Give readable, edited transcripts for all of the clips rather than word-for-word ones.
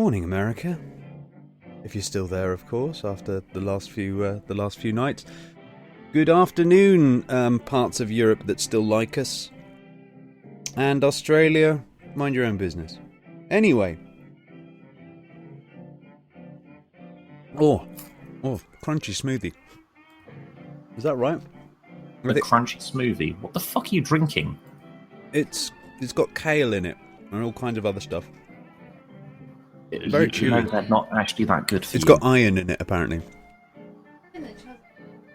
Morning, America. If you're still there, of course, after the last few nights. Good afternoon, parts of Europe that still like us. And Australia, mind your own business. Anyway. Oh, crunchy smoothie. Is that right? A crunchy smoothie? What the fuck are you drinking? It's got kale in it and all kinds of other stuff. Very chewy. You know they're not actually that good for you. It's got iron in it, apparently. So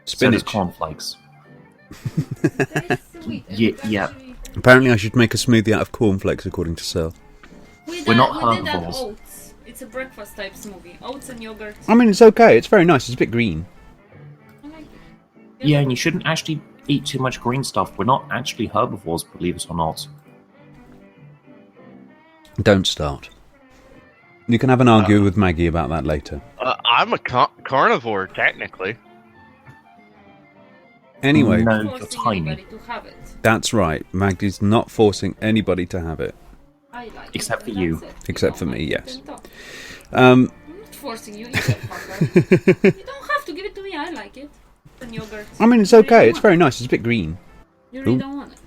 Spinach. does cornflakes. Yeah. Apparently I should make a smoothie out of cornflakes, according to Sel. We're not we did that herbivores. oats. It's a breakfast type smoothie. Oats and yogurt. I mean, it's okay. It's very nice. It's a bit green. I like it. Yeah, and you shouldn't actually eat too much green stuff. We're not actually herbivores, believe it or not. Don't start. You can have an argue with Maggie about that later. I'm a carnivore, technically. Anyway, No, you're Forcing tiny. anybody to have it. that's right. Maggie's not forcing anybody to have it. I like Except it, for and you. that's it. Except You for don't me, like it, yes. then don't. Um, I'm not forcing you either, fucker. You don't have to give it to me. I like it. And yogurt. I mean, it's You really okay. don't It's want very nice. It's a bit green. it. You really Ooh. don't want it.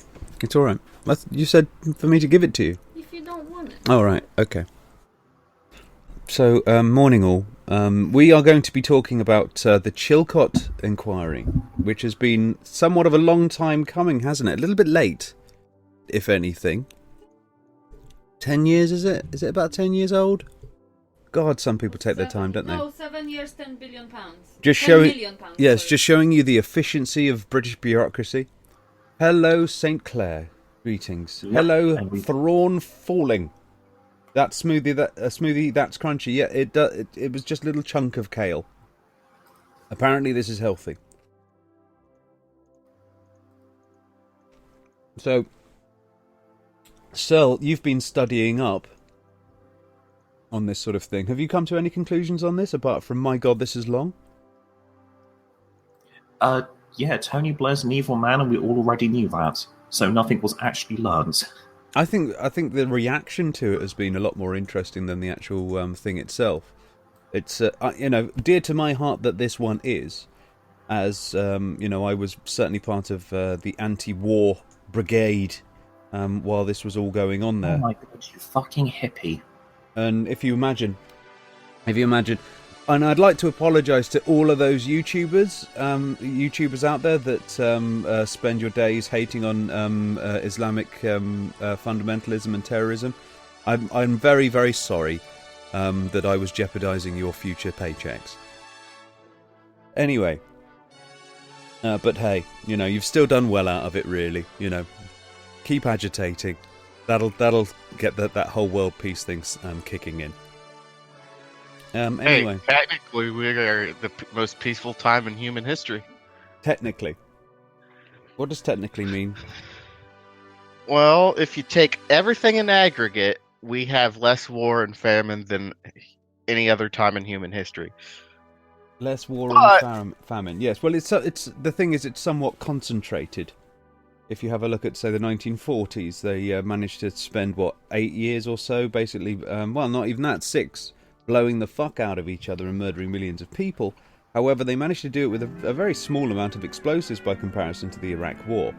It's all right. You said for me to give it to you. If you don't want it. All right. Okay. So, morning all. We are going to be talking about the Chilcot inquiry, which has been somewhat of a long time coming, hasn't it? A little bit late, if anything. 10 years, is it? Is it about 10 years old? God, some people take their time, don't they? No, 7 years, 10 billion pounds. Just 10 showing, million pounds, yes, sorry. just showing you the efficiency of British bureaucracy. Hello, St. Clair. Greetings. Yep, Hello, and we- Thrawn Falling. That smoothie, that's crunchy. Yeah, it was just a little chunk of kale. Apparently, this is healthy. So, Sel, you've been studying up on this sort of thing. Have you come to any conclusions on this, apart from, my God, this is long? Yeah, Tony Blair's an evil man, and we all already knew that. So nothing was actually learned. I think the reaction to it has been a lot more interesting than the actual thing itself. It's dear to my heart that this one is, as I was certainly part of the anti-war brigade while this was all going on there. Oh my god, you fucking hippie. And if you imagine, and I'd like to apologise to all of those YouTubers out there that spend your days hating on Islamic fundamentalism and terrorism. I'm very, very sorry that I was jeopardising your future paychecks. Anyway, but hey, you've still done well out of it, really. Keep agitating. That'll get that whole world peace thing kicking in. Anyway, Hey, technically, we are the most peaceful time in human history. technically, what does technically mean? Well, if you take everything in aggregate, we have less war and famine than any other time in human history. Less war But- and famine. Yes. Well, it's the thing is, it's somewhat concentrated. If you have a look at, say, the 1940s, they managed to spend 8 years or so, basically. Well, not even that, 6. Blowing the fuck out of each other and murdering millions of people. However, they managed to do it with a very small amount of explosives by comparison to the Iraq War,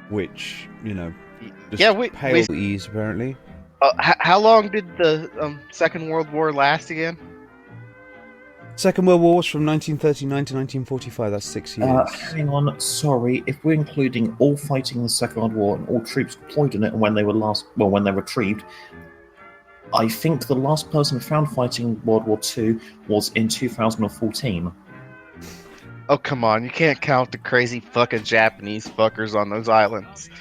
which, just Yeah, we ease, apparently. how long did the Second World War last again? Second World War was from 1939 to 1945, that's 6 years. Hang on, sorry. If we're including all fighting in the Second World War and all troops deployed in it, and when they retrieved, I think the last person found fighting World War II was in 2014. Oh, come on. You can't count the crazy fucking Japanese fuckers on those islands.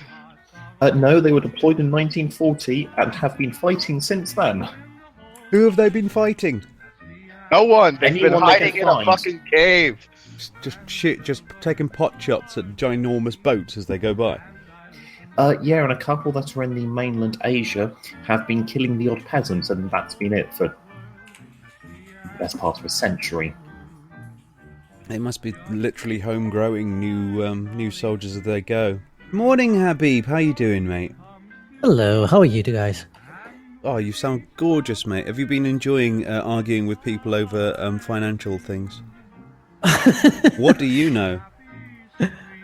No, they were deployed in 1940 and have been fighting since then. Who have they been fighting? No one. They've been Anyone they hiding can in a find. fucking cave. Just taking pot shots at ginormous boats as they go by. Yeah, and a couple that are in the mainland Asia have been killing the odd peasants, and that's been it for the best part of a century. It must be literally home-growing new soldiers as they go. Morning, Habib. How you doing, mate? Hello, how are you two guys? Oh, you sound gorgeous, mate. Have you been enjoying arguing with people over financial things? What do you know?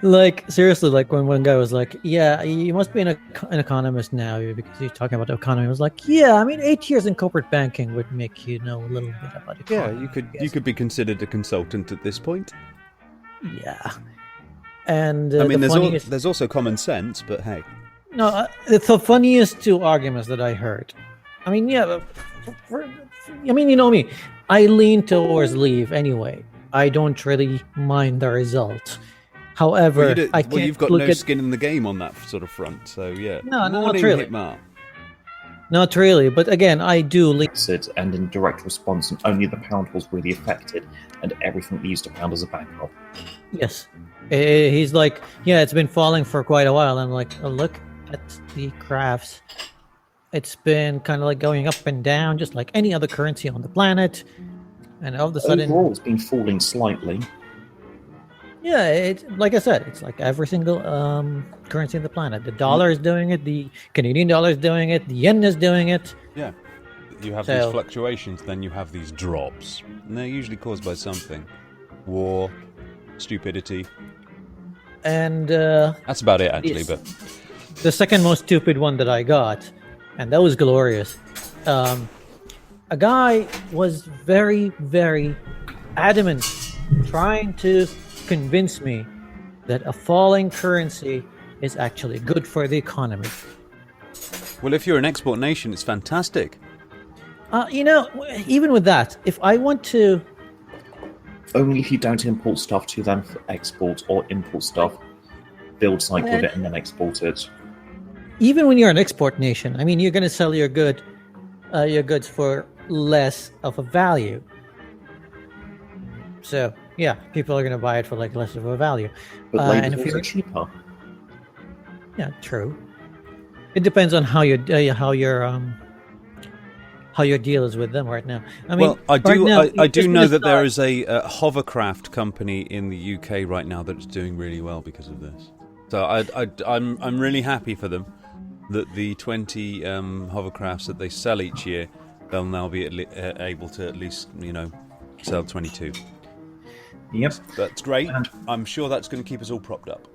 Like, seriously, like when one guy was like, yeah, you must be an economist now because you're talking about the economy. I was like, yeah, I mean, 8 years in corporate banking would make you know a little bit about economy. Yeah, you could be considered a consultant at this point. Yeah. And I mean, the there's also common sense, but hey. No, it's the funniest two arguments that I heard. I mean, yeah, I mean, you know me. I lean towards leave anyway. I don't really mind the result. However, you've got no skin in the game on that sort of front, so yeah. No, not Morning, really. Hitmar. Not really, but again, I do lean. And in direct response, and only the pound was really affected, and everything we used to pound as a backup. Yes. He's like, yeah, it's been falling for quite a while. I'm like, oh, look at the graphs. It's been kind of like going up and down, just like any other currency on the planet. And all of a sudden, overall, it's been falling slightly. yeah, it's like I said, it's like every single currency on the planet. The dollar is doing it. The Canadian dollar is doing it. The yen is doing it. Yeah. You have these fluctuations, then you have these drops. And they're usually caused by something. War, stupidity. And that's about it, actually. yes. But the second most stupid one that I got, and that was glorious. A guy was very, very adamant, trying to convince me that a falling currency is actually good for the economy. Well, if you're an export nation, it's fantastic. You know, even with that, if I want to... Only if you don't import stuff to them for export, or import stuff, build cycle of it, and then export it. Even when you're an export nation, I mean, you're going to sell your goods for less of a value. So, yeah, people are going to buy it for like less of a value. But and if labels you're are cheaper. Yeah, true. It depends on how your deal is with them right now. I mean, well, I do just know gonna that there start- is a hovercraft company in the UK right now that's doing really well because of this. So I'm really happy for them that the 20 hovercrafts that they sell each year, they'll now be able to at least sell 22. Yep. That's great. And I'm sure that's going to keep us all propped up.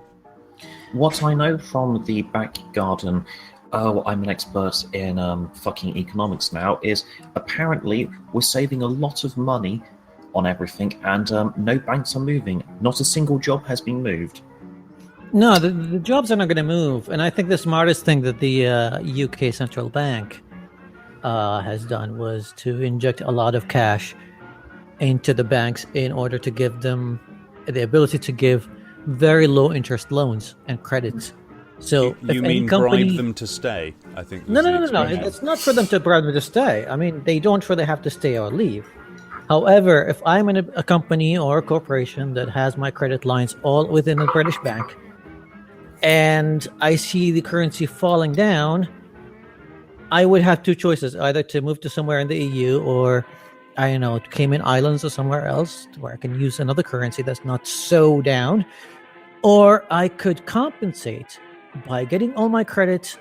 what I know from the back garden, I'm an expert in fucking economics now, is apparently we're saving a lot of money on everything, and no banks are moving. Not a single job has been moved. No, the jobs are not going to move. And I think the smartest thing that the UK Central Bank has done was to inject a lot of cash into the banks in order to give them the ability to give very low interest loans and credits. So you mean bribe them to stay? I think. No. It's not for them to bribe them to stay. I mean, they don't really have to stay or leave. However, if I'm in a company or a corporation that has my credit lines all within a British bank, and I see the currency falling down, I would have two choices: either to move to somewhere in the EU, or I don't know, Cayman Islands or somewhere else where I can use another currency that's not so down, or I could compensate by getting all my credits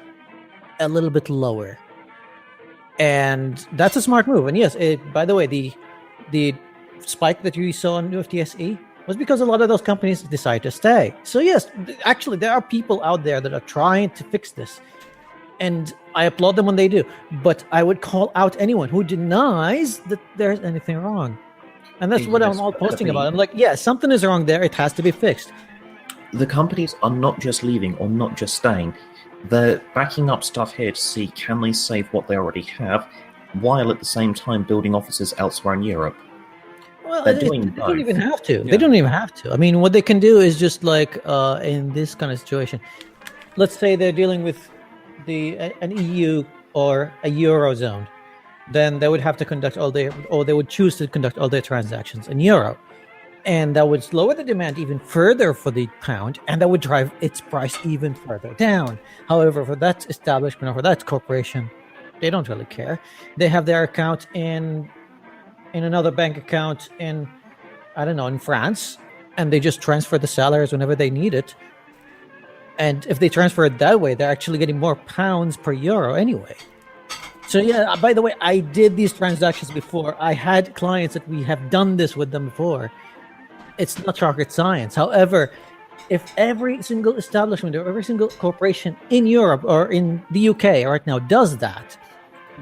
a little bit lower. And that's a smart move. And yes, by the way, the spike that you saw on UFTSE was because a lot of those companies decided to stay. So yes, actually there are people out there that are trying to fix this, and I applaud them when they do. But I would call out anyone who denies that there's anything wrong. And that's what I'm all posting about. I'm like, yeah, something is wrong there. It has to be fixed. The companies are not just leaving or not just staying. They're backing up stuff here to see can they save what they already have, while at the same time building offices elsewhere in Europe. Well, They're they doing don't both. even have to. Yeah. They don't even have to. I mean, what they can do is just like in this kind of situation, let's say they're dealing with an EU or a Eurozone, then they would have to conduct they would choose to conduct all their transactions in euro. And that would lower the demand even further for the pound, and that would drive its price even further down. However, for that establishment or for that corporation, they don't really care. They have their account in another bank account in, I don't know, in France, and they just transfer the salaries whenever they need it. And if they transfer it that way, they're actually getting more pounds per euro anyway. So yeah, by the way, I did these transactions before. I had clients that we have done this with them before. It's not rocket science. However, if every single establishment or every single corporation in Europe or in the UK right now does that,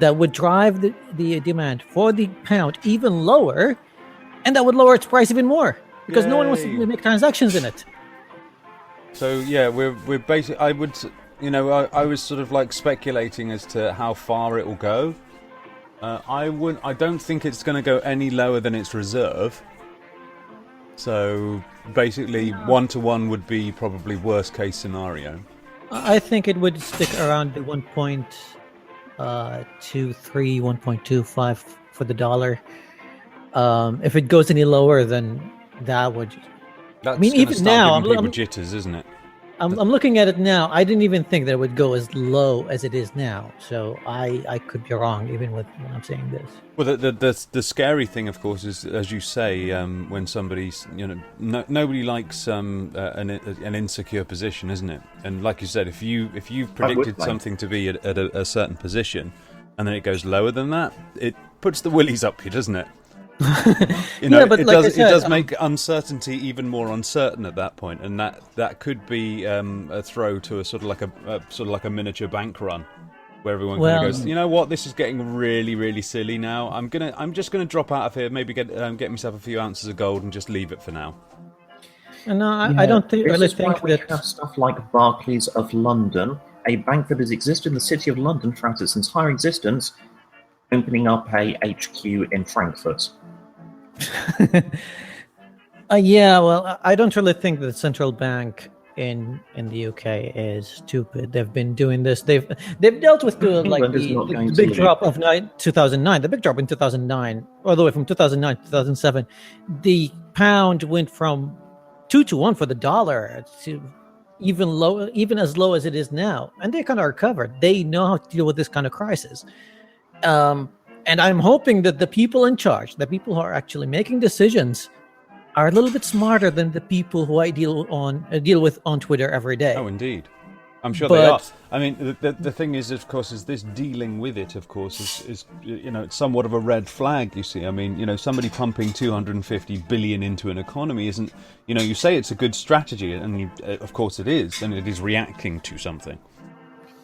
that would drive the demand for the pound even lower, and that would lower its price even more because no one wants to make transactions in it. So yeah, we're basically. I would, I was sort of like speculating as to how far it will go. I don't think it's going to go any lower than its reserve. So basically, 1-to-1 would be probably worst case scenario. I think it would stick around the 1.23, 1.25 for the dollar. If it goes any lower, then that would. That's even now, giving people jitters, isn't it? I'm looking at it now. I didn't even think that it would go as low as it is now. So I could be wrong, even with when I'm saying this. Well, the scary thing, of course, is as you say, when somebody's nobody likes an insecure position, isn't it? And like you said, if you've predicted something to be at a certain position, and then it goes lower than that, it puts the willies up you, doesn't it? But it does make uncertainty even more uncertain at that point, and that could be a throw to a sort of like a miniature bank run, where everyone kind of goes, you know what, this is getting really, really silly now. I'm just gonna drop out of here, maybe get myself a few ounces of gold and just leave it for now. No, I don't really think we that have stuff like Barclays of London, a bank that has existed in the city of London throughout its entire existence, opening up a HQ in Frankfurt. Well, I don't really think that the central bank in the UK is stupid. They've been doing this. They've dealt with the big drop of 2009. The big drop in 2009, all the way from 2009 to 2007, the pound went from 2-to-1 for the dollar to even as low as it is now, and they kind of recovered. They know how to deal with this kind of crisis. And I'm hoping that the people in charge, the people who are actually making decisions, are a little bit smarter than the people who I deal with on Twitter every day. Oh, indeed. I'm sure they are. I mean, the thing is, of course, is this dealing with it, of course, is it's somewhat of a red flag, you see. I mean, somebody pumping 250 billion into an economy isn't, you say it's a good strategy, and of course it is, and it is reacting to something.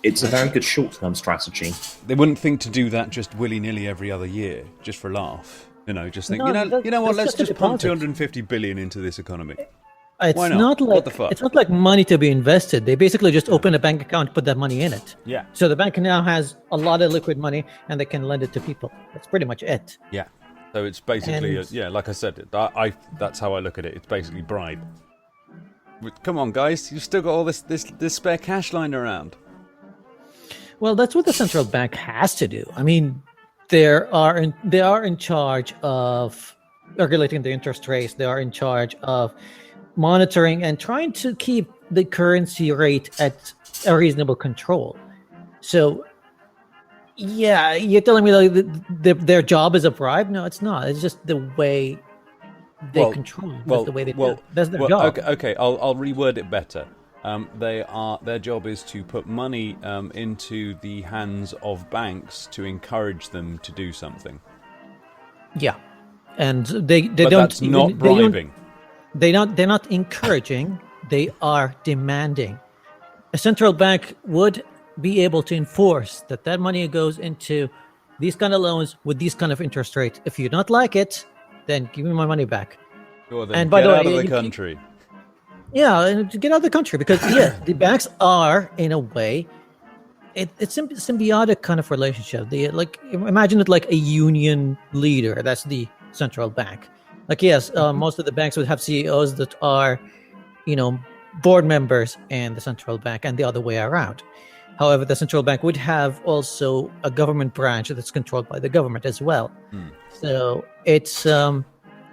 It's a very good short-term strategy. They wouldn't think to do that just willy-nilly every other year, just for a laugh. Just think, let's just pump 250 billion into this economy. It's Why not? not like What the fuck? It's not like money to be invested. They basically just open a bank account, put that money in it. Yeah. So the bank now has a lot of liquid money, and they can lend it to people. That's pretty much it. Yeah. So it's basically, like I said, that's how I look at it. It's basically bribe. Come on, guys, you've still got all this spare cash lying around. Well, that's what the central bank has to do. I mean, they are in charge of regulating the interest rates. They are in charge of monitoring and trying to keep the currency rate at a reasonable control. So, yeah, you're telling me like their job is a bribe? No, it's not. It's just the way they control. That's the way they do. That's their job. Okay, I'll reword it better. Their job is to put money into the hands of banks to encourage them to do something. Yeah, and they but don't. That's not bribing. They're not encouraging. They are demanding. A central bank would be able to enforce that money goes into these kind of loans with these kind of interest rates. If you don't like it, then give me my money back. Sure, then and by get the way, out of the country. Yeah, and to get out of the country because the banks are in a way, it's a symbiotic kind of relationship. They imagine it like a union leader. That's the central bank. Like most of the banks would have CEOs that are, board members in the central bank, and the other way around. However, the central bank would have also a government branch that's controlled by the government as well. So it's a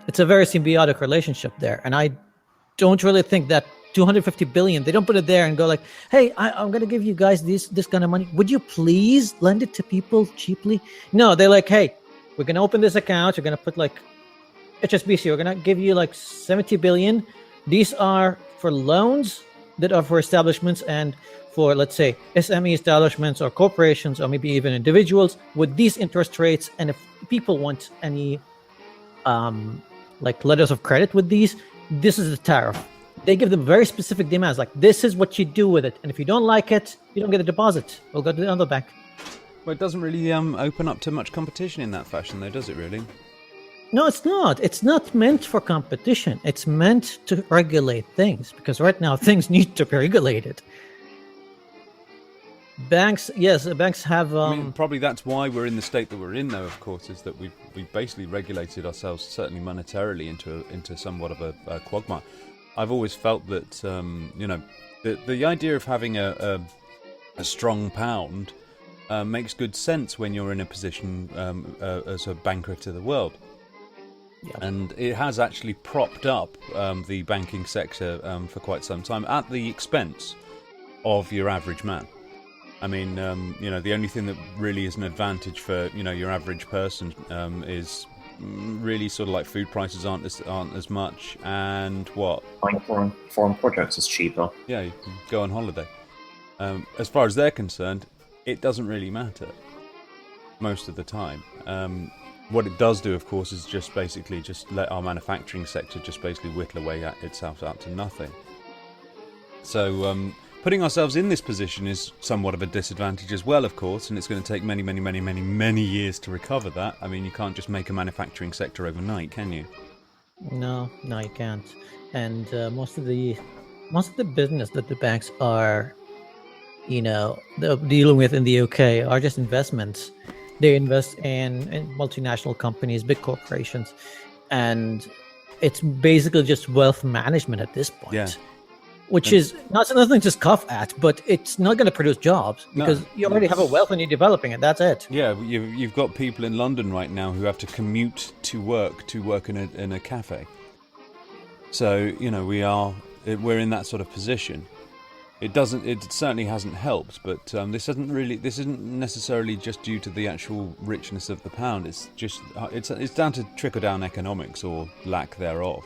very symbiotic relationship there, and I don't really think that 250 billion, they don't put it there and go like, hey, I'm going to give you guys this kind of money. Would you please lend it to people cheaply? No, they're like, hey, we're going to open this account. We're going to put like HSBC. We're going to give you like 70 billion. These are for loans that are for establishments and for, let's say, SME establishments or corporations or maybe even individuals with these interest rates. And if people want any like letters of credit with these, this is the tariff. They give them very specific demands, like this is what you do with it, and if you don't like it, you don't get a deposit. We'll go to the other bank. Well, it doesn't really open up to much competition in that fashion, though, does it? Really? No, it's not. It's not meant for competition. It's meant to regulate things, because right now things need to be regulated. Banks, yes, banks have. I mean, probably that's why we're in the state that we're in, though. Of course, is that we've basically regulated ourselves, certainly monetarily, into somewhat of a quagmire. I've always felt that the idea of having a strong pound makes good sense when you're in a position as a banker to the world. Yeah. And it has actually propped up the banking sector for quite some time at the expense of your average man. I mean, the only thing that really is an advantage for your average person is really sort of like food prices aren't as much, and what buying foreign projects is cheaper. Yeah, you can go on holiday. As far as they're concerned, it doesn't really matter most of the time. What it does do, of course, is just basically let our manufacturing sector just basically whittle away at itself out to nothing. So putting ourselves in this position is somewhat of a disadvantage as well, of course, and it's going to take many, many, many, many, many years to recover that. I mean, you can't just make a manufacturing sector overnight, can you? No, you can't. And most of the business that the banks are, dealing with in the UK are just investments. They invest in multinational companies, big corporations, and it's basically just wealth management at this point. Yeah. Which is nothing to scoff at, but it's not going to produce jobs because you already have a wealth and you're developing it. That's it. Yeah, you've got people in London right now who have to commute to work in a cafe. So we're in that sort of position. It certainly hasn't helped, but this isn't necessarily just due to the actual richness of the pound. It's just it's down to trickle down economics or lack thereof.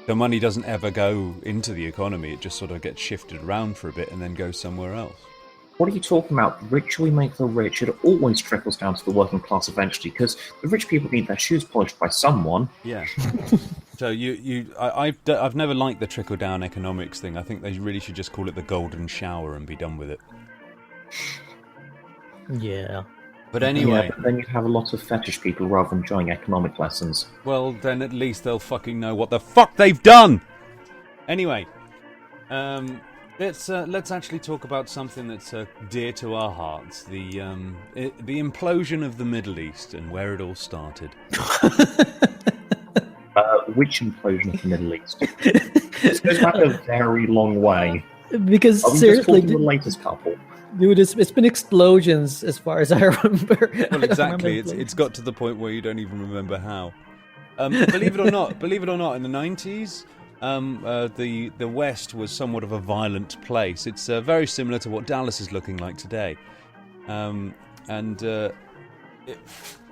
The money doesn't ever go into the economy, it just sort of gets shifted around for a bit and then goes somewhere else. What are you talking about? The richer we make the rich, it always trickles down to the working class eventually, because the rich people need their shoes polished by someone. Yeah. So I've never liked the trickle down economics thing. I think they really should just call it the golden shower and be done with it. Yeah. But anyway... Yeah, but then you'd have a lot of fetish people rather than enjoying economic lessons. Well, then at least they'll fucking know what the fuck they've done! Anyway, let's actually talk about something that's dear to our hearts. The implosion of the Middle East and where it all started. Which implosion of the Middle East? This goes back a very long way. Because seriously, the latest couple. Dude, it's been explosions as far as I remember. Well, exactly. It's got to the point where you don't even remember how. Believe it or not, in the 90s, the West was somewhat of a violent place. It's very similar to what Dallas is looking like today.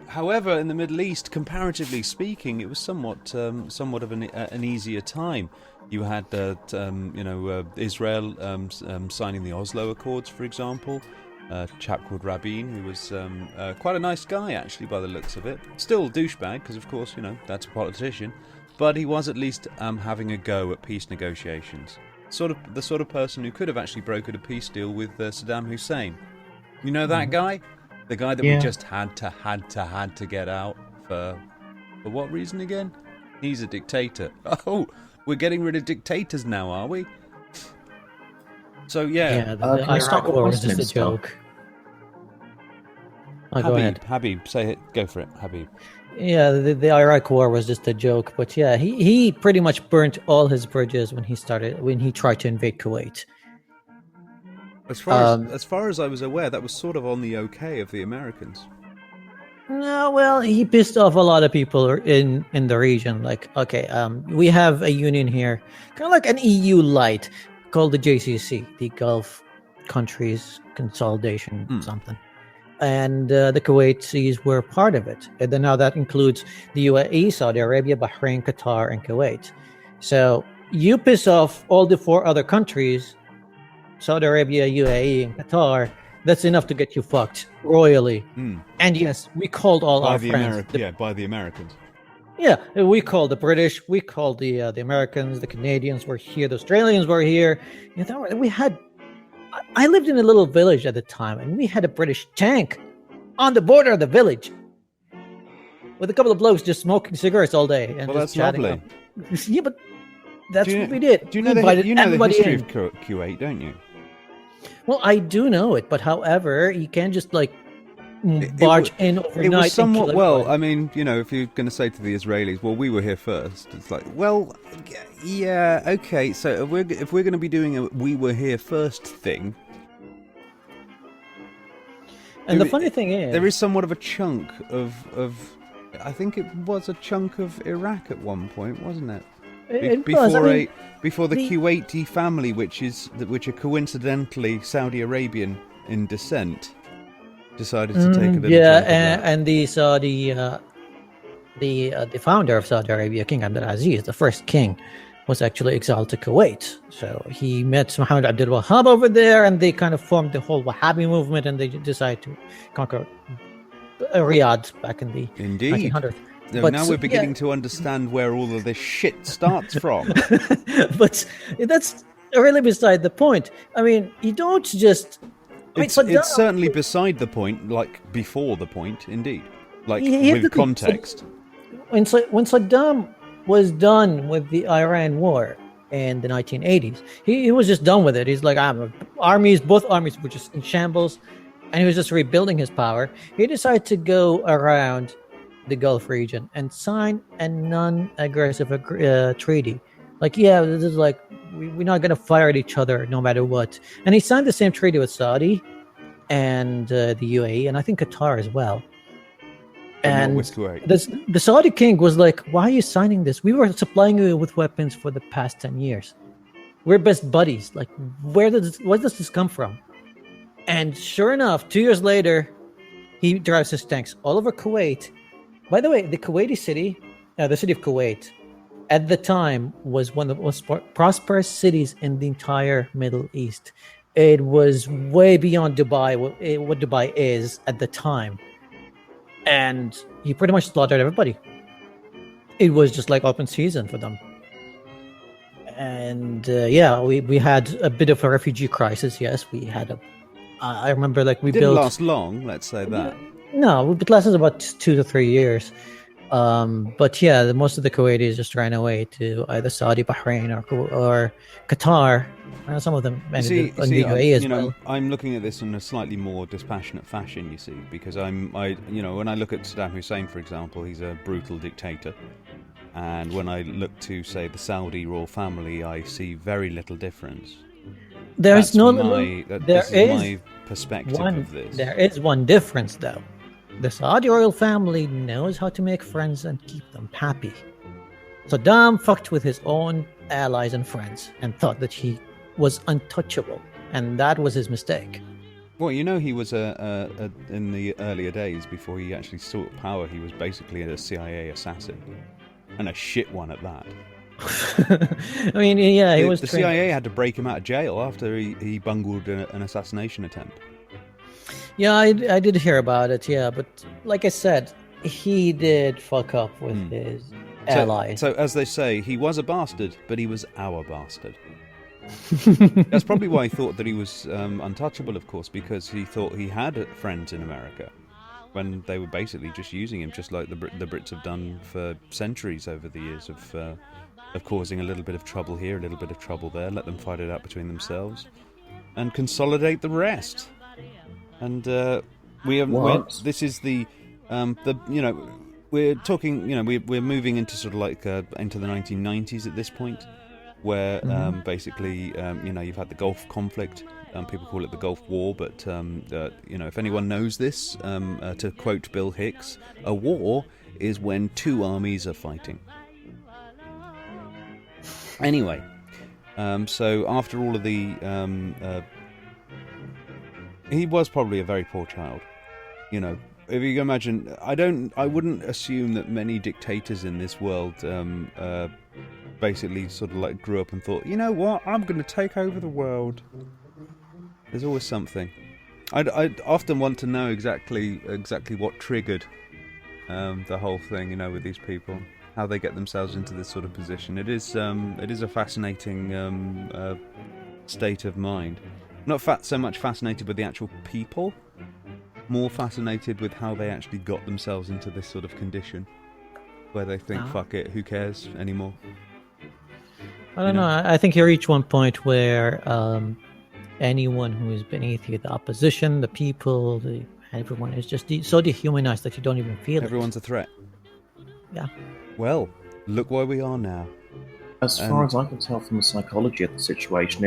However, in the Middle East, comparatively speaking, it was somewhat of an easier time. You had Israel signing the Oslo Accords, for example. A chap called Rabin, who was quite a nice guy, actually, by the looks of it. Still a douchebag, because, of course, that's a politician. But he was at least having a go at peace negotiations. The sort of person who could have actually brokered a peace deal with Saddam Hussein. You know that guy? The guy that we just had to get out for what reason again? He's a dictator. Oh, we're getting rid of dictators now, are we? So the Iraq War was just a joke. Go ahead. Habib, say it. Go for it, Habib. Yeah, the Iraq War was just a joke, but yeah, he pretty much burnt all his bridges when he tried to invade Kuwait. As far as I was aware, that was sort of on the okay of the Americans. No, well, he pissed off a lot of people in the region. Like, okay, we have a union here, kind of like an EU light, called the JCC, the Gulf Countries Consolidation something. And the Kuwaitis were part of it. And then now that includes the UAE, Saudi Arabia, Bahrain, Qatar, and Kuwait. So you piss off all the 4 other countries Saudi Arabia, UAE, and Qatar, that's enough to get you fucked royally. And yes, we called all our friends. By the Americans. Yeah, we called the British, we called the Americans, the Canadians were here, the Australians were here. You know, we had. I lived in a little village at the time, and we had a British tank on the border of the village with a couple of blokes just smoking cigarettes all day and Well, just that's chatting. lovely. Yeah, but that's what we did. Do you know We the invited history everybody of Kuwait, don't you? Well, I do know it, but however, you can't just like barge in overnight. It was somewhat, and kill well, everybody. I mean, you know, if you're going to say to the Israelis, well, we were here first, it's like, well, yeah, okay, so if we're going to be doing a we were here first thing. And the funny thing is, there is somewhat of a chunk of I think it was a chunk of Iraq at one point, wasn't it? Before the Kuwaiti family, which are coincidentally Saudi Arabian in descent, decided to take a little and the Saudi, the founder of Saudi Arabia, King Abdulaziz, the first king, was actually exiled to Kuwait. So he met Muhammad Abdul Wahhab over there, and they kind of formed the whole Wahhabi movement, and they decided to conquer Riyadh back in the 1900s. Now we're beginning to understand where all of this shit starts from. But that's really beside the point. I mean, you don't just... It's certainly beside the point, like before the point, indeed. Like, with context. When Saddam was done with the Iran war in the 1980s, he was just done with it. He's like, both armies were just in shambles, and he was just rebuilding his power. He decided to go around the Gulf region and sign a non-aggressive treaty. Like, yeah, this is like, we're not going to fire at each other no matter what. And he signed the same treaty with Saudi and the UAE, and I think Qatar as well. And the Saudi king was like, why are you signing this? We were supplying you with weapons for the past 10 years. We're best buddies. Like, where does this come from? And sure enough, 2 years later, he drives his tanks all over Kuwait. By the way, the Kuwaiti city, the city of Kuwait, at the time was one of the most prosperous cities in the entire Middle East. It was way beyond Dubai, what Dubai is at the time. And he pretty much slaughtered everybody. It was just like open season for them. And we had a bit of a refugee crisis. Yes, we had I remember like we didn't built... last long, let's say that. No, it lasted about 2 to 3 years. But yeah, most of the Kuwaitis just ran away to either Saudi, Bahrain, or Qatar. Some of them ended in the UAE as well. I'm looking at this in a slightly more dispassionate fashion, you see, because when I look at Saddam Hussein, for example, he's a brutal dictator. And when I look to, say, the Saudi royal family, I see very little difference. That's my perspective of this. There is one difference, though. The Saudi royal family knows how to make friends and keep them happy. Saddam fucked with his own allies and friends and thought that he was untouchable, and that was his mistake. Well, he was in the earlier days, before he actually sought power, he was basically a CIA assassin, and a shit one at that. I mean, yeah, he was. The CIA had to break him out of jail after he bungled an assassination attempt. Yeah, I did hear about it, yeah, but like I said, he did fuck up with his allies. So, as they say, he was a bastard, but he was our bastard. That's probably why he thought that he was untouchable, of course, because he thought he had friends in America, when they were basically just using him, just like the Brits have done for centuries over the years of causing a little bit of trouble here, a little bit of trouble there, let them fight it out between themselves, and consolidate the rest. And this is we're talking, we're moving into sort of like into the 1990s at this point, where basically, you've had the Gulf conflict. People call it the Gulf War, but if anyone knows this, to quote Bill Hicks, a war is when two armies are fighting. Anyway, so after all of the he was probably a very poor child. If you can imagine, I wouldn't assume that many dictators in this world basically sort of like grew up and thought, you know what, I'm going to take over the world. There's always something. I'd often want to know exactly what triggered the whole thing, you know, with these people, how they get themselves into this sort of position. It is a fascinating state of mind. Not so much fascinated with the actual people, more fascinated with how they actually got themselves into this sort of condition, where they think, fuck it, who cares anymore? I don't know. I think you reach one point where anyone who is beneath you, the opposition, the people, everyone is just so dehumanized that you don't even feel Everyone's a threat. Yeah. Well, look where we are now. As far as I can tell from the psychology of the situation,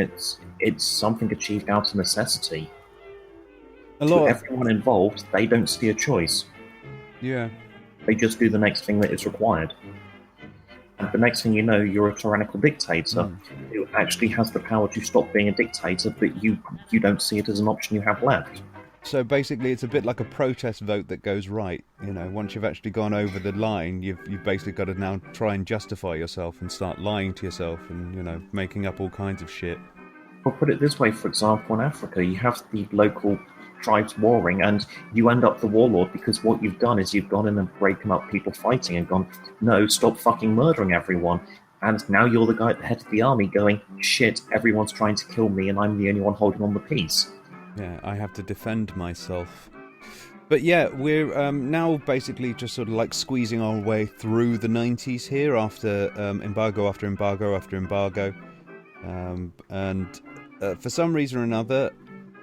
it's something achieved out of necessity. Everyone involved, they don't see a choice. Yeah. They just do the next thing that is required. And the next thing you know, you're a tyrannical dictator who actually has the power to stop being a dictator, but you don't see it as an option you have left. So basically, it's a bit like a protest vote that goes right. You know, once you've actually gone over the line, you've basically got to now try and justify yourself and start lying to yourself and, you know, making up all kinds of shit. Well, put it this way, for example, in Africa, you have the local tribes warring, and you end up the warlord because what you've done is you've gone in and broken up people fighting and gone, no, stop fucking murdering everyone. And now you're the guy at the head of the army going, shit, everyone's trying to kill me and I'm the only one holding on the peace. Yeah, I have to defend myself. But yeah, we're now basically just sort of like squeezing our way through the 90s here after embargo after embargo after embargo. And for some reason or another,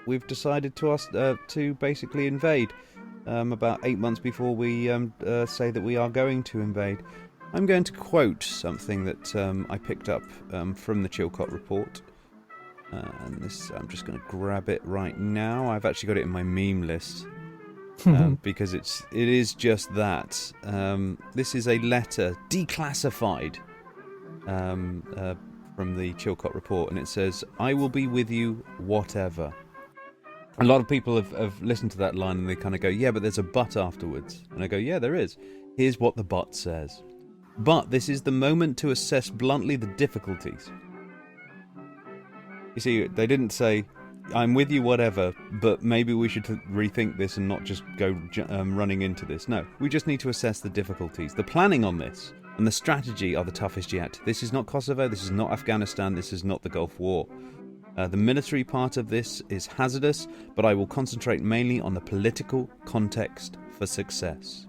we've decided to basically invade about 8 months before we say that we are going to invade. I'm going to quote something that I picked up from the Chilcot report. And this, I'm just going to grab it right now. I've actually got it in my meme list because it is just that. This is a letter, declassified, from the Chilcot report, and it says, "I will be with you, whatever." A lot of people have listened to that line and they kind of go, yeah, but there's a but afterwards. And I go, yeah, there is. Here's what the but says. But this is the moment to assess bluntly the difficulties. You see, they didn't say, I'm with you, whatever, but maybe we should rethink this and not just go running into this. No, we just need to assess the difficulties. The planning on this and the strategy are the toughest yet. This is not Kosovo, this is not Afghanistan, this is not the Gulf War. The military part of this is hazardous, but I will concentrate mainly on the political context for success.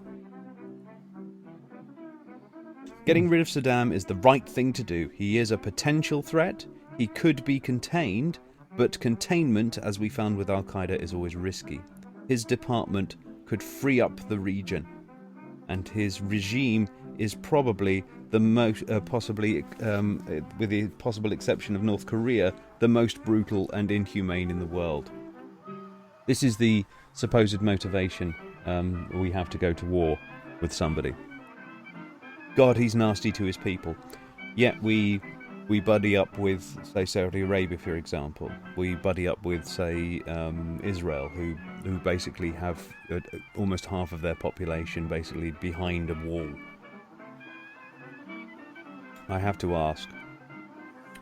Getting rid of Saddam is the right thing to do. He is a potential threat. He could be contained, but containment, as we found with Al-Qaeda, is always risky. His department could free up the region, and his regime is probably the most, possibly, with the possible exception of North Korea, the most brutal and inhumane in the world. This is the supposed motivation we have to go to war with somebody. God, he's nasty to his people. Yet we buddy up with, say, Saudi Arabia, for example. We buddy up with, say, Israel, who basically have almost half of their population basically behind a wall. I have to ask.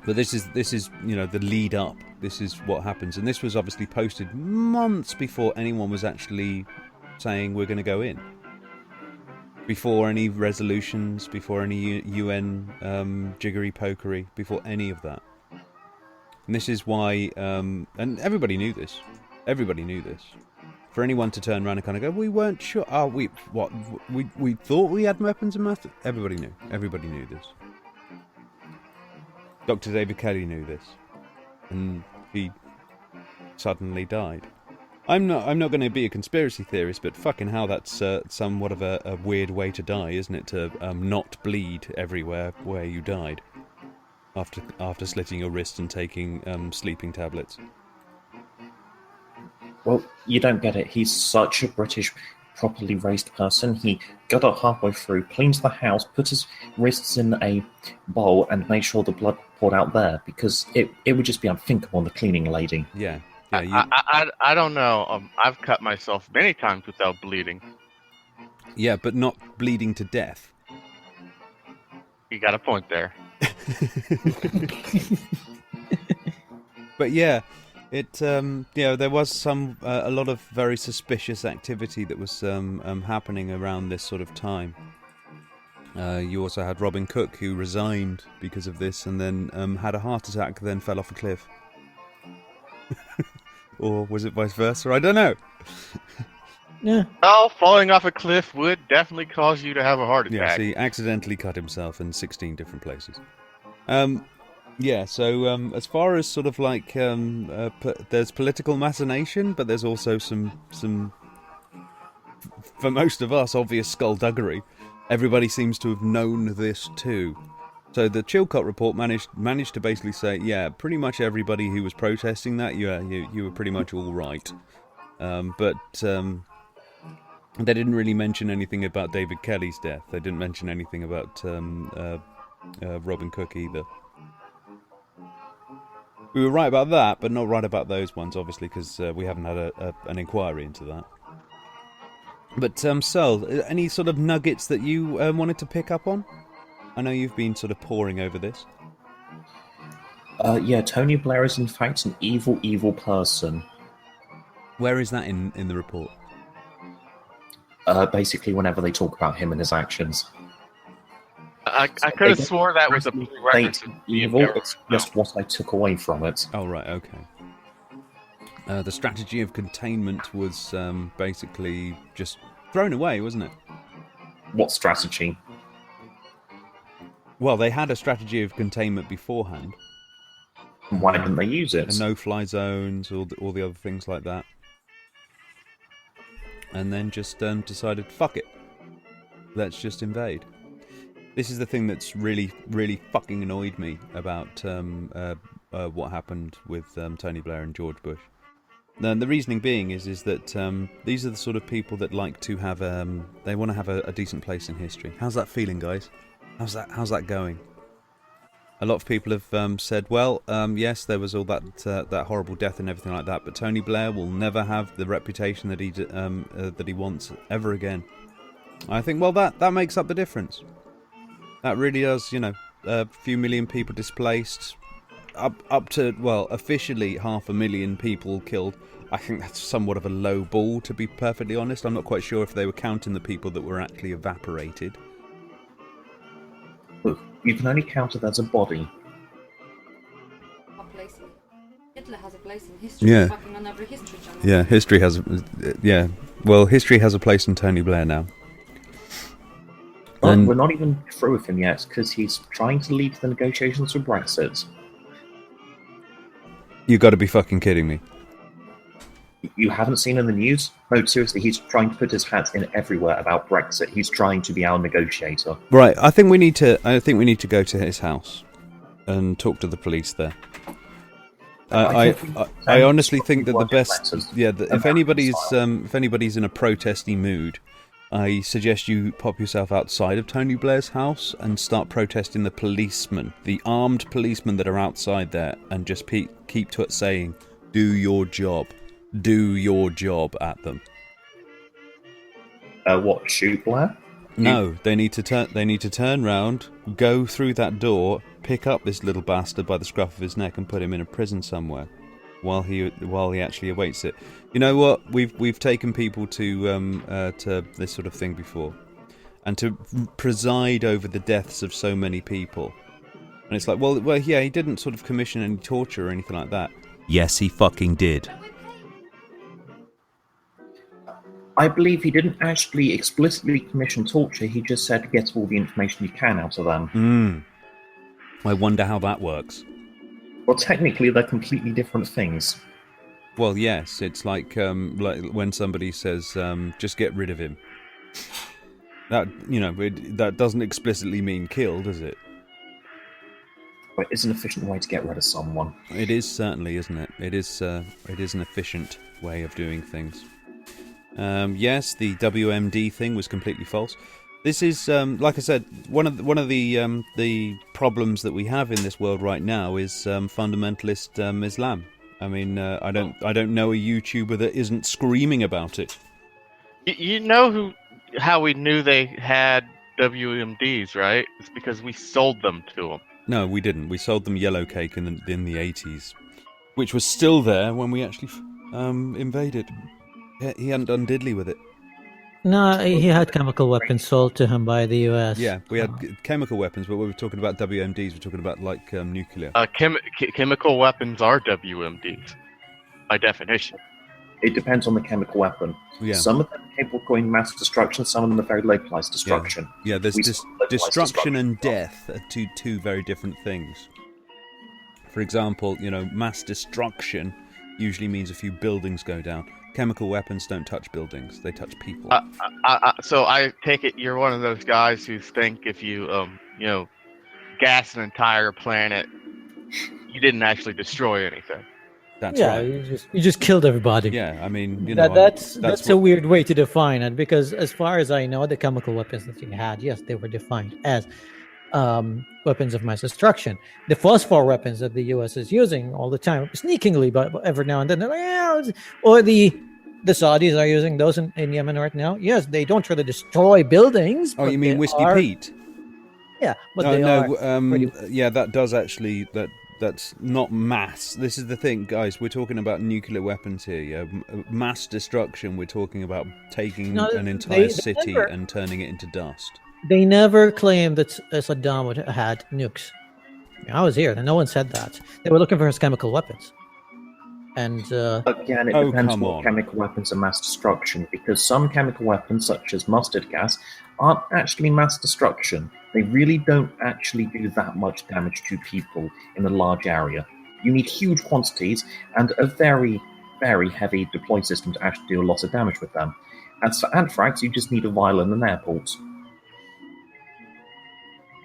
But this is the lead up. This is what happens, and this was obviously posted months before anyone was actually saying we're going to go in. Before any resolutions, before any UN jiggery-pokery, before any of that. And this is why, and everybody knew this. Everybody knew this. For anyone to turn around and kind of go, we weren't sure. Oh, we thought we had weapons of mass. Everybody knew. Everybody knew this. Dr. David Kelly knew this, and he suddenly died. I'm not going to be a conspiracy theorist, but fucking hell, that's somewhat of a weird way to die, isn't it? To not bleed everywhere where you died after slitting your wrist and taking sleeping tablets. Well, you don't get it. He's such a British, properly raised person. He got up halfway through, cleaned the house, put his wrists in a bowl, and made sure the blood poured out there, because it would just be unthinkable on the cleaning lady. Yeah. I don't know. I've cut myself many times without bleeding. Yeah, but not bleeding to death. You got a point there. But yeah, There was a lot of very suspicious activity that was happening around this sort of time. You also had Robin Cook, who resigned because of this, and then had a heart attack, then fell off a cliff. Or was it vice versa? I don't know. Yeah. Well, falling off a cliff would definitely cause you to have a heart Yeah, attack. so he accidentally cut himself in 16 different places. So as far as sort of like, there's political machination, but there's also some, for most of us, obvious skullduggery. Everybody seems to have known this too. So the Chilcot report managed to basically say, yeah, pretty much everybody who was protesting that, you were pretty much all right. But they didn't really mention anything about David Kelly's death. They didn't mention anything about Robin Cook either. We were right about that, but not right about those ones, obviously, because we haven't had an inquiry into that. But, Sol, any sort of nuggets that you wanted to pick up on? I know you've been sort of poring over this. Yeah, Tony Blair is in fact an evil, evil person. Where is that in the report? Basically, whenever they talk about him and his actions. I could have swore that was a prerequisite. Evil, it's just what I took away from it. Oh, right, okay. The strategy of containment was basically just thrown away, wasn't it? What strategy? Well, they had a strategy of containment beforehand. Why didn't they use it? And no-fly zones, all the other things like that. And then just decided, fuck it. Let's just invade. This is the thing that's really, really fucking annoyed me about what happened with Tony Blair and George Bush. And the reasoning being is that these are the sort of people that like to have they want to have a decent place in history. How's that feeling, guys? How's that going? A lot of people have said, well, yes, there was all that horrible death and everything like that, but Tony Blair will never have the reputation that he wants ever again. I think, well, that makes up the difference. That really does, a few million people displaced, up to, well, officially 500,000 people killed. I think that's somewhat of a low ball, to be perfectly honest. I'm not quite sure if they were counting the people that were actually evaporated. Look, you can only count it as a body. Hitler has a place in history. Yeah. Fucking on every history channel. Yeah, history has... Yeah. Well, history has a place in Tony Blair now. But we're not even through with him yet, because he's trying to lead the negotiations for Brexit. You got to be fucking kidding me. You haven't seen in the news? No, seriously, he's trying to put his hat in everywhere about Brexit. He's trying to be our negotiator. Right, I think we need to go to his house and talk to the police there. I honestly think that the best, if anybody's in a protesty mood, I suggest you pop yourself outside of Tony Blair's house and start protesting the policemen, the armed policemen that are outside there, and just keep saying, "Do your job, do your job" at them. What, shoot Blair? No, they need to turn round, go through that door, pick up this little bastard by the scruff of his neck, and put him in a prison somewhere, while he actually awaits it. You know what? We've taken people to this sort of thing before, and to preside over the deaths of so many people, and it's like, well, yeah, he didn't sort of commission any torture or anything like that. Yes, he fucking did. I believe he didn't actually explicitly commission torture, he just said get all the information you can out of them. I wonder how that works. Well, technically, they're completely different things. Well, yes, it's like when somebody says, just get rid of him. That, that doesn't explicitly mean kill, does it? But it's an efficient way to get rid of someone. It is, certainly, isn't it? It is an efficient way of doing things. Yes, the WMD thing was completely false. This is, like I said, one of the problems that we have in this world right now is fundamentalist Islam. I mean, I don't know a YouTuber that isn't screaming about it. You know how we knew they had WMDs, right? It's because we sold them to them. No, we didn't. We sold them yellow cake in the 80s. which was still there when we actually invaded. He hadn't done diddly with it. No, he had chemical weapons sold to him by the US. Yeah, we had chemical weapons, but when we're talking about WMDs, we're talking about like nuclear. Chemical weapons are WMDs by definition. It depends on the chemical weapon. Yeah. Some of them are capable of causing mass destruction, some of them are very localized destruction. Yeah, there's destruction and death are two very different things. For example, mass destruction usually means a few buildings go down. Chemical weapons don't touch buildings; they touch people. So I take it you're one of those guys who think if you gas an entire planet, you didn't actually destroy anything. That's right. you just killed everybody. Yeah, I mean, that's a weird way to define it, because as far as I know, the chemical weapons that you had, yes, they were defined as weapons of mass destruction. The phosphor weapons that the U.S. is using all the time, sneakingly, but every now and then, they're like, or the Saudis are using those in Yemen right now. Yes, they don't really destroy buildings. Oh, you mean Whiskey Pete? Yeah, but that does actually That's not mass. This is the thing, guys. We're talking about nuclear weapons here. Yeah? Mass destruction. We're talking about taking an entire city and turning it into dust. They never claimed that Saddam had nukes. I was here, and no one said that. They were looking for his chemical weapons. And again, it depends on what chemical weapons are mass destruction, because some chemical weapons, such as mustard gas, aren't actually mass destruction. They really don't actually do that much damage to people in a large area. You need huge quantities and a very, very heavy deploy system to actually do a lot of damage with them. As for anthrax, you just need a vial and an airport.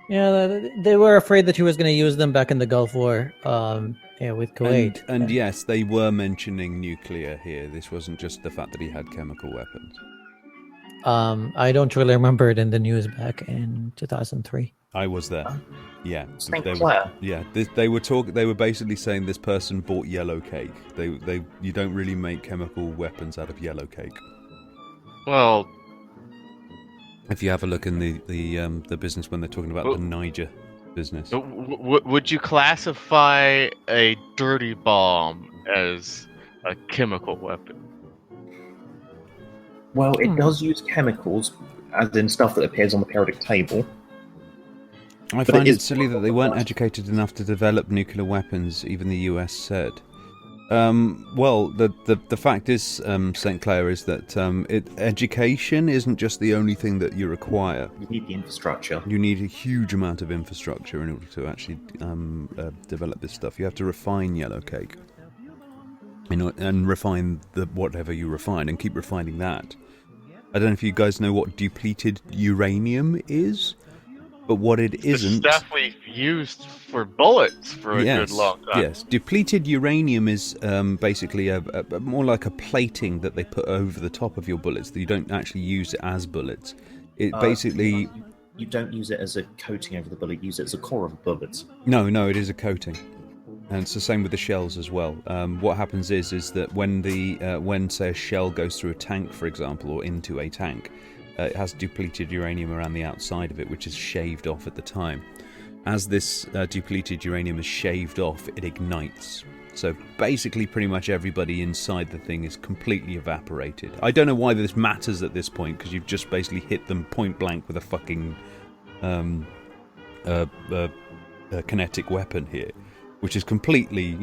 Yeah, they were afraid that he was going to use them back in the Gulf War with Kuwait. And yes, they were mentioning nuclear here. This wasn't just the fact that he had chemical weapons. I don't really remember it in the news back in 2003. I was there. Yeah, they They were basically saying this person bought yellow cake. You don't really make chemical weapons out of yellow cake. Well, if you have a look in the business when they're talking about the Niger business, would you classify a dirty bomb as a chemical weapon? Well, it does use chemicals, as in stuff that appears on the periodic table. I find it silly that they weren't educated enough to develop nuclear weapons, even the US said. Well, the fact is, St. Clair, is that education isn't just the only thing that you require. You need the infrastructure. You need a huge amount of infrastructure in order to actually develop this stuff. You have to refine yellow cake. And refine whatever you refine, and keep refining that. I don't know if you guys know what depleted uranium is, but what it isn't... The stuff we've used for bullets for a good long time. Yes, depleted uranium is basically a more like a plating that they put over the top of your bullets, that you don't actually use it as bullets. It basically... You don't use it as a coating over the bullet, you use it as a core of a bullet. No, it is a coating. And it's the same with the shells as well. What happens is that when say a shell goes through a tank, for example, or into a tank, it has depleted uranium around the outside of it, which is shaved off at the time. As this depleted uranium is shaved off, it ignites. So basically, pretty much everybody inside the thing is completely evaporated. I don't know why this matters at this point, because you've just basically hit them point blank with a fucking kinetic weapon here, which is completely,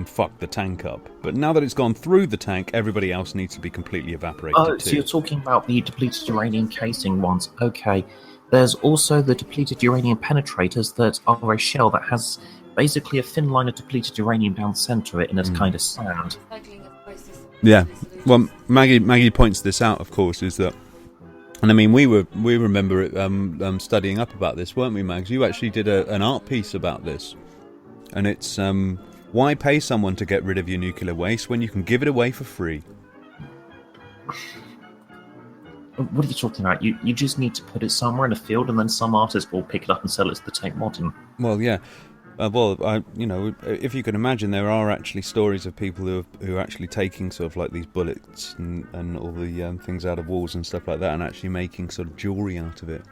fucked the tank up. But now that it's gone through the tank, everybody else needs to be completely evaporated too. So you're talking about the depleted uranium casing ones. Okay. There's also the depleted uranium penetrators that are a shell that has basically a thin line of depleted uranium down the center of it in a kind of sand. Yeah. Well, Maggie points this out, of course, is that... And I mean, we remember studying up about this, weren't we, Mags? You actually did an art piece about this. And it's, why pay someone to get rid of your nuclear waste when you can give it away for free? What are you talking about? You just need to put it somewhere in a field, and then some artist will pick it up and sell it to the Tate Modern. Well, yeah. If you can imagine, there are actually stories of people who are actually taking sort of like these bullets and all the things out of walls and stuff like that, and actually making sort of jewelry out of it.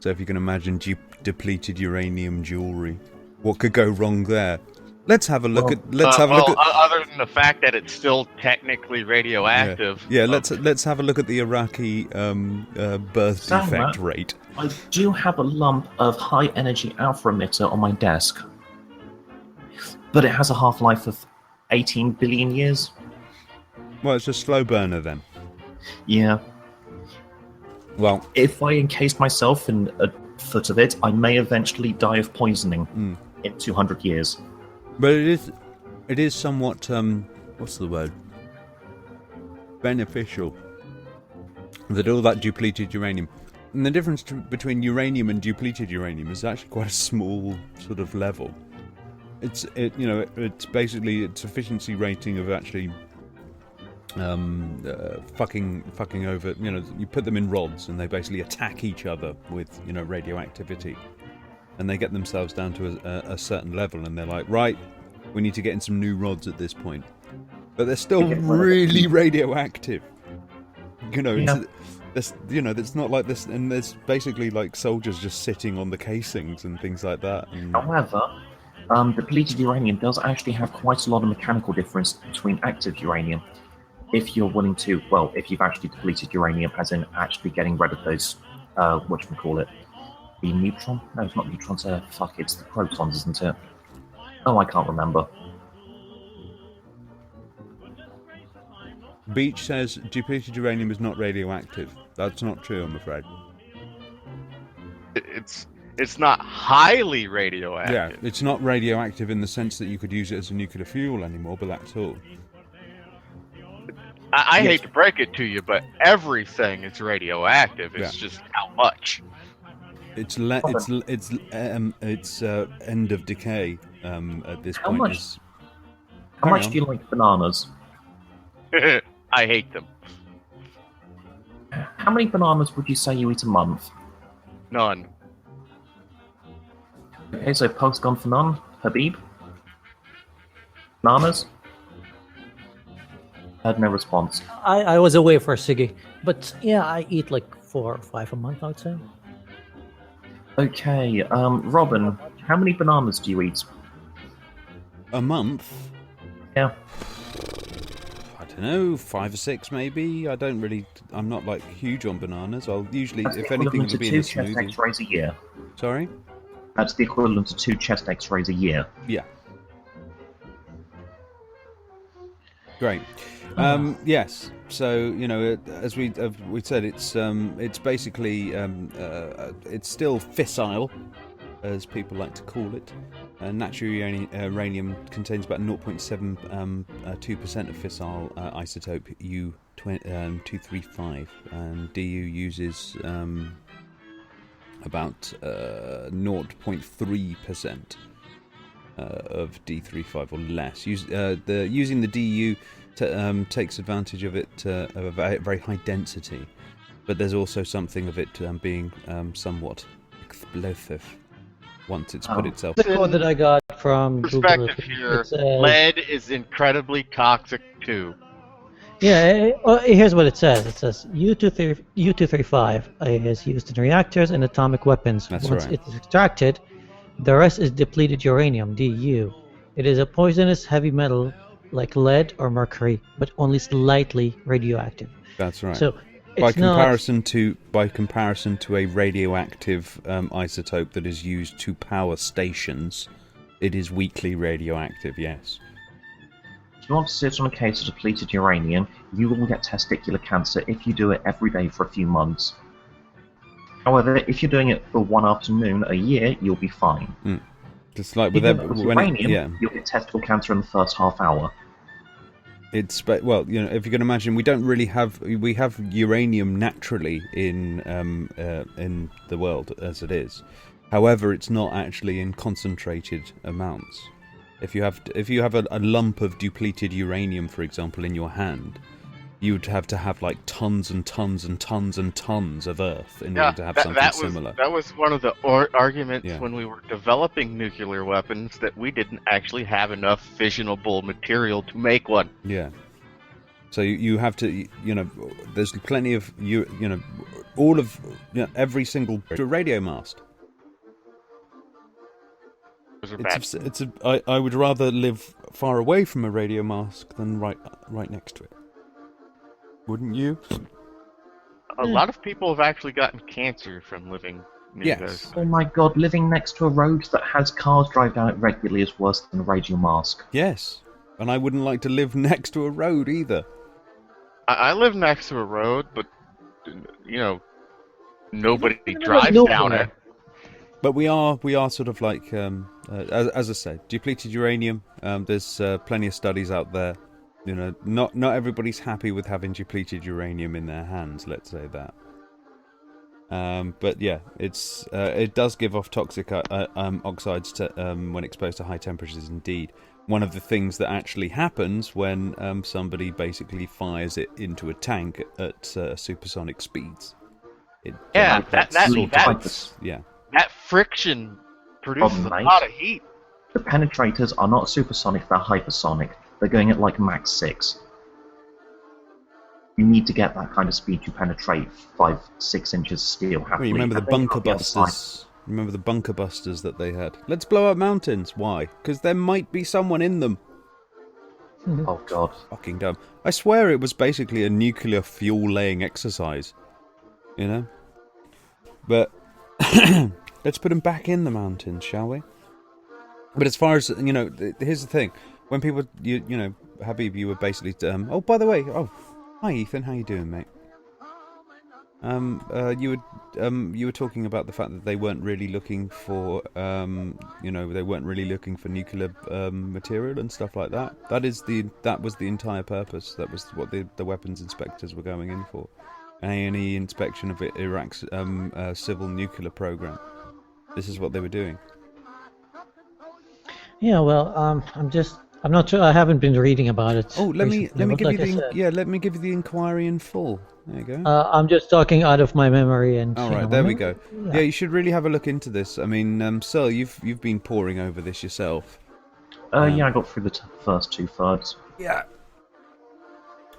So if you can imagine depleted uranium jewelry, what could go wrong there? Let's have a look Well, at. Let's have a look at. Other than the fact that it's still technically radioactive. Yeah, let's have a look at the Iraqi birth Saying defect that- rate. I do have a lump of high energy alpha emitter on my desk, but it has a half-life of 18 billion years. Well, it's a slow burner then. Yeah. Well, If I encase myself in a foot of it, I may eventually die of poisoning in 200 years. but it is somewhat what's the word? Beneficial. That all that depleted uranium. And the difference between uranium and depleted uranium is actually quite a small sort of level. It's basically its efficiency rating of actually fucking over. You put them in rods and they basically attack each other with radioactivity, and they get themselves down to a certain level, and they're like, right, we need to get in some new rods at this point, but they're still really radioactive. Yeah. It's not like this, and there's basically like soldiers just sitting on the casings and things like that. And However, depleted uranium does actually have quite a lot of mechanical difference between active uranium. If you're willing to, well, if you've actually depleted uranium, as in actually getting rid of those, whatchamacallit, the neutron? No, it's not neutrons, it's the protons, isn't it? Oh, I can't remember. Beach says depleted uranium is not radioactive. That's not true, I'm afraid. It's not highly Yeah, radioactive. it's not radioactive in the sense that you could use it as a nuclear fuel anymore, but that's all. I hate to break it to you, but everything is radioactive. It's just how much. It's end of decay at this How point. much? How much do you like bananas? I hate them. How many bananas would you say you eat a month? None. Okay, so Pug's gone for none. Habib? Bananas? Had no response. I was away for Siggy, but yeah, I eat like 4 or 5 a month, I would say. Okay, Robin, how many bananas do you eat? A month? Yeah. I don't know, 5 or 6 maybe. I'm not like huge on bananas. I'll usually, That's if the anything, equivalent it'll to be in 2 a chest smoothie. x-rays a year. Sorry? That's the equivalent to 2 chest x-rays a year. Yeah. Great. Yes. So as we said, it's basically it's still fissile, as people like to call it. Natural uranium contains about 0.72% of fissile isotope U-235, and DU uses about 0.3%. Of D35 or less. Using the DU takes advantage of it of a very high density, but there's also something of it being somewhat explosive once it's put itself. The quote that I got from Google, Perspective here, it says, lead is incredibly toxic too. yeah, here's what it says. It says U-235 is used in reactors and atomic weapons. That's Once right. it is extracted, the rest is depleted uranium, DU. It is a poisonous heavy metal like lead or mercury, but only slightly radioactive. That's right. So by it's not. comparison to a radioactive isotope that is used to power stations, it is weakly radioactive. Yes. If you want to sit on a case of depleted uranium, you will get testicular cancer if you do it every day for a few months. However, if you're doing it for one afternoon a year, you'll be fine. Just like with Even with uranium, yeah. you'll get testicle cancer in the first half hour. It's well, if you can imagine, we have uranium naturally in the world as it is. However, it's not actually in concentrated amounts. If you have a lump of depleted uranium, for example, in your hand, you'd have to have like tons and tons and tons and tons of earth in order to have something similar. That was one of the arguments Yeah. when we were developing nuclear weapons, that we didn't actually have enough fissionable material to make one. Yeah. So you have to, there's plenty of all of every single radio mast. Those are bad. I would rather live far away from a radio mask than right next to it. Wouldn't you? A lot of people have actually gotten cancer from living near Yes. those. Oh my god, living next to a road that has cars drive down it regularly is worse than a radio mask. Yes. And I wouldn't like to live next to a road either. I live next to a road, but nobody live in the middle of drives down nowhere. it. But we are sort of like, as I said, depleted uranium. There's plenty of studies out there. Not everybody's happy with having depleted uranium in their hands. Let's say that. But yeah, it does give off toxic oxides when exposed to high temperatures. Indeed, one of the things that actually happens when somebody basically fires it into a tank at supersonic speeds. Yeah, Yeah. that friction produces Problem, a mate. lot of heat. The penetrators are not supersonic, they're hypersonic. They're going at like Mach 6. You need to get that kind of speed to penetrate 5-6 inches of steel Well, happily. you remember the and then you've bunker got the other side. busters? Remember the bunker busters that they had? Let's blow up mountains. Why? Because there might be someone in them. Oh god. Fucking dumb. I swear it was basically a nuclear fuel laying exercise. But let's put them back in the mountains, shall we? But as far as here's the thing: when people, Habib, you were basically. Oh, by the way, hi Ethan, how you doing, mate? You were talking about the fact that they weren't really looking for, they weren't really looking for nuclear material and stuff like that. That was the entire purpose. That was what the weapons inspectors were going in for. A&E inspection of Iraq's civil nuclear program. This is what they were doing. Yeah, well, I'm not sure. I haven't been reading about it. Oh, let me recently, give but you like I said, let me give you the inquiry in full. There you go. I'm just talking out of my memory and. All you right, know, there we maybe- go. Yeah, you should really have a look into this. I mean, Sir, you've been poring over this yourself. Yeah, I got through the first 2/3. Yeah.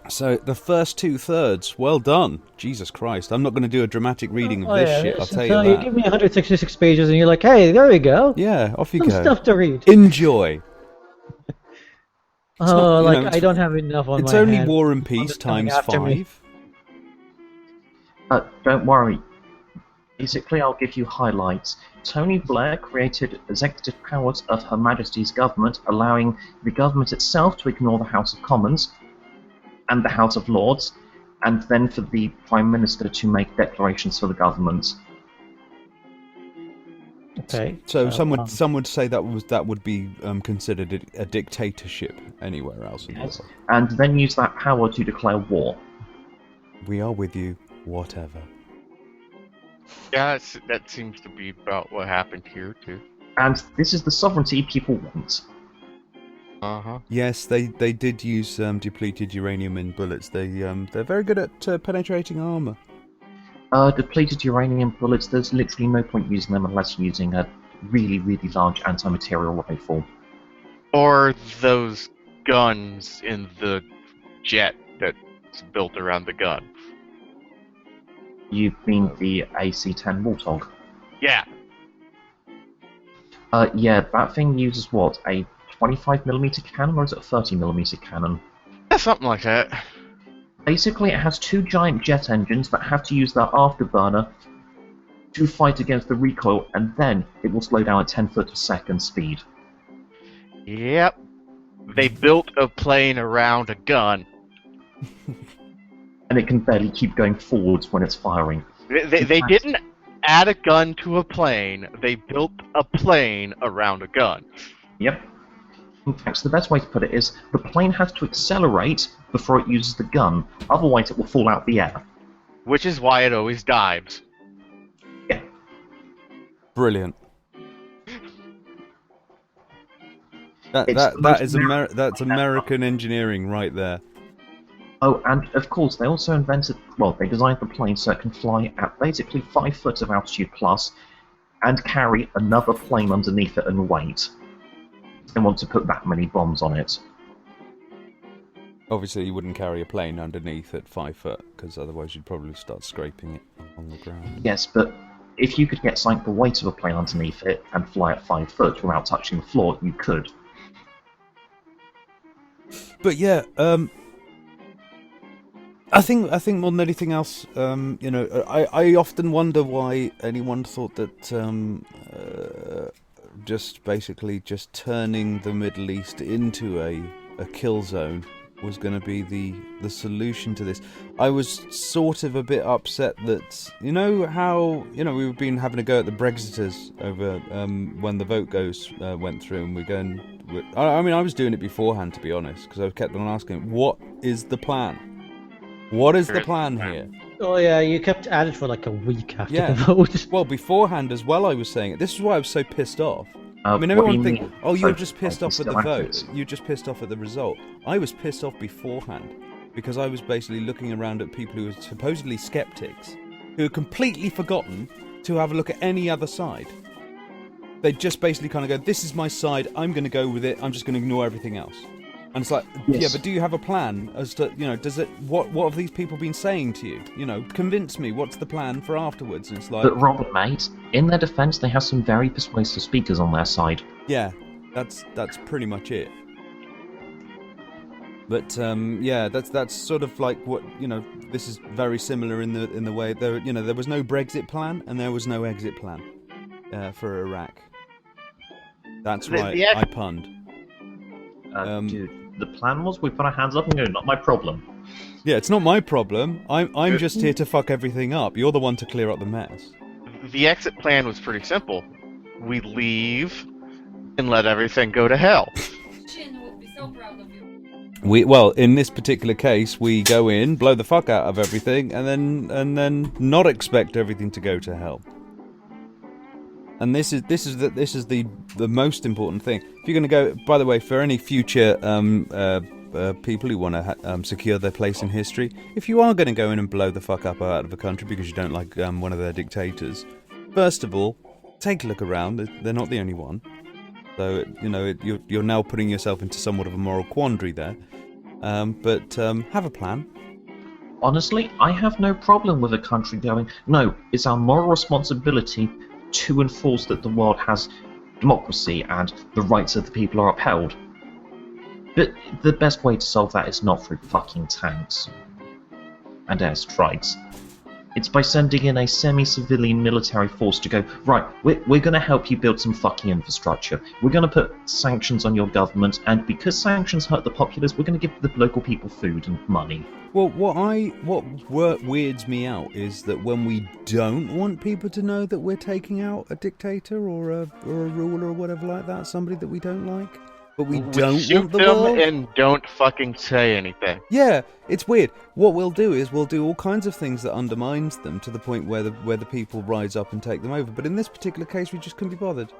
So the first 2/3, well done. Jesus Christ, I'm not going to do a dramatic reading of this shit. I'll tell you so that. you give me 166 pages and you're like, hey, there we go. Yeah, off you Some go. stuff to read. Enjoy. Oh, not- you know, I don't have enough on It's my only hands. War and Someone Peace is coming times after me. 5. Don't worry. Basically, I'll give you highlights. Tony Blair created executive powers of Her Majesty's government, allowing the government itself to ignore the House of Commons and the House of Lords, and then for the Prime Minister to make declarations for the government. Okay. So some would say that would be considered a dictatorship anywhere else in the Yes. world. And then use that power to declare war. We are with you, whatever. Yeah, that seems to be about what happened here too. And this is the sovereignty people want. Uh-huh. Yes, they did use depleted uranium in bullets. They're very good at penetrating armor. Depleted uranium bullets, there's literally no point using them unless you're using a really, really large anti-material rifle. Or those guns in the jet that's built around the gun. You mean the AC-10 Warthog? Yeah. Yeah, that thing uses what, a 25mm cannon, or is it a 30mm cannon? Yeah, something like that. Basically, it has two giant jet engines that have to use their afterburner to fight against the recoil, and then it will slow down at 10 foot per second speed. Yep. They built a plane around a gun. And it can barely keep going forwards when it's firing. They didn't add a gun to a plane. They built a plane around a gun. Yep. In fact, the best way to put it is, the plane has to accelerate before it uses the gun, otherwise it will fall out the air. Which is why it always dives. Yeah. Brilliant. It's the most That's American engineering right there. Oh, and of course, they also invented, well, they designed the plane so it can fly at basically 5 foot of altitude plus, and carry another plane underneath it and weight. They want to put that many bombs on it. Obviously, you wouldn't carry a plane underneath at 5 foot, because otherwise you'd probably start scraping it on the ground. Yes, but if you could get something the weight of a plane underneath it and fly at 5 foot without touching the floor, you could. But yeah, I think more than anything else, I often wonder why anyone thought that just turning the Middle East into a kill zone was going to be the solution to this. I was sort of a bit upset that, how we've been having a go at the Brexiters over when the vote went through, and we're going. I was doing it beforehand, to be honest, because I kept on asking, what is the plan? What is the plan here? Oh yeah, you kept at it for like a week after Yeah. the vote. Well, beforehand as well, I was saying it. This is why I was so pissed off. What do Everyone you think, mean? oh, you're So, just pissed like, off at the still vote. active? You're just pissed off at the result. I was pissed off beforehand because I was basically looking around at people who were supposedly skeptics, who had completely forgotten to have a look at any other side. They just basically kind of go, this is my side, I'm going to go with it, I'm just going to ignore everything else. And it's like, Yes. yeah, but do you have a plan as to, what have these people been saying to you? Convince me, what's the plan for afterwards? And it's like, But Robert, mate, in their defence, they have some very persuasive speakers on their side. yeah, that's pretty much it. But yeah, that's sort of like what this is very similar in the way there was no Brexit plan and there was no exit plan for Iraq. That's right, I punned. Dude, the plan was we put our hands up and go, not my problem. Yeah, it's not my problem. I'm just here to fuck everything up. You're the one to clear up the mess. The exit plan was pretty simple. We leave and let everything go to hell. Shin would be so proud of you. Well, in this particular case, we go in, blow the fuck out of everything, and then not expect everything to go to hell. And this is the most important thing. If you're going to go, by the way, for any future people who want to secure their place in history, if you are going to go in and blow the fuck up out of a country because you don't like one of their dictators, first of all, take a look around. They're not the only one. So you're now putting yourself into somewhat of a moral quandary there. But have a plan. Honestly, I have no problem with a country going, no, it's our moral responsibility to enforce that the world has democracy and the rights of the people are upheld. But the best way to solve that is not through fucking tanks and airstrikes. It's by sending in a semi-civilian military force to go, right, we're going to help you build some fucking infrastructure. We're going to put sanctions on your government, and because sanctions hurt the populace, we're going to give the local people food and money. Well, what weirds me out is that when we don't want people to know that we're taking out a dictator or a ruler or whatever like that, somebody that we don't like, but we don't shoot want the them world. and don't fucking say anything. Yeah, it's weird. What we'll do is we'll do all kinds of things that undermines them to the point where the people rise up and take them over. But in this particular case, we just couldn't be bothered.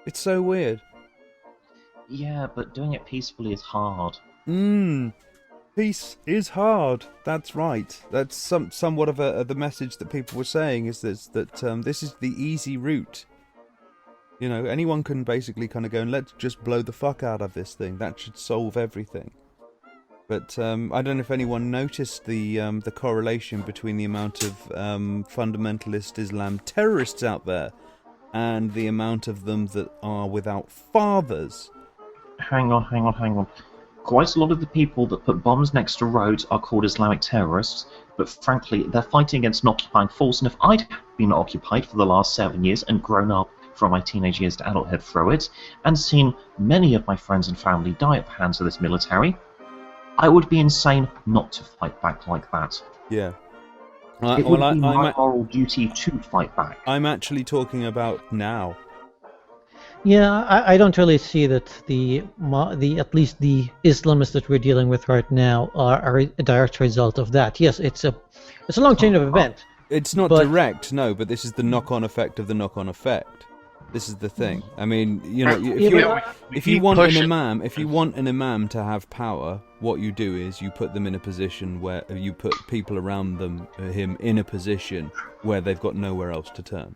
It's so weird. Yeah, but doing it peacefully is hard. Peace is hard. That's right. That's somewhat of the message that people were saying is that this is the easy route. Anyone can basically kind of go and let's just blow the fuck out of this thing. That should solve everything. But I don't know if anyone noticed the correlation between the amount of fundamentalist Islam terrorists out there and the amount of them that are without fathers. Hang on. Quite a lot of the people that put bombs next to roads are called Islamic terrorists, but frankly, they're fighting against an occupying force, and if I'd been occupied for the last 7 years and grown up from my teenage years to adulthood through it, and seen many of my friends and family die at the hands of this military, I would be insane not to fight back like that. Yeah. It would be my moral duty to fight back. I'm actually talking about now. Yeah, I don't really see that the at least the Islamists that we're dealing with right now are a direct result of that. Yes, it's a long chain of events. It's not direct, no, but this is the knock-on effect of the knock-on effect. This is the thing. I mean, if you want an imam to have power, what you do is you put them in a position where you put people around him in a position where they've got nowhere else to turn.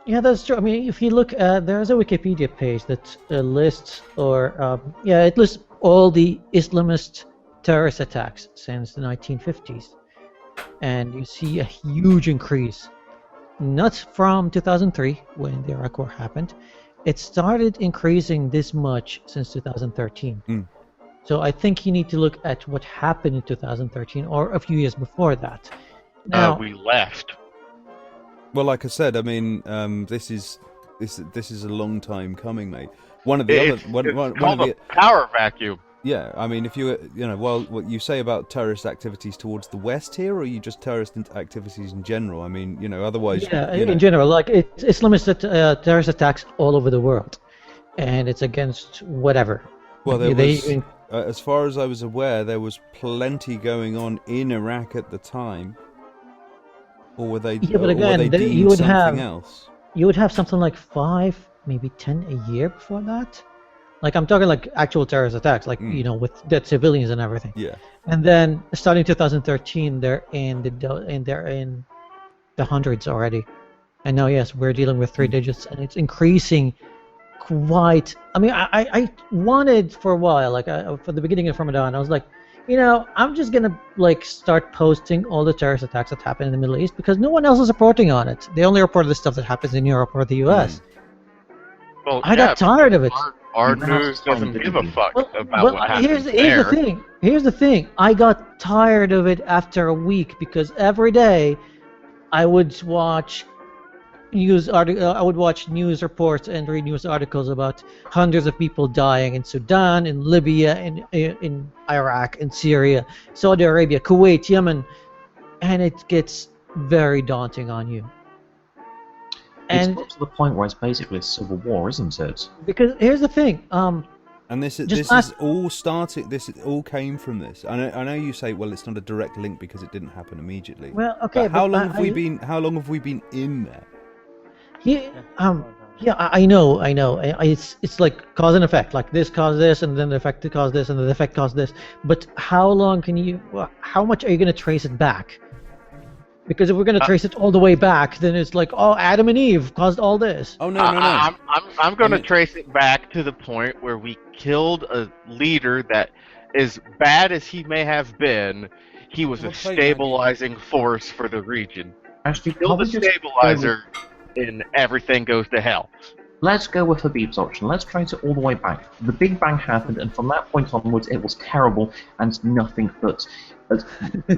Yeah, that's true. I mean, if you look, there's a Wikipedia page that lists, it lists all the Islamist terrorist attacks since the 1950s. and you see a huge increase. Not from 2003 when the Iraq War happened. It started increasing this much since 2013. So I think you need to look at what happened in 2013 or a few years before that. Now, We left. Well, like I said, I mean, this is a long time coming, mate. One of the It's called a power vacuum. Yeah, I mean, if what you say about terrorist activities towards the West here, or you just terrorist activities in general? I mean, otherwise... Yeah, in general, like, it's Islamist terrorist attacks all over the world, and it's against whatever. Well, as far as I was aware, there was plenty going on in Iraq at the time. Or were they, yeah, but again, you would something else? You would have something like 5, maybe 10 a year before that. Like, I'm talking like actual terrorist attacks, like, with dead civilians and everything. Yeah. And then starting 2013, they're in the hundreds already. And now, yes, we're dealing with 3 digits, and it's increasing quite. I mean, I wanted for a while, like for the beginning of Ramadan, I was like, I'm just gonna like start posting all the terrorist attacks that happen in the Middle East because no one else is reporting on it. They only report the stuff that happens in Europe or the US. Well, I got tired of it. Our news doesn't give a fuck about what happens here's the thing. Here's the thing. I got tired of it after a week because every day I would watch I would watch news reports and read news articles about hundreds of people dying in Sudan, in Libya, in Iraq, in Syria, Saudi Arabia, Kuwait, Yemen, and it gets very daunting on you. It's got to the point where it's basically a civil war, isn't it? Because here's the thing. And this is all started. This all came from this. I know you say, well, it's not a direct link because it didn't happen immediately. Well, okay, but how long have we been? How long have we been in there? Yeah, I know. It's like cause and effect. Like this caused this, and then the effect caused this, and then the effect caused this. But how long how much are you going to trace it back? Because if we're going to trace it all the way back, then it's like, Adam and Eve caused all this. Oh no! I'm going to trace it back to the point where we killed a leader that, as bad as he may have been, he was a stabilizing force for the region. Actually, kill the stabilizer, and everything goes to hell. Let's go with Habib's option. Let's trace it all the way back. The Big Bang happened, and from that point onwards, it was terrible, and nothing but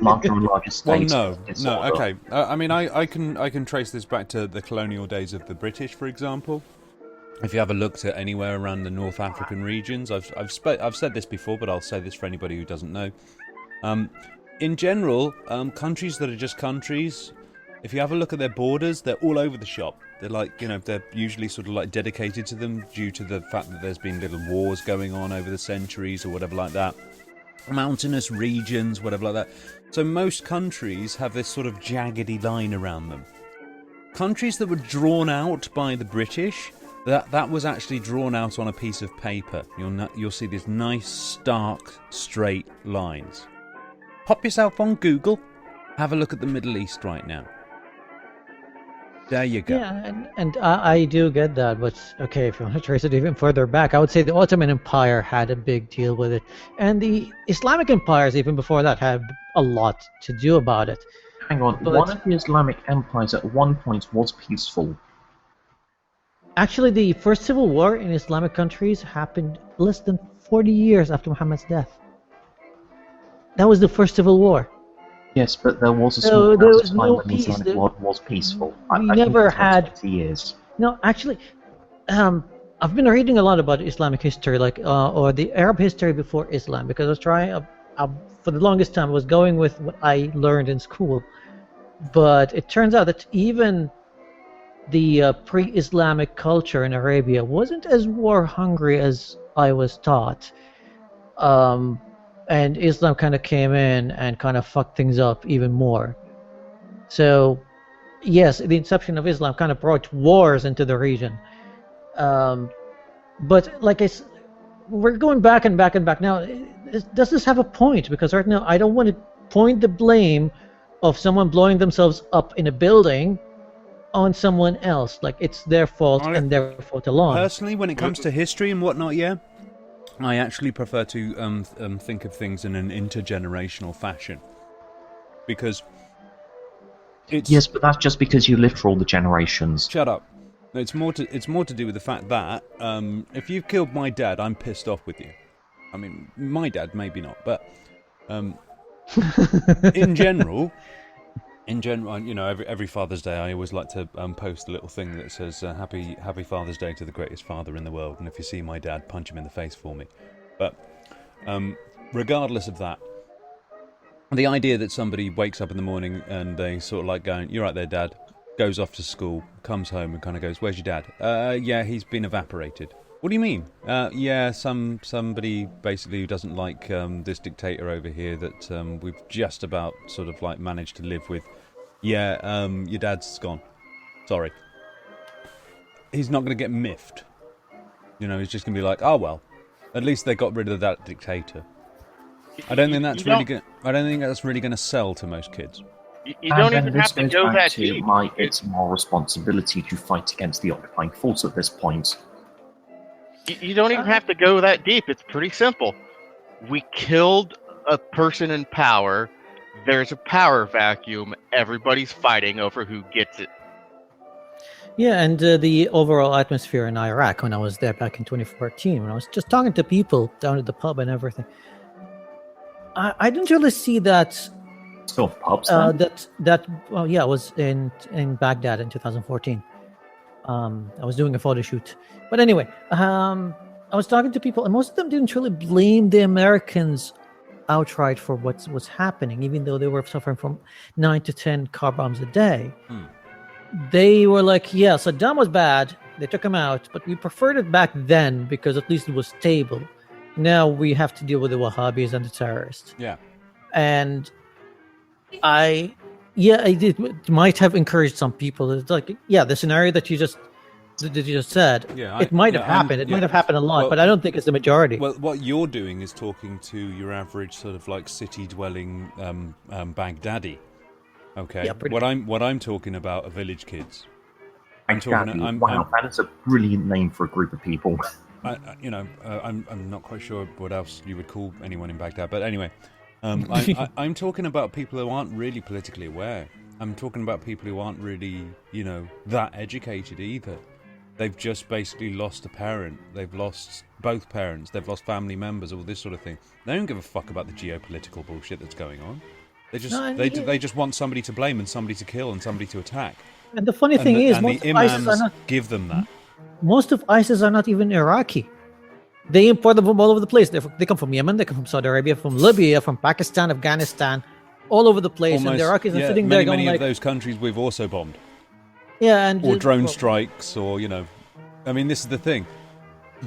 larger and larger states. Well, no, okay. I mean, I can trace this back to the colonial days of the British, for example. If you have a look at anywhere around the North African regions, I've said this before, but I'll say this for anybody who doesn't know. In general, countries that are just countries, if you have a look at their borders, they're all over the shop. They're like, they're usually sort of like dedicated to them due to the fact that there's been little wars going on over the centuries or whatever like that. Mountainous regions, whatever like that. So most countries have this sort of jaggedy line around them. Countries that were drawn out by the British, that was actually drawn out on a piece of paper. You'll see these nice, stark, straight lines. Pop yourself on Google, have a look at the Middle East right now. There you go. Yeah, and I do get that, but okay, if you want to trace it even further back, I would say the Ottoman Empire had a big deal with it, and the Islamic empires even before that had a lot to do about it. Hang on, one of the Islamic empires at one point was peaceful. Actually, the first civil war in Islamic countries happened less than 40 years after Muhammad's death. That was the first civil war. Yes, but there was a small period of time when the Islamic world was peaceful. We never had 20 years. No, actually, I've been reading a lot about Islamic history, or the Arab history before Islam, because I was trying. For the longest time, I was going with what I learned in school, but it turns out that even the pre-Islamic culture in Arabia wasn't as war-hungry as I was taught. And Islam kind of came in and kind of fucked things up even more. So, yes, the inception of Islam kind of brought wars into the region. But like we're going back and back and back. Now, does this have a point? Because right now, I don't want to point the blame of someone blowing themselves up in a building on someone else. Like, it's their fault and their fault alone. Personally, when it comes to history and whatnot, yeah, I actually prefer to think of things in an intergenerational fashion. Because Yes, but that's just because you lived for all the generations. Shut up. It's more to do with the fact that if you've killed my dad, I'm pissed off with you. I mean, my dad maybe not, but in general, you know, every Father's Day, I always like to post a little thing that says "Happy Father's Day to the greatest father in the world." And if you see my dad, punch him in the face for me. But regardless of that, the idea that somebody wakes up in the morning and they sort of like going, "You're right there, Dad," goes off to school, comes home and kind of goes, "Where's your dad?" Yeah, he's been evaporated. What do you mean? Yeah, somebody basically who doesn't like this dictator over here that we've just about sort of like managed to live with. Yeah, your dad's gone. Sorry. He's not going to get miffed. You know, he's just going to be like, oh well, at least they got rid of that dictator. I don't think that's really good. I don't think that's really going to sell to most kids. You don't even have to go that deep. It's more responsibility to fight against the occupying force at this point. You don't even have to go that deep. It's pretty simple. We killed a person in power. There's a power vacuum. Everybody's fighting over who gets it. Yeah, and the overall atmosphere in Iraq when I was there back in 2014, when I was just talking to people down at the pub and everything, I didn't really see that. Still pubs. Well, yeah, I was in Baghdad in 2014. I was doing a photo shoot, but anyway, I was talking to people, and most of them didn't really blame the Americans outright for what was happening, even though they were suffering from 9 to 10 car bombs a day. They were like, yeah, Saddam was bad. They took him out, but we preferred it back then because at least it was stable. Now we have to deal with the Wahhabis and the terrorists. Yeah. And I did. It might have encouraged some people. It's like, yeah, the scenario that you just said, it might have happened. It might have happened a lot, but I don't think it's the majority. Well, what you're doing is talking to your average sort of like city-dwelling Baghdadi. Okay. Yeah, what I'm talking about are village kids. Wow, that is a brilliant name for a group of people. I'm not quite sure what else you would call anyone in Baghdad, but anyway, I'm talking about people who aren't really politically aware. I'm talking about people who aren't really, that educated either. They've just basically lost a parent. They've lost both parents. They've lost family members. All this sort of thing. They don't give a fuck about the geopolitical bullshit that's going on. They just want somebody to blame and somebody to kill and somebody to attack. And the funny thing is, most of ISIS are not give them that. Most of ISIS are not even Iraqi. They import them from all over the place. They come from Yemen, they come from Saudi Arabia, from Libya, from Pakistan, Afghanistan, all over the place. And the Iraqis are sitting there going many of those countries we've also bombed. Yeah, or drone strikes, or I mean, this is the thing.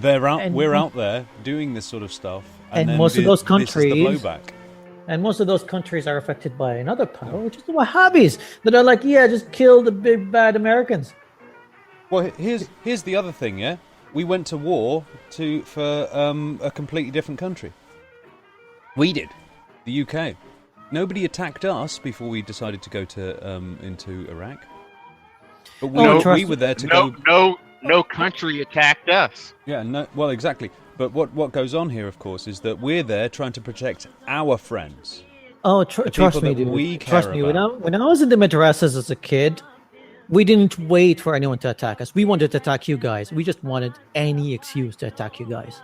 We're out there doing this sort of stuff, and most of those countries, this is the blowback. And most of those countries are affected by another power, which is the Wahhabis, that are like, yeah, just kill the big bad Americans. Well, here's the other thing, yeah? We went to war for a completely different country. We did. The UK. Nobody attacked us before we decided to go into Iraq. But we were there to go... No country attacked us. Yeah, no. Well, exactly. But what goes on here, of course, is that we're there trying to protect our friends. Oh, trust me, dude. Trust me. When I was in the madrasas as a kid, we didn't wait for anyone to attack us. We wanted to attack you guys. We just wanted any excuse to attack you guys.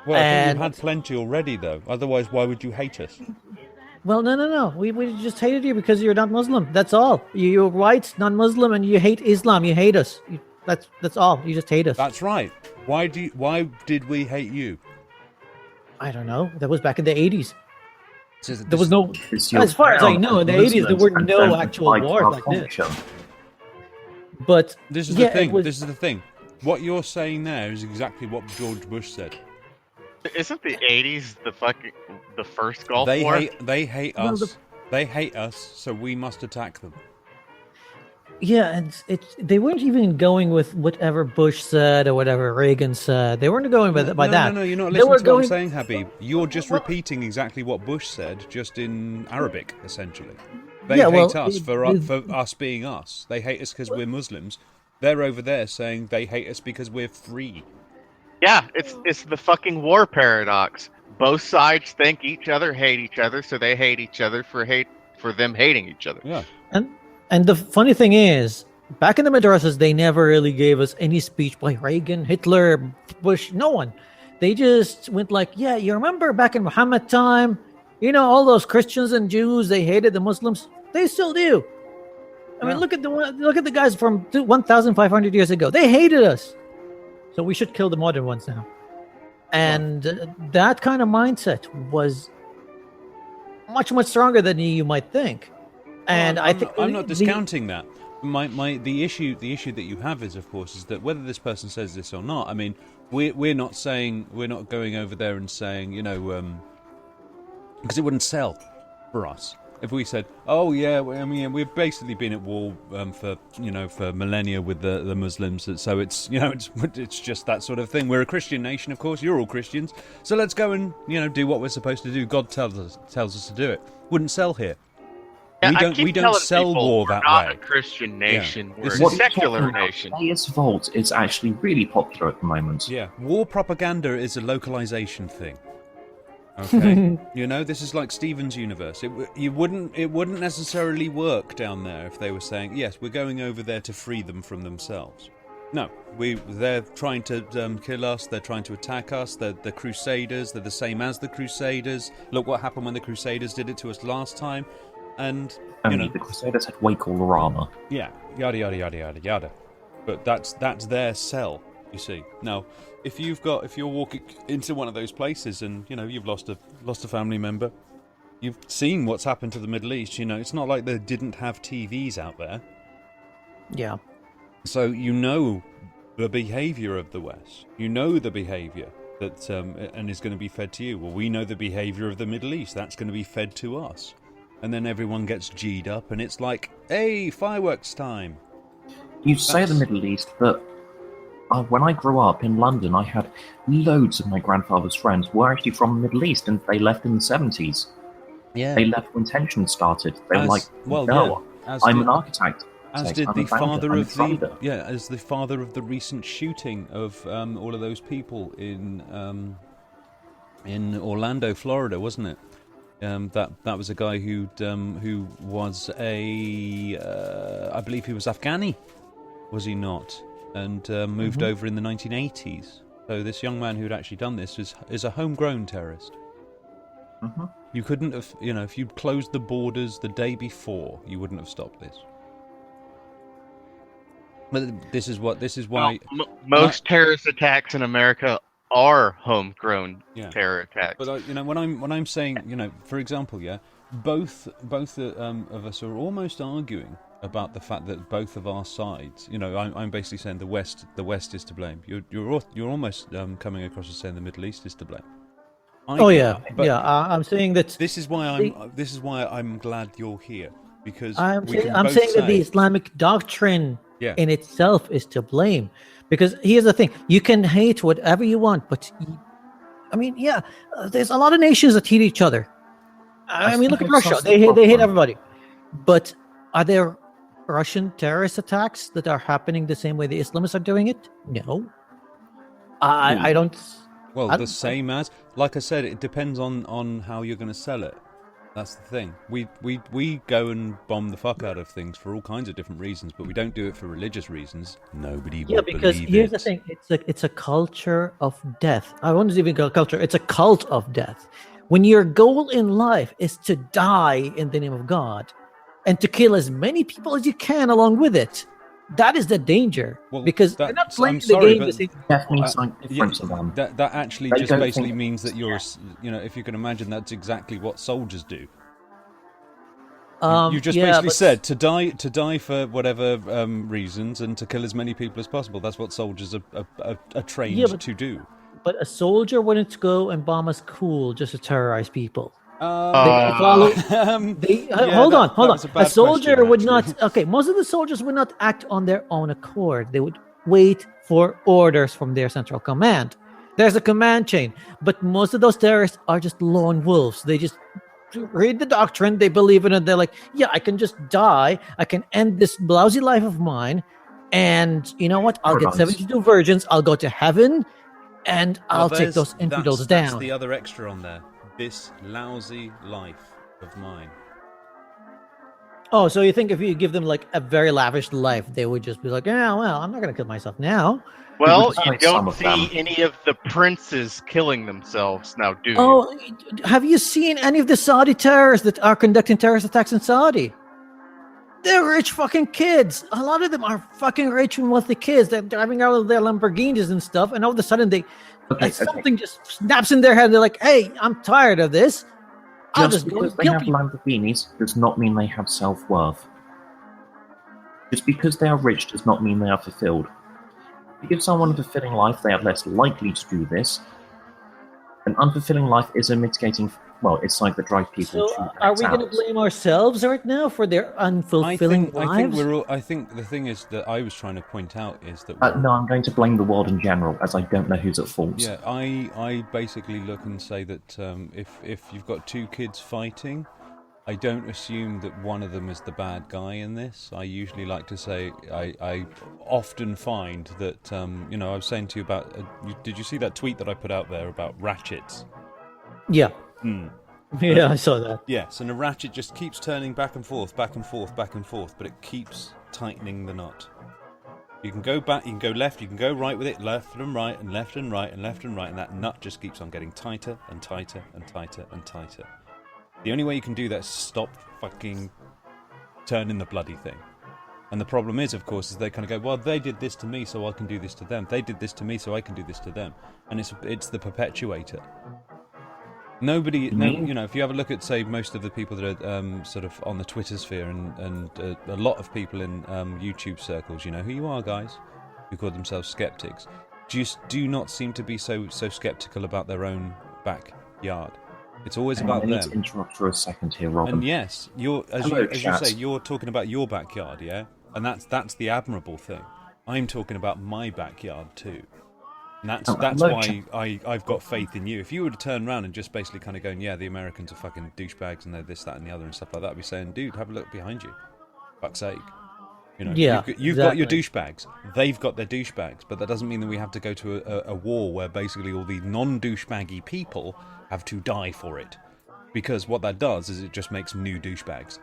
Well, I think you had plenty already, though. Otherwise, why would you hate us? Well, no. We just hated you because you're not Muslim. That's all. You're white, non-Muslim, and you hate Islam. You hate us. That's all. You just hate us. That's right. Why did we hate you? I don't know. That was back in the 80s. There was no... As far as I know, in the 80s, there were no actual wars like this. But... This is the thing. This is the thing. What you're saying there is exactly what George Bush said. Isn't the 80s the first Gulf War? They hate us. They hate us, so we must attack them. Yeah, and they weren't even going with whatever Bush said or whatever Reagan said. They weren't going by that. No, you're not listening to what I'm saying, Habib. You're just repeating exactly what Bush said, just in Arabic, essentially. They hate us for us being us. They hate us because we're Muslims. They're over there saying they hate us because we're free. Yeah, it's the fucking war paradox. Both sides think each other hate each other, so they hate each other for them hating each other. Yeah. And the funny thing is, back in the madrasas, they never really gave us any speech by Reagan, Hitler, Bush, no one. They just went like, yeah, you remember back in Muhammad time, all those Christians and Jews, they hated the Muslims. They still do. I mean, look at the guys from 1,500 years ago. They hated us. So we should kill the modern ones now. And that kind of mindset was much, much stronger than you might think. And I think I'm not discounting that. The issue that you have is, of course, is that whether this person says this or not. I mean, we're not going over there and saying, because it wouldn't sell for us if we said, oh yeah, I mean, we've basically been at war for millennia with the Muslims, so it's it's just that sort of thing. We're a Christian nation, of course. You're all Christians, so let's go and do what we're supposed to do. God tells us to do it. Wouldn't sell here. Yeah, we don't sell war that way. We're not a Christian nation. Yeah. We're a secular nation. Players Vault is actually really popular at the moment. Yeah, war propaganda is a localization thing. Okay, this is like Steven's universe. It wouldn't necessarily work down there if they were saying, yes, we're going over there to free them from themselves. No, they're trying to kill us. They're trying to attack us. They're the Crusaders. They're the same as the Crusaders. Look what happened when the Crusaders did it to us last time. And the Crusaders had way cooler armor. Yeah, yada yada yada yada yada. But that's their sell. You see. Now, if you're walking into one of those places and you've lost a family member, you've seen what's happened to the Middle East. It's not like they didn't have TVs out there. Yeah. So the behaviour of the West. The behaviour that and is going to be fed to you. Well, we know the behaviour of the Middle East. That's going to be fed to us. And then everyone gets G'd up, and it's like, hey, fireworks time. You say the Middle East, but when I grew up in London, I had loads of my grandfather's friends were actually from the Middle East, and they left in the 70s. Yeah. They left when tensions started. They were like, no, I'm an architect. As did the father of the father of the recent shooting of all of those people in Orlando, Florida, wasn't it? That was a guy who was I believe he was Afghani, was he not? And moved over in the 1980s. So this young man who'd actually done this is a homegrown terrorist. Mm-hmm. You couldn't have, if you'd closed the borders the day before, you wouldn't have stopped this. But this is why most terrorist attacks in America are homegrown terror attacks. But when I'm saying, for example, both of us are almost arguing about the fact that both of our sides, I'm basically saying the West is to blame. You're almost coming across as saying the Middle East is to blame. I'm saying that this is why I'm glad you're here, because I'm saying that the Islamic doctrine in itself is to blame. Because here's the thing: you can hate whatever you want, but there's a lot of nations that hate each other. I mean, look at Russia; they hate everybody. But are there Russian terrorist attacks that are happening the same way the Islamists are doing it? No, I don't. Well, the same as, like I said, it depends on how you're going to sell it. That's the thing. We go and bomb the fuck out of things for all kinds of different reasons, but we don't do it for religious reasons. Nobody will believe it. Yeah, because here's the thing: it's a culture of death. I won't even call it culture. It's a cult of death. When your goal in life is to die in the name of God, and to kill as many people as you can along with it, that is the danger. Well, because they're not playing the game the same. Death means something different to them. That actually just basically means that you're, if you can imagine, that's exactly what soldiers do. You just basically said to die for whatever reasons and to kill as many people as possible. That's what soldiers are trained to do. But a soldier wouldn't go and bomb a school just to terrorize people. Hold on. A soldier would not. Okay, most of the soldiers would not act on their own accord. They would wait for orders from their central command. There's a command chain, but most of those terrorists are just lone wolves. They just read the doctrine, they believe in it. They're like, yeah, I can just die. I can end this lousy life of mine, and you know what? I'll get 72 virgins. I'll go to heaven, and I'll take those infidels down. That's the other extra on there. This lousy life of mine. Oh, so you think if you give them like a very lavish life, they would just be like, "Yeah, well, I'm not gonna kill myself now." Well, Besides you some don't of see them. any of the princes killing themselves now, do you? Oh, have you seen any of the Saudi terrorists that are conducting terrorist attacks in Saudi? They're rich fucking kids. A lot of them are fucking rich and wealthy kids. They're driving out with their Lamborghinis and stuff, and all of a sudden something just snaps in their head. They're like, "Hey, I'm tired of this. I'll Just just go because and they kill have people." Lamborghinis does not mean they have self-worth. Just because they are rich does not mean they are fulfilled. If you give someone a fulfilling life, they are less likely to do this. An unfulfilling life is a mitigating, it's something that drives people So, to are act we going to out. blame ourselves right now for their unfulfilling I think lives? we're all. I think the thing is that I was trying to point out is that we're, No, I'm going to blame the world in general, as I don't know who's at fault. yeah, I basically look and say that if you've got two kids fighting, I don't assume that one of them is the bad guy in this. I usually like to say I often find that I was saying to you about. Did you see that tweet that I put out there about ratchets? Yeah. Hmm. Yeah, I saw that. Yes, and a ratchet just keeps turning back and forth, back and forth, back and forth, but it keeps tightening the knot. You can go back, you can go left, you can go right with it, left and right, and left and right, and left and right, and that nut just keeps on getting tighter and tighter and tighter and tighter. The only way you can do that is stop fucking turning the bloody thing. And the problem is, of course, is they kind of go, well, they did this to me, so I can do this to them. They did this to me, so I can do this to them. And it's the perpetuator. If you have a look at, say, most of the people that are sort of on the Twitter sphere and a lot of people in YouTube circles, you know who you are, guys, who call themselves skeptics, just do not seem to be so skeptical about their own backyard. It's always about them. I need to interrupt for a second here, Robin. And yes, as you say, you're talking about your backyard, yeah? And that's the admirable thing. I'm talking about my backyard too. And that's why I've got faith in you. If you were to turn around and just basically kind of going, yeah, the Americans are fucking douchebags and they're this, that, and the other and stuff like that, I'd be saying, dude, have a look behind you. Fuck's sake. Yeah, you've got your douchebags. They've got their douchebags. But that doesn't mean that we have to go to a war where basically all the non-douchebaggy people have to die for it. Because what that does is it just makes new douchebags.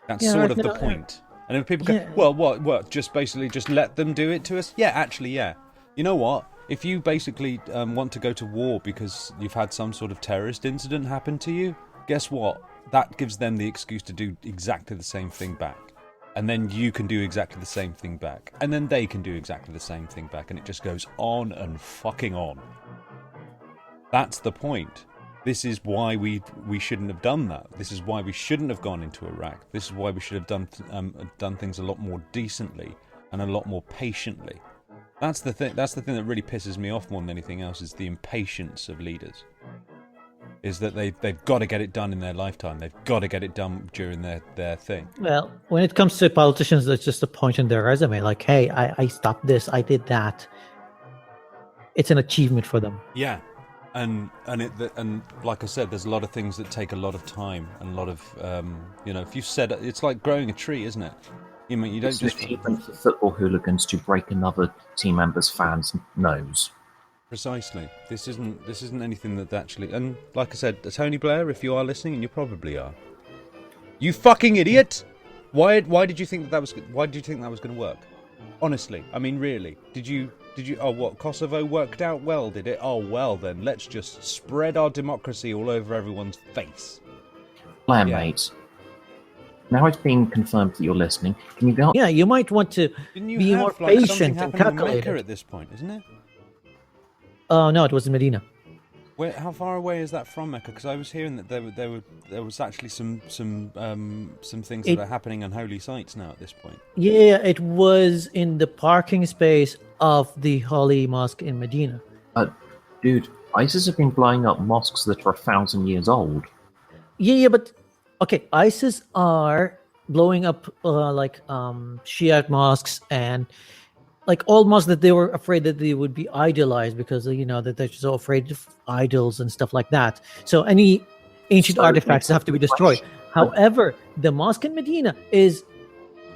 That's sort of the point. And if people go, well, what? Just basically just let them do it to us? Yeah, actually, yeah. You know what? If you basically want to go to war because you've had some sort of terrorist incident happen to you, guess what? That gives them the excuse to do exactly the same thing back. And then you can do exactly the same thing back. And then they can do exactly the same thing back. And it just goes on and fucking on. That's the point. This is why we shouldn't have done that. This is why we shouldn't have gone into Iraq. This is why we should have done things a lot more decently and a lot more patiently. That's the thing. That's the thing that really pisses me off more than anything else. Is the impatience of leaders. Is that they've got to get it done in their lifetime. They've got to get it done during their thing. Well, when it comes to politicians, that's just a point in their resume. Like, hey, I stopped this. I did that. It's an achievement for them. Yeah. And like I said, there's a lot of things that take a lot of time and a lot of if you said it's like growing a tree, isn't it? You mean you don't it's just an achievement for football hooligans to break another team member's fan's nose. Precisely. This isn't anything that actually. And like I said, Tony Blair, if you are listening, and you probably are, you fucking idiot! Why did you think that was? Why did you think that was going to work? Honestly, I mean, really, did you? Oh, what, Kosovo worked out well, did it? Oh, well then, let's just spread our democracy all over everyone's face. Blair, mate. Now it's been confirmed that you're listening. Can you go? Yeah, you might want to be more patient and calculated. At this point, isn't it? Oh no, it was in Medina. How far away is that from Mecca? Because I was hearing that there was actually some things that are happening on holy sites now at this point. Yeah, it was in the parking space of the Holy Mosque in Medina. Dude, ISIS have been blowing up mosques that are 1,000 years old. Yeah, but okay, ISIS are blowing up Shiite mosques and like all mosques that they were afraid that they would be idolized because that they're so afraid of idols and stuff like that. So any ancient artifacts have to be destroyed. However, the mosque in Medina is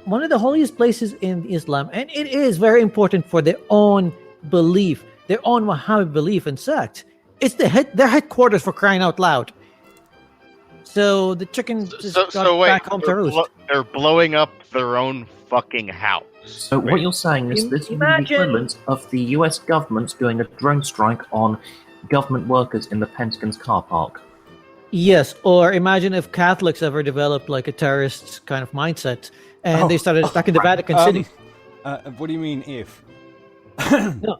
one of the holiest places in Islam, and it is very important for their own belief, their own Wahhabi belief and sect. It's their headquarters, for crying out loud. So the chicken just got So wait, back home to roost. they're blowing up their own fucking house. So what you're saying is this would be the Imagine- equivalent of the US government doing a drone strike on government workers in the Pentagon's car park. Yes, or imagine if Catholics ever developed like a terrorist kind of mindset and they started attacking the Vatican City. What do you mean if? No.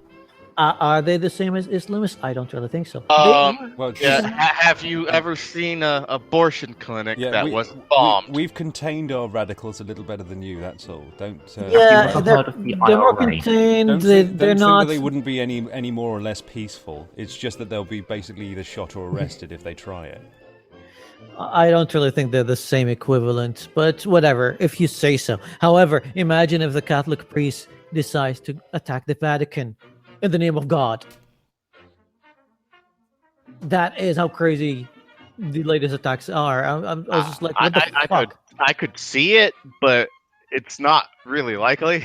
Are they the same as Islamists? I don't really think so. Well, Yeah, have you ever seen a abortion clinic that was we- bombed? We've contained our radicals a little better than you. That's all. Don't. Yeah, Have you they're, heard of the they're more IRA? contained. Don't They're think not. that they wouldn't be any more or less peaceful. It's just that they'll be basically either shot or arrested if they try it. I don't really think they're the same equivalent, but whatever, if you say so. However, imagine if the Catholic priest decides to attack the Vatican in the name of God. That is how crazy the latest attacks are. I was just like, what the fuck? I could see it, but it's not really likely.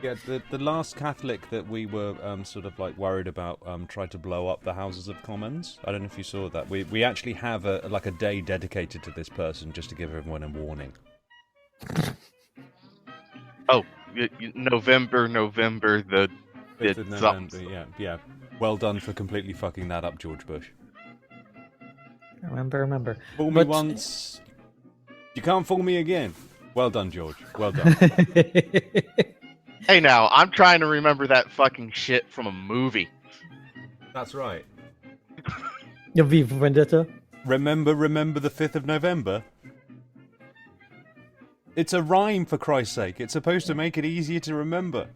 Yeah, the last Catholic that we were sort of like worried about tried to blow up the Houses of Commons. I don't know if you saw that. We actually have a day dedicated to this person just to give everyone a warning. Oh, November the 5th of November, yeah. Well done for completely fucking that up, George Bush. Remember. Fool me But- once, you can't fool me again. Well done, George. Well done. Hey, now I'm trying to remember that fucking shit from a movie. That's right. Your V for Vendetta? Remember the 5th of November? It's a rhyme, for Christ's sake. It's supposed to make it easier to remember.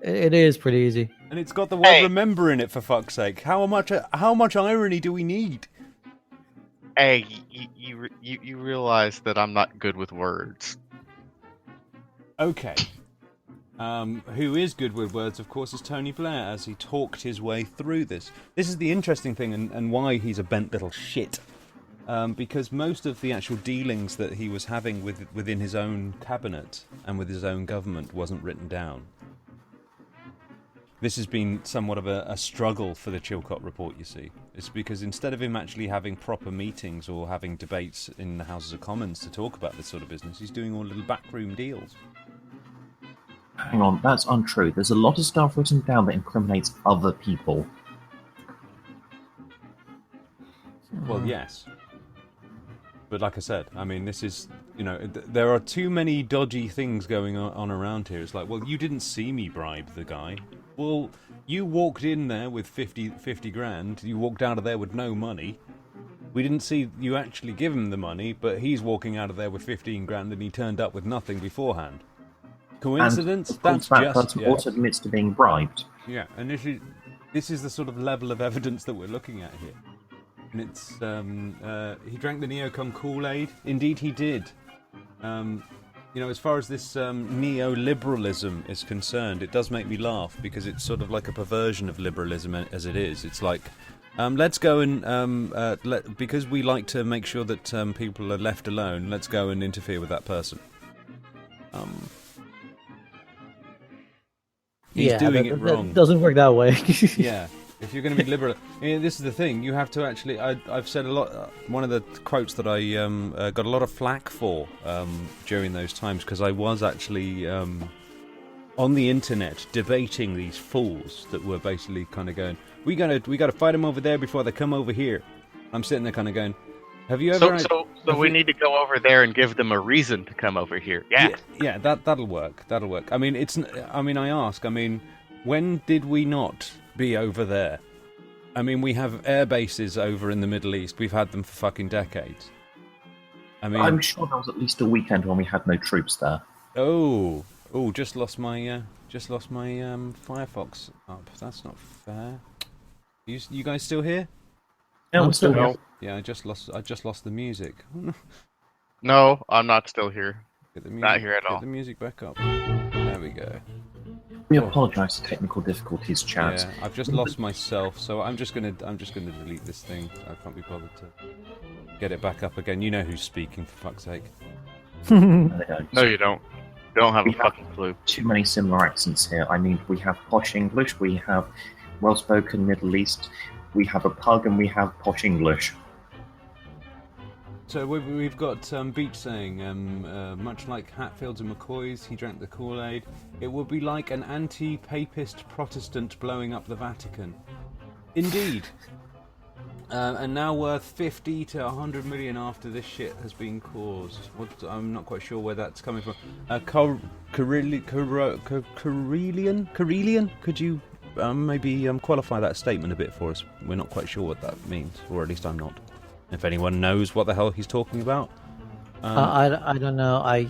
It is pretty easy. And it's got the word remember in it, for fuck's sake. How much irony do we need? Hey, you realize that I'm not good with words. Okay. Who is good with words, of course, is Tony Blair, as he talked his way through this. This is the interesting thing, and why he's a bent little shit. Because most of the actual dealings that he was having within his own cabinet and with his own government wasn't written down. This has been somewhat of a struggle for the Chilcot report, you see. It's because instead of him actually having proper meetings or having debates in the Houses of Commons to talk about this sort of business, he's doing all little backroom deals. Hang on, that's untrue. There's a lot of stuff written down that incriminates other people. Well, yes. But like I said, I mean, this is, there are too many dodgy things going on around here. It's like, well, you didn't see me bribe the guy. Well, you walked in there with 50 grand. You walked out of there with no money. We didn't see you actually give him the money, but he's walking out of there with 15 grand and he turned up with nothing beforehand. Coincidence? And of course, that person also admits to being bribed. Yeah, and this is the sort of level of evidence that we're looking at here. And it's, he drank the neocon Kool-Aid. Indeed he did. As far as this neoliberalism is concerned, it does make me laugh because it's sort of like a perversion of liberalism as it is. It's like, let's go and, because we like to make sure that people are left alone, let's go and interfere with that person. He's doing it wrong. That doesn't work that way. Yeah. If you're going to be liberal, this is the thing. You have to actually. I've said a lot. One of the quotes that I got a lot of flack for during those times because I was actually on the internet debating these fools that were basically kind of going, we gotta fight them over there before they come over here. I'm sitting there kind of going, have you ever? So we need to go over there and give them a reason to come over here. Yeah. That'll work. That'll work. I mean, I ask. I mean, when did we not be over there? I mean, we have air bases over in the Middle East. We've had them for fucking decades. I mean, I'm sure there was at least a weekend when we had no troops there. Oh! Just lost my Firefox up. That's not fair. You guys still here? Yeah, I'm still here. No. Yeah, I just lost the music. No, I'm not still here. Get the music, Not here at all. Get the music back up. There we go. We apologise for technical difficulties, chat. Yeah, I've just lost myself, so I'm just gonna delete this thing. I can't be bothered to get it back up again. You know who's speaking, for fuck's sake. No, you don't. Don't have a fucking clue. Too many similar accents here. I mean, we have posh English, we have well-spoken Middle East, we have a pug, and we have posh English. So we've got Beach saying, much like Hatfields and McCoys, he drank the Kool-Aid. It would be like an anti-papist Protestant blowing up the Vatican. Indeed. And now worth 50 to 100 million after this shit has been caused. I'm not quite sure where that's coming from. Karelian? Could you maybe qualify that statement a bit for us? We're not quite sure what that means, or at least I'm not. If anyone knows what the hell he's talking about. I don't know. I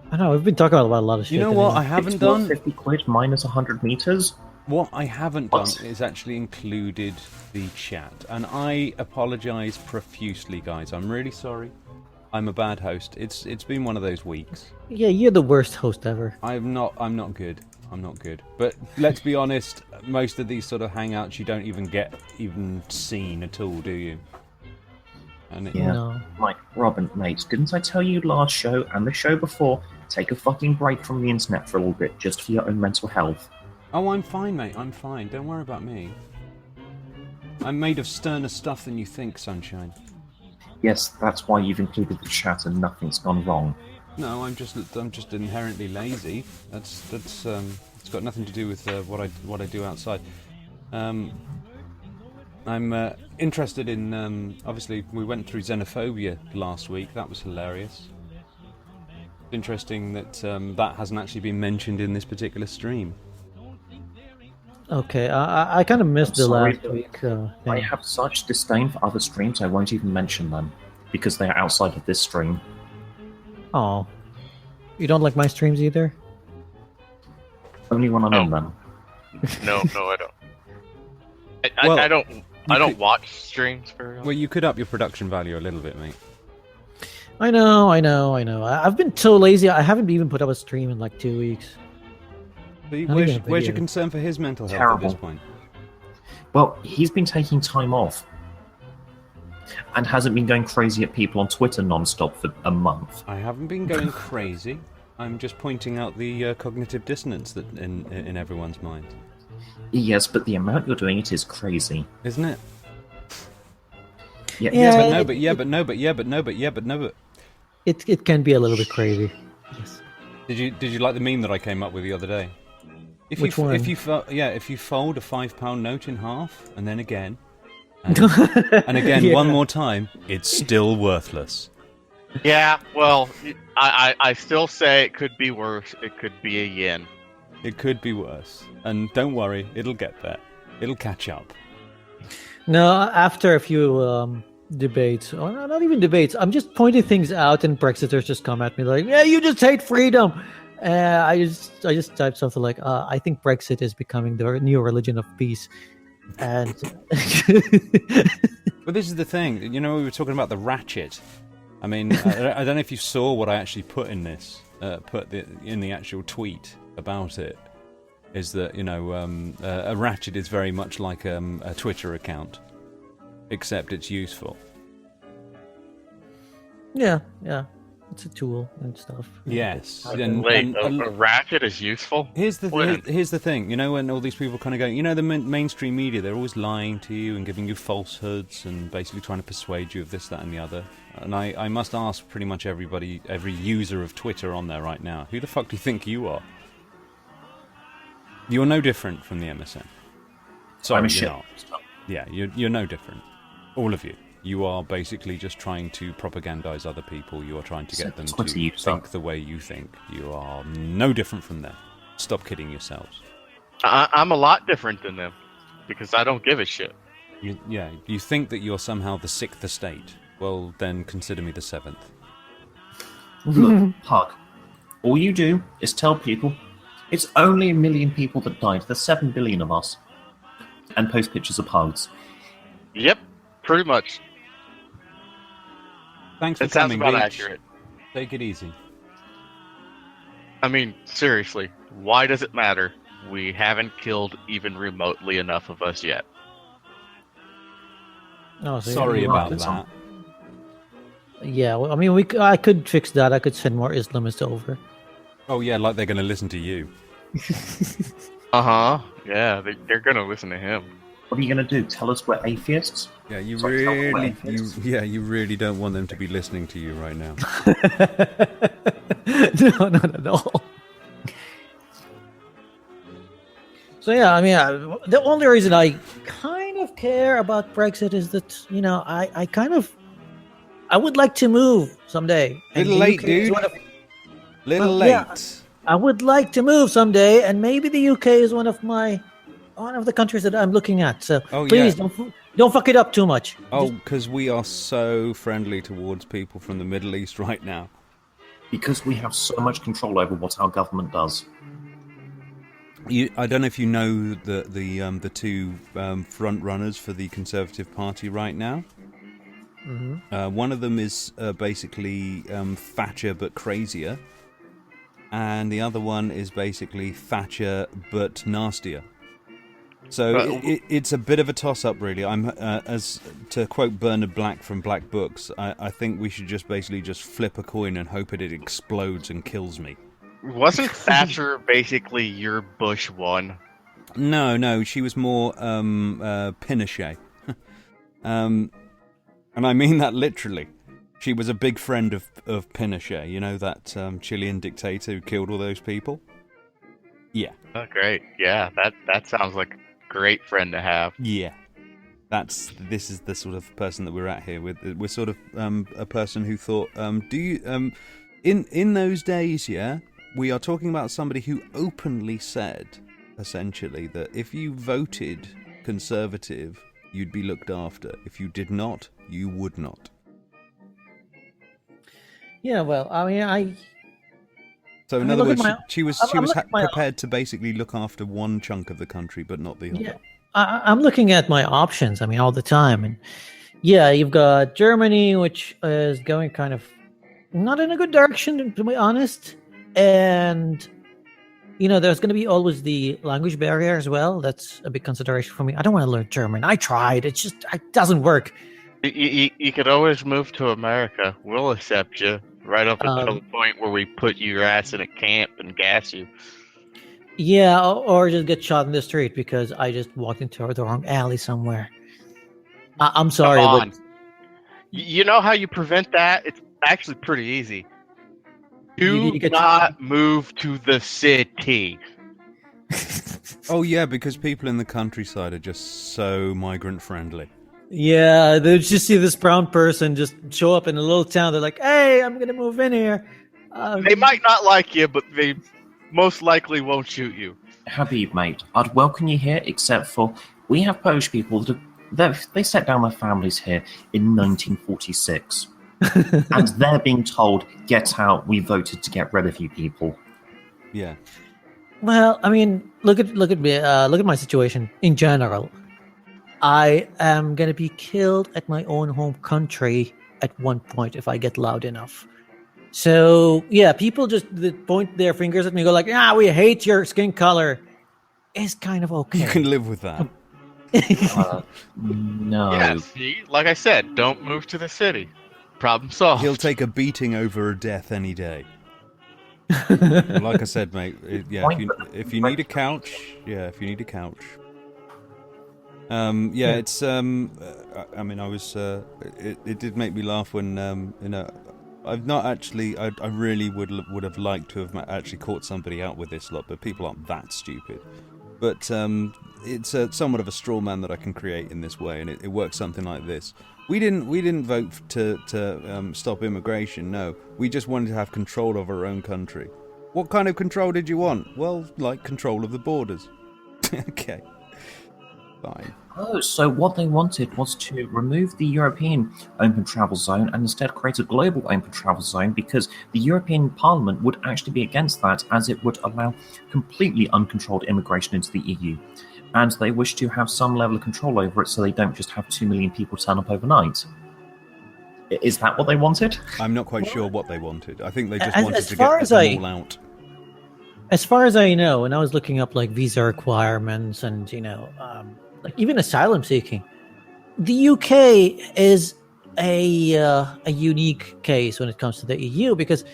don't know. We've been talking about a lot of shit. You know what anyway. I haven't It's done? 50 quid minus 100 meters. What I haven't done is actually included the chat. And I apologise profusely, guys. I'm really sorry. I'm a bad host. It's been one of those weeks. Yeah, you're the worst host ever. I'm not good. But let's be honest, most of these sort of hangouts you don't even get seen at all, do you? And Yeah. No. Like, Robin, mate, didn't I tell you last show and the show before, take a fucking break from the internet for a little bit, just for your own mental health? Oh, I'm fine, mate. I'm fine. Don't worry about me. I'm made of sterner stuff than you think, Sunshine. Yes, that's why you've included the chat and nothing's gone wrong. No, I'm just inherently lazy. That's it's got nothing to do with what I do outside. I'm interested in. Obviously, we went through xenophobia last week. That was hilarious. Interesting that that hasn't actually been mentioned in this particular stream. Okay, I kind of missed I'm the sorry, last but week. I have such disdain for other streams, I won't even mention them, because they are outside of this stream. Oh, you don't like my streams either? Only when I'm in them. No, I don't. Well, I don't could- watch streams very Well, often. you could up your production value a little bit, mate. I know. I've been so lazy. I haven't even put up a stream in like 2 weeks. But Not where's even a your video. concern for his mental health Terrible. at this point? Well, he's been taking time off. And hasn't been going crazy at people on Twitter non-stop for a month. I haven't been going crazy. I'm just pointing out the cognitive dissonance that in everyone's mind, Yes, but the amount you're doing it is crazy. isn't it? Yeah, Yeah, yes, But no, it- but yeah, but no, but yeah, but no, but yeah, but no, but. It can be a little bit crazy. Yes. Did you like the meme that I came up with the other day? Which one? If you fold a £5 note in half and then again, and again Yeah. one more time, it's still worthless. Yeah, well, I still say it could be worse. It could be a yen. It could be worse, and don't worry, it'll get there. It'll catch up. No, after a few debates, or not even debates, I'm just pointing things out, and Brexiters just come at me like, "Yeah, you just hate freedom." I just typed something like, "I think Brexit is becoming the new religion of peace," and But this is the thing, you know, we were talking about the ratchet. I mean, I don't know if you saw what I actually put in this, in the actual tweet about it. Is that, you know, a ratchet is very much like a Twitter account, except it's useful. yeah, it's a tool and stuff. Yes. Wait, a ratchet is useful? Here's the What? here's the thing, you know, when all these people kind of go, you know, the mainstream media, they're always lying to you and giving you falsehoods and basically trying to persuade you of this, that, and the other. And I must ask pretty much everybody, every user of Twitter on there right now, who the fuck do you think you are? You're no different from the MSN. Sorry, I'm a you're shit. not. Yeah, you're no different. All of you. You are basically just trying to propagandize other people. You are trying to get them Twitter, to you think suck. the way you think. You are no different from them. Stop kidding yourselves. I'm a lot different than them because I don't give a shit. You think that you're somehow the sixth estate. Well, then consider me the seventh. Look, Hug. All you do is tell people it's only 1 million people that died. There's 7 billion of us. And post pictures of hugs. Yep, pretty much. Thanks for It sounds coming, about Beach. accurate. Take it easy. I mean, seriously, why does it matter? We haven't killed even remotely enough of us yet. Oh, so Sorry you- about that's that. all. Yeah, well, I mean, I could fix that. I could send more Islamists over. Oh yeah, like they're going to listen to you. Uh-huh. Yeah, they're gonna listen to him. What are you going to do? Tell us we're atheists? Yeah, you Sorry, tell them we're atheists? you really don't want them to be listening to you right now. No, not at all. So yeah, I mean, the only reason I kind of care about Brexit is that I would like to move someday. And Little the late, UK is dude. one of- Little Well, late. yeah. I would like to move someday, and maybe the UK is one of the countries that I'm looking at. So please don't fuck it up too much. Oh, because we are so friendly towards people from the Middle East right now. Because we have so much control over what our government does. I don't know if you know the two front runners for the Conservative Party right now. Mm-hmm. One of them is basically Thatcher but crazier, and the other one is basically Thatcher but nastier. So it's a bit of a toss-up, really. As to quote Bernard Black from Black Books, I think we should just basically just flip a coin and hope it explodes and kills me. Wasn't Thatcher basically your Bush one? No, she was more Pinochet. And I mean that literally. She was a big friend of Pinochet, you know, that Chilean dictator who killed all those people? Yeah. Oh, great. Yeah, that sounds like a great friend to have. Yeah. This is the sort of person that we're at here. We're sort of a person who thought, in those days, yeah, we are talking about somebody who openly said, essentially, that if you voted Conservative, you'd be looked after. If you did not, you would not. Yeah, well, I mean, So in other words, she was prepared to basically look after one chunk of the country, but not the other. Yeah, I'm looking at my options. I mean, all the time, and yeah, you've got Germany, which is going kind of not in a good direction, to be honest, and you know, there's going to be always the language barrier as well. That's a big consideration for me. I don't want to learn German. I tried. It doesn't work. You could always move to America. We'll accept you right up until the point where we put your ass in a camp and gas you. Yeah, or just get shot in the street because I just walked into the wrong alley somewhere. I'm sorry, Come on. but You know how you prevent that? It's actually pretty easy. Do not move to the city. Oh yeah, because people in the countryside are just so migrant friendly. Yeah, they just see this brown person just show up in a little town. They're like, "Hey, I'm gonna move in here." They might not like you, but they most likely won't shoot you. Habib, mate, I'd welcome you here, except for we have Polish people that they set down their families here in 1946. And they're being told, get out, we voted to get rid of you people. Yeah. Well, I mean, look at me, look at my situation in general. I am gonna be killed at my own home country at one point if I get loud enough. So yeah, people just point their fingers at me, and go like, we hate your skin color. It's kind of okay. You can live with that. No. Yeah, see, like I said, don't move to the city. Problem solved. He'll take a beating over a death any day. Like I said, mate. If you need a couch, it's I mean, I was. It did make me laugh when I've not actually. I really would have liked to have actually caught somebody out with this lot, but people aren't that stupid. But it's somewhat of a straw man that I can create in this way, and it works something like this. We didn't vote to stop immigration. No, we just wanted to have control of our own country. What kind of control did you want? Well, like control of the borders. Okay, fine. Oh, so what they wanted was to remove the European open travel zone and instead create a global open travel zone, because the European Parliament would actually be against that, as it would allow completely uncontrolled immigration into the EU. And they wish to have some level of control over it so they don't just have 2 million people turn up overnight. Is that what they wanted? I'm not quite sure what they wanted. I think they just wanted to get them all out. As far as I know, and I was looking up like visa requirements and like even asylum seeking, the UK is a unique case when it comes to the EU, because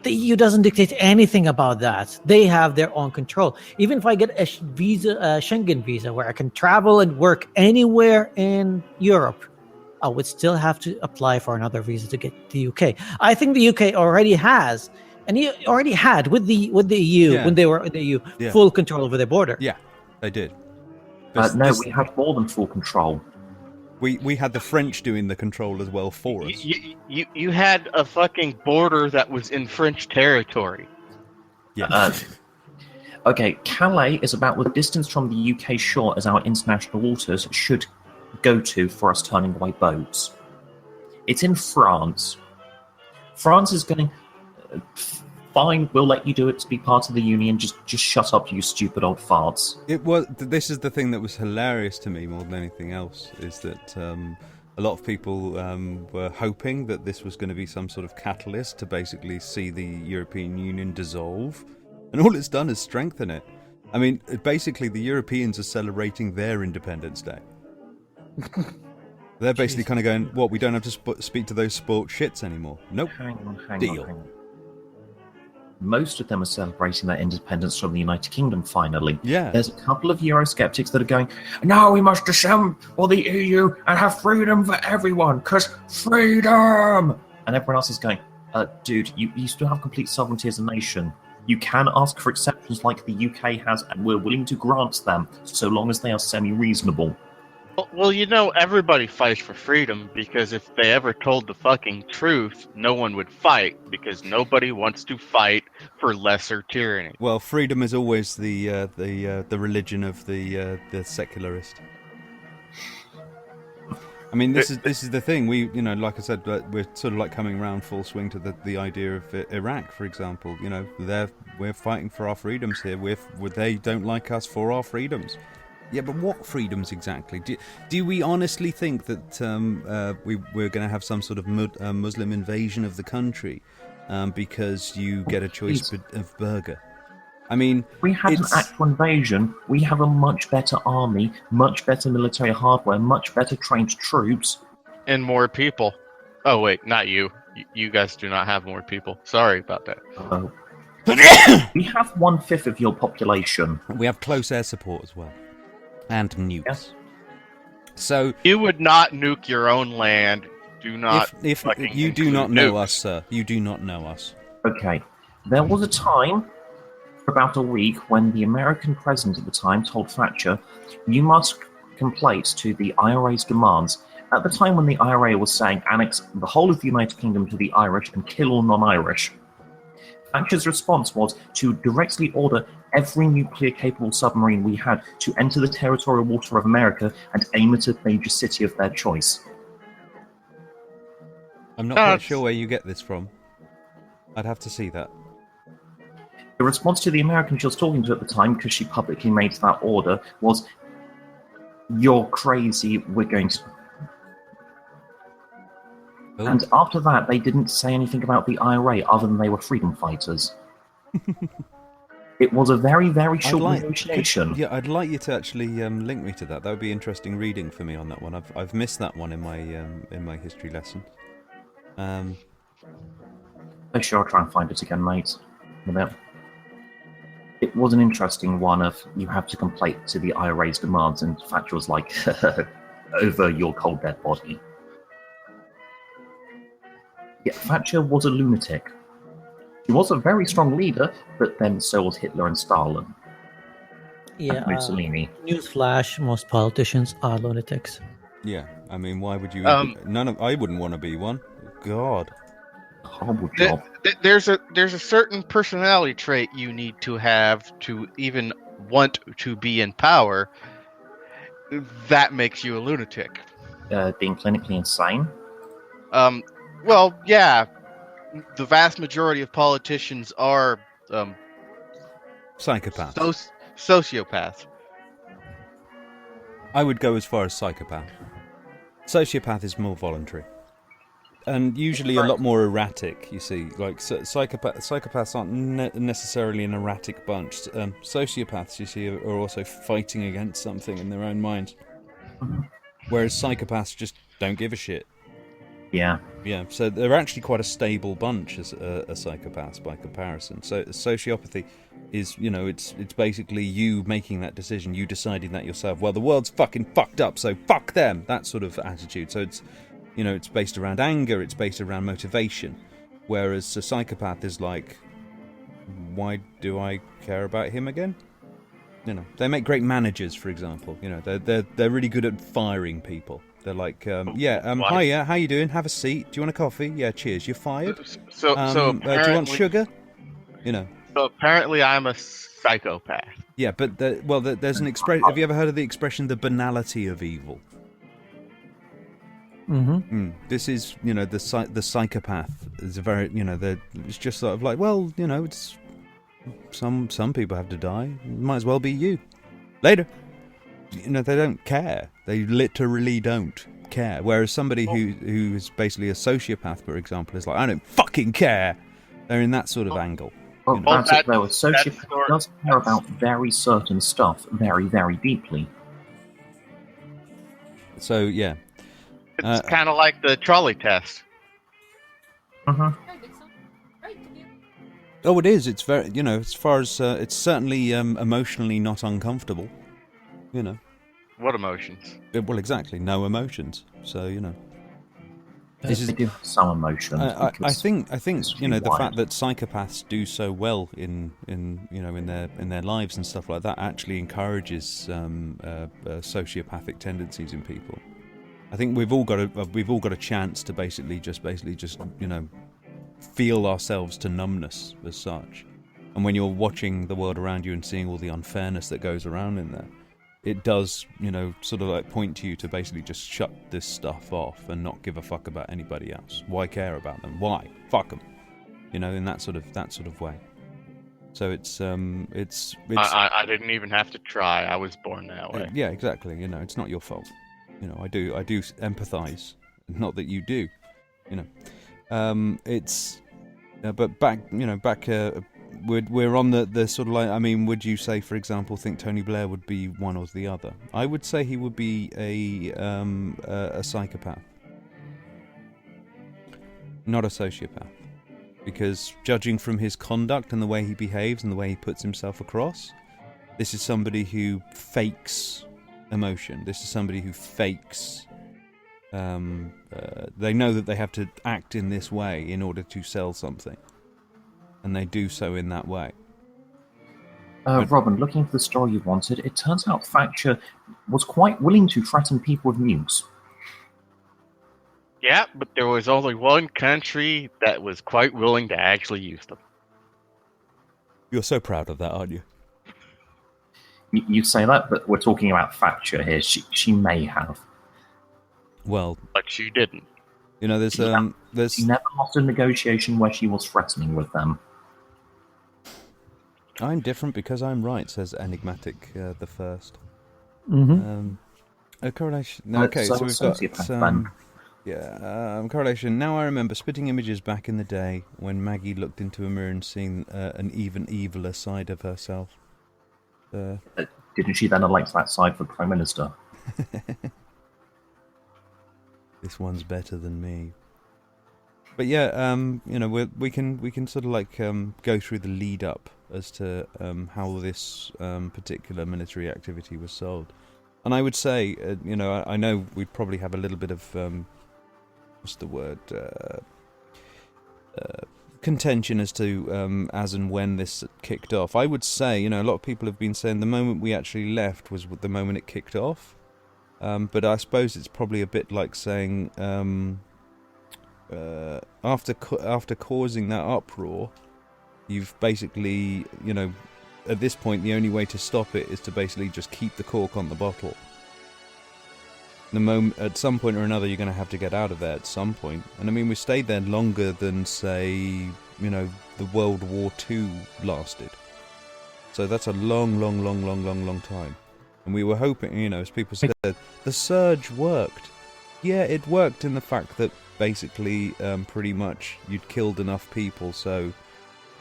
the EU doesn't dictate anything about that. They have their own control. Even if I get a Schengen visa where I can travel and work anywhere in Europe, I would still have to apply for another visa to get to the UK. I think the UK already has, and he already had with the EU when they were in the EU, full control over their border. Yeah, they did. We had more than full control. We had the French doing the control as well for us. You had a fucking border that was in French territory. Yeah. Okay, Calais is about the distance from the UK shore as our international waters should go to for us turning away boats. It's in France. France is going, fine, we'll let you do it to be part of the union, just shut up, you stupid old farts. This is the thing that was hilarious to me more than anything else, is that a lot of people were hoping that this was going to be some sort of catalyst to basically see the European Union dissolve, and all it's done is strengthen it. I mean, basically the Europeans are celebrating their Independence Day. They're basically kind of going, what, we don't have to speak to those sport shits anymore? Nope. Hang on. Deal. Most of them are celebrating their independence from the United Kingdom, finally. Yeah. There's a couple of Eurosceptics that are going, no, we must assemble the EU and have freedom for everyone, because freedom! And everyone else is going, dude, you still have complete sovereignty as a nation. You can ask for exceptions like the UK has, and we're willing to grant them, so long as they are semi-reasonable. Well, everybody fights for freedom, because if they ever told the fucking truth, no one would fight, because nobody wants to fight for lesser tyranny. Well, freedom is always the religion of the secularist. I mean, this is the thing. We, like I said, we're sort of like coming around full swing to the idea of Iraq, for example. We're fighting for our freedoms here. They don't like us for our freedoms. Yeah, but what freedoms exactly? Do we honestly think that we're going to have some sort of Muslim invasion of the country because you get a choice of burger? I mean, we had an actual invasion. We have a much better army, much better military hardware, much better trained troops, and more people. Oh wait, not you. You guys do not have more people. Sorry about that. We have 1/5 of your population. We have close air support as well. And nukes. Yes. So you would not nuke your own land. Do not. If you do not know us, sir, you do not know us. Okay, there was a time, for about a week, when the American president at the time told Thatcher, "You must comply to the IRA's demands." At the time when the IRA was saying, "Annex the whole of the United Kingdom to the Irish and kill all non-Irish," Thatcher's response was to directly order every nuclear-capable submarine we had to enter the territorial water of America and aim at a major city of their choice. I'm not quite sure where you get this from. I'd have to see that. The response to the American she was talking to at the time, because she publicly made that order, was, "You're crazy, we're going to..." Oh. And after that, they didn't say anything about the IRA other than they were freedom fighters. It was a very, very short negotiation. Yeah, I'd like you to actually link me to that. That would be interesting reading for me on that one. I've missed that one in my history lesson. I'm sure I'll try and find it again, mate. It was an interesting one of, you have to comply to the IRA's demands, and Thatcher was like, over your cold dead body. Yeah, Thatcher was a lunatic. He was a very strong leader, but then so was Hitler and Stalin. Yeah, and Mussolini. Newsflash: most politicians are lunatics. Yeah, I mean, why would you? I wouldn't want to be one. God, horrible job. There's a certain personality trait you need to have to even want to be in power. That makes you a lunatic. Being clinically insane. Well, yeah. The vast majority of politicians are psychopaths. Sociopaths. I would go as far as psychopath. Sociopath is more voluntary, and usually a lot more erratic. You see, like psychopaths aren't necessarily an erratic bunch. Sociopaths, you see, are also fighting against something in their own minds, whereas psychopaths just don't give a shit. Yeah. Yeah, so they're actually quite a stable bunch as a psychopaths by comparison. So sociopathy is, it's basically you making that decision, you deciding that yourself. Well, the world's fucking fucked up, so fuck them. That sort of attitude. So it's, it's based around anger, it's based around motivation. Whereas a psychopath is like, why do I care about him again? They make great managers, for example. They're really good at firing people. They're like, hiya, how you doing? Have a seat. Do you want a coffee? Yeah, cheers. You're fired. So do you want sugar? So apparently, I'm a psychopath. Yeah, but there's an expression. Have you ever heard of the expression "the banality of evil"? Mm-hmm. This is, the psychopath is a very, it's just sort of like, well, it's some people have to die. It might as well be you. Later. They don't care. They literally don't care. Whereas somebody who is basically a sociopath, for example, is like, I don't fucking care. They're in that sort of angle. Well, that's it though. A sociopath does care about very certain stuff very, very deeply. So, yeah. It's kind of like the trolley test. Uh-huh. Oh, it is. It's very, as far as, it's certainly emotionally not uncomfortable. What emotions? Well, exactly. No emotions. So, They do have some emotions. I think the wild. fact that psychopaths do so well in their lives and stuff like that actually encourages sociopathic tendencies in people. I think we've all got a chance to basically just feel ourselves to numbness as such. And when you're watching the world around you and seeing all the unfairness that goes around in there, it does, sort of like point to you to basically just shut this stuff off and not give a fuck about anybody else. Why care about them? Why? Fuck them. In that sort of way. So it's I didn't even have to try. I was born that way. Yeah, exactly. It's not your fault. I do empathise. Not that you do. But back. We're on the sort of like, I mean, would you say, for example, think Tony Blair would be one or the other? I would say he would be a psychopath, not a sociopath, because judging from his conduct and the way he behaves and the way he puts himself across, this is somebody who fakes emotion. This is somebody who fakes. They know that they have to act in this way in order to sell something. And they do so in that way. Robin, looking for the story you wanted, it turns out Thatcher was quite willing to threaten people with nukes. Yeah, but there was only one country that was quite willing to actually use them. You're so proud of that, aren't you? You say that, but we're talking about Thatcher here. She may have. Well, but she didn't. There's She never lost a negotiation where she was threatening with them. I'm different because I'm right, says Enigmatic the First. Mm-hmm. A correlation. No, okay, so we've got correlation. Now I remember spitting images back in the day when Maggie looked into a mirror and seen an even eviler side of herself. Didn't she then elect that side for Prime Minister? This one's better than me. But yeah, we can sort of like go through the lead up as to how this particular military activity was solved. And I would say, I know we'd probably have a little bit of what's the word? Contention as to as and when this kicked off. I would say, a lot of people have been saying the moment we actually left was the moment it kicked off. But I suppose it's probably a bit like saying after causing that uproar, you've basically, at this point the only way to stop it is to basically just keep the cork on the bottle. At some point or another you're going to have to get out of there at some point. And I mean, we stayed there longer than, say, the World War II lasted. So that's a long time. And we were hoping, as people said, the surge worked. Yeah, it worked in the fact that basically pretty much you'd killed enough people, so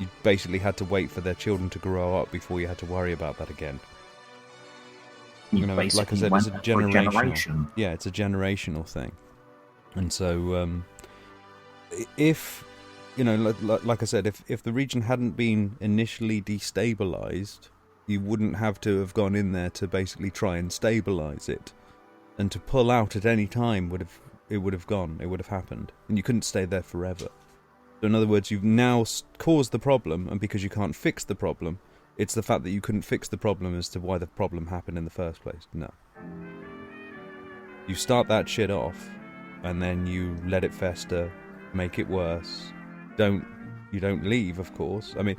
you basically had to wait for their children to grow up before you had to worry about that again. Like I said, it's a generation. Yeah, it's a generational thing. And so, if like I said, if the region hadn't been initially destabilized, you wouldn't have to have gone in there to basically try and stabilize it, and to pull out at any time would have happened, and you couldn't stay there forever. So in other words, you've now caused the problem, and because you can't fix the problem, it's the fact that you couldn't fix the problem as to why the problem happened in the first place. No. You start that shit off, and then you let it fester, make it worse. You don't leave, of course. I mean,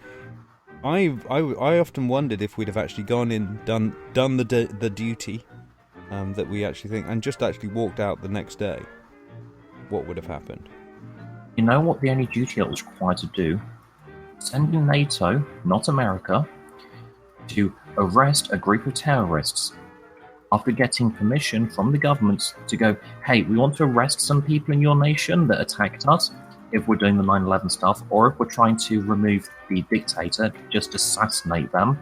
I often wondered if we'd have actually gone in, done the duty that we actually think, and just actually walked out the next day, what would have happened? You know what the only duty that was required to do? Send in NATO, not America, to arrest a group of terrorists after getting permission from the government to go, hey, we want to arrest some people in your nation that attacked us, if we're doing the 9/11 stuff, or if we're trying to remove the dictator, just assassinate them.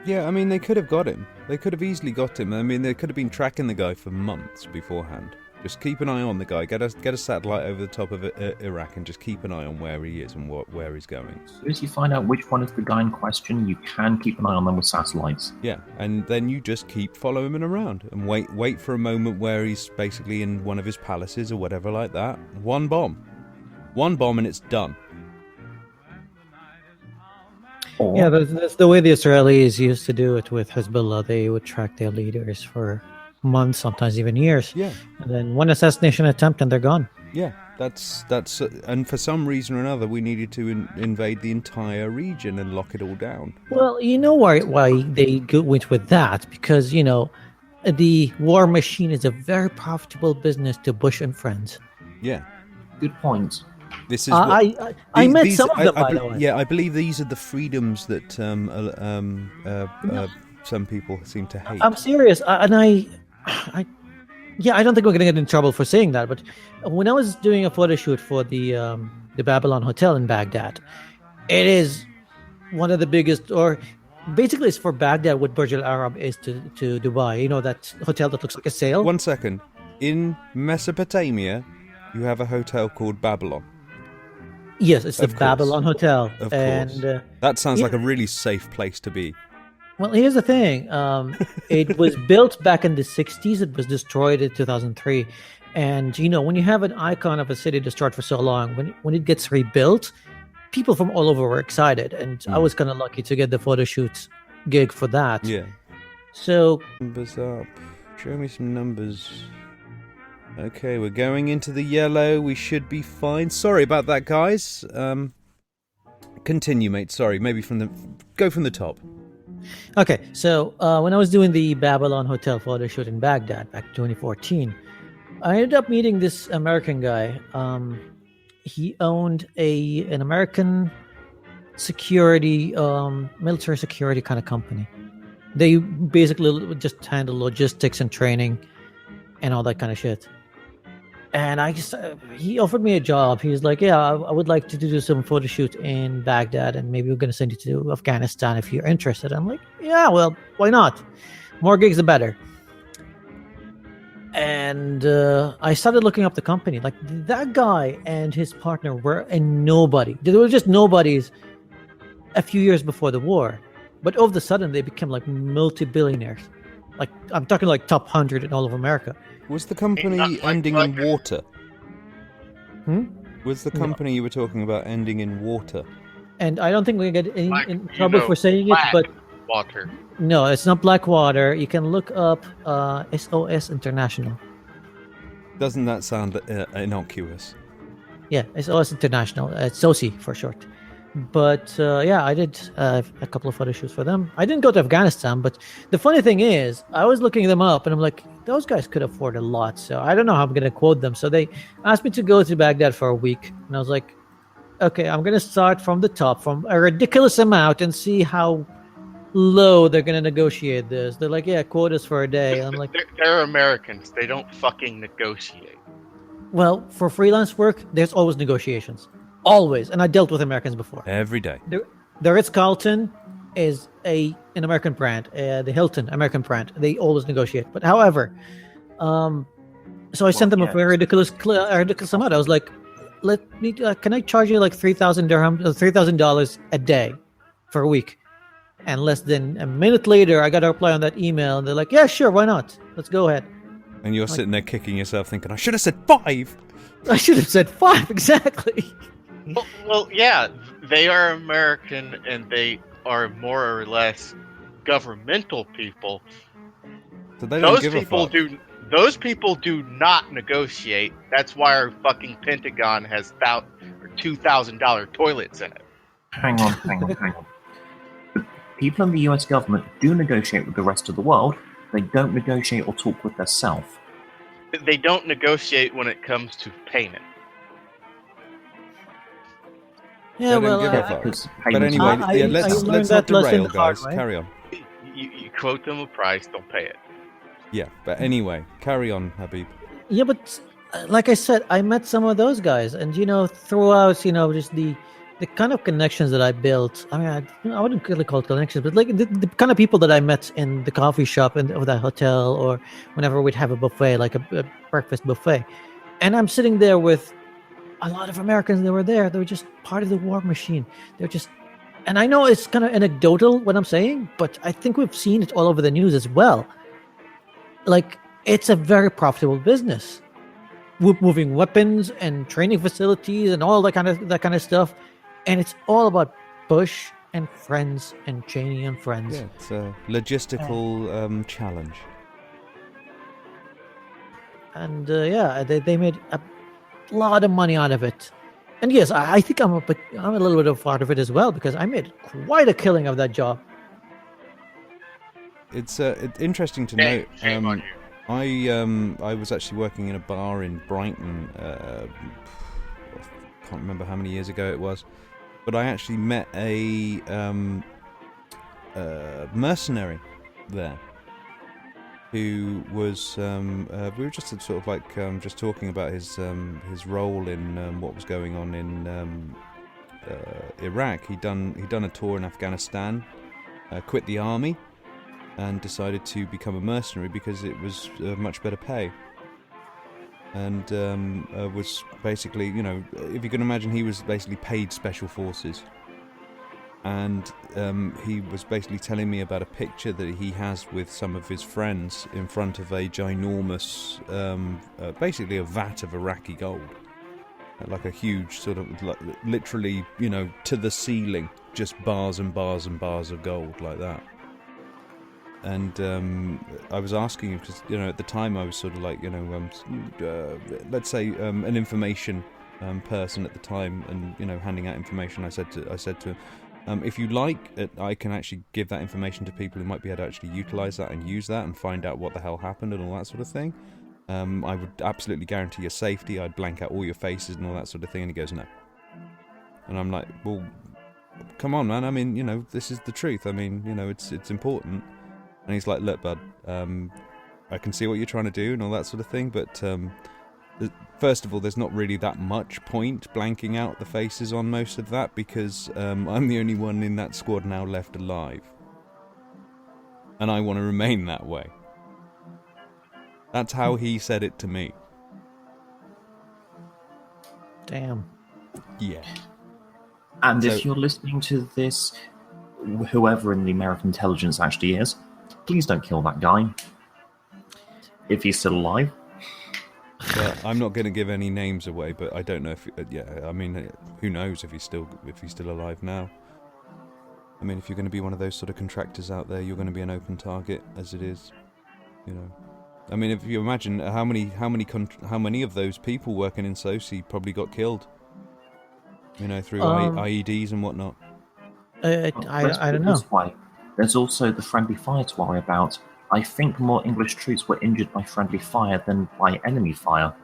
Yeah, I mean, they could have got him. They could have easily got him. I mean, they could have been tracking the guy for months beforehand. Just keep an eye on the guy. Get a satellite over the top of Iraq and just keep an eye on where he is and where he's going. As soon as you find out which one is the guy in question, you can keep an eye on them with satellites. Yeah, and then you just keep following him around and wait for a moment where he's basically in one of his palaces or whatever like that. One bomb and it's done. Yeah, that's the way the Israelis used to do it with Hezbollah. They would track their leaders for months, sometimes even years. Yeah. And then one assassination attempt and they're gone. Yeah, that's and for some reason or another, we needed to invade the entire region and lock it all down. Well, you know why they went with that? Because, the war machine is a very profitable business to Bush and friends. Yeah. Good point. This is I met some of them, by the way. Yeah, I believe these are the freedoms that some people seem to hate. I'm serious, I don't think we're going to get in trouble for saying that. But when I was doing a photo shoot for the Babylon Hotel in Baghdad, it is one of the biggest, or basically it's for Baghdad what Burj Al Arab is to Dubai. You know, that hotel that looks like a sail. 1 second. In Mesopotamia, you have a hotel called Babylon. Yes, it's the Babylon Hotel. Of course. And that sounds like a really safe place to be. Well, here's the thing. It was built back in the 60s. It was destroyed in 2003. And, when you have an icon of a city destroyed for so long, when it gets rebuilt, people from all over were excited. And I was kind of lucky to get the photo shoot gig for that. Yeah. So... Numbers up. Show me some numbers. Okay, we're going into the yellow. We should be fine. Sorry about that, guys. Continue, mate. Sorry. Maybe go from the top. Okay, so when I was doing the Babylon Hotel photo shoot in Baghdad back in 2014, I ended up meeting this American guy. He owned an American security, military security kind of company. They basically just handle logistics and training and all that kind of shit. And he offered me a job. He was like, yeah, I would like to do some photo shoot in Baghdad, and maybe we're going to send you to Afghanistan if you're interested. I'm like, yeah, well, why not? More gigs, the better. And I started looking up the company. Like, that guy and his partner were a nobody. They were just nobodies a few years before the war. But all of a sudden, they became like multi-billionaires. Like, I'm talking like top 100 in all of America. Was the company ending in water? Hmm? Was the company you were talking about ending in water? And I don't think we get in trouble for saying it, but... Water. No, it's not Blackwater. You can look up SOS International. Doesn't that sound innocuous? Yeah, SOS International. It's SOSI for short. But I did a couple of photo shoots for them. I didn't go to Afghanistan, but the funny thing is, I was looking them up and I'm like, those guys could afford a lot. So I don't know how I'm going to quote them. So they asked me to go to Baghdad for a week. And I was like, okay, I'm going to start from the top, from a ridiculous amount and see how low they're going to negotiate this. They're like, yeah, quote us for a day. And I'm like, they're Americans. They don't fucking negotiate. Well, for freelance work, there's always negotiations. Always. And I dealt with Americans before. Every day. The Ritz-Carlton is an American brand. The Hilton, American brand. They always negotiate. But however, so I sent them a very ridiculous amount. I was like, can I charge you like 3,000 dirhams, $3,000 a day for a week? And less than a minute later, I got a reply on that email, and they're like, yeah, sure, why not? Let's go ahead. And you're sitting there kicking yourself thinking, I should have said 5! I should have said 5, exactly. Well, yeah, they are American and they are more or less governmental people. So they don't give a fuck. Those people do not negotiate. That's why our fucking Pentagon has $2,000 toilets in it. Hang on. The people in the US government do negotiate with the rest of the world. They don't negotiate or talk with themselves. They don't negotiate when it comes to payment. Yeah, They don't give a fuck. But anyway, let's not derail, guys. Carry on. You quote them a price, they'll pay it. Yeah, but anyway, carry on, Habib. Yeah, but like I said, I met some of those guys, and throughout, just the kind of connections that I built. I mean, I wouldn't really call it connections, but like the kind of people that I met in the coffee shop or that hotel, or whenever we'd have a buffet, like a breakfast buffet, and I'm sitting there with a lot of Americans that were there. They were just part of the war machine. They're just, and I know it's kind of anecdotal what I'm saying, but I think we've seen it all over the news as well. Like, it's a very profitable business, moving weapons and training facilities and all that kind of stuff, and it's all about Bush and friends and Cheney and friends. Yeah, it's a logistical challenge. And they made a lot of money out of it. And yes, I think I'm a little bit of part of it as well, because I made quite a killing of that job. It's interesting to note. Shame on you. I was actually working in a bar in Brighton. I can't remember how many years ago it was, but I actually met a mercenary there who was. We were just sort of like just talking about his role in what was going on in Iraq. He'd done a tour in Afghanistan, quit the army, and decided to become a mercenary because it was much better pay. And was basically, if you can imagine, he was basically paid special forces. And he was basically telling me about a picture that he has with some of his friends in front of a ginormous, basically a vat of Iraqi gold. Like a huge sort of, like, literally, to the ceiling, just bars and bars and bars of gold like that. And I was asking him, because at the time I was sort of like let's say an information person at the time, and handing out information. I said to him, if you like, I can actually give that information to people who might be able to actually utilize that and use that and find out what the hell happened and all that sort of thing. I would absolutely guarantee your safety. I'd blank out all your faces and all that sort of thing. And he goes, no. And I'm like, well, come on, man. I mean, this is the truth. I mean, it's important. And he's like, look, bud, I can see what you're trying to do and all that sort of thing, but first of all, there's not really that much point blanking out the faces on most of that, because I'm the only one in that squad now left alive. And I want to remain that way. That's how he said it to me. Damn. Yeah. And if you're listening to this, whoever in the American intelligence actually is, please don't kill that guy. If he's still alive. Well, I'm not going to give any names away, but I don't know if. Who knows if he's still alive now? I mean, if you're going to be one of those sort of contractors out there, you're going to be an open target as it is. I mean, if you imagine how many of those people working in SOSI probably got killed. Through IEDs and whatnot. I don't know. Why. There's also the friendly fire to worry about. I think more English troops were injured by friendly fire than by enemy fire.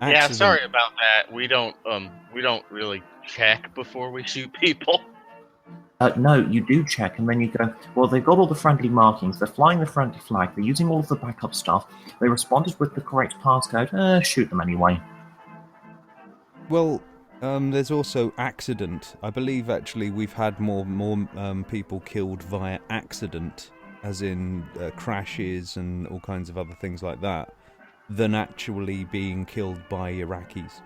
Yeah, sorry about that. We don't really check before we shoot people. No, you do check, and then you go, well, they've got all the friendly markings, they're flying the friendly flag, they're using all of the backup stuff, they responded with the correct passcode, shoot them anyway. Well, there's also accident. I believe actually we've had more people killed via accident, as in crashes and all kinds of other things like that, than actually being killed by Iraqis.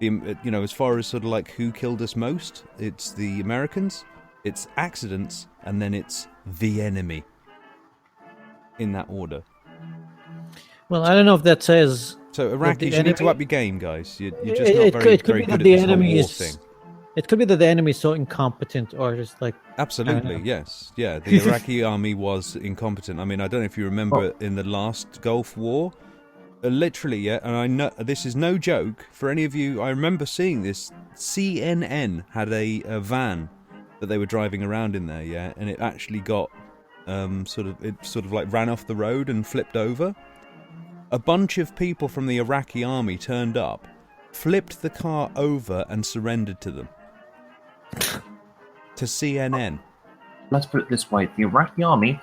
As far as sort of like who killed us most, it's the Americans, it's accidents, and then it's the enemy. In that order. Well, I don't know if that says. So Iraqis, you need to up your game, guys. You're just not It very could very be good that at the this whole enemy war is. thing. It could be that the enemy is so incompetent, or just like. Absolutely, yes. Yeah, the Iraqi army was incompetent. I mean, I don't know if you remember in the last Gulf War, literally, yeah, and I know this is no joke for any of you. I remember seeing this. CNN had a van that they were driving around in there, yeah, and it actually got sort of like ran off the road and flipped over. A bunch of people from the Iraqi army turned up, flipped the car over, and surrendered to them. To CNN. Let's put it this way: the Iraqi army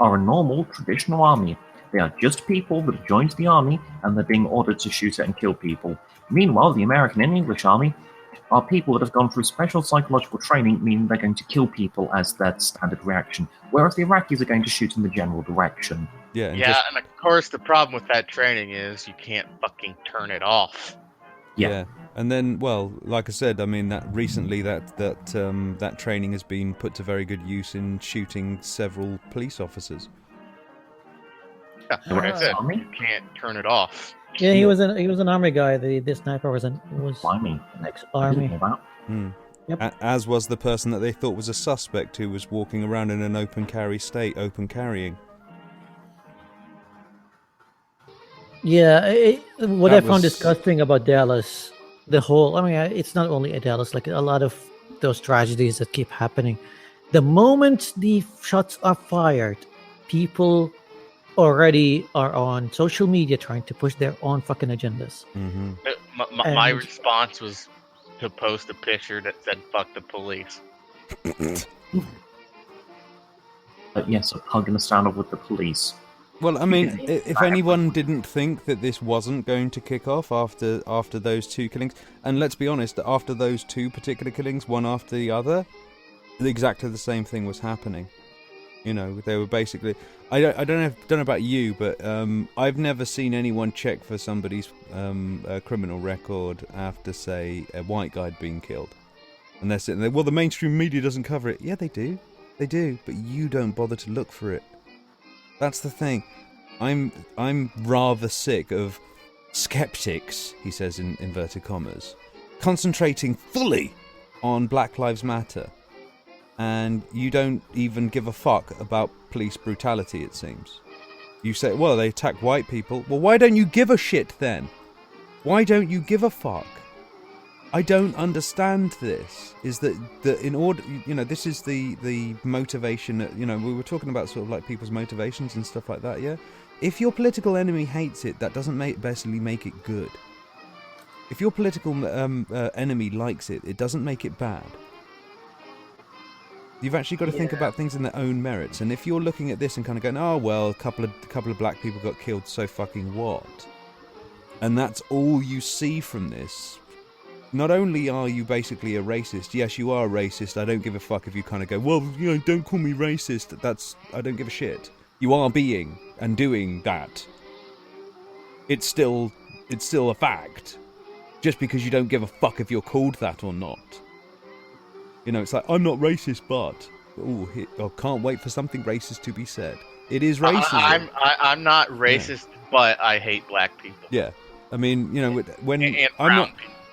are a normal, traditional army. They are just people that have joined the army and they're being ordered to shoot at and kill people. Meanwhile, the American and English army are people that have gone through special psychological training, meaning they're going to kill people as their standard reaction, whereas the Iraqis are going to shoot in the general direction. Yeah, and of course the problem with that training is you can't fucking turn it off. Yeah. And then, well, like I said, I mean that recently that training has been put to very good use in shooting several police officers. Yeah, like I said, you can't turn it off. Yeah, he was an army guy. The sniper was Blimey. ex-army. Yep. As was the person that they thought was a suspect who was walking around in an open carry state, open carrying. Yeah, what I found disgusting about Dallas, it's not only at Dallas, like a lot of those tragedies that keep happening. The moment the shots are fired, people already are on social media trying to push their own fucking agendas. Mm-hmm. My response was to post a picture that said "fuck the police." But yes, I'm going to stand up with the police. Well, I mean, if anyone didn't think that this wasn't going to kick off after those two killings, and let's be honest, after those two particular killings, one after the other, exactly the same thing was happening. You know, they were basically. I don't know about you, but I've never seen anyone check for somebody's criminal record after, say, a white guy being killed, and they're sitting there. Well, the mainstream media doesn't cover it. Yeah, they do, but you don't bother to look for it. That's the thing. I'm rather sick of skeptics, he says in inverted commas, concentrating fully on Black Lives Matter. And you don't even give a fuck about police brutality, it seems. You say, well, they attack white people. Well, why don't you give a shit then? Why don't you give a fuck? I don't understand this. Is that in order, this is the motivation that, we were talking about sort of like people's motivations and stuff like that, yeah? If your political enemy hates it, that doesn't basically make it good. If your political enemy likes it, it doesn't make it bad. You've actually got to think about things in their own merits. And if you're looking at this and kind of going, oh, well, a couple of black people got killed, so fucking what? And that's all you see from this. Not only are you basically a racist, yes, you are a racist, I don't give a fuck if you kind of go, well, don't call me racist, I don't give a shit. You are being and doing that. It's still a fact. Just because you don't give a fuck if you're called that or not. It's like, I'm not racist, but... I can't wait for something racist to be said. It is racism. I'm not racist, but I hate black people. Yeah. I mean, when...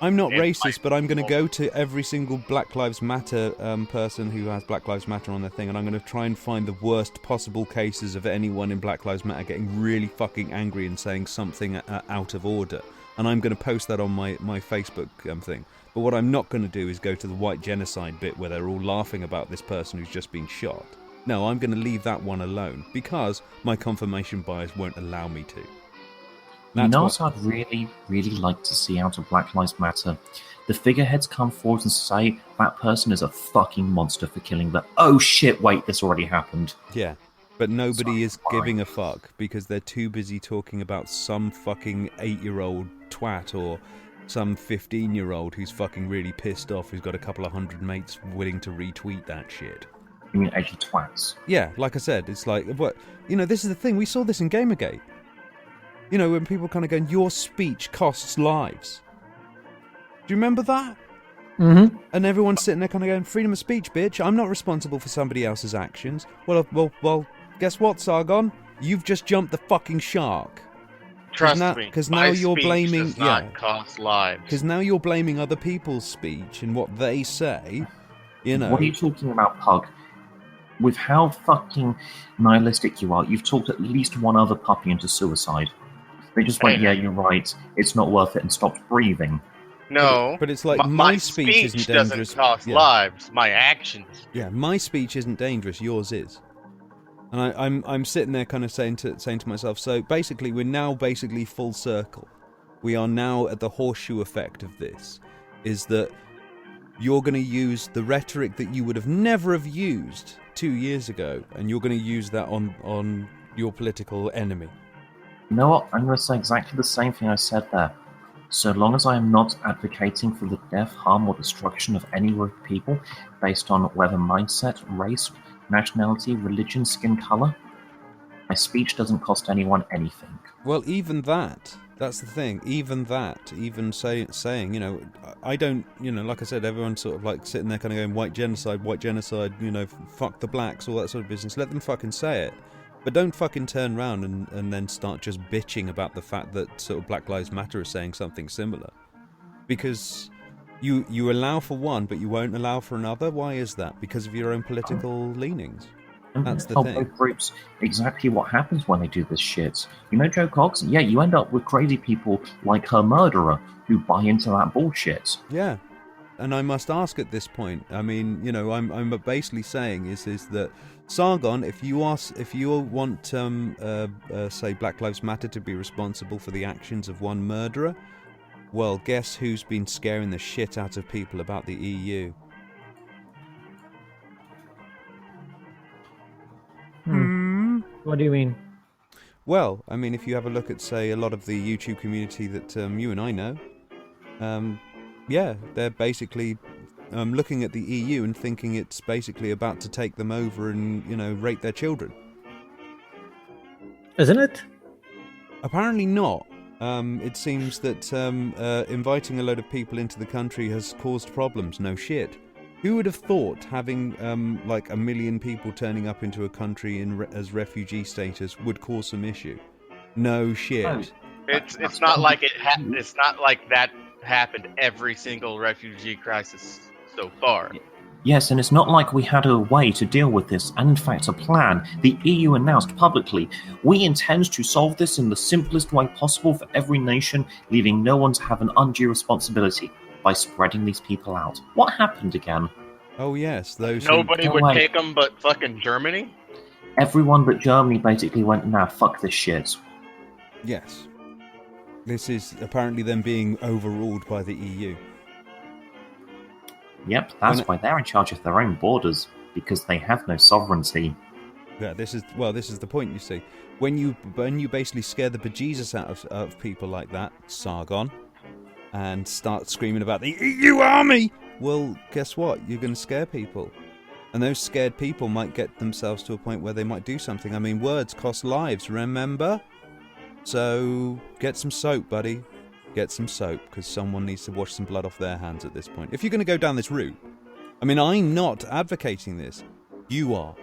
I'm not racist, but I'm going to go to every single Black Lives Matter person who has Black Lives Matter on their thing, and I'm going to try and find the worst possible cases of anyone in Black Lives Matter getting really fucking angry and saying something out of order. And I'm going to post that on my Facebook thing. But what I'm not going to do is go to the white genocide bit where they're all laughing about this person who's just been shot. No, I'm going to leave that one alone, because my confirmation bias won't allow me to. What I'd really, really like to see out of Black Lives Matter? The figureheads come forward and say, that person is a fucking monster for killing that. Oh shit, wait, this already happened. Yeah, but nobody is giving a fuck, because they're too busy talking about some fucking 8-year-old twat or some 15-year-old who's fucking really pissed off, who's got a couple of hundred mates willing to retweet that shit. You mean edgy twats? Yeah, like I said, it's like, what? This is the thing, we saw this in Gamergate. When people kind of go, your speech costs lives. Do you remember that? Mm-hmm. And everyone's sitting there kind of going, freedom of speech, bitch. I'm not responsible for somebody else's actions. Well, guess what, Sargon? You've just jumped the fucking shark. Trust me, Because my now you're speech blaming... does not cost lives. Because now you're blaming other people's speech and what they say, you know. What are you talking about, Pug? With how fucking nihilistic you are, you've talked at least one other puppy into suicide. They just went, yeah, you're right, it's not worth it, and stopped breathing. No, but it's like my speech isn't doesn't dangerous. cost lives. My actions. Yeah, my speech isn't dangerous. Yours is. And I'm sitting there kind of saying to myself. So basically, we're now full circle. We are now at the horseshoe effect of this. Is that you're going to use the rhetoric that you would have never have used 2 years ago, and you're going to use that on your political enemy. You know what? I'm going to say exactly the same thing I said there. So long as I am not advocating for the death, harm, or destruction of any group of people based on whether mindset, race, nationality, religion, skin color, my speech doesn't cost anyone anything. Well, even that's the thing. Even saying, you know, I don't, you know, like I said, everyone's sort of like sitting there kind of going, white genocide, you know, fuck the blacks, all that sort of business. Let them fucking say it. But don't fucking turn around and then start just bitching about the fact that sort of Black Lives Matter is saying something similar. Because you allow for one, but you won't allow for another? Why is that? Because of your own political leanings. That's the thing. Both groups exactly what happens when they do this shit. You know, Joe Cox? Yeah, you end up with crazy people like her murderer who buy into that bullshit. Yeah. And I must ask at this point, I mean, you know, I'm basically saying is that Sargon, if you want say Black Lives Matter to be responsible for the actions of one murderer, well, guess who's been scaring the shit out of people about the EU? What do you mean? Well, I mean, if you have a look at, say, a lot of the YouTube community that you and I know, yeah, they're basically looking at the EU and thinking it's basically about to take them over and, you know, rape their children. Isn't it? Apparently not. It seems that inviting a load of people into the country has caused problems. No shit. Who would have thought having like 1 million people turning up into a country as refugee status would cause some issue? No shit. It's not like it's not like that happened every single refugee crisis so far. Yes, and it's not like we had a way to deal with this, and in fact a plan. The EU announced publicly, we intend to solve this in the simplest way possible for every nation, leaving no one to have an undue responsibility, by spreading these people out. What happened again? Oh yes, those Nobody would take them but fucking Germany? Everyone but Germany basically went, nah, fuck this shit. Yes. This is apparently them being overruled by the EU. Yep, that's why they're in charge of their own borders, because they have no sovereignty. Yeah, this is the point, you see. When you basically scare the bejesus out of people like that, Sargon, and start screaming about the EU army, well, guess what? You're going to scare people. And those scared people might get themselves to a point where they might do something. I mean, words cost lives, remember? So, get some soap, buddy. Get some soap, because someone needs to wash some blood off their hands at this point. If you're going to go down this route. I mean, I'm not advocating this. You are.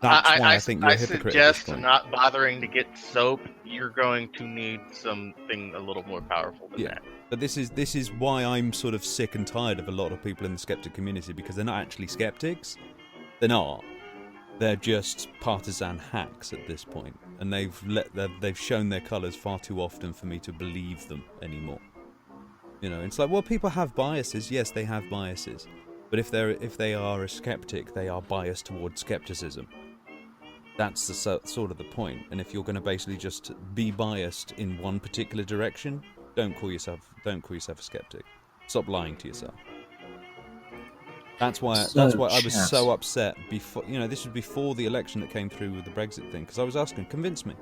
That's why I think you're a hypocrite at this point. I suggest not bothering to get soap. You're going to need something a little more powerful than that. But this is why I'm sort of sick and tired of a lot of people in the skeptic community, because they're not actually skeptics. They're not. They're just partisan hacks at this point, and they've shown their colours far too often for me to believe them anymore. You know, it's like, well, people have biases. Yes, they have biases, but if they are a skeptic, they are biased towards skepticism. That's the sort of the point. And if you're going to basically just be biased in one particular direction, don't call yourself a skeptic. Stop lying to yourself. That's why I was so upset before. You know, this was before the election that came through with the Brexit thing, because I was asking, convince me,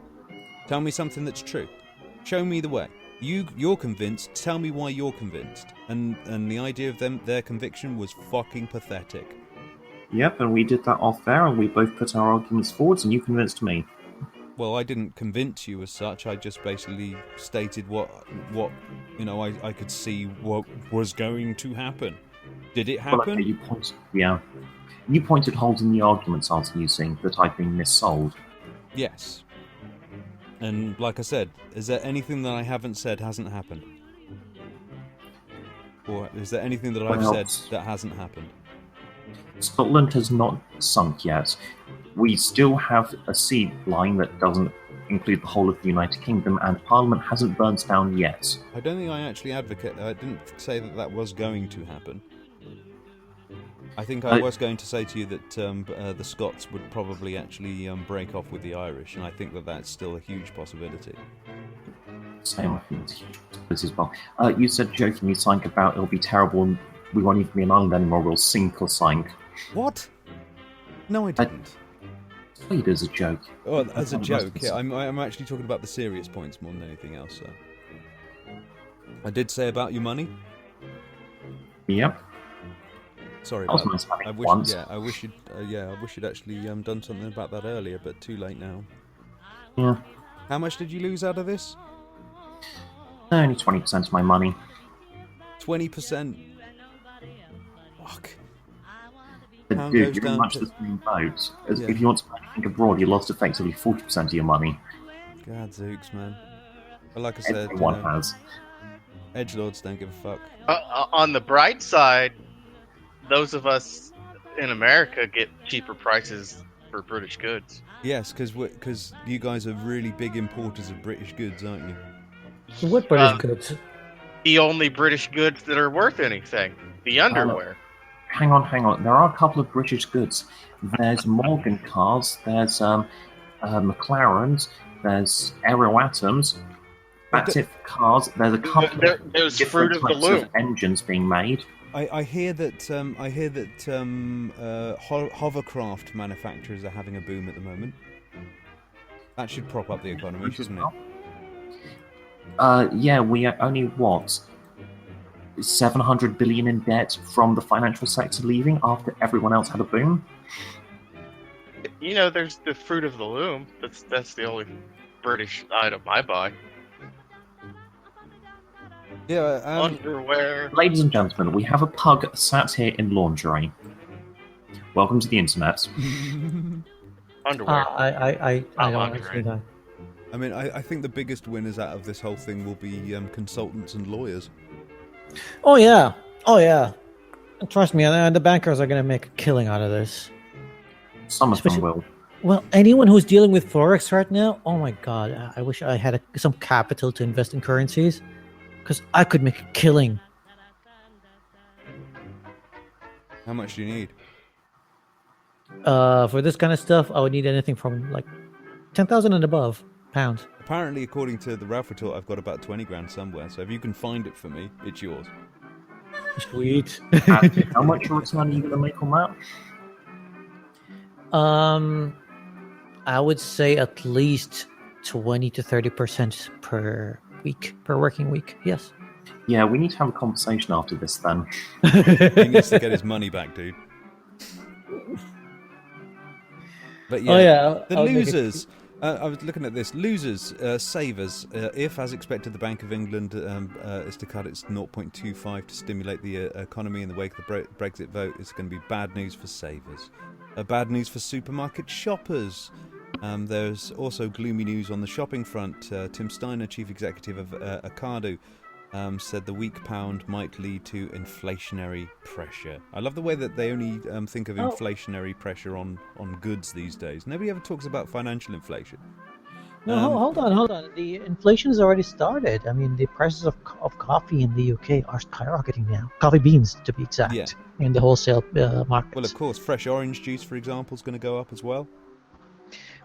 tell me something that's true, show me the way. You're convinced. Tell me why you're convinced. And the idea of their conviction was fucking pathetic. Yep, and we did that off there, and we both put our arguments forwards, and you convinced me. Well, I didn't convince you as such. I just basically stated what You know, I could see what was going to happen. Did it Well, happen? okay, you pointed holes in the arguments I was using that I've been missold. Yes. And like I said, is there anything that I haven't said hasn't happened? Or is there anything that I've Well, said that hasn't happened? Scotland has not sunk yet. We still have a sea line that doesn't include the whole of the United Kingdom, and Parliament hasn't burnt down yet. I don't think I actually advocate. I didn't say that was going to happen. I think I was going to say to you that the Scots would probably actually break off with the Irish, and I think that that's still a huge possibility. Same, I think it's a huge possibility as well. You said jokingly something about it'll be terrible and we won't even be an island anymore, we'll sink or something. What? No, I didn't. I played as a joke. Oh, as a joke, yeah. I'm actually talking about the serious points more than anything else. So. I did say about your money. Yep. Sorry That was about nice that. having it once. I wish you'd actually done something about that earlier, but too late now. Yeah. How much did you lose out of this? Only 20% of my money. 20%. Fuck. But Pound dude, goes you're in down much to- the same boat. As Yeah. If you want to buy anything abroad, you lost effectively 40% of your money. God, Zooks, man. But like I said, Everyone has. edgelords don't give a fuck. On the bright side, those of us in America get cheaper prices for British goods. Yes, because you guys are really big importers of British goods, aren't you? So what British goods? The only British goods that are worth anything, the underwear. Hang on. There are a couple of British goods. There's Morgan cars, there's McLarens, there's Aeroatoms. That's it for cars. There's a couple There's of fruit different of the types loom. of engines being made. I hear that hovercraft manufacturers are having a boom at the moment. That should prop up the economy, shouldn't it? Yeah, we are only, 700 billion in debt from the financial sector leaving after everyone else had a boom? You know, there's the fruit of the loom. That's the only British item I buy. Yeah, Underwear. Ladies and gentlemen, we have a pug sat here in lingerie. Welcome to the internet. Underwear. I don't want to Andre. see that. I mean, I think the biggest winners out of this whole thing will be consultants and lawyers. Oh yeah. And trust me, the bankers are going to make a killing out of this. Some of them Especially- will. Well, anyone who's dealing with forex right now, oh my god, I wish I had some capital to invest in currencies, because I could make a killing. How much do you need? For this kind of stuff, I would need anything from like 10,000 and above pounds. Apparently, according to the Ralph report, I've got about 20 grand somewhere. So if you can find it for me, it's yours. Sweet. How much return are you going to make on that? I would say at least 20 to 30% per week, per working week. Yes. Yeah, we need to have a conversation after this then. He needs to get his money back, dude. But yeah, Oh yeah. the I'll make it- losers. I was looking at this. Losers, savers. If, as expected, the Bank of England is to cut its 0.25 to stimulate the economy in the wake of the Brexit vote, it's going to be bad news for savers. Bad news for supermarket shoppers. There's also gloomy news on the shopping front. Tim Steiner, chief executive of Ocado, said the weak pound might lead to inflationary pressure. I love the way that they only think of inflationary pressure on goods these days. Nobody ever talks about financial inflation. No, hold on. The inflation has already started. I mean, the prices of coffee in the UK are skyrocketing now. Coffee beans, to be exact, Yeah. in the wholesale market. Well, of course, fresh orange juice, for example, is going to go up as well.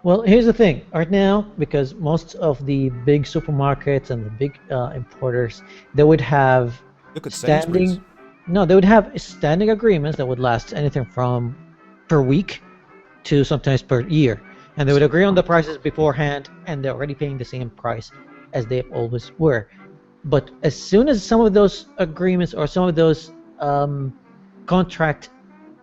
Well, here's the thing. Right now, because most of the big supermarkets and the big importers, they would have Look at Sainsbury's. they would have standing agreements that would last anything from per week to sometimes per year. And they would agree on the prices beforehand, and they're already paying the same price as they always were. But as soon as some of those agreements or some of those contracts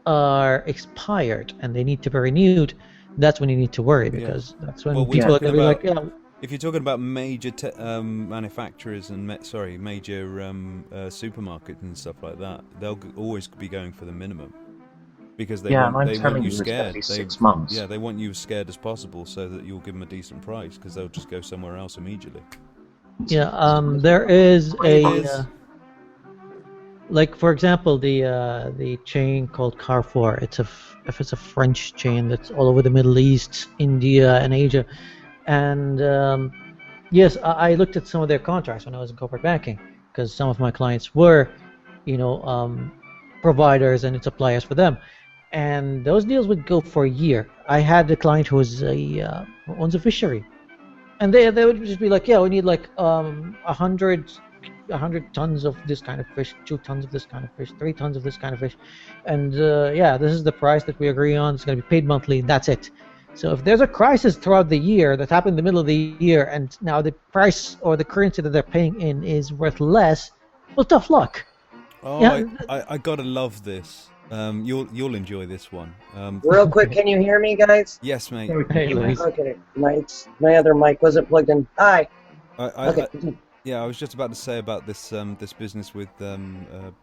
are expired and they need to be renewed, that's when you need to worry, because that's when Well, we're people are talking going to be like, about- If you're talking about major manufacturers and major supermarkets and stuff like that, they'll always be going for the minimum because they want you scared. 6 months. Yeah, they want you as scared as possible so that you'll give them a decent price because they'll just go somewhere else immediately. Yeah, there is like for example the chain called Carrefour. It's a French chain that's all over the Middle East, India, and Asia. And yes, I looked at some of their contracts when I was in corporate banking because some of my clients were, providers and suppliers for them, and those deals would go for a year. I had a client who was owns a fishery, and they would just be like, yeah, we need like 100 tons of this kind of fish, 2 tons of this kind of fish, 3 tons of this kind of fish, and this is the price that we agree on. It's going to be paid monthly. That's it. So if there's a crisis throughout the year that happened in the middle of the year, and now the price or the currency that they're paying in is worth less, well, tough luck. Oh, Yeah. I gotta love this. You'll enjoy this one. Real quick, can you hear me, guys? Yes, mate. Hey, Luis. Okay, my other mic wasn't plugged in. Hi. Okay. Yeah, I was just about to say about this this business with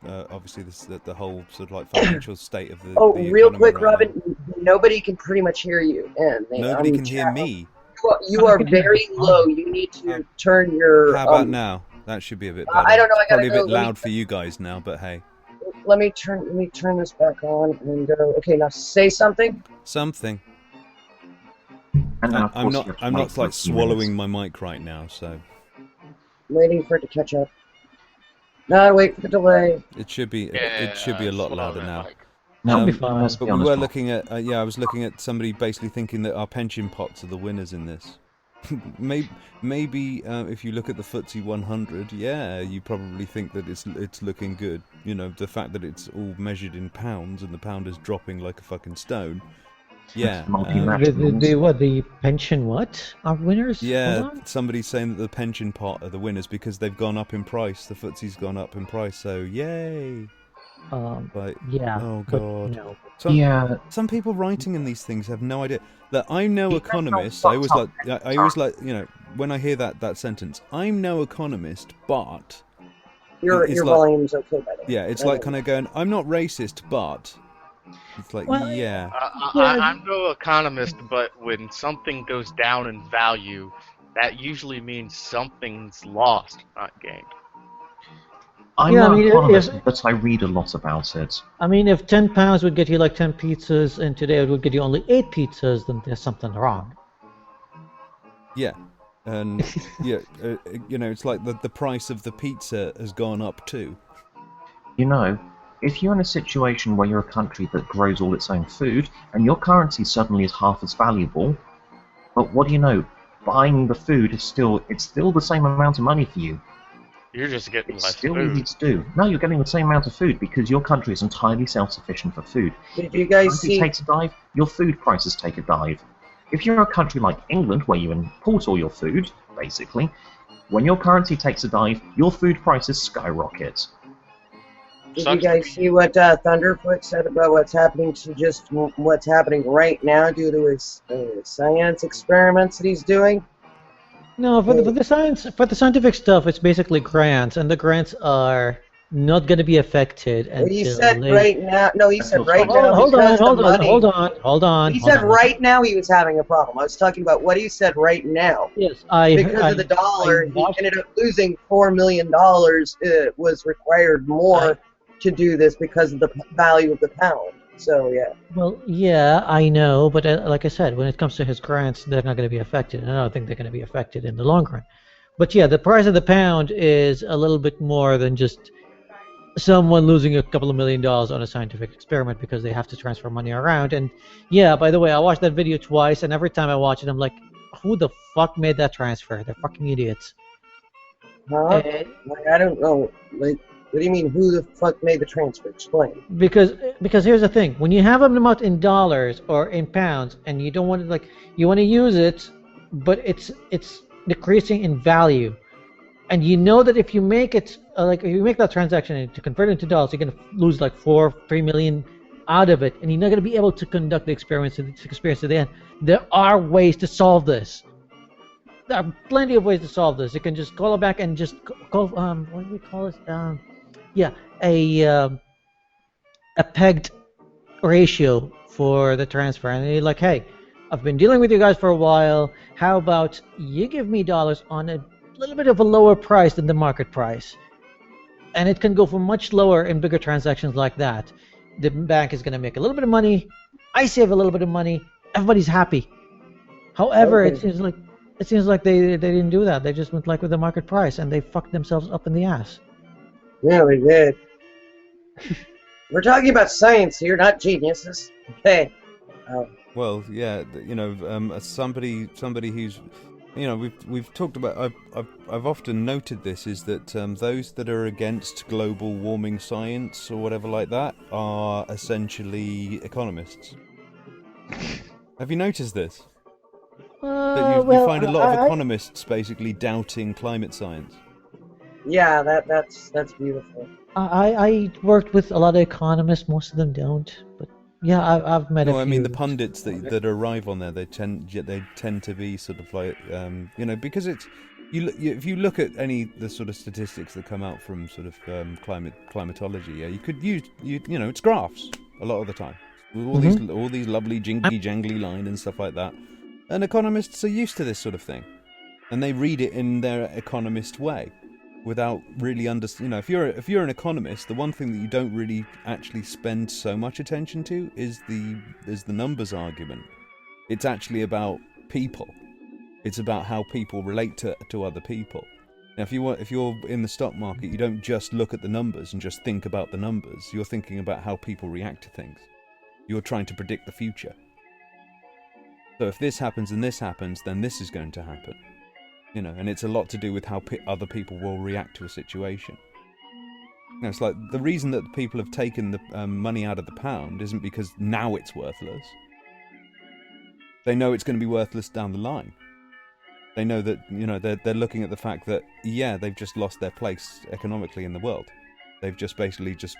obviously the whole sort of like financial state of the. Oh, the real economy quick, right Robin. Nobody can pretty much hear you. And Nobody can hear me. You are very low. You need to turn your. How about now? That should be a bit better. I don't know. I gotta Probably a go. bit loud for you guys now, but hey. Let me turn this back on and go. Okay, now say something. Something. And then, of I'm course, not you have to I'm wait not for like a few swallowing minutes. my mic right now, so Waiting for it to catch up. No, wait for the delay. it should be a lot louder now. No, be fine. let's be But we honest, were Rob. looking at I was looking at somebody basically thinking that our pension pots are the winners in this. maybe if you look at the FTSE 100, yeah, you probably think that it's looking good. You know, the fact that it's all measured in pounds and the pound is dropping like a fucking stone. Yeah. The pension are winners? Yeah, Hold on. somebody's saying that the pension pot are the winners because they've gone up in price. The FTSE's gone up in price, so yay! Like, Yeah. oh but god. no. Some people writing in these things have no idea. That I'm no Yeah, economist. no, I always like when I hear that sentence. I'm no economist, but Your It's like- volume's okay, by the way. yeah, it's like kind of going. I'm not racist, but it's like Well, yeah. I'm no economist, but when something goes down in value, that usually means something's lost, not gained. I'm Yeah, not I mean, an economist, if- but I read a lot about it. I mean, if £10 would get you like 10 pizzas, and today it would get you only 8 pizzas, then there's something wrong. Yeah, and yeah, it's like the price of the pizza has gone up too. You know, if you're in a situation where you're a country that grows all its own food, and your currency suddenly is half as valuable, but what do you know? Buying the food it's still the same amount of money for you. You're just getting It's less still food. easy to do. No, you're getting the same amount of food because your country is entirely self-sufficient for food. Did you guys Country see? takes a dive, your food prices take a dive. If you're a country like England, where you import all your food, basically, when your currency takes a dive, your food prices skyrocket. Did you guys see what Thunderfoot said about what's happening right now due to his science experiments that he's doing? No, for the scientific stuff, it's basically grants, and the grants are not going to be affected Well, he until said later. right now. No, he said right now. Hold because the money- on. He said right now he was having a problem. I was talking about what he said right now. Yes, Because of the dollar, he ended up losing $4 million. It was required more to do this because of the value of the pound. So yeah. Well, yeah, I know, but like I said, when it comes to his grants, they're not going to be affected, and I don't think they're going to be affected in the long run. But yeah, the price of the pound is a little bit more than just someone losing a couple of $1 million on a scientific experiment because they have to transfer money around. And yeah, by the way, I watched that video twice, and every time I watch it, I'm like, who the fuck made that transfer? They're fucking idiots. Huh? Like, I don't know. Like, what do you mean? Who the fuck made the transfer? Explain. Because here's the thing: when you have an amount in dollars or in pounds, and you don't want to you want to use it, but it's decreasing in value, and you know that if you make it if you make that transaction and to convert it into dollars, you're gonna lose like $3 million out of it, and you're not gonna be able to conduct the experience to the end. There are ways to solve this. there are plenty of ways to solve this. You can just call a bank and just call what do we call it? Yeah, a pegged ratio for the transfer, and you're like, hey, I've been dealing with you guys for a while. How about you give me dollars on a little bit of a lower price than the market price? And it can go for much lower in bigger transactions like that. The bank is going to make a little bit of money. I save a little bit of money. Everybody's happy. However, Okay. it seems like they didn't do that. They just went like with the market price, and they fucked themselves up in the ass. Yeah, we did. We're talking about science here, not geniuses. Okay. Well, yeah, as somebody who's, we've talked about. I've often noted this is that those that are against global warming science or whatever like that are essentially economists. Have you noticed this? That you find a lot of economists basically doubting climate science. Yeah, that's beautiful. I worked with a lot of economists. Most of them don't, but yeah, I've met a few. I mean, the pundits that arrive on there, they tend to be sort of like, because it's if you look at the sort of statistics that come out from sort of climatology, yeah, you could use it's graphs a lot of the time with all these lovely jingly jangly lines and stuff like that, and economists are used to this sort of thing, and they read it in their economist way. Without really if you're an economist, the one thing that you don't really actually spend so much attention to is the numbers argument. It's actually about people. It's about how people relate to other people. Now, if you're in the stock market, you don't just look at the numbers and just think about the numbers. You're thinking about how people react to things. You're trying to predict the future. So if this happens and this happens, then this is going to happen. And it's a lot to do with how other people will react to a situation. It's like the reason that people have taken the money out of the pound isn't because now it's worthless. They know it's going to be worthless down the line. They know that they're looking at the fact that they've just lost their place economically in the world. They've just basically just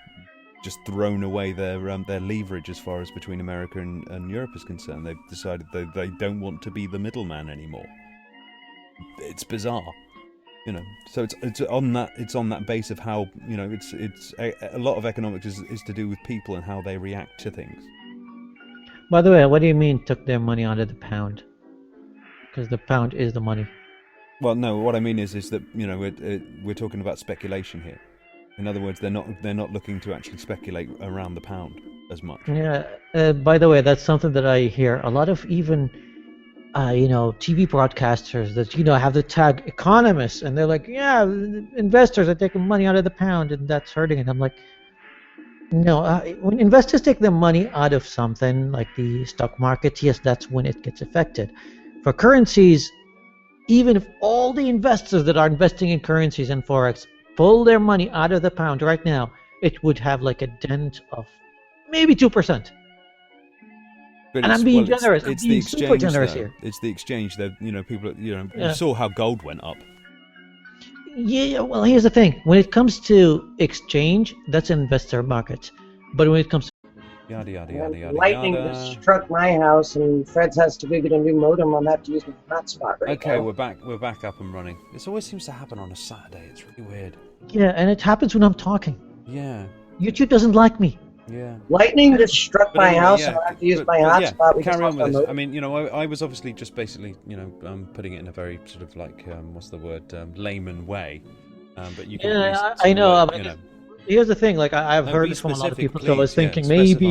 thrown away their leverage as far as between America and Europe is concerned. They've decided they don't want to be the middleman anymore. It's bizarre, So it's on that base of how it's a lot of economics is to do with people and how they react to things. By the way, what do you mean took their money out of the pound? Because the pound is the money. Well, no. What I mean is that we're talking about speculation here. In other words, they're not looking to actually speculate around the pound as much. Yeah. By the way, that's something that I hear a lot of even. TV broadcasters that have the tag economists, and they're like, yeah, investors are taking money out of the pound, and that's hurting it. I'm like, no, when investors take their money out of something like the stock market, yes, that's when it gets affected. For currencies, even if all the investors that are investing in currencies and forex pull their money out of the pound right now, it would have like a dent of maybe 2%. But and I'm being generous. I'm being super generous here. It's the exchange that people. You saw how gold went up. Yeah. Well, here's the thing. When it comes to exchange, that's an investor market. But when it comes to yada yada yada yada. Lightning just struck my house, and Fred's has to go get a new modem on that to use my hotspot right now. Okay, we're back up and running. This always seems to happen on a Saturday. It's really weird. Yeah, and it happens when I'm talking. Yeah. YouTube doesn't like me. Yeah. Lightning just struck my house, and I have to use my hotspot. Yeah, carry on with this. I mean, I was obviously just basically, putting it in a very sort of like, what's the word, layman way. But you can. Yeah, I know. Here's the thing. Like I've heard this from a lot of people, so I was thinking maybe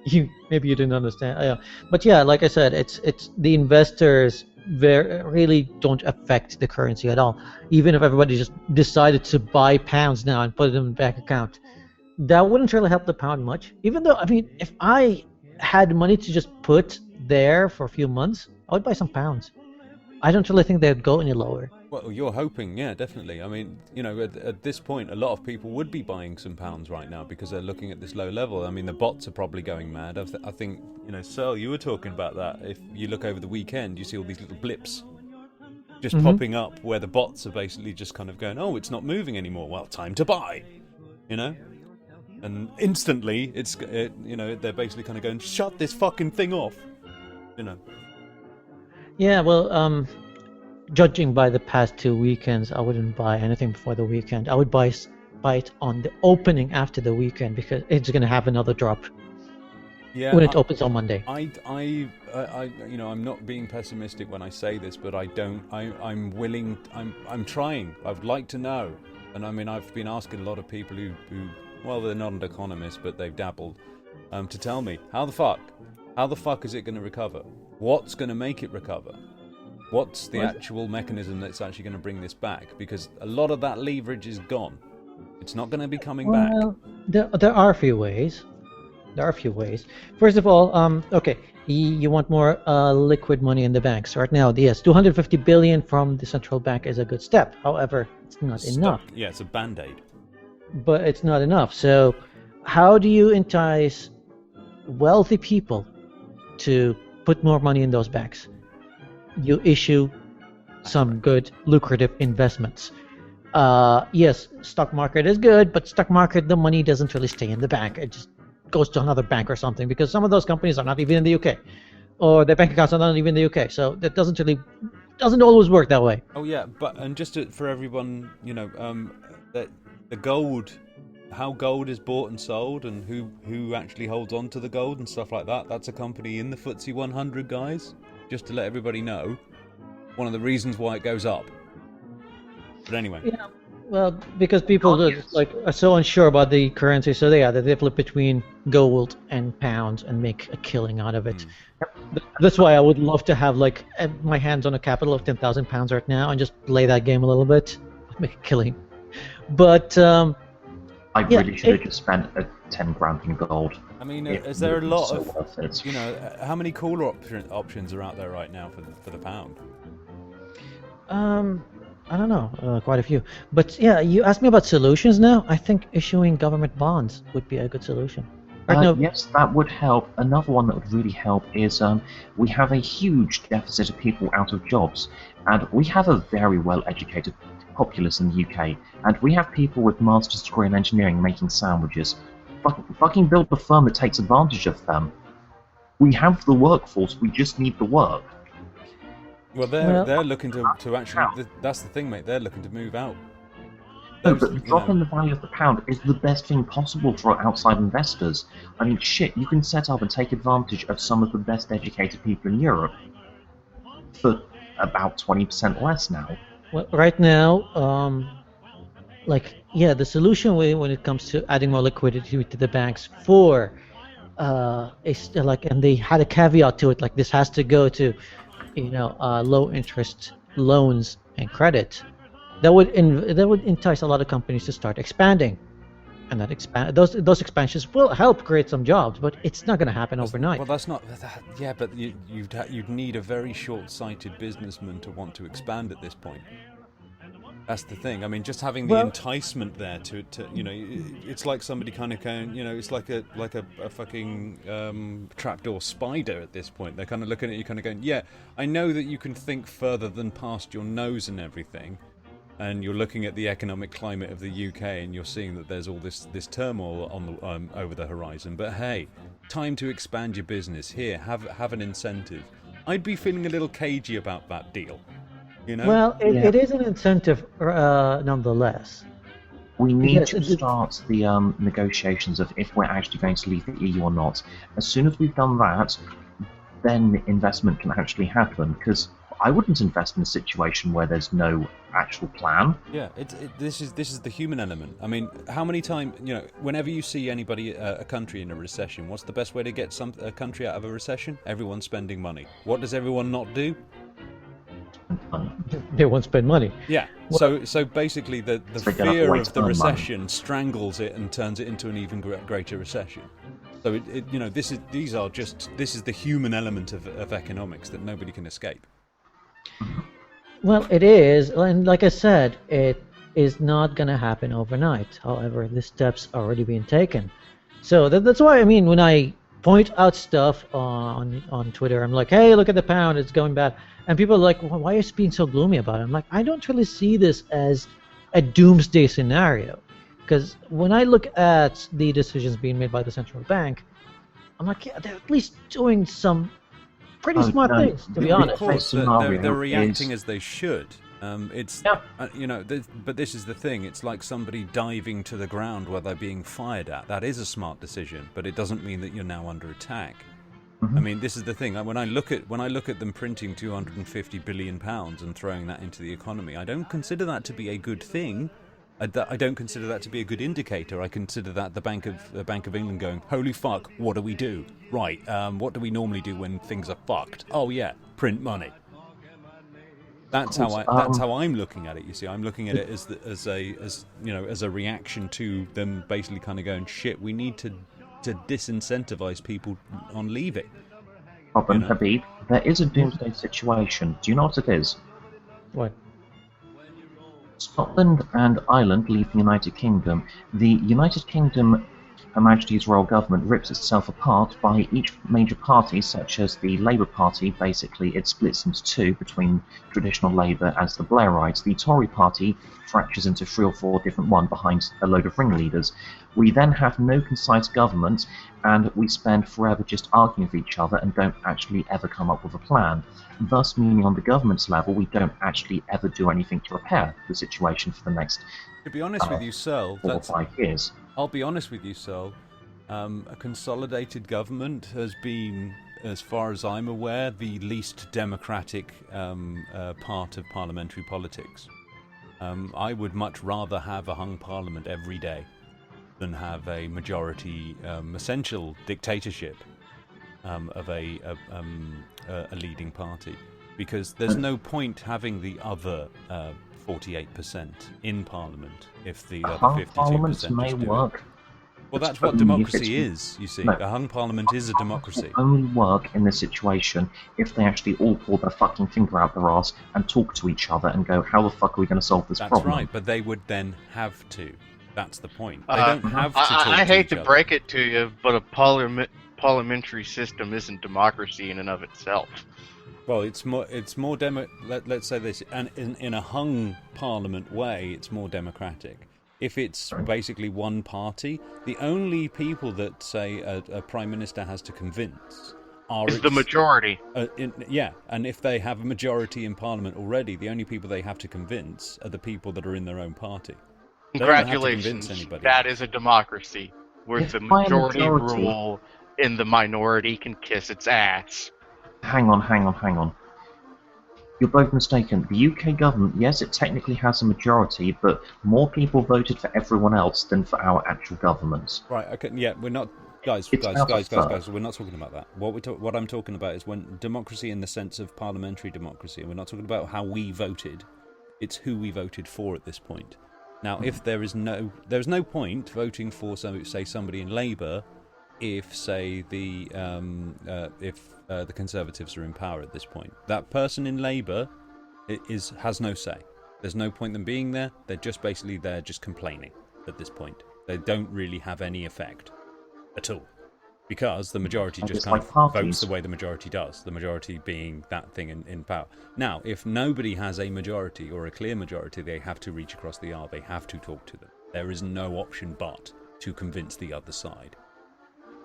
you didn't understand. Yeah. But yeah, like I said, it's the investors really don't affect the currency at all. Even if everybody just decided to buy pounds now and put it in the bank account. That wouldn't really help the pound much. Even though, I mean, if I had money to just put there for a few months, I would buy some pounds. I don't really think they'd go any lower. Well, you're hoping, yeah, definitely. I mean, at this point, a lot of people would be buying some pounds right now because they're looking at this low level. I mean, the bots are probably going mad. I think, Searle, you were talking about that. If you look over the weekend, you see all these little blips just popping up where the bots are basically just kind of going, oh, it's not moving anymore. Well, time to buy, And instantly, they're basically kind of going, shut this fucking thing off, Yeah, well, judging by the past 2 weekends, I wouldn't buy anything before the weekend. I would buy it on the opening after the weekend because it's going to have another drop when it opens on Monday. I'm not being pessimistic when I say this, but I'm willing. I'm trying. I'd like to know, and I mean, I've been asking a lot of people who well, they're not economists, but they've dabbled, to tell me how the fuck is it going to recover? What's going to make it recover? What's the actual mechanism that's actually going to bring this back? Because a lot of that leverage is gone. It's not going to be coming back. Well, there are a few ways. First of all, okay, you want more liquid money in the banks. Right now, yes, 250 billion from the central bank is a good step. However, it's not enough. Yeah, it's a band-aid. But it's not enough. So how do you entice wealthy people to put more money in those banks? You issue some good, lucrative investments. Yes, stock market is good, but stock market, the money doesn't really stay in the bank. It just goes to another bank or something, because some of those companies are not even in the UK, or their bank accounts are not even in the UK. So that doesn't always work that way. Oh yeah, and for everyone, that the gold, how gold is bought and sold, and who actually holds on to the gold and stuff like that. That's a company in the FTSE 100, guys. Just to let everybody know, one of the reasons why it goes up. But anyway. Yeah. Well, because people are so unsure about the currency, so they flip between gold and pounds and make a killing out of it. That's why I would love to have my hands on a capital of £10,000 right now and just play that game a little bit, make a killing. But I really should have just spent 10 grand in gold. I mean, is there a lot of how many caller options are out there right now for the pound? I don't know, quite a few. But yeah, you asked me about solutions now. I think issuing government bonds would be a good solution. Yes, that would help. Another one that would really help is we have a huge deficit of people out of jobs, and we have a very well-educated populace in the UK, and we have people with master's degree in engineering making sandwiches. Fucking build a firm that takes advantage of them. We have the workforce, we just need the work. Well, they're looking to actually. That's the thing, mate. They're looking to move out. No, but dropping the value of the pound is the best thing possible for outside investors. I mean, shit, you can set up and take advantage of some of the best educated people in Europe for about 20% less now. Well, right now, the solution when it comes to adding more liquidity to the banks and they had a caveat to it, like this has to go to low interest loans and credit. That would entice a lot of companies to start expanding, and those expansions will help create some jobs, but it's not going to happen overnight. Well, that's not. Yeah, but you'd need a very short-sighted businessman to want to expand at this point. That's the thing. I mean, just having the enticement there to it's like somebody kind of going, it's like a fucking trapdoor spider at this point. They're kind of looking at you, kind of going, yeah, I know that you can think further than past your nose and everything, and you're looking at the economic climate of the UK, and you're seeing that there's all this turmoil on the over the horizon. But hey, time to expand your business. Here, have an incentive. I'd be feeling a little cagey about that deal. Well, it is an incentive nonetheless. We need to start the negotiations of if we're actually going to leave the EU or not. As soon as we've done that, then investment can actually happen, because I wouldn't invest in a situation where there's no actual plan. Yeah, this is the human element. I mean, how many times, whenever you see anybody, a country in a recession, what's the best way to get a country out of a recession? Everyone's spending money. What does everyone not do? They won't spend money. Yeah. So basically, the fear of the recession strangles it and turns it into an even greater recession. So this is the human element of economics that nobody can escape. Well, it is, and like I said, it is not going to happen overnight. However, the steps are already being taken. So that's why, I mean, when I point out stuff on Twitter, I'm like, hey, look at the pound, it's going bad. And people are like, well, why are you being so gloomy about it? I'm like, I don't really see this as a doomsday scenario. Because when I look at the decisions being made by the central bank, I'm like, yeah, they're at least doing some Pretty smart things, to be honest. Of course, scenario they're reacting is- as they should. It's Yeah. but this is the thing. It's like somebody diving to the ground where they're being fired at. That is a smart decision, but it doesn't mean that you're now under attack. Mhm. I mean, this is the thing. When I look at them printing 250 billion pounds and throwing that into the economy, I don't consider that to be a good thing. I don't consider that to be a good indicator. I consider that the Bank of England going, holy fuck, what do we do? Right, what do we normally do when things are fucked? Oh yeah, print money. That's how I'm looking at it. You see, I'm looking at it as a reaction to them basically kind of going, shit, we need to disincentivize people on leaving. Robin, Habib, there is a doomsday situation. Do you know what it is? What? Scotland and Ireland leave the United Kingdom. The United Kingdom, Her Majesty's Royal Government, rips itself apart by each major party, such as the Labour Party. Basically, it splits into two between traditional Labour as the Blairites. The Tory Party fractures into 3 or 4 different ones behind a load of ringleaders. We then have no concise government, and we spend forever just arguing with each other and don't actually ever come up with a plan. Thus, meaning on the government's level, we don't actually ever do anything to repair the situation for the next To be honest with you, Searle, 4 or 5 years. I'll be honest with you, Searle. A consolidated government has been, as far as I'm aware, the least democratic part of parliamentary politics. I would much rather have a hung parliament every day than have a majority, essential dictatorship of a leading party, because there's no point having the other 48% in Parliament if the other 52% Parliament may just do work. it. Well, that's but what if democracy it's- is, you see. No. A hung Parliament is a democracy. It will only work in this situation if they actually all pull their fucking finger out their arse and talk to each other and go, how the fuck are we going to solve this That's problem? right, but they would then have to. That's the point. They don't have to talk I hate each to other. break it to you, but a parliamentary system isn't democracy in and of itself. Well, it's more let's say this, and in a hung parliament way, it's more democratic. If it's basically one party, the only people that, say, a prime minister has to convince are It's the majority. And if they have a majority in parliament already, the only people they have to convince are the people that are in their own party. They don't have to convince Congratulations, anybody. that is a democracy, where If the by majority majority- rule and the minority can kiss its ass. Hang on. You're both mistaken. The UK government, yes, it technically has a majority, but more people voted for everyone else than for our actual government. Right. Okay. Yeah, we're not. Guys, It's out of third. we're not talking about that. What I'm talking about is when democracy in the sense of parliamentary democracy, and we're not talking about how we voted. It's who we voted for at this point. Now, if there's no point voting for say somebody in Labour, if say the Conservatives are in power at this point, that person in Labour has no say. There's no point them being there. They're just basically there, just complaining at this point. They don't really have any effect at all, because the majority just It's kind like of parties. votes the way the majority does. The majority being that thing in power. Now, if nobody has a majority or a clear majority, they have to reach across the aisle. They have to talk to them. There is no option but to convince the other side.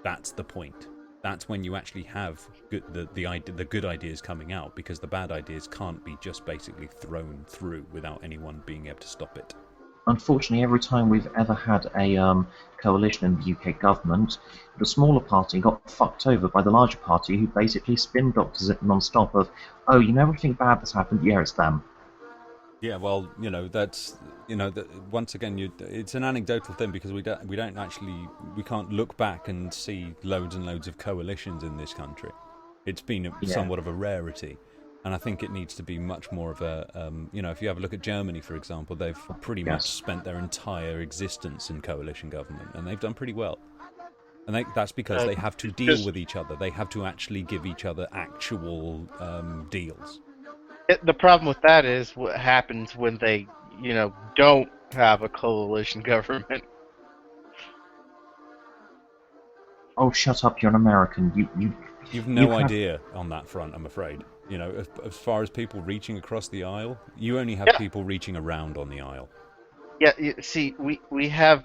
That's the point. That's when you actually have the good ideas coming out, because the bad ideas can't be just basically thrown through without anyone being able to stop it. Unfortunately, every time we've ever had a coalition in the UK government, the smaller party got fucked over by the larger party, who basically spin doctors it non-stop of, oh, you know everything bad that's happened? Yeah, it's them. Yeah, well, that's once again, it's an anecdotal thing, because we can't look back and see loads and loads of coalitions in this country. It's been somewhat of a rarity, and I think it needs to be much more of a if you have a look at Germany, for example, they've pretty much spent their entire existence in coalition government, and they've done pretty well. And that's because they have to deal with each other. They have to actually give each other actual deals. The problem with that is what happens when they, don't have a coalition government. Oh, shut up! You're an American. You've no idea on that front, I'm afraid. As far as people reaching across the aisle, you only have people reaching around on the aisle. Yeah, see, we have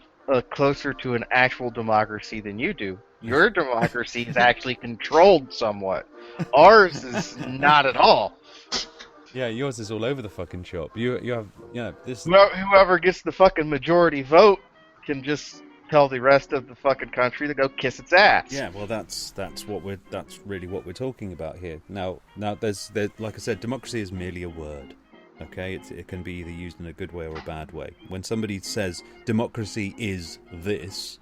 closer to an actual democracy than you do. Your democracy is actually controlled somewhat. Ours is not at all. Yeah, yours is all over the fucking shop. You have this. Whoever gets the fucking majority vote can just tell the rest of the fucking country to go kiss its ass. Yeah, well, that's really what we're talking about here. Now, there's like I said, democracy is merely a word. Okay, it can be either used in a good way or a bad way. When somebody says democracy is this,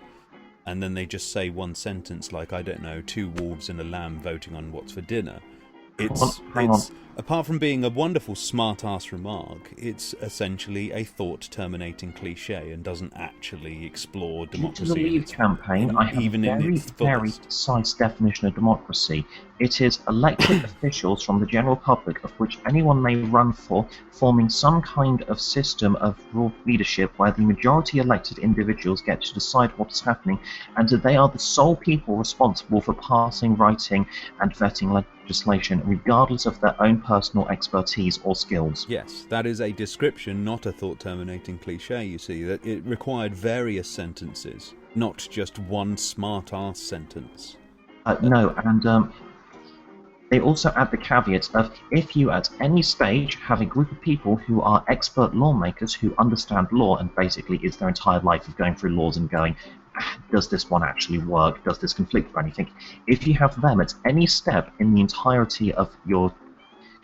and then they just say one sentence like, I don't know, 2 wolves and a lamb voting on what's for dinner, it's apart from being a wonderful smart-ass remark, it's essentially a thought-terminating cliche and doesn't actually explore democracy. To the Leave campaign, I have even a very, very fullest. precise definition of democracy. It is elected officials from the general public, of which anyone may run for, forming some kind of system of rule leadership where the majority elected individuals get to decide what is happening, and they are the sole people responsible for passing, writing, and vetting legislation, regardless of their own personal expertise or skills. Yes, that is a description, not a thought-terminating cliche, you see, that it required various sentences, not just one smart-ass sentence. No, and they also add the caveat of if you at any stage have a group of people who are expert lawmakers who understand law and basically it's their entire life of going through laws and going, does this one actually work? Does this conflict with anything? If you have them at any step in the entirety of your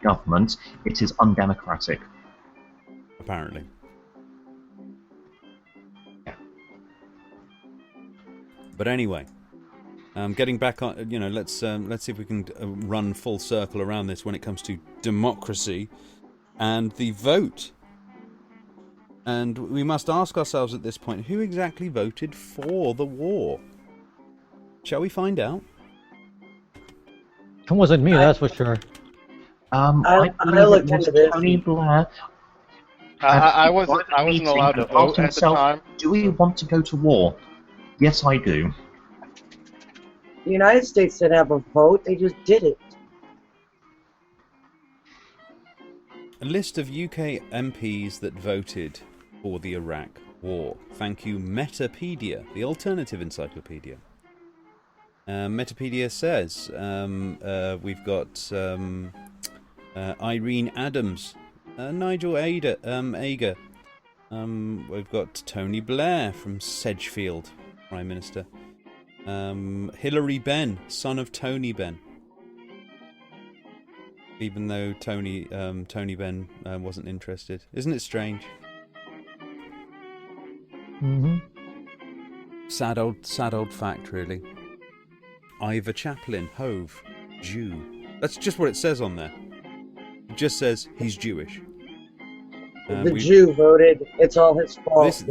government, it is undemocratic. Apparently. Yeah. But anyway, getting back on, let's see if we can run full circle around this when it comes to democracy and the vote. And we must ask ourselves at this point, who exactly voted for the war? Shall we find out? It wasn't me, that's for sure. I looked into this. Tony Blair. I wasn't allowed to vote at the time. Do we want to go to war? Yes, I do. The United States didn't have a vote, they just did it. A list of UK MPs that voted for the Iraq War. Thank you, Metapedia, the alternative encyclopedia. Metapedia says we've got Irene Adams, Nigel Ager. We've got Tony Blair from Sedgefield, Prime Minister. Hilary Benn, son of Tony Benn. Even though Tony Benn wasn't interested. Isn't it strange? Mm-hmm. Sad old fact, really. Ivor Chaplin, Hove, Jew. That's just what it says on there. It just says he's Jewish. Jew voted. It's all his fault.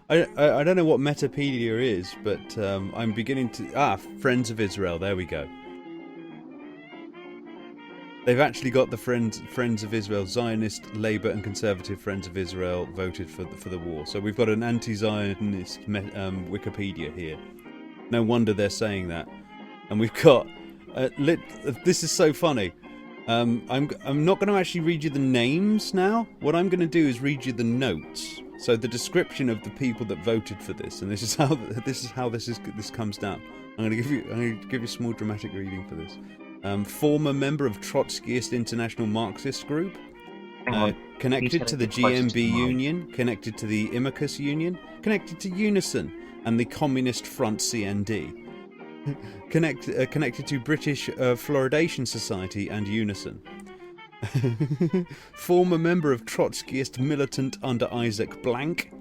I don't know what Metapedia is, but I'm beginning to... Friends of Israel, there we go. They've actually got the Friends of Israel, Zionist, Labour and Conservative Friends of Israel voted for the war. So we've got an anti-Zionist Wikipedia here. No wonder they're saying that. And we've got... this is so funny. I'm not going to actually read you the names now. What I'm going to do is read you the notes. So the description of the people that voted for this, and this is how this comes down. I'm going to give you a small dramatic reading for this. Former member of Trotskyist International Marxist Group, connected to the GMB Union, connected to the Imicus Union, connected to Unison and the Communist Front CND, connected to British Fluoridation Society and Unison, former member of Trotskyist militant under Isaac Blank,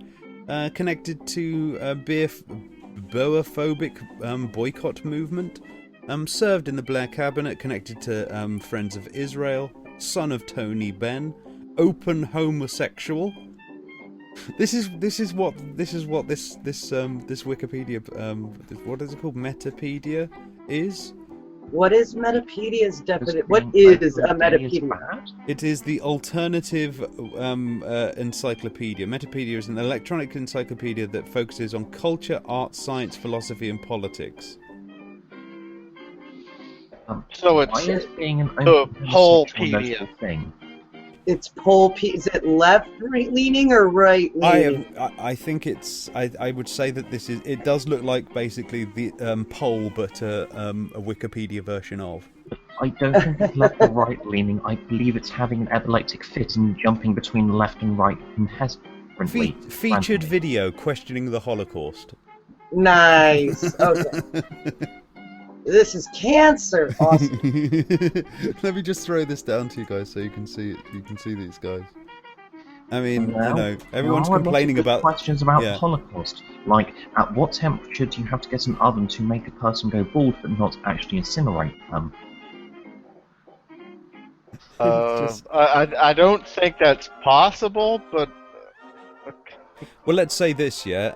connected to boaphobic boycott movement, served in the Blair cabinet, connected to Friends of Israel, son of Tony Benn, open homosexual. This is what this Wikipedia what is it called, Metapedia is? What is Metapedia's definition? What is a Metapedia? It is the alternative encyclopedia. Metapedia is an electronic encyclopedia that focuses on culture, art, science, philosophy, and politics. So it's why is being an the whole thing? It's is it left leaning or right leaning? I think it's. I would say that this is. It does look like basically the poll, but a Wikipedia version of. I don't think it's left or right leaning. I believe it's having an epileptic fit and jumping between the left and right inherently. Featured video questioning the Holocaust. Nice. Okay. This is cancer. Awesome. Let me just throw this down to you guys so you can see it. You can see these guys. I mean, everyone's complaining about questions about the Holocaust. Like, at what temperature do you have to get an oven to make a person go bald but not actually incinerate them? I don't think that's possible, but well, let's say this. Yeah,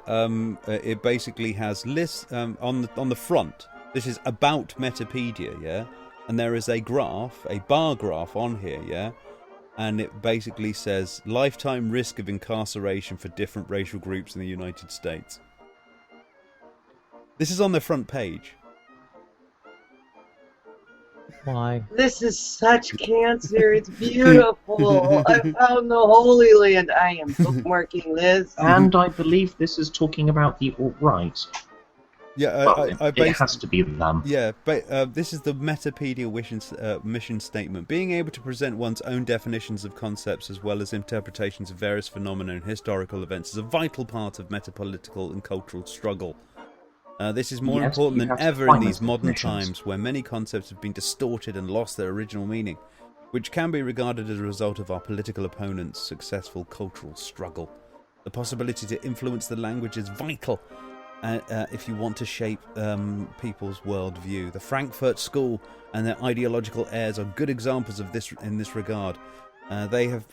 it basically has lists on the front. This is about Metapedia, yeah, and there is a bar graph on here, yeah, and it basically says lifetime risk of incarceration for different racial groups in the United States. This is on the front page. Why? This is such cancer. It's beautiful. I found the Holy Land. I am bookmarking this. And I believe this is talking about the alt-right. Yeah, it has to be them. Yeah, but this is the Metapedia mission statement. Being able to present one's own definitions of concepts as well as interpretations of various phenomena and historical events is a vital part of metapolitical and cultural struggle. This is more important than ever in these modern times, where many concepts have been distorted and lost their original meaning, which can be regarded as a result of our political opponents' successful cultural struggle. The possibility to influence the language is vital if you want to shape people's worldview. The Frankfurt School and their ideological heirs are good examples of this in this regard. They have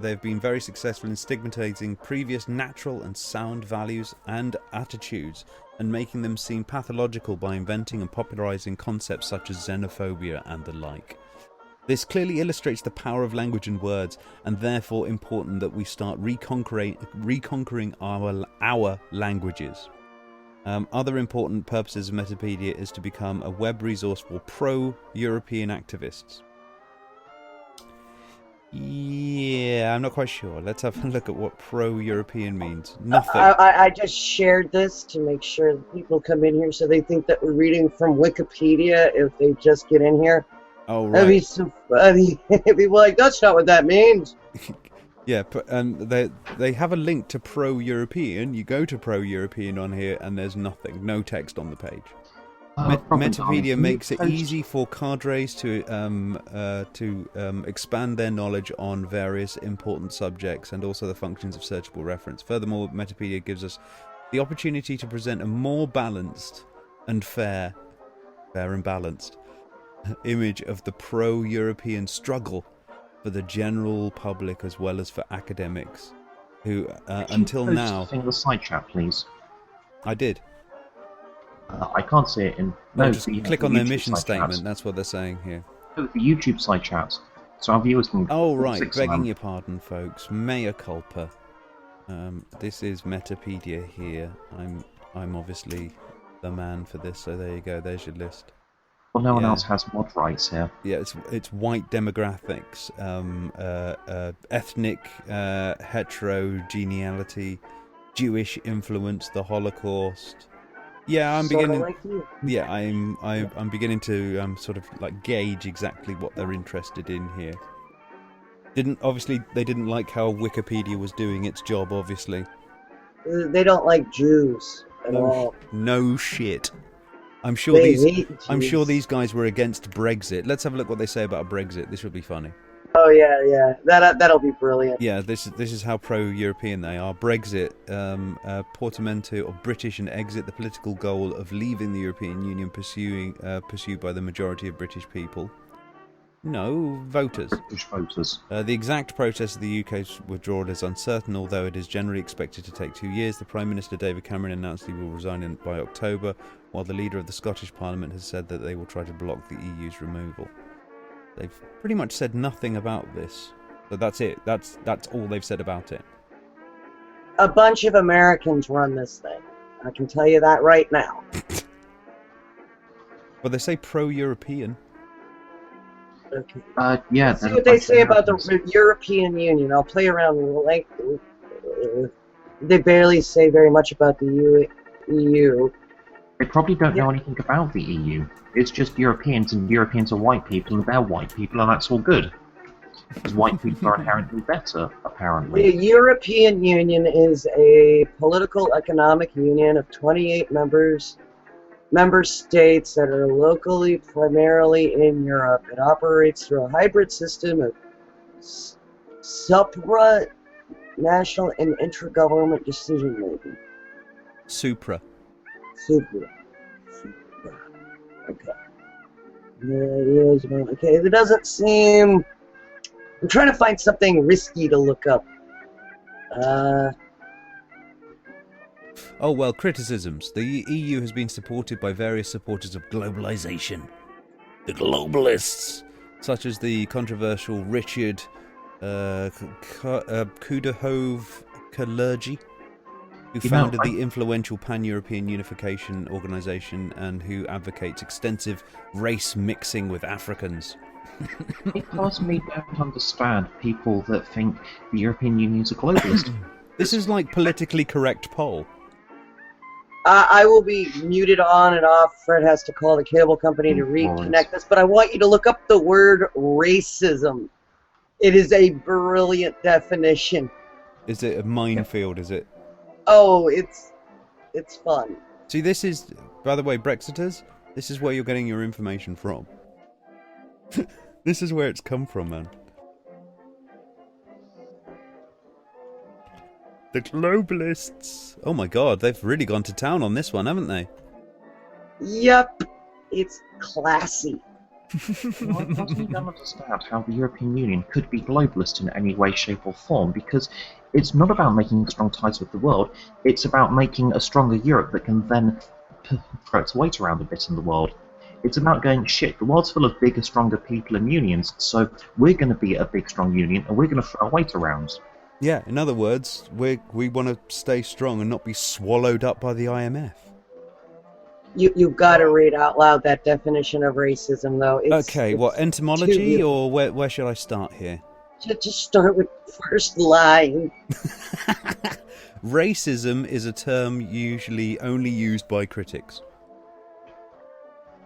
they've been very successful in stigmatizing previous natural and sound values and attitudes and making them seem pathological by inventing and popularizing concepts such as xenophobia and the like. This clearly illustrates the power of language and words, and therefore important that we start reconquering our languages. Other important purposes of Metapedia is to become a web resource for pro-European activists. Yeah, I'm not quite sure. Let's have a look at what pro-European means. Nothing. I just shared this to make sure that people come in here so they think that we're reading from Wikipedia if they just get in here. Oh, right. That'd be so funny. It'd be like, that's not what that means. Yeah, they have a link to pro-European. You go to pro-European on here and there's nothing. No text on the page. Metapedia makes it easy for cadres to expand their knowledge on various important subjects and also the functions of searchable reference. Furthermore, Metapedia gives us the opportunity to present a more balanced and fair and balanced image of the pro-European struggle for the general public as well as for academics who, until now... the side chat, please. I did. I can't see it in... No, just click on their mission statement. That's what they're saying here. Oh, the YouTube side chat. So our viewers can... Oh, right. Begging your pardon, folks. Mea culpa. This is Metapedia here. I'm obviously the man for this, so there you go. There's your list. Well, no one else has mod rights here. Yeah, it's white demographics, ethnic heterogeneity, Jewish influence, the Holocaust... Yeah, I'm beginning. Like you. Yeah, I'm beginning to sort of like gauge exactly what they're interested in here. They didn't like how Wikipedia was doing its job. Obviously, they don't like Jews at all. No shit. I'm sure these guys were against Brexit. Let's have a look what they say about Brexit. This would be funny. Oh yeah. That'll be brilliant. Yeah, this is how pro-European they are. Brexit, portmanteau of British and exit, the political goal of leaving the European Union pursued by the majority of British people. No, voters. British voters. The exact process of the UK's withdrawal is uncertain, although it is generally expected to take 2 years. The Prime Minister David Cameron announced he will resign by October, while the leader of the Scottish Parliament has said that they will try to block the EU's removal. They've pretty much said nothing about this. So that's it. That's all they've said about it. A bunch of Americans run this thing. I can tell you that right now. Well, they say pro-European. Okay. Yeah. Let's see what they say about the European Union. I'll play around like they barely say very much about the EU. They probably don't know anything about the EU. It's just Europeans, and Europeans are white people, and they're white people, and that's all good. Because white people are inherently better, apparently. The European Union is a political economic union of 28 member states that are locally primarily in Europe. It operates through a hybrid system of supranational and intragovernment decision making. Supra. Super. Okay. Okay, it doesn't seem... I'm trying to find something risky to look up. Oh, well, criticisms. The EU has been supported by various supporters of globalization. The globalists, such as the controversial Richard Kudahove-Kalergi, who founded the influential Pan-European Unification Organization and who advocates extensive race mixing with Africans. I personally don't understand people that think the European Union is a globalist. This is like politically correct poll. I will be muted on and off. Fred has to call the cable company to reconnect us, but I want you to look up the word racism. It is a brilliant definition. Is it a minefield, is it? Oh, it's fun. See, this is, by the way, Brexiters, this is where you're getting your information from. This is where it's come from, man. The globalists. Oh my god, they've really gone to town on this one, haven't they? Yep, it's classy. I personally don't understand how the European Union could be globalist in any way, shape or form, because it's not about making strong ties with the world, it's about making a stronger Europe that can then throw its weight around a bit in the world. It's about going, shit, the world's full of bigger, stronger people and unions, so we're going to be a big, strong union, and we're going to throw our weight around. Yeah, in other words, we want to stay strong and not be swallowed up by the IMF. You've got to read out loud that definition of racism, though. Okay, what, entomology, or where should I start here? Just start with first line. Racism is a term usually only used by critics.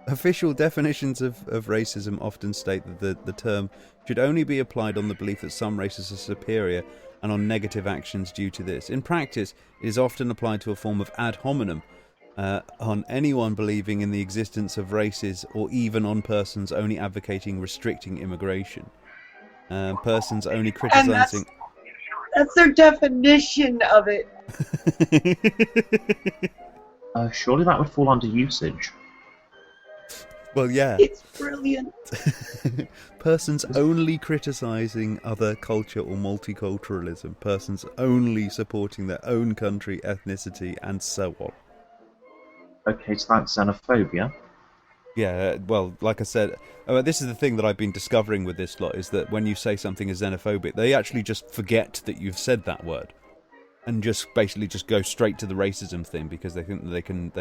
Official definitions of racism often state that the term should only be applied on the belief that some races are superior and on negative actions due to this. In practice, it is often applied to a form of ad hominem on anyone believing in the existence of races, or even on persons only advocating restricting immigration. Persons only criticising... That's their definition of it. Surely that would fall under usage. Well, yeah. It's brilliant. Persons only criticising other culture or multiculturalism. Persons only supporting their own country, ethnicity, and so on. Okay, so that's xenophobia. Yeah, well, like I said, this is the thing that I've been discovering with this lot, is that when you say something is xenophobic, they actually just forget that you've said that word. And just basically just go straight to the racism thing because they think that they can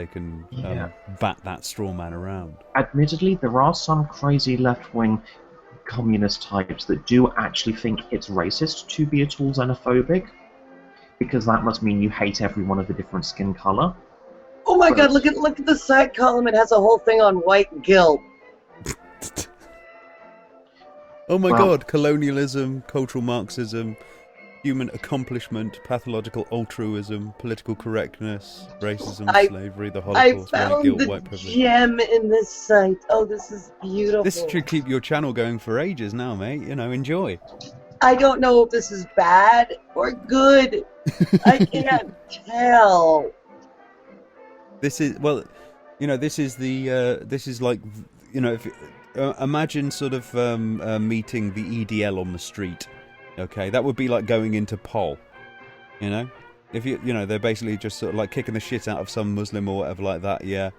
bat that straw man around. Admittedly, there are some crazy left-wing communist types that do actually think it's racist to be at all xenophobic, because that must mean you hate everyone of a different skin color. Oh my god! Look at the side column. It has a whole thing on white guilt. Oh my god! Colonialism, cultural Marxism, human accomplishment, pathological altruism, political correctness, racism, slavery, the Holocaust, white guilt, white privilege. Gem in this site. Oh, this is beautiful. This should keep your channel going for ages now, mate. You know, enjoy. I don't know if this is bad or good. I can't tell. This is, well, you know, this is like, you know, if imagine sort of meeting the EDL on the street. Okay, that would be like going into Pol, you know? If you know, they're basically just sort of like kicking the shit out of some Muslim or whatever like that, yeah.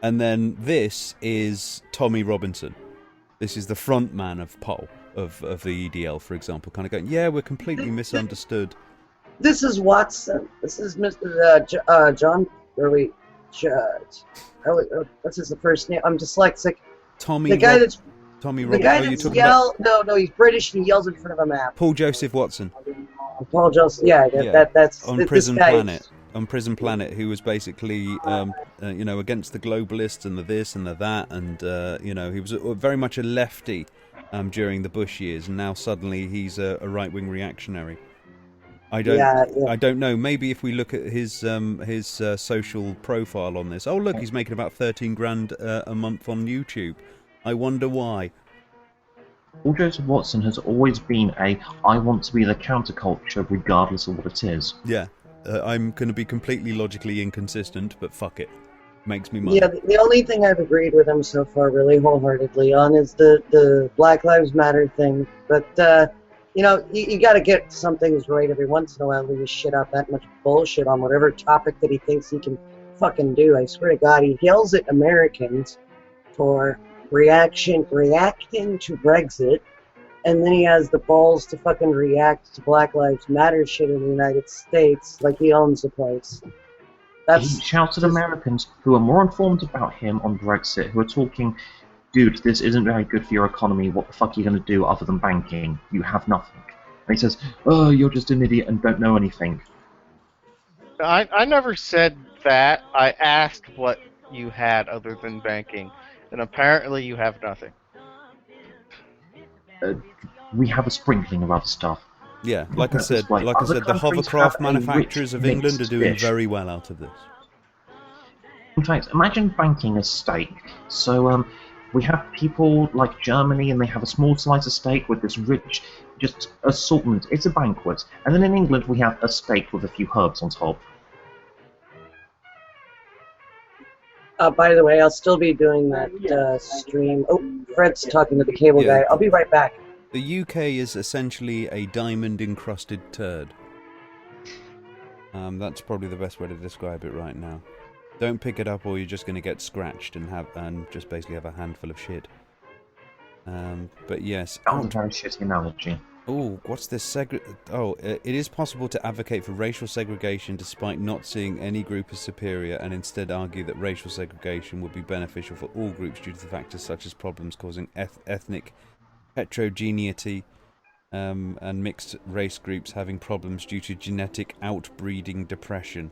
And then this is Tommy Robinson. This is the front man of Pol, of the EDL, for example, kind of going, yeah, we're completely misunderstood. This is Watson. This is Mr. John, or wait, Judge. What's his first name? I'm dyslexic. Tommy. The guy that's Tommy The Roberts. guy Oh, you're that's talking about no, he's British and he yells in front of a map. Paul Joseph Watson. Paul Joseph, yeah, that's on this Prison guy Planet. On Prison Planet, who was basically, against the globalists and the this and the that, and he was very much a lefty during the Bush years, and now suddenly he's a right-wing reactionary. I don't know. Maybe if we look at his social profile on this, oh look, he's making about 13 grand a month on YouTube. I wonder why. Paul Joseph Watson has always been I want to be the counterculture regardless of what it is. Yeah. I'm going to be completely logically inconsistent, but fuck it. Makes me money. Yeah, the only thing I've agreed with him so far really wholeheartedly on is the Black Lives Matter thing. But, you got to get some things right every once in a while when you shit out that much bullshit on whatever topic that he thinks he can fucking do. I swear to God, he yells at Americans for reacting to Brexit. And then he has the balls to fucking react to Black Lives Matter shit in the United States like he owns the place. He shouts at Americans who are more informed about him on Brexit, who are talking, dude, this isn't very good for your economy, what the fuck are you going to do other than banking? You have nothing. And he says, oh, you're just an idiot and don't know anything. I never said that. I asked what you had other than banking, and apparently you have nothing. We have a sprinkling of other stuff. Yeah, like I said, the hovercraft manufacturers of England are doing very well out of this. In fact, imagine banking a steak. So we have people like Germany, and they have a small slice of steak with this rich, just assortment. It's a banquet. And then in England, we have a steak with a few herbs on top. By the way, I'll still be doing that stream. Oh, Fred's talking to the cable guy. I'll be right back. The UK is essentially a diamond-encrusted turd. That's probably the best way to describe it right now. Don't pick it up, or you're just going to get scratched and just basically have a handful of shit. But yes. That was a very shitty analogy. Oh, what's this? It is possible to advocate for racial segregation despite not seeing any group as superior, and instead argue that racial segregation would be beneficial for all groups due to the factors such as problems causing ethnic heterogeneity and mixed race groups having problems due to genetic outbreeding depression.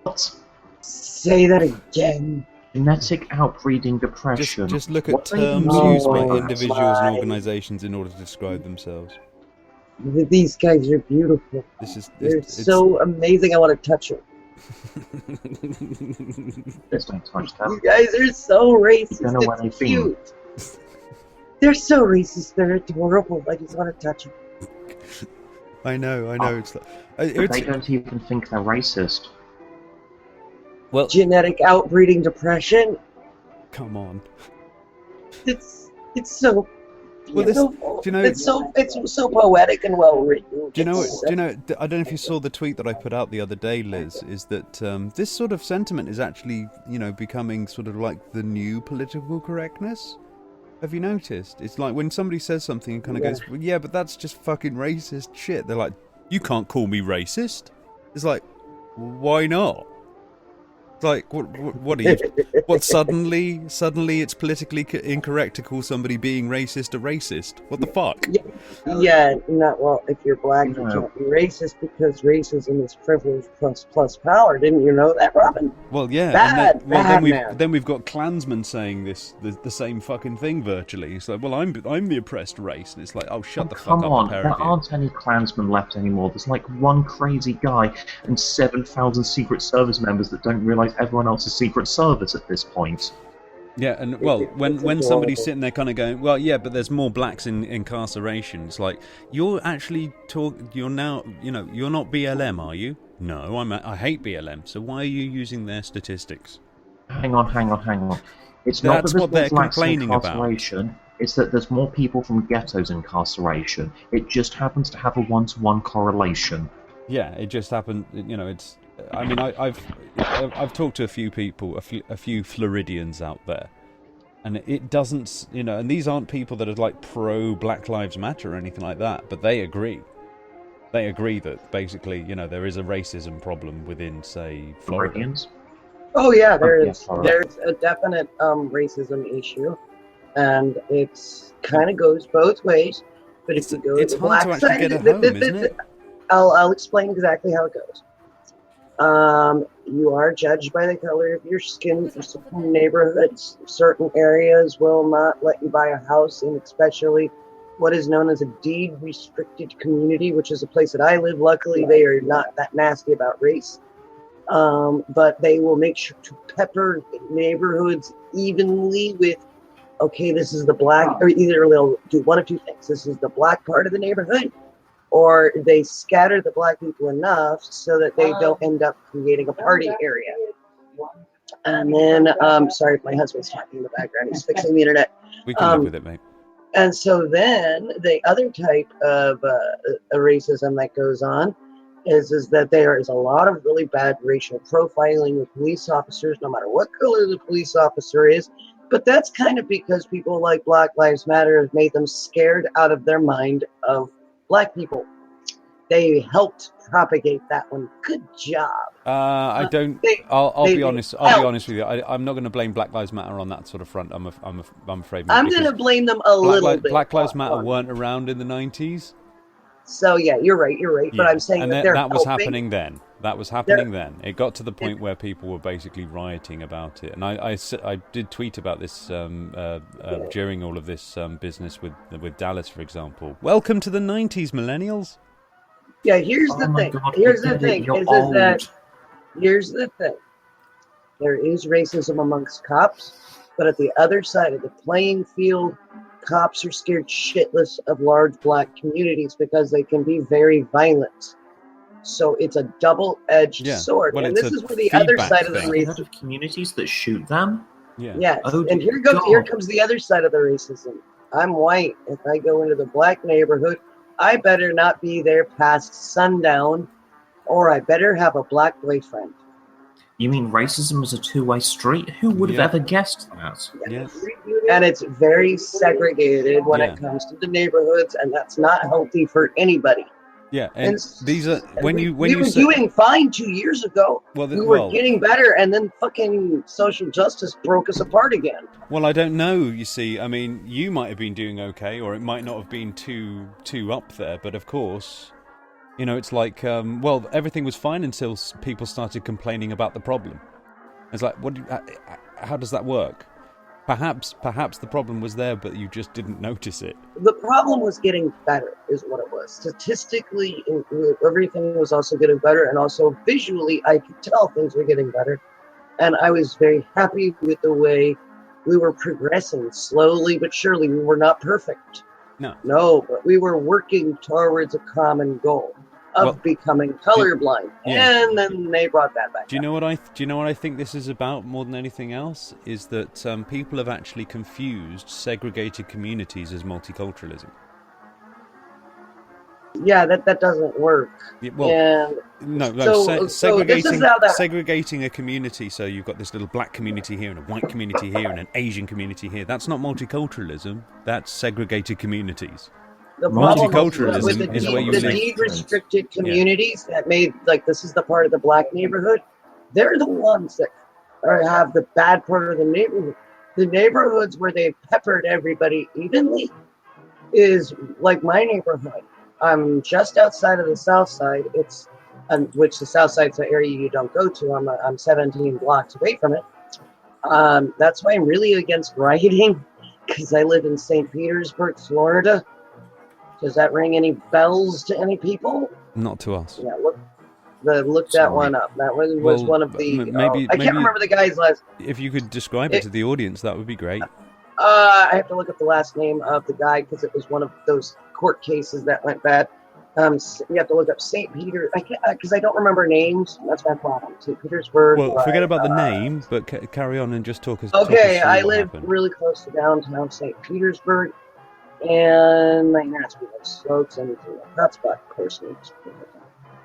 What? Say that again. Genetic outbreeding depression. Just look at terms used by individuals and organisations in order to describe themselves. These guys are beautiful. They're so amazing. I want to touch them. Let's don't touch them. You guys are so racist. I don't know where they've been. They're so racist. They're adorable. I just want to touch them. I know. They don't even think they're racist. Well, genetic outbreeding depression. Come on. It's so. Well, it's so poetic and well written. Do you know? I don't know if you saw the tweet that I put out the other day, Liz. Is that this sort of sentiment is actually, becoming sort of like the new political correctness? Have you noticed? It's like when somebody says something and kind of goes, well, yeah, but that's just fucking racist shit. They're like, you can't call me racist. It's like, why not? Like, what are you? What, suddenly it's politically incorrect to call somebody being racist a racist? What the fuck? Yeah, if you're black, you can't be racist because racism is privilege plus power. Didn't you know that, Robin? Well, yeah. Then we've got Klansmen saying the same fucking thing virtually. It's like, well, I'm the oppressed race, and it's like, oh, shut the fuck up. Come on, there aren't any Klansmen left anymore. There's like one crazy guy and 7,000 Secret Service members that don't realise everyone else's Secret Service at this point. Yeah, and well, when somebody's sitting there kind of going, well, yeah, but there's more blacks in incarceration. It's like, you're actually you're now, you're not BLM, are you? No, I hate BLM. So why are you using their statistics? Hang on. It's not That's that what they're blacks complaining in about. incarceration. It's that there's more people from ghettos in incarceration. It just happens to have a one-to-one correlation. Yeah, it just happened. It's. I mean, I've talked to a few people, a few Floridians out there, and it doesn't, and these aren't people that are like pro Black Lives Matter or anything like that, but they agree. They agree that basically, there is a racism problem within, say, Florida. Floridians? Oh yeah, there's a definite racism issue. and it's kind of goes both ways. But if you go It's to the hard to black actually side, get a home, isn't it? I'll explain exactly how it goes. You are judged by the color of your skin for certain neighborhoods. Certain areas will not let you buy a house in, especially what is known as a deed restricted community, which is a place that I live. Luckily, they are not that nasty about race. But they will make sure to pepper neighborhoods evenly with, okay, this is the black, or either they'll do one of two things. This is the black part of the neighborhood, or they scatter the black people enough so that they don't end up creating a party area. And then, sorry if my husband's talking in the background, he's fixing the internet. We can live with it, mate. And so then the other type of racism that goes on is that there is a lot of really bad racial profiling with police officers, no matter what color the police officer is. But that's kind of because people like Black Lives Matter have made them scared out of their mind of black people. They helped propagate that one. Good job. I don't. I'll be honest. I'll be honest with you. I'm not going to blame Black Lives Matter on that sort of front. I'm afraid. I'm going to blame them a little bit. Black Lives Matter weren't around in the 90s. So yeah, you're right. Yeah. But I'm saying that was happening then. That was happening then. It got to the point where people were basically rioting about it, and I did tweet about this during all of this business with Dallas, for example. Welcome to the 90s, millennials. Yeah, here's the thing. God, here's the thing. Here's the thing. There is racism amongst cops, but at the other side of the playing field, cops are scared shitless of large black communities because they can be very violent. So it's a double-edged sword. Well, and this is where the other side of the racism. Of communities that shoot them. Yeah. Yes. Oh, and here comes the other side of the racism. I'm white. If I go into the black neighborhood, I better not be there past sundown, or I better have a black boyfriend. You mean racism is a two-way street? Who would have ever guessed that? Yes. And it's very segregated when it comes to the neighborhoods, and that's not healthy for anybody. Yeah, and these are we were doing fine 2 years ago. We were getting better, and then fucking social justice broke us apart again. Well, I don't know. You see, I mean, you might have been doing okay, or it might not have been too up there. But of course, you know, it's like, everything was fine until people started complaining about the problem. It's like, how does that work? Perhaps the problem was there, but you just didn't notice it. The problem was getting better, is what it was. Statistically, everything was also getting better, and also visually, I could tell things were getting better. And I was very happy with the way we were progressing, slowly but surely. We were not perfect. No, but we were working towards a common goal of becoming colorblind, and then they brought that back. Do you know what I think this is about more than anything else? Is that people have actually confused segregated communities as multiculturalism. Yeah, that doesn't work. Segregating a community, so you've got this little black community here and a white community here and an Asian community here. That's not multiculturalism. That's segregated communities. The multiculturalism is where you live. The deed-restricted communities that made, like, this is the part of the black neighborhood, they're the ones that have the bad part of the neighborhood. The neighborhoods where they've peppered everybody evenly is like my neighborhood. I'm just outside of the south side. Which the south side's an area you don't go to. I'm 17 blocks away from it. That's why I'm really against rioting, because I live in St. Petersburg, Florida. Does that ring any bells to any people? Not to us. Yeah, look that one up. That one was one of the. I can't remember the guy's last. If you could describe it to the audience, that would be great. I have to look up the last name of the guy because it was one of those court cases that went bad. You have to look up St. Peter. Because I don't remember names. That's my problem. St. Petersburg. Well, forget about the name, but carry on and just talk us. Okay, I live really close to downtown St. Petersburg. And that's where the slopes and that's about, of course.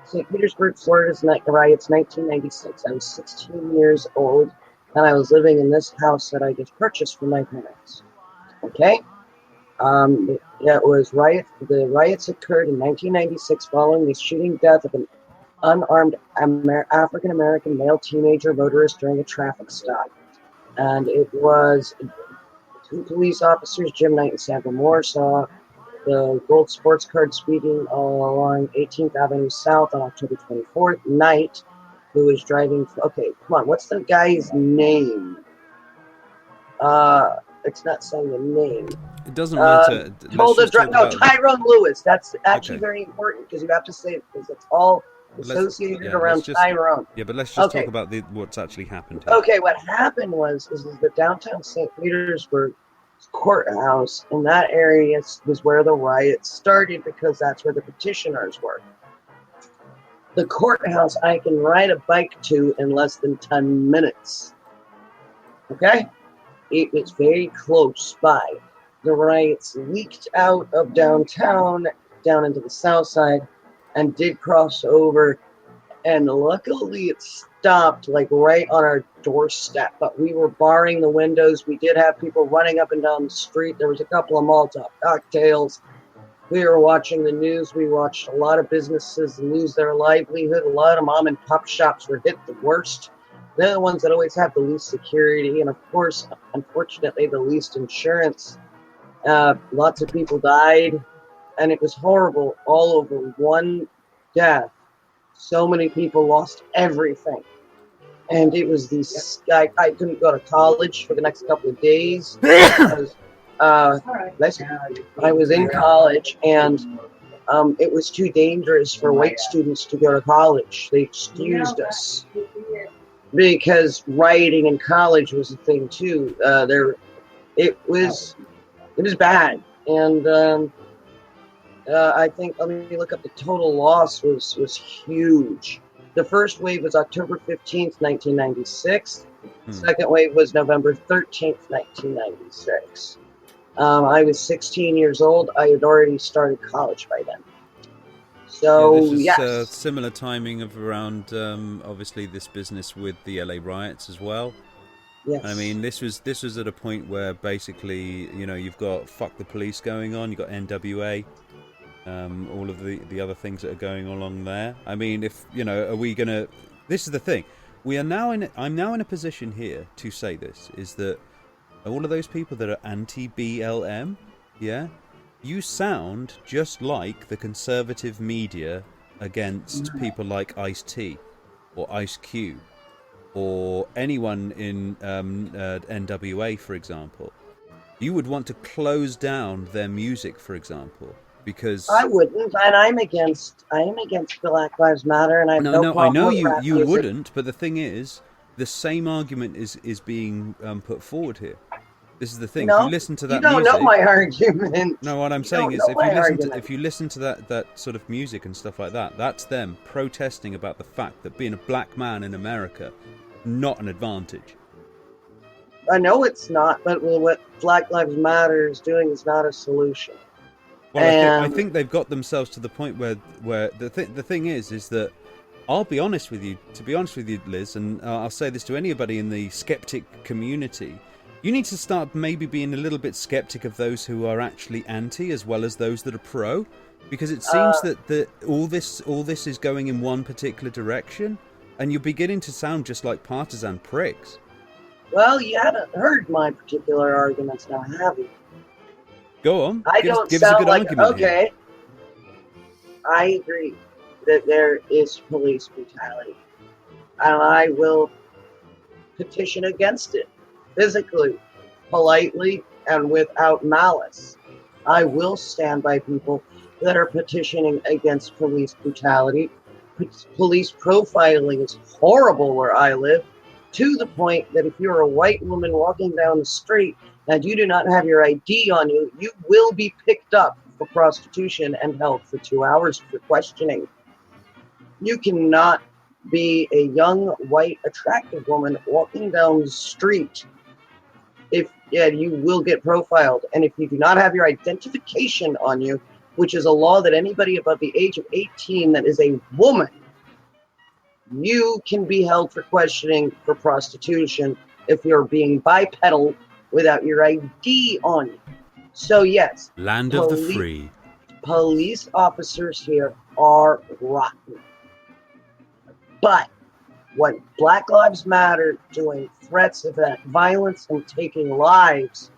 St. Petersburg, Florida's riots, 1996. I was 16 years old, and I was living in this house that I just purchased from my parents. Okay, it was riot. The riots occurred in 1996 following the shooting death of an unarmed African American male teenager motorist during a traffic stop, and it was Two police officers, Jim Knight and Sandra Moore, saw the gold sports card speeding along 18th Avenue South on October 24th. Knight, who was driving. Okay, come on. What's the guy's name? It's not saying the name. It doesn't matter. Told Let's just talk no, about Tyrone Lewis. That's actually Okay. very important because you have to say it because it's all associated around Tyrone. Yeah, but let's just Okay. talk about what's actually happened here. Okay, what happened was the downtown St. Petersburg courthouse in that area was where the riots started because that's where the petitioners were. The courthouse I can ride a bike to in less than 10 minutes. Okay? It was very close by. The riots leaked out of downtown down into the south side and did cross over, and luckily it stopped like right on our doorstep, but we were barring the windows. We did have people running up and down the street. There was a couple of Molotov cocktails. We were watching the news. We watched a lot of businesses lose their livelihood. A lot of mom and pop shops were hit the worst. They're the ones that always have the least security and, of course, unfortunately, the least insurance. Lots of people died, and it was horrible. All over one death. So many people lost everything. And it was I couldn't go to college for the next couple of days. Because, I was in college, and it was too dangerous for white students to go to college. They excused us because rioting in college was a thing too. It was bad, and I think, let me look up, the total loss was huge. The first wave was October 15th, 1996. The second wave was November 13th, 1996. I was 16 years old. I had already started college by then. So, this is yes. similar timing of around, obviously, this business with the LA riots as well. Yes. I mean, this was at a point where basically, you've got fuck the police going on, you've got NWA, all of the other things that are going along there. I mean, if, are we going to... This is the thing. I'm now in a position here to say this, is that all of those people that are anti-BLM, yeah, you sound just like the conservative media against people like Ice-T or Ice Cube or anyone in NWA, for example. You would want to close down their music, for example, because I wouldn't, and I'm against Black Lives Matter, and I have no I know problem with rap you music. wouldn't, but the thing is, the same argument is being put forward here. This is the thing. No, if you listen to that you don't music, know my argument. no, what I'm You saying don't is, know my argument. if you listen to that sort of music and stuff like that, that's them protesting about the fact that being a black man in America, not an advantage. I know it's not, but what Black Lives Matter is doing is not a solution. Well, I think they've got themselves to the point where the thing is that, I'll be honest with you, Liz, and I'll say this to anybody in the skeptic community. You need to start maybe being a little bit skeptic of those who are actually anti as well as those that are pro, because it seems that all this is going in one particular direction, and you're beginning to sound just like partisan pricks. Well, you haven't heard my particular arguments now, have you? Go on. Give us a good like, argument okay. here. I agree that there is police brutality, and I will petition against it. Physically, politely, and without malice. I will stand by people that are petitioning against police brutality. Police profiling is horrible where I live, to the point that if you're a white woman walking down the street and you do not have your ID on you, you will be picked up for prostitution and held for 2 hours for questioning. You cannot be a young, white, attractive woman walking down the street. You will get profiled. And if you do not have your identification on you, which is a law that anybody above the age of 18 that is a woman, you can be held for questioning for prostitution if you're being bipedal without your ID on you. So yes, Land of the free. Police officers here are rotten. But what Black Lives Matter doing, threats of that violence and taking lives,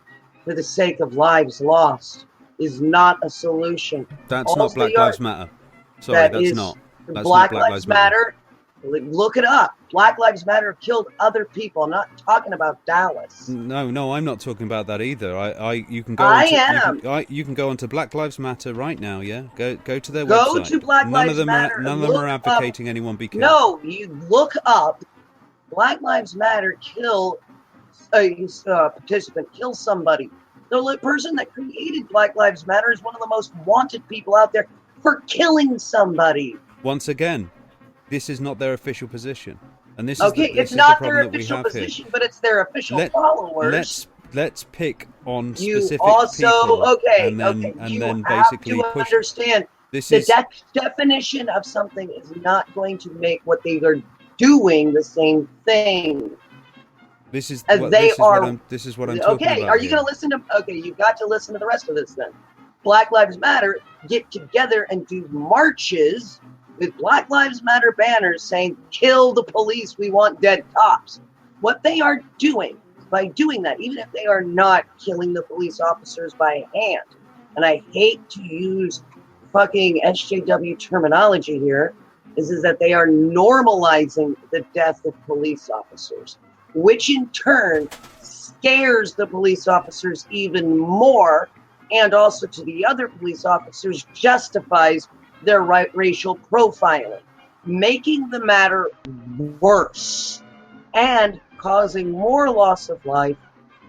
for the sake of lives lost is not a solution. That's All not Black they are- Lives Matter. Sorry, that that's is- not. That's Black not Black Lives Matter. Look it up. Black Lives Matter killed other people. I'm not talking about Dallas. No, I'm not talking about that either. You can go. I onto, am. You can go onto Black Lives Matter right now. Yeah, go to their Go website. to Black none Lives of them Matter Are, none and of them are look up- advocating anyone be killed. No, you look up Black Lives Matter kill a participant, kill somebody. The person that created Black Lives Matter is one of the most wanted people out there for killing somebody. Once again, this is not their official position, and this Okay, is the, it's not their problem that we official have position, but it's their official Let- followers. Let's pick on You specific also people, okay, and then okay. and You then have basically to push. understand This the is definition of something is not going to make what they are doing the same thing. this is as what, they this is are- what I'm this is what I'm talking Okay, about. are you here. going to listen to? Okay, you've got to listen to the rest of this then. Black Lives Matter get together and do marches with Black Lives Matter banners saying "Kill the police, we want dead cops." What they are doing by doing that, even if they are not killing the police officers by hand, and I hate to use fucking SJW terminology here, is that they are normalizing the death of police officers, which in turn scares the police officers even more, and also to the other police officers justifies their racial profiling, making the matter worse and causing more loss of life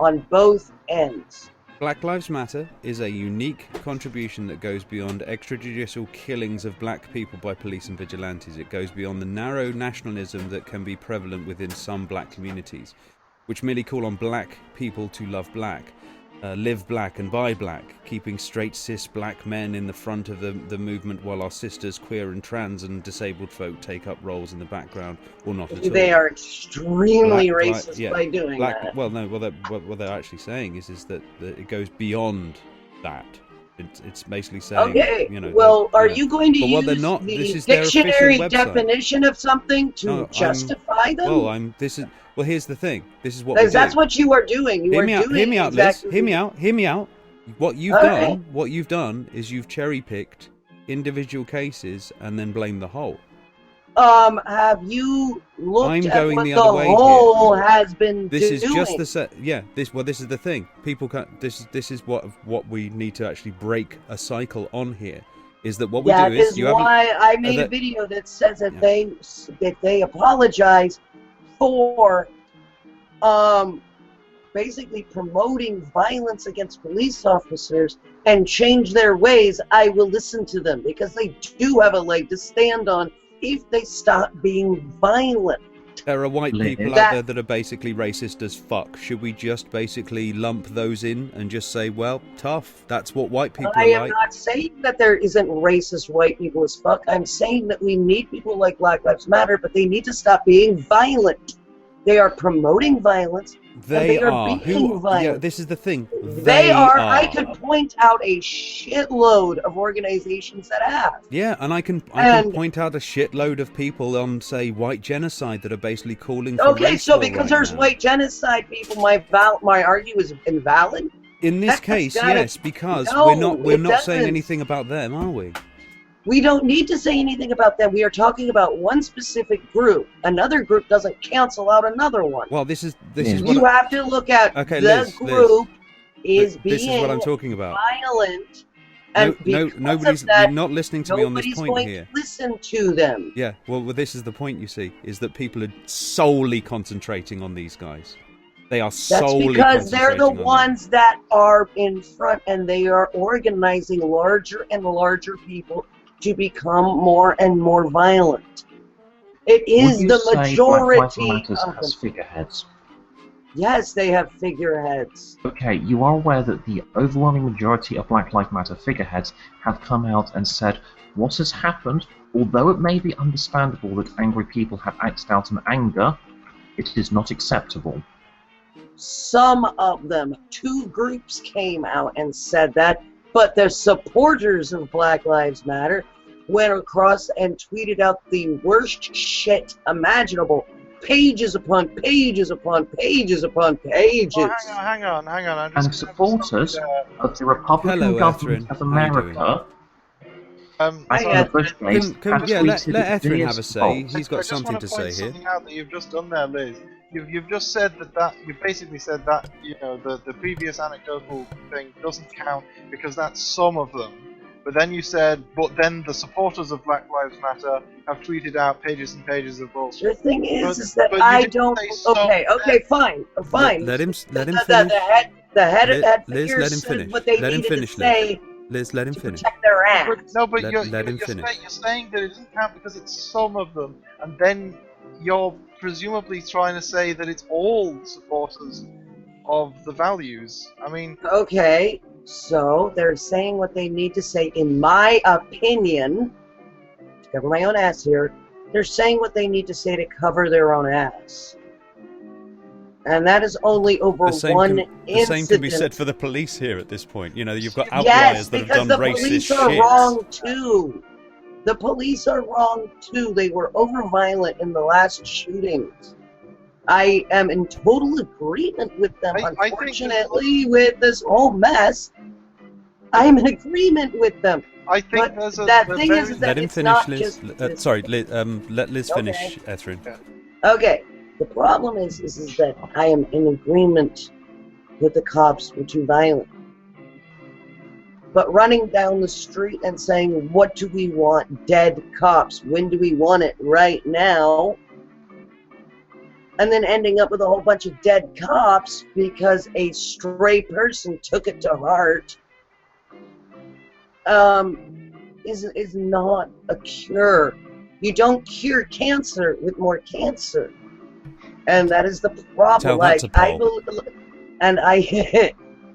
on both ends. Black Lives Matter is a unique contribution that goes beyond extrajudicial killings of black people by police and vigilantes. It goes beyond the narrow nationalism that can be prevalent within some black communities, which merely call on black people to love black, live black and buy black, keeping straight cis black men in the front of the movement while our sisters, queer and trans and disabled folk take up roles in the background, or not at all. They are extremely Black- racist yeah, by doing black, that. Well, no, what they're actually saying is that it goes beyond that. It's basically saying, Okay, you know. well, that, are yeah. you going to But what use they're not- the this is their official dictionary website. definition of something to No, I'm- justify them? Well, here's the thing. This is what Because we that's do. what you are doing. You Hear are me out. doing Hear me out, Liz. exactly. Hear me out. What Okay. you've done is you've cherry-picked individual cases and then blamed the whole. Have you looked I'm at going what the the other way whole has been This doing? is just the set. Yeah. This is the thing. People can't. This is what we need to actually break a cycle on here. Is that what we That do? Is is you haven't. why I made a that- video that says that Yeah. they apologize for basically promoting violence against police officers and change their ways. I will listen to them because they do have a leg to stand on if they stop being violent. There are white Liz. people out there that are basically racist as fuck. Should we just basically lump those in and just say, well, tough? That's what white people I are am like. not saying that there isn't racist white people as fuck. I'm saying that we need people like Black Lives Matter, but they need to stop being violent. They are promoting violence. They are are. being Who? Yeah. violent. This is the thing. They are. I could point out a shitload of organizations that have. Yeah, and I can And- point out a shitload of people on, say, white genocide that are basically calling for Okay, race so war because right there's now. white genocide people, my argue is invalid. In this That's case, gotta- yes, because No, we're it not saying doesn't. anything about them, are we? We don't need to say anything about them. We are talking about one specific group. Another group doesn't cancel out another one. Well, this is Yeah. what You have to look at Okay, the Liz, group is being this is what I'm talking about. violent, and because Nobody's of that, you're not listening to me on this nobody's point going here. to listen to them. Yeah, well, this is the point. You see, is that people are solely concentrating on these guys. They are That's solely because they're the concentrating on them. ones that are in front, and they are organizing larger and larger people to become more and more violent. It is Would you the say Black Lives majority Matter of has them. figureheads? Yes, they have figureheads. Okay, you are aware that the overwhelming majority of Black Lives Matter figureheads have come out and said what has happened, although it may be understandable that angry people have acted out in anger, it is not acceptable. Some of them, 2 groups came out and said that, but the supporters of Black Lives Matter went across and tweeted out the worst shit imaginable, pages upon pages upon pages upon pages. Oh, hang on. I'm just And supporters of the Republican Hello, government Etherin. of How you doing? America Hi, in the first place let tweeted Etherin this have a say. fault. He's got something to say here. Something out that you've just done there, Liz. You've just said that you basically said that the previous anecdotal thing doesn't count because that's some of them. But then you said, but then the supporters of Black Lives Matter have tweeted out pages and pages of bullshit. The thing is But that you I didn't don't. say some. Okay, fine. Let him finish. The head Liz, figure let him said finish. what they Let him needed finish, to say Liz, let him to finish. protect their ass. But Let him finish. you're saying that it doesn't count because it's some of them, and then you're presumably trying to say that it's all supporters of the values. I mean, Okay, so they're saying what they need to say, in my opinion. To cover my own ass here. They're saying what they need to say to cover their own ass. And that is only over The same, one the incident. same can be said for the police here at this point. You know, you've got outliers Yes, that have because done the racist police shit. are wrong too. The police are wrong too. They were over-violent in the last shootings. I am in total agreement with them. I think Unfortunately, with this whole mess, I'm in agreement with them. I think But there's that a thing very, is that Let him it's finish, not Liz. just Sorry, let Liz Okay. finish, Etherin. Okay, the problem is that I am in agreement that the cops were too violent. But running down the street and saying, what do we want? Dead cops. When do we want it? Right now. And then ending up with a whole bunch of dead cops because a stray person took it to heart is not a cure. You don't cure cancer with more cancer. And that is the problem. Tell that to Paul.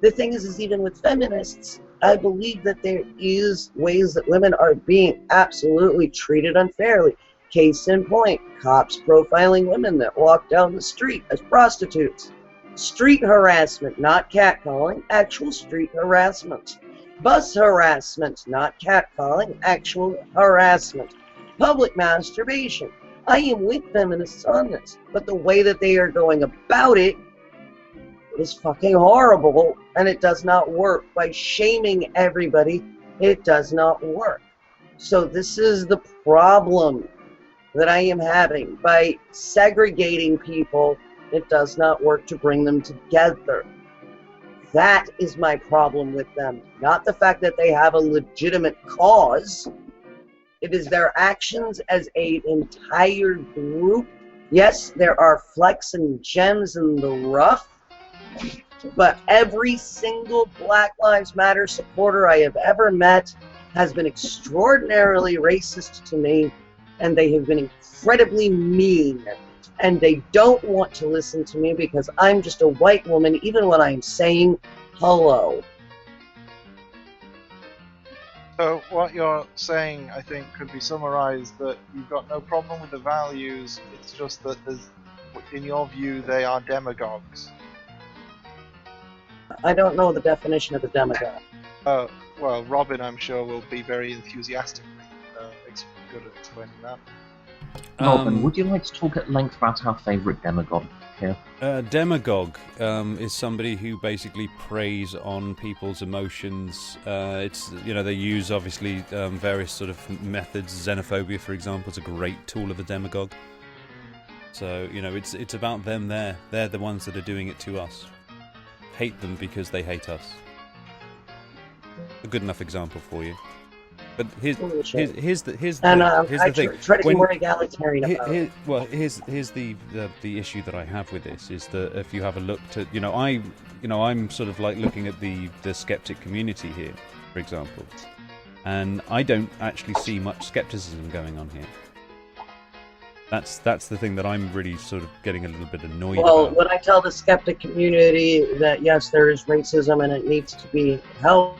The thing is even with feminists, I believe that there is ways that women are being absolutely treated unfairly. Case in point, cops profiling women that walk down the street as prostitutes. Street harassment, not catcalling, actual street harassment. Bus harassment, not catcalling, actual harassment. Public masturbation. I am with feminists on this, but the way that they are going about it is fucking horrible, and it does not work. By shaming everybody, it does not work. So this is the problem that I am having. By segregating people, it does not work to bring them together. That is my problem with them. Not the fact that they have a legitimate cause. It is their actions as an entire group. Yes, there are flecks and gems in the rough, but every single Black Lives Matter supporter I have ever met has been extraordinarily racist to me, and they have been incredibly mean. And they don't want to listen to me because I'm just a white woman, even when I'm saying hello. So what you're saying, I think, could be summarized that you've got no problem with the values, it's just that in your view, they are demagogues. I don't know the definition of a demagogue. Well, Robin, I'm sure, will be very enthusiastically good at explaining that. Robin, would you like to talk at length about our favourite demagogue here? Demagogue is somebody who basically preys on people's emotions. It's they use obviously various sort of methods. Xenophobia, for example, is a great tool of a demagogue. So it's about them. They're the ones that are doing it to us. Hate them because they hate us. A good enough example for you. But here's the thing. Try to be more egalitarian about it. Here's the issue that I have with this is that if you have a look to I'm sort of like looking at the skeptic community here, for example, and I don't actually see much skepticism going on here. That's the thing that I'm really sort of getting a little bit annoyed about. Well, when I tell the skeptic community that yes, there is racism and it needs to be helped,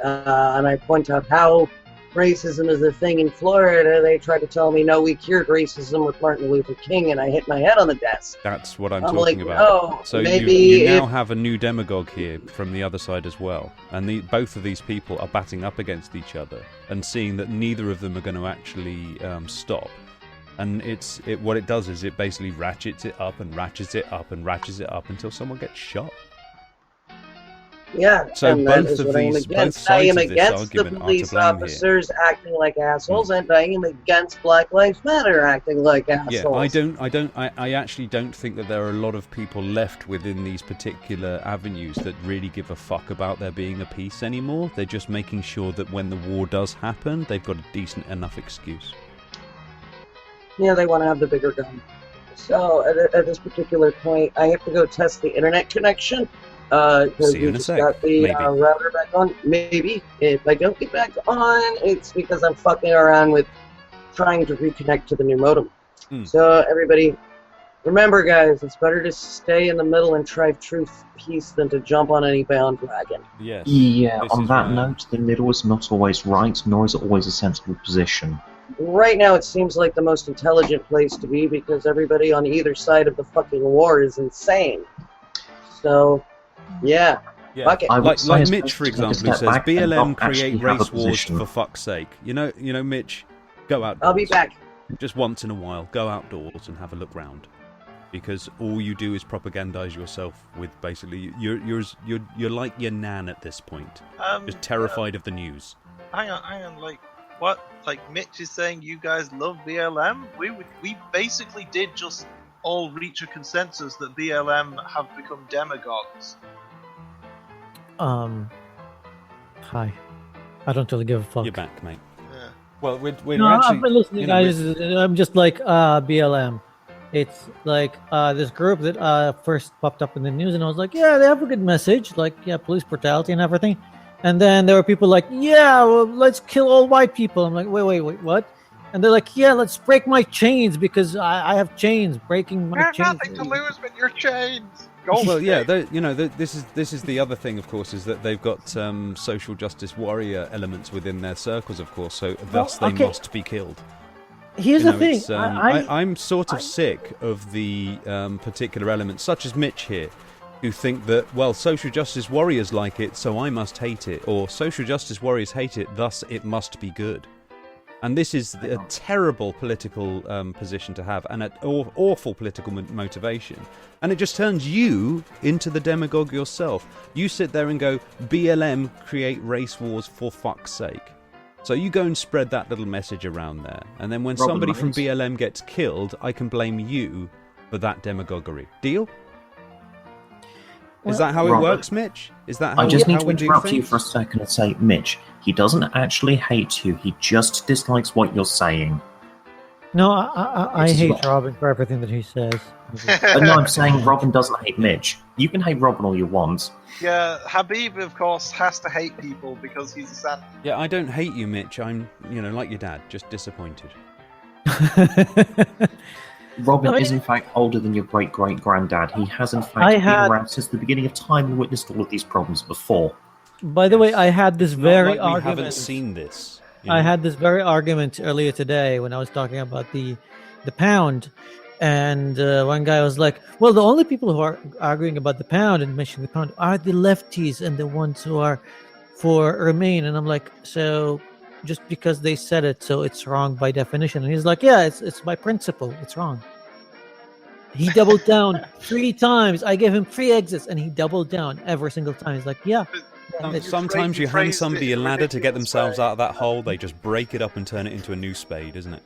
and I point out how racism is a thing in Florida, they try to tell me, no, we cured racism with Martin Luther King, and I hit my head on the desk. That's what I'm like, talking about. no, So maybe you now have a new demagogue here from the other side as well, and both of these people are batting up against each other and seeing that neither of them are going to actually stop. And what it does is it basically ratchets it up and ratchets it up and ratchets it up until someone gets shot. Yeah, So and that both is of what I am these, both against. I am sides of this against the argument are to police blame here. officers acting like assholes, and I am against Black Lives Matter acting like assholes. Yeah, I actually don't think that there are a lot of people left within these particular avenues that really give a fuck about there being a peace anymore. They're just making sure that when the war does happen, they've got a decent enough excuse. Yeah, they want to have the bigger gun. So at this particular point, I have to go test the internet connection. Because See you we in a just sec. got the Maybe. router back on. Maybe. If I don't get back on, it's because I'm fucking around with trying to reconnect to the new modem. So everybody, remember guys, it's better to stay in the middle and try truth peace than to jump on any bandwagon. Yes. Yeah, This on is that where- note, the middle is not always right, nor is it always a sensible position. Right now it seems like the most intelligent place to be because everybody on either side of the fucking war is insane. So, yeah. Yeah. Fuck it. I would Like say it's Mitch, best for to take a example, who step says back and BLM not actually create have a race wars position. for fuck's sake. You know, Mitch, go outdoors. I'll be back. Just once in a while, go outdoors and have a look round, because all you do is propagandize yourself with basically you're like your nan at this point, just terrified of the news. Hang on, like what? Like Mitch is saying, you guys love BLM. We basically did just all reach a consensus that BLM have become demagogues. Hi. I don't really give a fuck. You're back, mate. Yeah. Well, we're No, actually. I've been listening, you know, guys. I'm just like BLM. It's like this group that first popped up in the news, and I was like, yeah, they have a good message, like police brutality and everything. And then there were people like, yeah, well, let's kill all white people. I'm like, wait, what? And they're like, yeah, let's break my chains because I have chains, breaking my You have chains. nothing to lose but your chains. Well, yeah, this is the other thing, of course, is that they've got social justice warrior elements within their circles, of course. So thus they okay. must be killed. Here's You the know, thing. it's, I'm sort of sick of the particular elements, such as Mitch here, who think that, well, social justice warriors like it, so I must hate it, or social justice warriors hate it, thus it must be good. And this is a terrible political position to have, and an awful political motivation. And it just turns you into the demagogue yourself. You sit there and go, BLM create race wars for fuck's sake. So you go and spread that little message around there. And then when Robin somebody from Reigns. BLM gets killed, I can blame you for that demagoguery. Deal? Is that how it Robert, works, Mitch? Is that how I just how need to we do interrupt you things? for a second and say, Mitch, he doesn't actually hate you, he just dislikes what you're saying. No, I This is hate what- Robin for everything that he says. No, I'm saying Robin doesn't hate Mitch. You can hate Robin all you want. Yeah, Habib, of course, has to hate people because he's a Santa. Yeah, I don't hate you, Mitch. I'm, like your dad, just disappointed. Robin No, is in fact older than your great-great-granddad. He has in fact been around since the beginning of time and witnessed all of these problems before. By the way, I had this Not very like we argument. haven't seen this. I had this very argument earlier today when I was talking about the pound, and one guy was like, "Well, the only people who are arguing about the pound and mentioning the pound are the lefties and the ones who are for Remain." And I'm like, "So just because they said it, so it's wrong by definition?" And he's like, "Yeah, it's by principle, it's wrong." He doubled down 3 times. I gave him 3 exits, and he doubled down every single time. He's like, "Yeah." Sometimes you hand phrased somebody it a ladder to get ridiculous themselves way. out of that hole, they just break it up and turn it into a new spade, isn't it?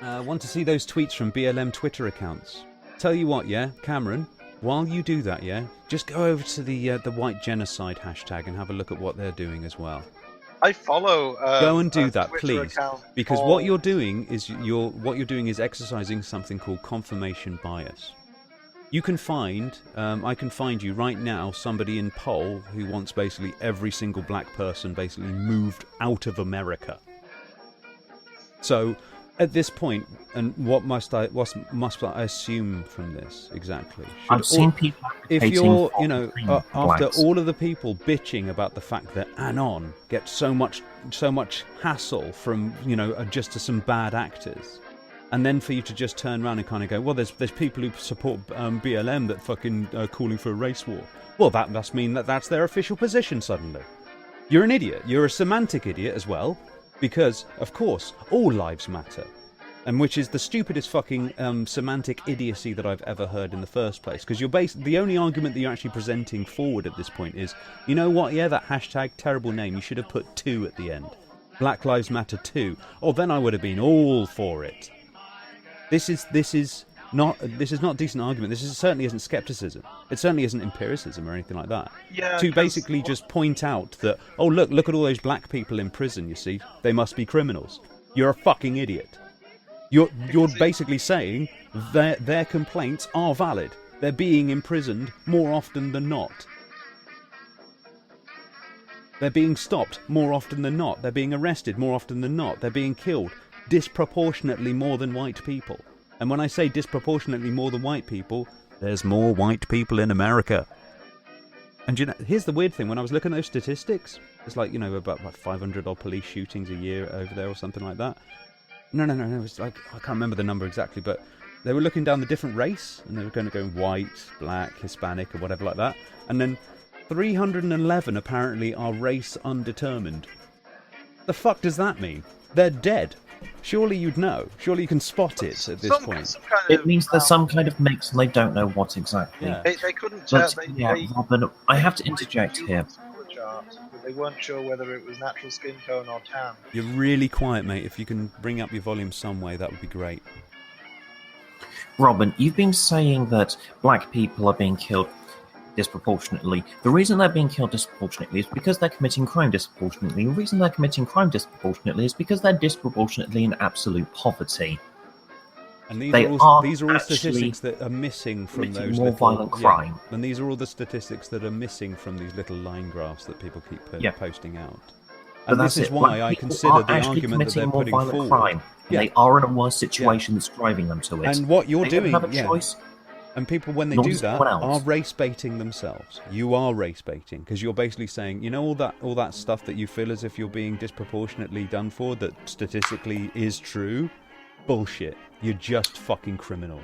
Yeah. Want to see those tweets from BLM Twitter accounts? Tell you what, yeah, Cameron, while you do that, yeah, just go over to the white genocide hashtag and have a look at what they're doing as well. I follow. Go and do a that, Twitter please, account because called- what you're doing is exercising something called confirmation bias. You can find, I can find you right now, somebody in Pole who wants basically every single black person basically moved out of America. So, at this point, and what must I assume from this exactly? I've seen people If advocating you're, for after blacks. all of the people bitching about the fact that Anon gets so much hassle from, just to some bad actors, and then for you to just turn around and kind of go, well, there's people who support BLM that fucking are calling for a race war. Well, that must mean that that's their official position suddenly. You're an idiot. You're a semantic idiot as well. Because, of course, all lives matter. And which is the stupidest fucking semantic idiocy that I've ever heard in the first place. Because the only argument that you're actually presenting forward at this point is, you know what, yeah, that hashtag, terrible name, you should have put 2 at the end. Black Lives Matter 2. Oh, then I would have been all for it. This is not decent argument. This certainly isn't skepticism. It certainly isn't empiricism or anything like that. Yeah, to basically just point out that, oh, look at all those black people in prison, you see. They must be criminals. You're a fucking idiot. You're basically saying their complaints are valid. They're being imprisoned more often than not. They're being stopped more often than not. They're being arrested more often than not. They're being killed disproportionately more than white people. And when I say disproportionately more than white people, there's more white people in America. And you know, here's the weird thing. When I was looking at those statistics, it's like, you know, about 500 odd police shootings a year over there or something like that. No. It was like, I can't remember the number exactly, but they were looking down the different race, and they were going to go white, black, Hispanic, or whatever like that. And then 311 apparently are race undetermined. The fuck does that mean? They're dead. Surely you'd know. Surely you can spot it at this point. It means there's some kind of mix, and they don't know what exactly. Yeah. They couldn't tell. But, Robin, I have to interject here. But they weren't sure whether it was natural skin tone or tan. You're really quiet, mate. If you can bring up your volume some way, that would be great. Robin, you've been saying that black people are being killed disproportionately. The reason they're being killed disproportionately is because they're committing crime disproportionately. The reason they're committing crime disproportionately is because they're disproportionately in absolute poverty. And these They are all actually statistics that are missing from committing those more little violent crime. Yeah, and these are all the statistics that are missing from these little line graphs that people keep posting out. But And that's this is it. why Black I people consider are the actually argument that they're committing more putting violent forward. crime. Yeah. They are in a worse situation that's driving them to it. And what you're they doing, don't have a yeah. choice. And people, when they Nor do does that, anyone else. are race baiting themselves. You are race baiting because you're basically saying, you know, all that stuff that you feel as if you're being disproportionately done for, that statistically is true. Bullshit. You're just fucking criminals.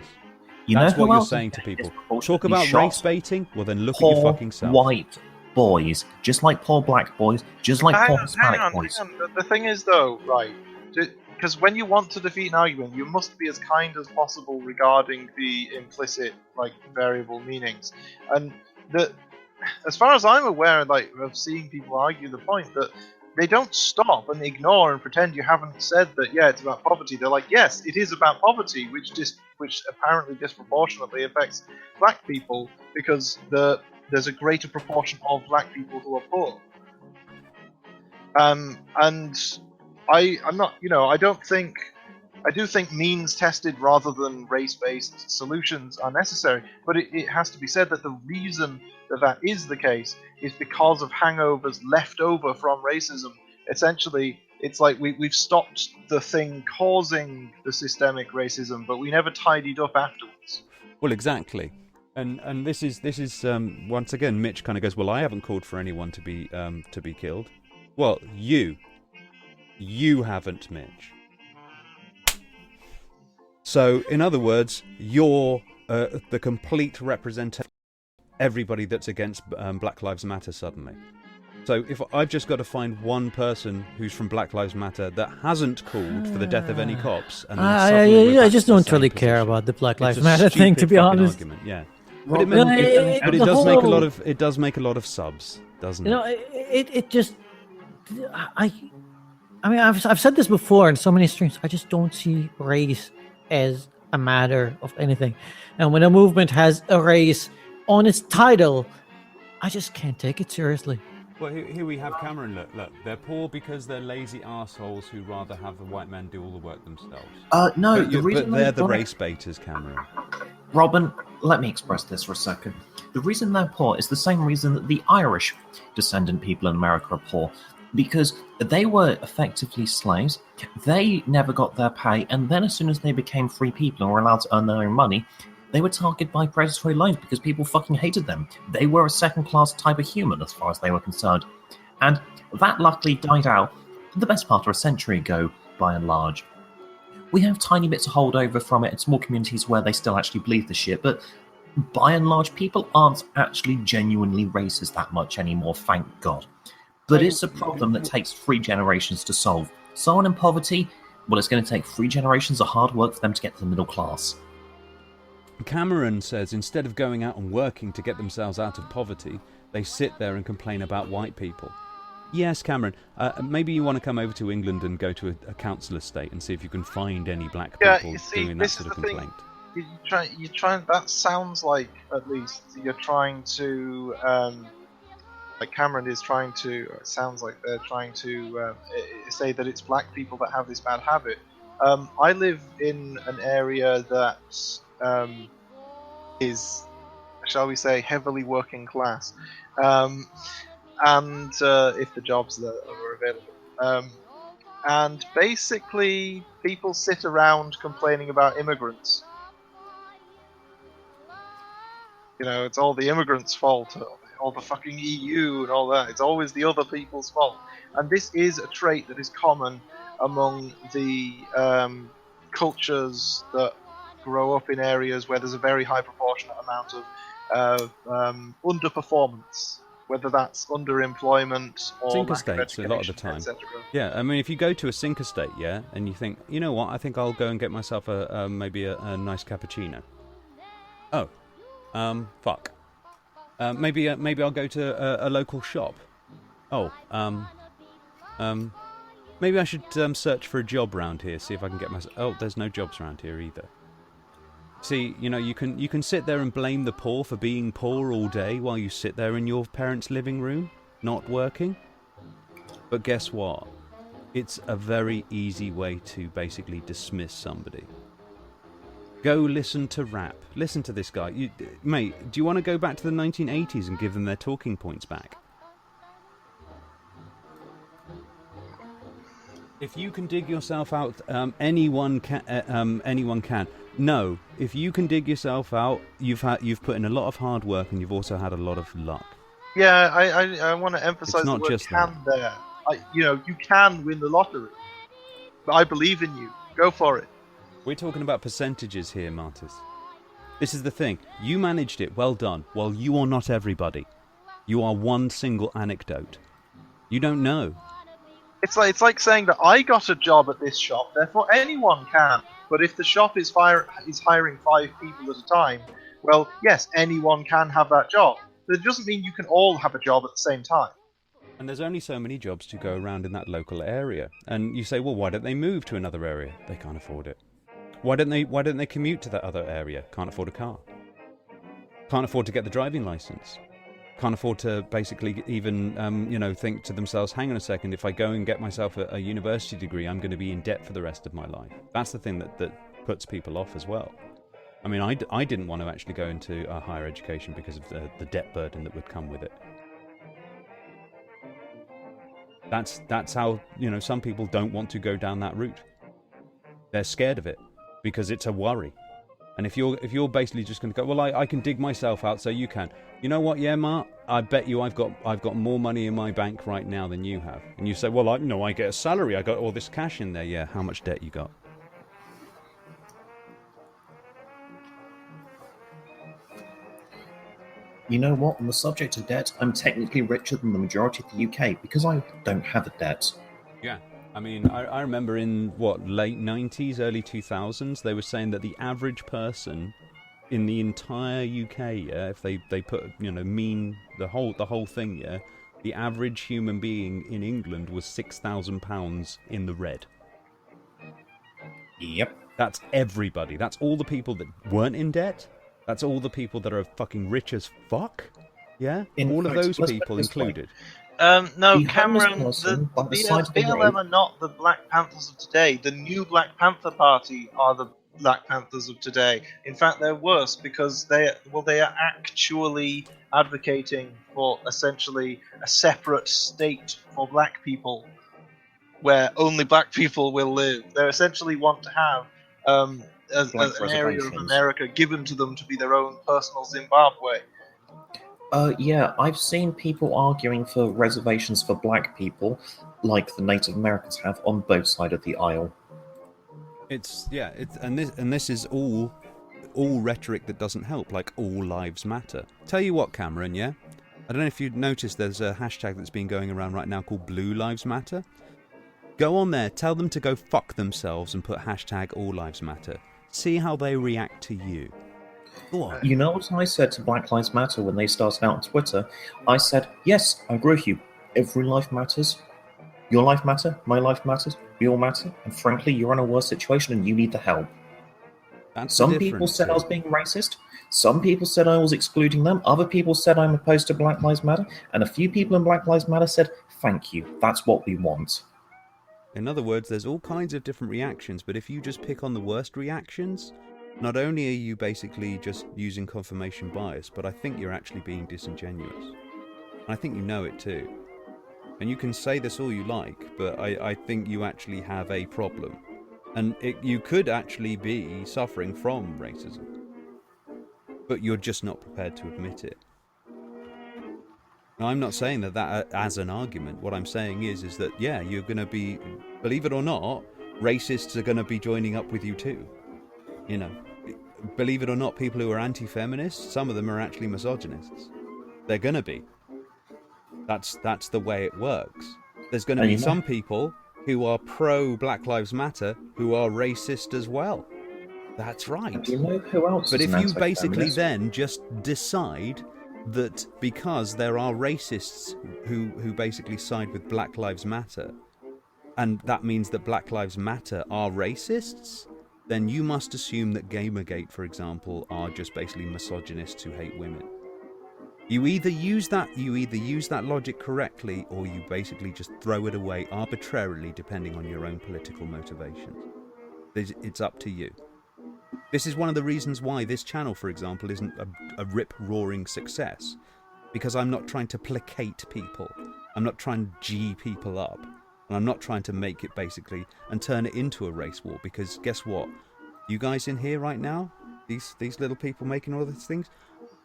That's Who what you're else saying is to people. disproportionately Talk about shot? race baiting. Well, then look at Poor your fucking self. white boys, just like poor black boys, just like poor Hang Hispanic on. boys. The thing is, though, right? Because when you want to defeat an argument, you must be as kind as possible regarding the implicit, like, variable meanings. And as far as I'm aware, like, of seeing people argue the point that they don't stop and ignore and pretend you haven't said that. Yeah, it's about poverty. They're like, yes, it is about poverty, which apparently disproportionately affects black people because there's a greater proportion of black people who are poor. And I'm not, I do think means tested rather than race-based solutions are necessary, but it has to be said that the reason that is the case is because of hangovers left over from racism. Essentially, it's like we've stopped the thing causing the systemic racism, but we never tidied up afterwards. Well, exactly. And this is once again, Mitch kind of goes, well, I haven't called for anyone to be killed. Well, you haven't, Mitch. So, in other words, you're the complete representation of everybody that's against Black Lives Matter suddenly. So, if I've just got to find one person who's from Black Lives Matter that hasn't called for the death of any cops, and then suddenly I just don't really care about the Black Lives Matter thing, to be honest. Argument, yeah. But But it does make a lot of make a lot of subs, doesn't it? It just I mean I've said this before in so many streams. I just don't see race as a matter of anything, and when a movement has a race on its title, I just can't take it seriously. Well, here we have Cameron. Look, they're poor because they're lazy assholes who rather have the white men do all the work themselves. No, but the reason they're the race baiters, Cameron. Robin, let me express this for a second. The reason they're poor is the same reason that the Irish descendant people in America are poor. Because they were effectively slaves, they never got their pay, and then as soon as they became free people and were allowed to earn their own money, they were targeted by predatory loans because people fucking hated them. They were a second-class type of human as far as they were concerned. And that luckily died out the best part of a century ago, by and large. We have tiny bits of holdover from it in small communities where they still actually believe the shit, but by and large, people aren't actually genuinely racist that much anymore, thank God. But it's a problem that takes 3 generations to solve. Someone in poverty, well, it's going to take 3 generations of hard work for them to get to the middle class. Cameron says instead of going out and working to get themselves out of poverty, they sit there and complain about white people. Yes, Cameron, maybe you want to come over to England and go to a council estate and see if you can find any black people doing that sort of complaint. You're trying. That sounds like, at least, you're trying to. Like Cameron is trying to. It sounds like they're trying to say that it's black people that have this bad habit. I live in an area that is, shall we say, heavily working class, and if the jobs that are available, and basically people sit around complaining about immigrants. You know, it's all the immigrants' fault, all the fucking EU and all that. It's always the other people's fault. And this is a trait that is common among the cultures that grow up in areas where there's a very high proportionate amount of underperformance, whether that's underemployment or sink lack of estates a lot of the education, time. etc. Yeah, I mean, if you go to a sink estate, yeah, and you think, you know what, I think I'll go and get myself maybe a nice cappuccino. Oh, fuck. Maybe I'll go to a local shop. Oh, maybe I should search for a job around here, see if I can get myself. Oh, there's no jobs around here either. See, you know, you can sit there and blame the poor for being poor all day while you sit there in your parents' living room, not working. But guess what? It's a very easy way to basically dismiss somebody. Go listen to rap. Listen to this guy. Mate, do you want to go back to the 1980s and give them their talking points back? If you can dig yourself out, anyone can. No, if you can dig yourself out, you've put in a lot of hard work and you've also had a lot of luck. Yeah, I want to emphasize It's not the word just "can" there. You can win the lottery. But I believe in you. Go for it. We're talking about percentages here, Martis. This is the thing. You managed it. Well done. Well, you are not everybody. You are one single anecdote. You don't know. It's like saying that I got a job at this shop, therefore anyone can. But if the shop is hiring 5 people at a time, well, yes, anyone can have that job. But it doesn't mean you can all have a job at the same time. And there's only so many jobs to go around in that local area. And you say, well, why don't they move to another area? They can't afford it. Why don't they commute to that other area? Can't afford a car. Can't afford to get the driving license. Can't afford to basically even, think to themselves, hang on a second, if I go and get myself a university degree, I'm going to be in debt for the rest of my life. That's the thing that puts people off as well. I mean, I didn't want to actually go into higher education because of the debt burden that would come with it. That's how, some people don't want to go down that route. They're scared of it because it's a worry. And if you're basically just going to go, well, I can dig myself out, so you can. You know what? Yeah, Mark, I bet you I've got more money in my bank right now than you have. And you say, well, I get a salary. I got all this cash in there. Yeah, how much debt you got? You know what? On the subject of debt, I'm technically richer than the majority of the UK because I don't have a debt. Yeah. I mean, I remember in, late 90s, early 2000s, they were saying that the average person in the entire UK, yeah, if they put, the whole thing, yeah, the average human being in England was £6,000 in the red. Yep. That's everybody. That's all the people that weren't in debt. That's all the people that are fucking rich as fuck. Yeah? All of those people included. No, The Cameron, homeless the person by the side of the BLM road. are not the Black Panthers of today. The new Black Panther Party are the Black Panthers of today. In fact, they're worse because they are actually advocating for essentially a separate state for black people, where only black people will live. They essentially want to have an area of reservations. America given to them to be their own personal Zimbabwe. Yeah, I've seen people arguing for reservations for black people, like the Native Americans have, on both sides of the aisle. This is all rhetoric that doesn't help, like all lives matter. Tell you what, Cameron, yeah? I don't know if you've noticed there's a hashtag that's been going around right now called Blue Lives Matter. Go on there, tell them to go fuck themselves and put hashtag All Lives Matter. See how they react to you. Go on. You know what I said to Black Lives Matter when they started out on Twitter? I said, yes, I agree with you. Every life matters. Your life matter, my life matters, we all matter, and frankly, you're in a worse situation and you need the help. Some people said I was being racist. Some people said I was excluding them. Other people said I'm opposed to Black Lives Matter. And a few people in Black Lives Matter said, thank you, that's what we want. In other words, there's all kinds of different reactions, but if you just pick on the worst reactions, not only are you basically just using confirmation bias, but I think you're actually being disingenuous. And I think you know it too. And you can say this all you like, but I think you actually have a problem. And you could actually be suffering from racism. But you're just not prepared to admit it. Now, I'm not saying that as an argument. What I'm saying is that, yeah, you're going to be, believe it or not, racists are going to be joining up with you too. You know, believe it or not, people who are anti-feminists, some of them are actually misogynists. They're going to be. That's the way it works. There's going to be some people who are pro-Black Lives Matter who are racist as well. That's right. Do you know who else but is if an you basically anti-feminist? then just decide that because there are racists who basically side with Black Lives Matter, and that means that Black Lives Matter are racists, then you must assume that Gamergate, for example, are just basically misogynists who hate women. You either use that logic correctly, or you basically just throw it away arbitrarily, depending on your own political motivations. It's up to you. This is one of the reasons why this channel, for example, isn't a rip-roaring success. Because I'm not trying to placate people. I'm not trying to G people up. And I'm not trying to make it basically and turn it into a race war. Because guess what? You guys in here right now, these little people making all these things,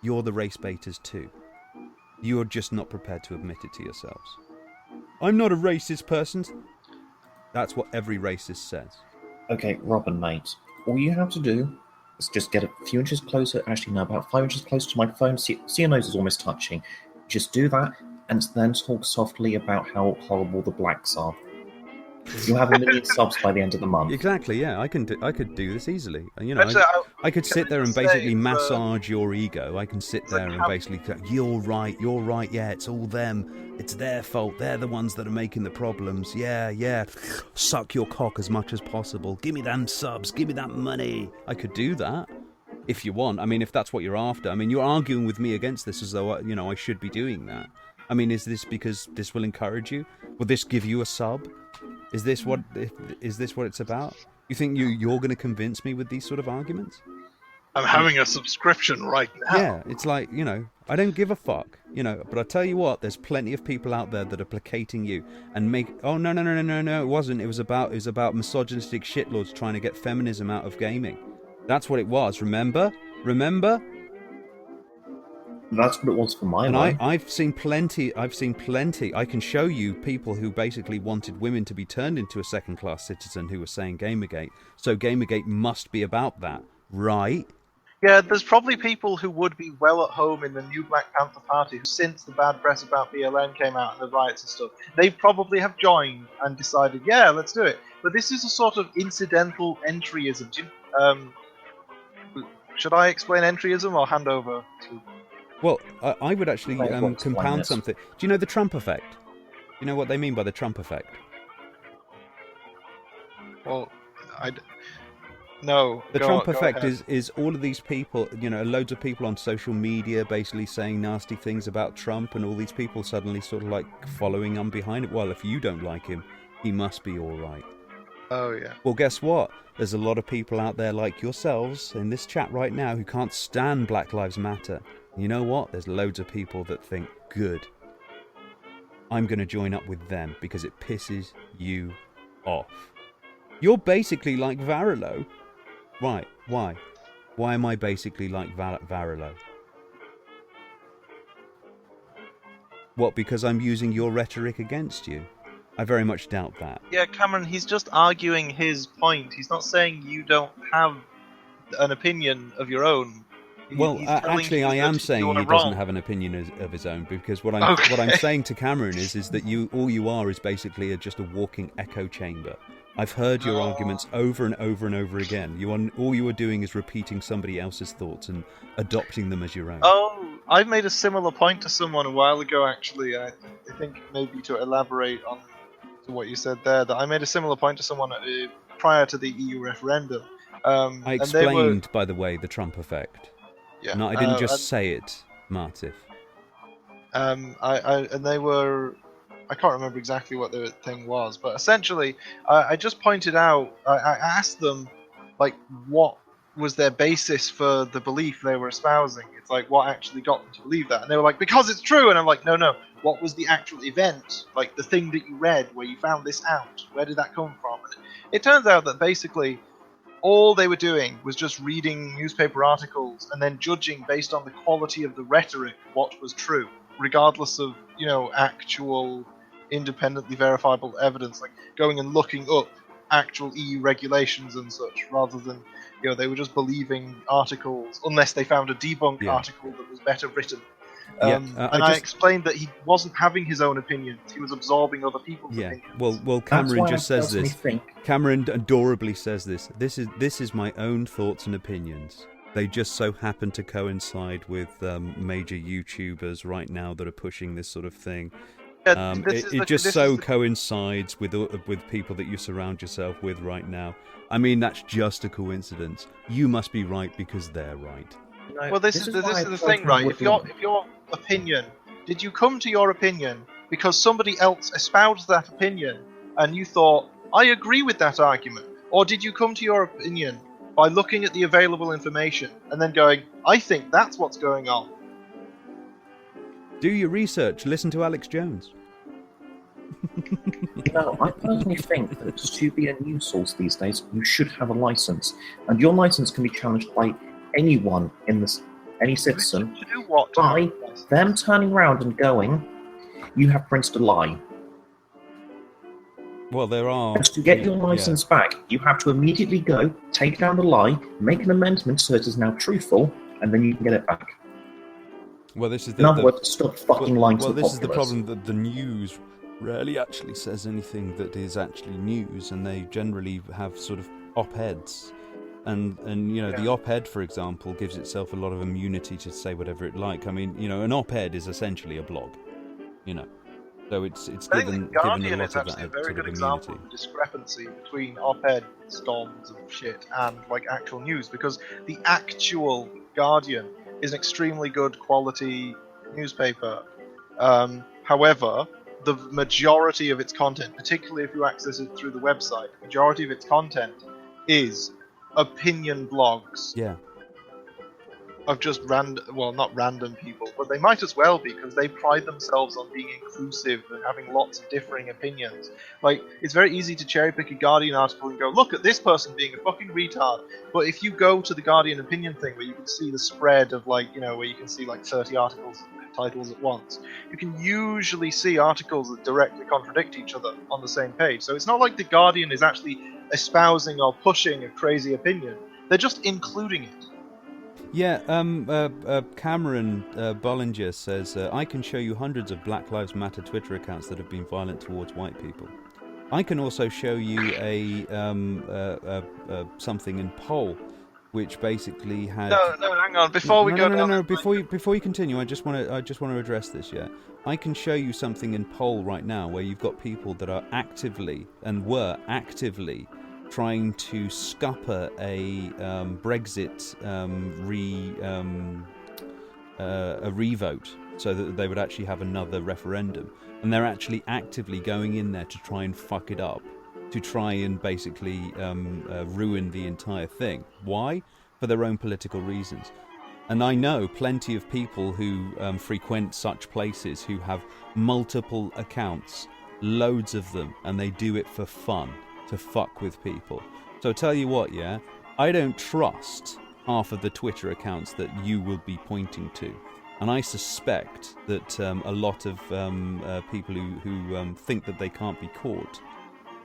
you're the race baiters too. You're just not prepared to admit it to yourselves. I'm not a racist person. That's what every racist says. Okay, Robin, mate. All you have to do is just get a few inches closer, actually no, about 5 inches closer to my phone, see your nose is almost touching. Just do that, and then talk softly about how horrible the blacks are. You'll have 1 million subs by the end of the month. Exactly, yeah. I could do this easily. You know, I could sit there and basically massage your ego. I can sit there and basically go, you're right, yeah, it's all them. It's their fault. They're the ones that are making the problems. Yeah. Suck your cock as much as possible. Give me them subs. Give me that money. I could do that if you want. I mean, if that's what you're after. I mean, you're arguing with me against this as though, you know, I should be doing that. I mean, is this because this will encourage you? Will this give you a sub? Is this what it's about? You think you're going to convince me with these sort of arguments? I'm having a subscription right now. Yeah, it's like, you know, I don't give a fuck, you know, but I tell you what, there's plenty of people out there that are placating you and no, it wasn't. It was about misogynistic shitlords trying to get feminism out of gaming. That's what it was, remember? That's what it was for my and life. I've seen plenty. I can show you people who basically wanted women to be turned into a second-class citizen who were saying Gamergate. So Gamergate must be about that, right? Yeah, there's probably people who would be well at home in the new Black Panther Party since the bad press about BLM came out and the riots and stuff. They probably have joined and decided, yeah, let's do it. But this is a sort of incidental entryism. Should I explain entryism or hand over to... Well, I would actually compound something. Do you know the Trump effect? You know what they mean by the Trump effect? Well, no. The Trump effect is all of these people, you know, loads of people on social media basically saying nasty things about Trump, and all these people suddenly sort of like following on behind it. Well, if you don't like him, he must be all right. Oh, yeah. Well, guess what? There's a lot of people out there like yourselves in this chat right now who can't stand Black Lives Matter. You know what? There's loads of people that think, good, I'm going to join up with them because it pisses you off. You're basically like Varilo. Right, why? Why am I basically like Varilo? What, because I'm using your rhetoric against you? I very much doubt that. Yeah, Cameron, he's just arguing his point. He's not saying you don't have an opinion of your own. Well, He's telling actually, you I am that saying you are he doesn't wrong. have an opinion of his own, because what Okay. I'm saying to Cameron is that all you are is basically just a walking echo chamber. I've heard your arguments over and over and over again. All you are doing is repeating somebody else's thoughts and adopting them as your own. Oh, I made a similar point to someone a while ago, actually. I think maybe to elaborate on to what you said there, that I made a similar point to someone prior to the EU referendum. I And they were, explained, by the way, the Trump effect. yeah. No, I didn't just say it, Martif. And they were, I can't remember exactly what the thing was, but essentially, I just pointed out, I asked them, like, what was their basis for the belief they were espousing. It's like, what actually got them to believe that? And they were like, because it's true. And I'm like, no. What was the actual event? Like, the thing that you read where you found this out? Where did that come from? And it turns out that basically all they were doing was just reading newspaper articles and then judging based on the quality of the rhetoric what was true, regardless of, actual independently verifiable evidence, like going and looking up actual EU regulations and such, rather than, they were just believing articles unless they found a debunked article that was better written. And I explained that he wasn't having his own opinions; he was absorbing other people's opinions. Well, Cameron just says this. Cameron adorably says this. This is my own thoughts and opinions. They just so happen to coincide with major YouTubers right now that are pushing this sort of thing. It just so coincides with people that you surround yourself with right now. I mean, that's just a coincidence. You must be right because they're right. Well, this is the thing, right? If your opinion, did you come to your opinion because somebody else espoused that opinion and you thought, I agree with that argument? Or did you come to your opinion by looking at the available information and then going, I think that's what's going on? Do your research. Listen to Alex Jones. I personally think that to be a news source these days, you should have a license, and your license can be challenged by anyone any citizen, To do what? by them turning around and going, "You have printed a lie." Well, there are. And to get your license back, you have to immediately go, take down the lie, make an amendment so it is now truthful, and then you can get it back. Well, this is in other words, stop fucking lying to the populace. This is the problem, that the news rarely actually says anything that is actually news, and they generally have sort of op-eds. And the op-ed, for example, gives itself a lot of immunity to say whatever it like. I mean, an op-ed is essentially a blog, So it's given a lot of that sort of immunity. I think The Guardian is actually a very good example of the discrepancy between op-ed storms of shit and actual news, because the actual Guardian is an extremely good quality newspaper. However, the majority of its content, particularly if you access it through the website, the majority of its content is opinion blogs. Yeah. Of just not random people, but they might as well be, because they pride themselves on being inclusive and having lots of differing opinions. It's very easy to cherry pick a Guardian article and go, look at this person being a fucking retard. But if you go to the Guardian opinion thing, where you can see the spread of where you can see 30 articles titles at once, you can usually see articles that directly contradict each other on the same page. So it's not like the Guardian is actually espousing or pushing a crazy opinion. They're just including it. Yeah, Cameron Bollinger says, I can show you hundreds of Black Lives Matter Twitter accounts that have been violent towards white people. I can also show you something in Poll, which basically had... No, hang on. Before we go down... Before you continue, I just want to address this, yeah? I can show you something in Poll right now where you've got people that are actively, and were actively, trying to scupper a Brexit a revote, so that they would actually have another referendum, and they're actually actively going in there to try and fuck it up, to try and basically ruin the entire thing. Why? For their own political reasons. And I know plenty of people who frequent such places who have multiple accounts, loads of them, and they do it for fun, to fuck with people. So I tell you what, yeah, I don't trust half of the Twitter accounts that you will be pointing to, and I suspect that a lot of people who think that they can't be caught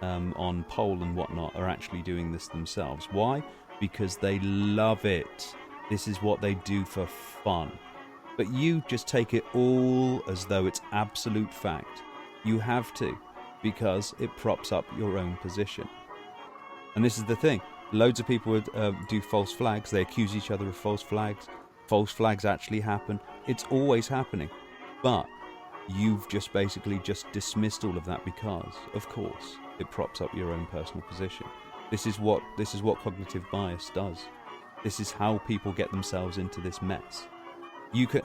on Poll and whatnot are actually doing this themselves. Why? Because they love it. This is what they do for fun. But you just take it all as though it's absolute fact. You have to, because it props up your own position. And this is the thing. Loads of people would do false flags. They accuse each other of false flags. False flags actually happen. It's always happening. But you've just basically just dismissed all of that because, of course, it props up your own personal position. This is what cognitive bias does. This is how people get themselves into this mess.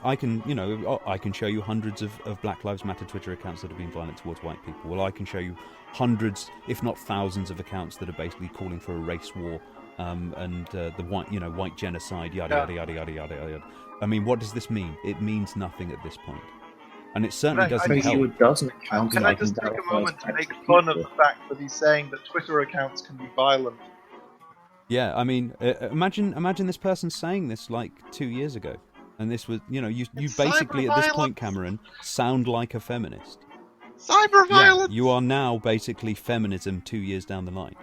I can show you hundreds of Black Lives Matter Twitter accounts that have been violent towards white people. Well, I can show you hundreds, if not thousands, of accounts that are basically calling for a race war and the white genocide, yada yada yada yada yada yada. I mean, what does this mean? It means nothing at this point, and it certainly doesn't help. You a dozen accounts. Can I just take a moment to make fun of the fact that he's saying that Twitter accounts can be violent? Yeah, I mean, imagine this person saying this like 2 years ago. And this was, you basically, at this point, Cameron, sound like a feminist. Cyber violence! Yeah, you are now basically feminism 2 years down the line.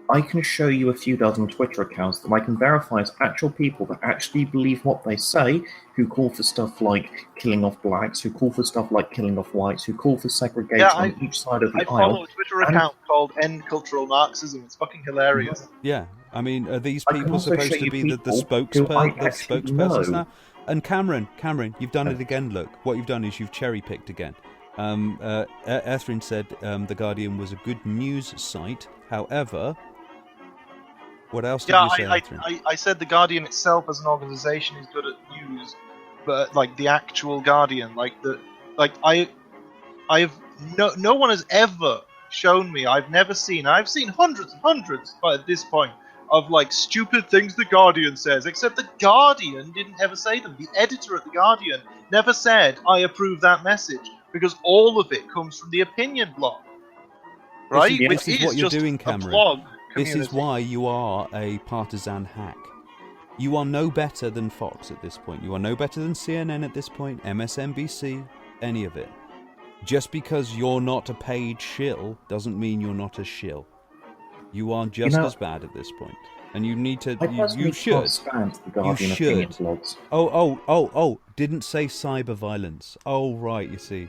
I can show you a few dozen Twitter accounts that I can verify as actual people that actually believe what they say, who call for stuff like killing off blacks, who call for stuff like killing off whites, who call for segregation on each side of the aisle. I follow a Twitter account called End Cultural Marxism. It's fucking hilarious. Yeah, I mean, are these people supposed to be the spokespersons now? And Cameron, you've done it again, look. What you've done is you've cherry-picked again. Etherin said The Guardian was a good news site, however... What else did you say, Etherin? I said The Guardian itself as an organisation is good at news, but like the actual Guardian, no one has ever shown me. I've seen hundreds and hundreds at this point of like stupid things The Guardian says, except The Guardian didn't ever say them. The editor at The Guardian never said, I approve that message, because all of it comes from the opinion blog. Right? This is what you're doing, Cameron. This is community. why you are a partisan hack. You are no better than Fox at this point. You are no better than CNN at this point, MSNBC, any of it. Just because you're not a paid shill doesn't mean you're not a shill. You are just as bad at this point. And you need to... You should. You should. Oh, didn't say cyber violence. Oh, right, you see.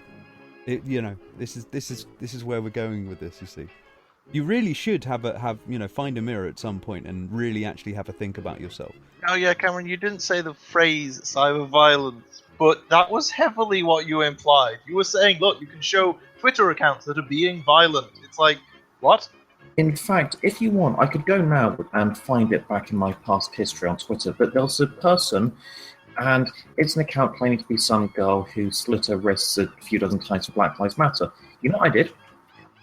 This is where we're going with this, you see. You really should find a mirror at some point and really actually have a think about yourself. Oh yeah, Cameron, you didn't say the phrase cyber violence, but that was heavily what you implied. You were saying, look, you can show Twitter accounts that are being violent. It's like, what? In fact, if you want, I could go now and find it back in my past history on Twitter, but there's a person, and it's an account claiming to be some girl who slit her wrists a few dozen times for Black Lives Matter. You know what I did?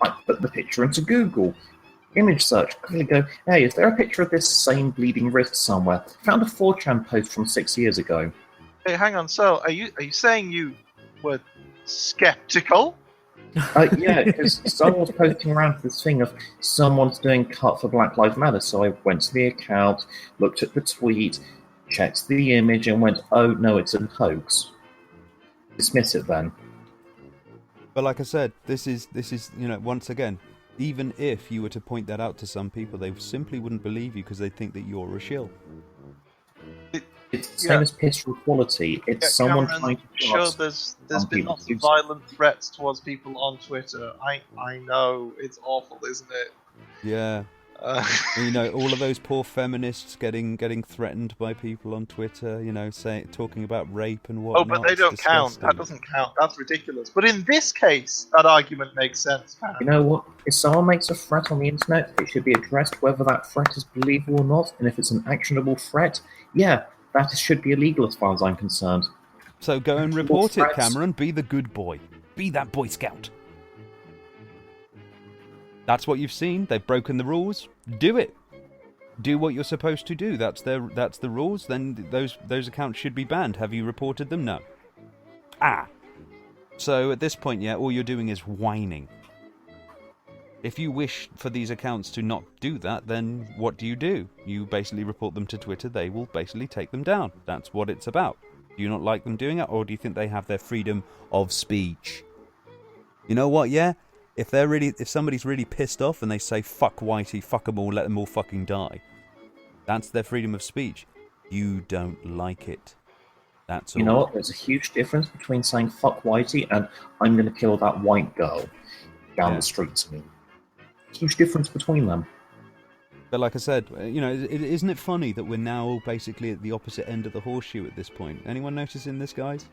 I put the picture into Google. Image search. Quickly go, hey, is there a picture of this same bleeding wrist somewhere? Found a 4chan post from 6 years ago. Hey, hang on. So, are you saying you were skeptical? Yeah, because someone was posting around this thing of someone's doing cut for Black Lives Matter. So I went to the account, looked at the tweet, checked the image, and went, oh no, it's a hoax. Dismiss it then. But like I said, this is once again, even if you were to point that out to some people, they simply wouldn't believe you because they think that you're a shill. It's the same as pistol quality. It's someone trying to sure, there's been lots of violent threats towards people on Twitter. I know, it's awful, isn't it? Yeah. All of those poor feminists getting threatened by people on Twitter, talking about rape and whatnot. Oh, but they don't count. That doesn't count. That's ridiculous. But in this case, that argument makes sense, man. You know what? If someone makes a threat on the internet, it should be addressed whether that threat is believable or not. And if it's an actionable threat, yeah, that should be illegal as far as I'm concerned. So go and report it, Cameron. Be the good boy. Be that Boy Scout. That's what you've seen. They've broken the rules. Do it. Do what you're supposed to do. That's the rules. Then those accounts should be banned. Have you reported them? No. So at this point, yeah, all you're doing is whining. If you wish for these accounts to not do that, then what do? You basically report them to Twitter. They will basically take them down. That's what it's about. Do you not like them doing it, or do you think they have their freedom of speech? You know what? Yeah. If somebody's really pissed off and they say, fuck Whitey, fuck them all, let them all fucking die. That's their freedom of speech. You don't like it. That's all. You know what? There's a huge difference between saying "fuck Whitey" and "I'm going to kill that white girl down the street to me." Huge difference between them. But like I said, isn't it funny that we're now basically at the opposite end of the horseshoe at this point? Anyone noticing this, guys?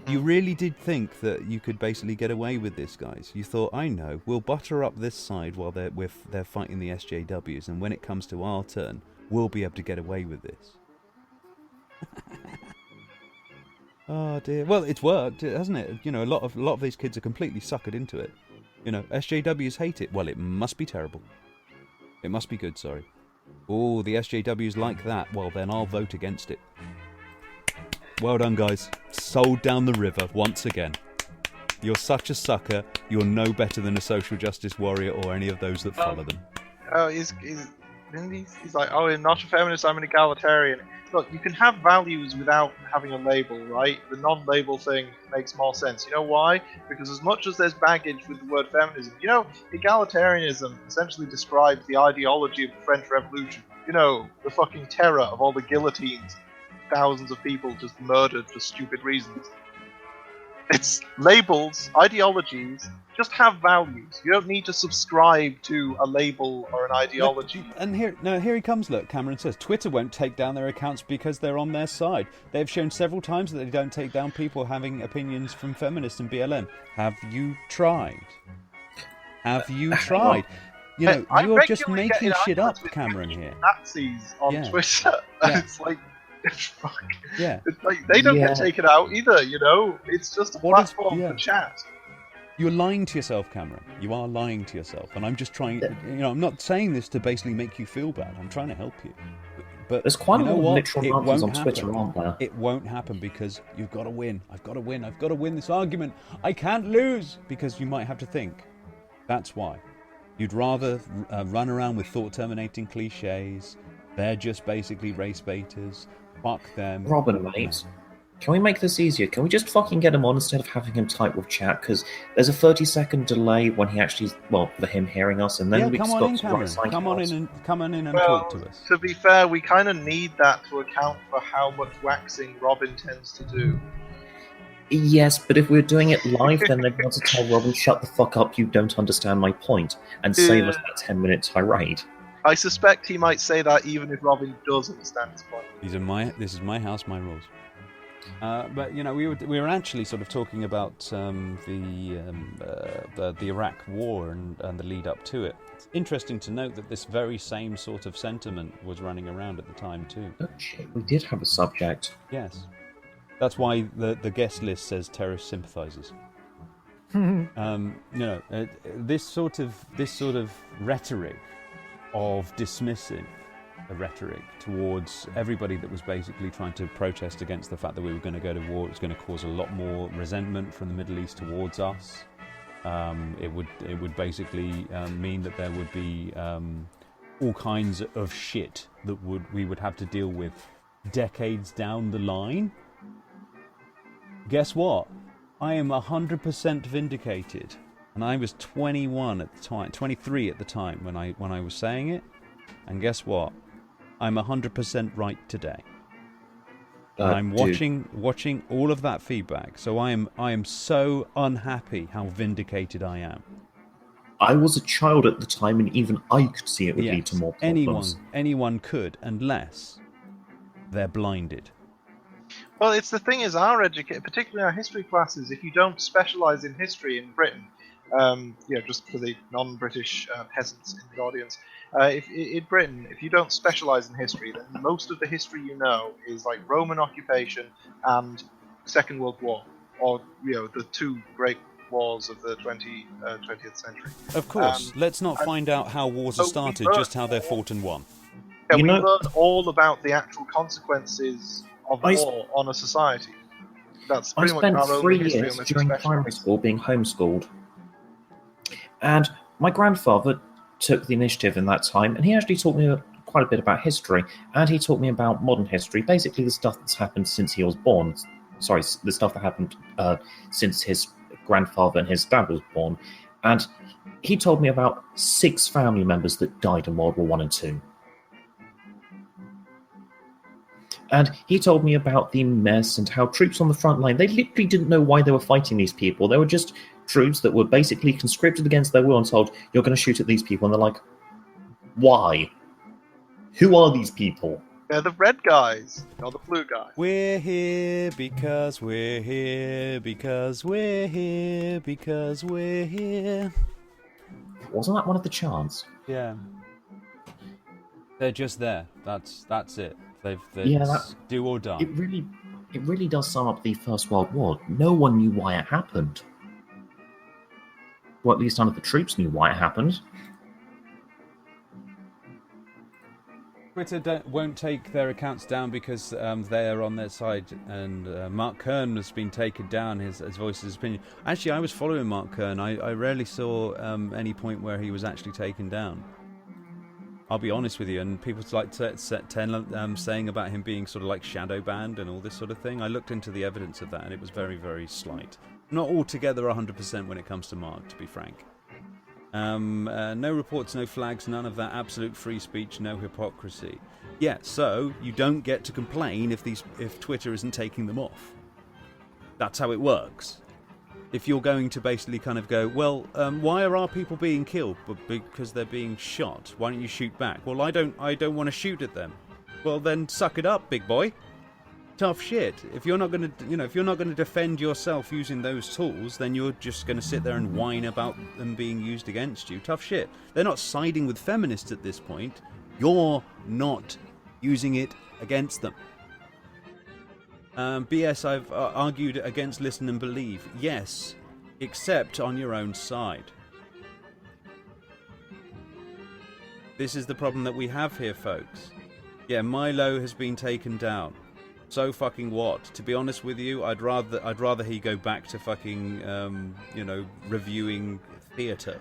You really did think that you could basically get away with this, guys. You thought, I know, we'll butter up this side while they're fighting the SJWs, and when it comes to our turn, we'll be able to get away with this. Oh dear. Well, it's worked, hasn't it? A lot of these kids are completely suckered into it. SJWs hate it. Well, it must be terrible. It must be good, sorry. Oh, the SJWs like that. Well, then I'll vote against it. Well done, guys. Sold down the river once again. You're such a sucker. You're no better than a social justice warrior or any of those that follow them. Oh, he's like, oh, I'm not a feminist, I'm an egalitarian. Look, you can have values without having a label, right? The non-label thing makes more sense. You know why? Because as much as there's baggage with the word feminism, egalitarianism essentially describes the ideology of the French Revolution. The fucking terror of all the guillotines, thousands of people just murdered for stupid reasons. It's labels, ideologies, just have values. You don't need to subscribe to a label or an ideology. Look, and here he comes, look, Cameron says, Twitter won't take down their accounts because they're on their side. They've shown several times that they don't take down people having opinions from feminists and BLM. Have you tried? Have you tried? You're just making shit up, Cameron, here. Nazis on Twitter. Yeah. It's like, fuck. Yeah. It's like, they don't get taken out either, It's just a platform for chat. You're lying to yourself, Cameron. You are lying to yourself. And I'm just trying, I'm not saying this to basically make you feel bad. I'm trying to help you. But there's quite a lot of literal Nazis on Twitter, aren't there? It won't happen because you've got to win. I've got to win. I've got to win this argument. I can't lose. Because you might have to think. That's why. You'd rather run around with thought-terminating cliches. They're just basically race baiters. Fuck them. Robin, mate, can we make this easier? Can we just fucking get him on instead of having him type with chat? Because there's a 30-second delay when he actually, for him hearing us, and then we come stop on in, to Cameron. write Come on in and talk to us. To be fair, we kind of need that to account for how much waxing Robin tends to do. Yes, but if we're doing it live, then they'd want to tell Robin, shut the fuck up, you don't understand my point, and save us that 10-minute tirade. I suspect he might say that even if Robin does understand his point. This is my house, my rules. But we were actually sort of talking about the Iraq War and the lead up to it. It's interesting to note that this very same sort of sentiment was running around at the time too. Oh shit, we did have a subject. Yes, that's why the guest list says terrorist sympathisers. This sort of rhetoric of dismissing a rhetoric towards everybody that was basically trying to protest against the fact that we were going to go to war. It was going to cause a lot more resentment from the Middle East towards us. It would basically mean that there would be all kinds of shit that we would have to deal with decades down the line. Guess what? I am 100% vindicated, and I was 21 at the time, 23 at the time when I was saying it. And guess what? I'm 100% right today. I'm watching all of that feedback. So I am so unhappy how vindicated I am. I was a child at the time, and even I could see it would lead to more problems. Anyone could, unless they're blinded. Well, it's the thing is, particularly our history classes, if you don't specialise in history in Britain, just for the non-British peasants in the audience, in Britain, if you don't specialise in history, then most of the history you know is like Roman occupation and Second World War, or the two great wars of the 20th century. Of course, let's not find out how wars are started, just how they're fought and won. Yeah, we learn all about the actual consequences of war on a society. That's pretty much our only history on this. I spent 3 years during primary school being homeschooled, and my grandfather took the initiative in that time, and he actually taught me quite a bit about history, and he taught me about modern history, basically the stuff that's happened since he was born. Sorry, the stuff that happened since his grandfather and his dad was born, and he told me about 6 family members that died in World War I and II. And he told me about the mess and how troops on the front line, they literally didn't know why they were fighting these people. They were just troops that were basically conscripted against their will and told, you're going to shoot at these people. And they're like, why? Who are these people? They're the red guys, not the blue guys. We're here because we're here because we're here because we're here. Wasn't that one of the chants? Yeah. They're just there. That's it. They've do or die. It really does sum up the First World War. No one knew why it happened. Well, at least none of the troops knew why it happened. Twitter won't take their accounts down because they are on their side, and Mark Kern has been taken down. His voice, his opinion. Actually, I was following Mark Kern. I rarely saw any point where he was actually taken down. I'll be honest with you, and people like saying about him being sort of like shadow banned and all this sort of thing. I looked into the evidence of that, and it was very, very slight. Not altogether 100% when it comes to Mark, to be frank. No reports, no flags, none of that. Absolute free speech, no hypocrisy. Yeah, so you don't get to complain if Twitter isn't taking them off. That's how it works. If you're going to basically kind of go, well, why are our people being killed? Because they're being shot. Why don't you shoot back? Well, I don't want to shoot at them. Well, then suck it up, big boy. Tough shit. If you're not going to defend yourself using those tools, then you're just going to sit there and whine about them being used against you. Tough shit. They're not siding with feminists at this point. You're not using it against them. BS, I've argued against listen and believe. Yes, except on your own side. This is the problem that we have here, folks. Yeah, Milo has been taken down. So fucking what? To be honest with you, I'd rather he go back to fucking reviewing theatre.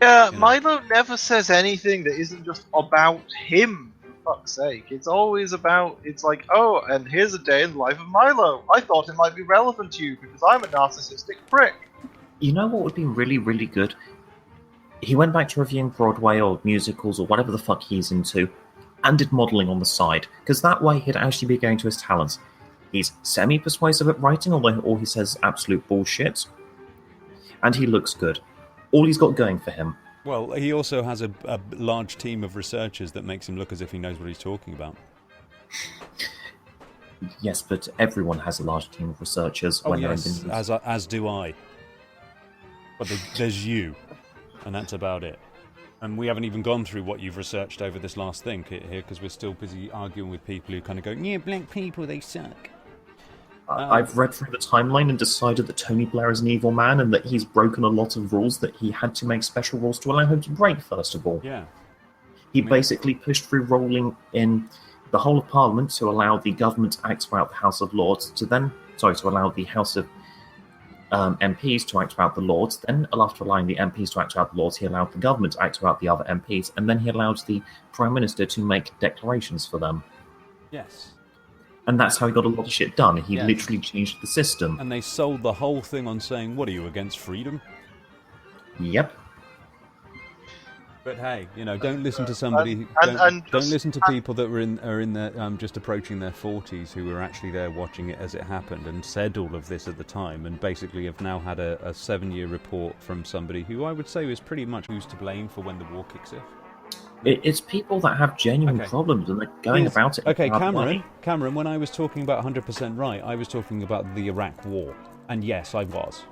Yeah, Milo never says anything that isn't just about him. For fuck's sake, it's always about. It's like, oh, and here's a day in the life of Milo. I thought it might be relevant to you because I'm a narcissistic prick. You know what would be really, really good? He went back to reviewing Broadway or musicals or whatever the fuck he's into, and did modelling on the side, because that way he'd actually be going to his talents. He's semi-persuasive at writing, although all he says is absolute bullshit. And he looks good. All he's got going for him. Well, he also has a large team of researchers that makes him look as if he knows what he's talking about. Yes, but everyone has a large team of researchers when they're in the news. As do I. But there's you, and that's about it. And we haven't even gone through what you've researched over this last thing here, because we're still busy arguing with people who kind of go, yeah, black people, they suck. I've read through the timeline and decided that Tony Blair is an evil man and that he's broken a lot of rules that he had to make special rules to allow him to break, first of all. Yeah. He basically pushed through rolling in the whole of Parliament to allow the government to act throughout the House of Lords, to allow the House of MPs to act throughout the Lords. Then, after allowing the MPs to act throughout the Lords, he allowed the government to act throughout the other MPs, and then he allowed the Prime Minister to make declarations for them. Yes. And that's how he got a lot of shit done. He literally changed the system. And they sold the whole thing on saying, what are you, against freedom? Yep. But hey, don't listen to somebody. Don't listen to people that are in their just approaching their 40s who were actually there watching it as it happened and said all of this at the time, and basically have now had a 7-year report from somebody who I would say is pretty much who's to blame for when the war kicks in. It's people that have genuine problems and they're going about it. Okay, Cameron, when I was talking about 100% right, I was talking about the Iraq War, and yes, I was.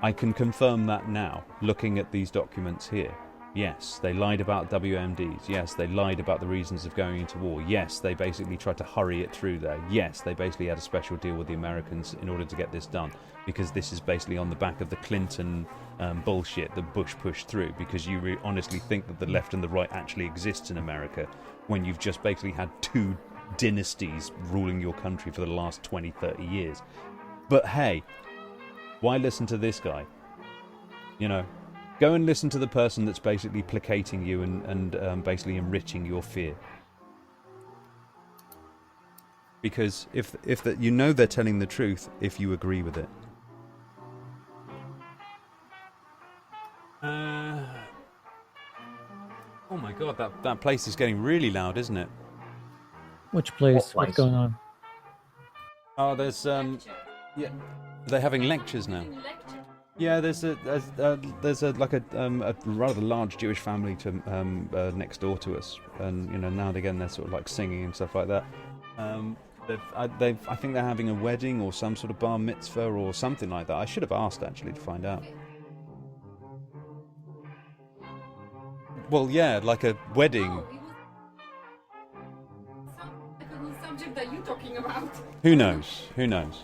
I can confirm that now, looking at these documents here. Yes, they lied about WMDs. Yes, they lied about the reasons of going into war. Yes, they basically tried to hurry it through there. Yes, they basically had a special deal with the Americans in order to get this done, because this is basically on the back of the Clinton bullshit that Bush pushed through, because you honestly think that the left and the right actually exists in America when you've just basically had 2 dynasties ruling your country for the last 20, 30 years. But hey, why listen to this guy? Go and listen to the person that's basically placating you and basically enriching your fear. Because if they're telling the truth if you agree with it. Oh my god, that place is getting really loud, isn't it? Which place? What What's place? going on? Oh, there's yeah, they're having lectures now. Yeah, there's a rather large Jewish family to next door to us, and now and again they're sort of like singing and stuff like that. I think they're having a wedding or some sort of bar mitzvah or something like that. I should have asked actually to find out. Well, yeah, like a wedding. Oh, it was some subject that you're talking about. Who knows? Who knows?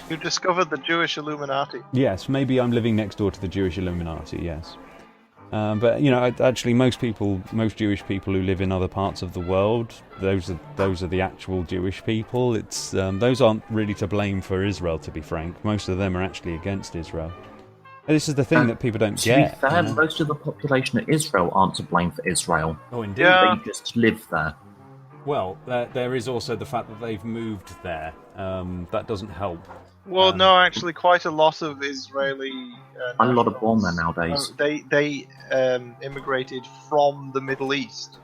You discovered the Jewish Illuminati. Yes, maybe I'm living next door to the Jewish Illuminati. Yes, but actually, most Jewish people who live in other parts of the world, those are the actual Jewish people. It's those aren't really to blame for Israel, to be frank. Most of them are actually against Israel. And this is the thing that people don't get. To be fair, most of the population of Israel aren't to blame for Israel. Oh, indeed. Yeah. They just live there. Well, there is also the fact that they've moved there. That doesn't help. Well, no, actually, quite a lot of Israeli. A lot of born there nowadays. They immigrated from the Middle East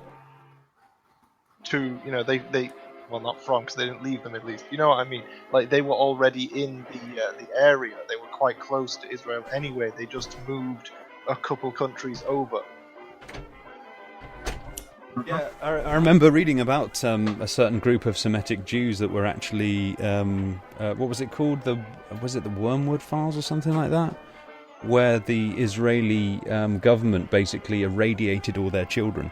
to they well, not from, because they didn't leave the Middle East. You know what I mean? Like, they were already in the area. They were quite close to Israel anyway. They just moved a couple countries over. Yeah, I remember reading about a certain group of Semitic Jews that were actually what was it called? Was it the Wormwood Files or something like that? Where the Israeli government basically irradiated all their children.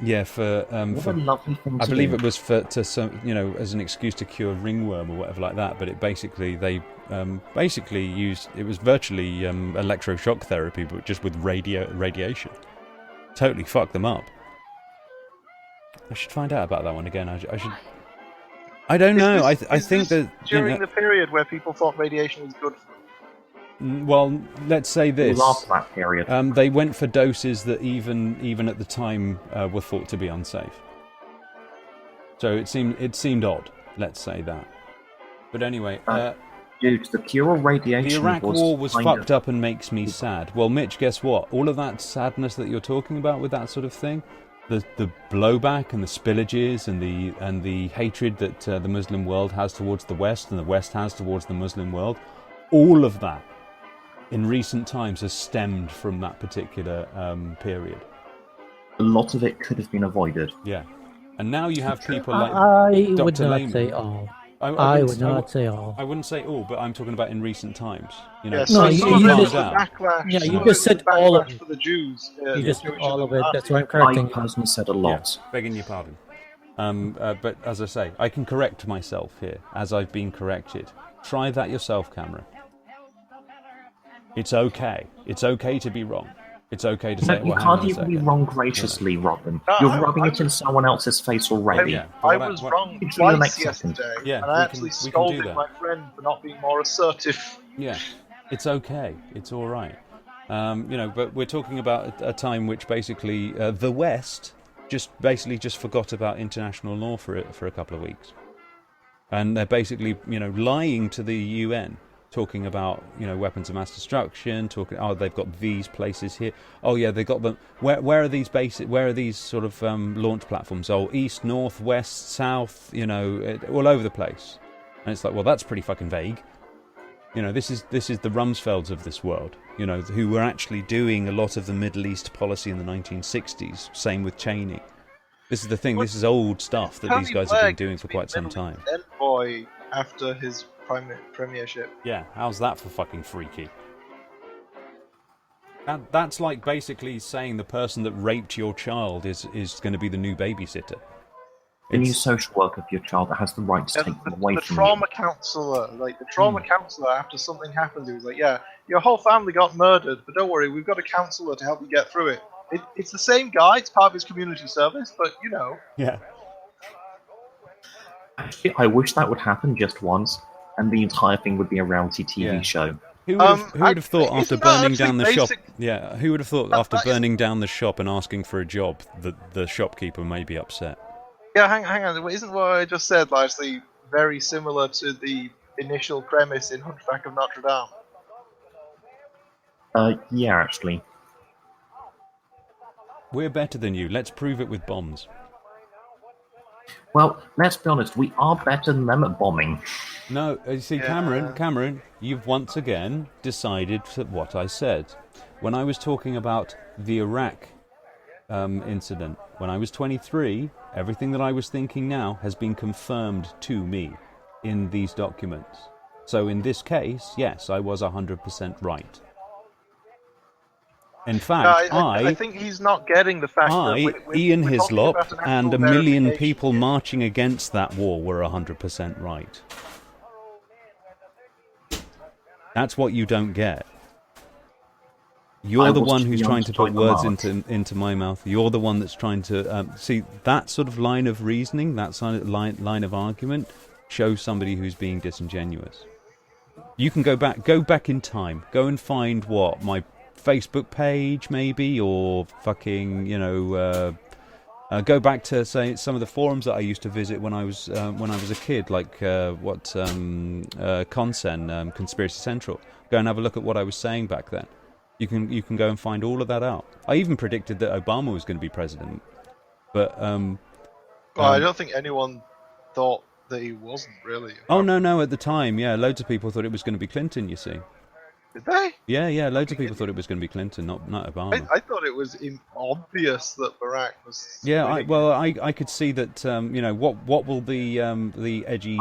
Yeah, What a lovely thing to I believe do. it was as an excuse to cure ringworm or whatever like that. But it basically they used, it was virtually electroshock therapy, but just with radiation. Totally fucked them up. I should find out about that one again. I should. I don't know. I think that during the period where people thought radiation was good for them. Well, let's say this. After that period. They went for doses that even at the time were thought to be unsafe. So it seemed odd. Let's say that. But anyway, Dude, the pure radiation. the Iraq War was fucked up and makes me sad. Well, Mitch, guess what? All of that sadness that you're talking about with that sort of thing, the blowback and the spillages and the hatred that the Muslim world has towards the West and the West has towards the Muslim world, all of that in recent times has stemmed from that particular period. A lot of it could have been avoided. Yeah. And now you have people like I would Dr. not Lehman. say all. I would not say all. I wouldn't say all, but I'm talking about in recent times. You know, Yeah, No, so you- some you of it just- was the backlash. Yeah, you some of just it said was the all of backlash it. for the Jews. You just the said Jewish all of it. Illuminati. That's why I'm I correcting you. personally said a lot. begging your pardon. But as I say, I can correct myself here, as I've been corrected. Try that yourself, Cameron. It's okay. It's okay to be wrong. It's okay to say, You well, hang can't on a even be second. wrong graciously, Robin. No, You're I- rubbing I it in was- someone else's face already. Yeah. I Well, was that- wrong You can do the twice next second. yesterday, Yeah, and we I can- actually we can do scolded that. my friend for not being more assertive. Yeah, it's okay. It's all right. But we're talking about a time which basically the West just forgot about international law for a couple of weeks, and they're basically lying to the UN, talking about weapons of mass destruction, they've got these places here. Oh yeah, they got them. Where are these bases? Where are these sort of launch platforms? Oh, east, north, west, south. All over the place. And it's like, well, that's pretty fucking vague. This is the Rumsfelds of this world, who were actually doing a lot of the Middle East policy in the 1960s. Same with Cheney. This is the thing. This is old stuff that these guys have been doing for quite some time. Boy, after his premiership. Yeah, how's that for fucking freaky? That's like basically saying the person that raped your child is going to be the new babysitter. The new social worker of your child that has the right to take them away The from trauma counselor, counselor, after something happened, he was like, "Yeah, your whole family got murdered, but don't worry, we've got a counselor to help you get through it." It's the same guy. It's part of his community service, but Yeah. Actually, I wish that would happen just once, and the entire thing would be a reality TV Yeah. show. Who would have thought after isn't that burning down the actually shop? basic? Yeah, who would have thought That- after that is- burning down the shop and asking for a job that the shopkeeper may be upset? Yeah, hang on. Isn't what I just said largely very similar to the initial premise in Hunchback of Notre Dame? Yeah, actually. We're better than you. Let's prove it with bombs. Well, let's be honest, we are better than them at bombing. No, you see, Yeah. Cameron, you've once again decided what I said. When I was talking about the Iraq incident, when I was 23, everything that I was thinking now has been confirmed to me in these documents. So in this case, yes, I was 100% right. In fact, I think he's not getting the fact that Ian we're talking Hislop, about an and actual a million verification people here. marching against that war were 100% right. That's what you don't get. You're the one who's trying to put words into my mouth. You're the one that's trying to see that sort of line of reasoning, that sort of line of argument, shows somebody who's being disingenuous. You can go back in time, go and find what my Facebook page maybe, or fucking go back to say some of the forums that I used to visit when I was a kid, like Consen, Conspiracy Central. Go and have a look at what I was saying back then. You can go and find all of that out. I even predicted that Obama was going to be president, but Well, I don't think anyone thought that he wasn't really. Oh no! At the time, yeah, loads of people thought it was going to be Clinton. You see. Did they? Yeah, loads of people thought it was going to be Clinton, not Obama. I thought it was obvious that Barack was. Yeah, I could see that. What will the edgy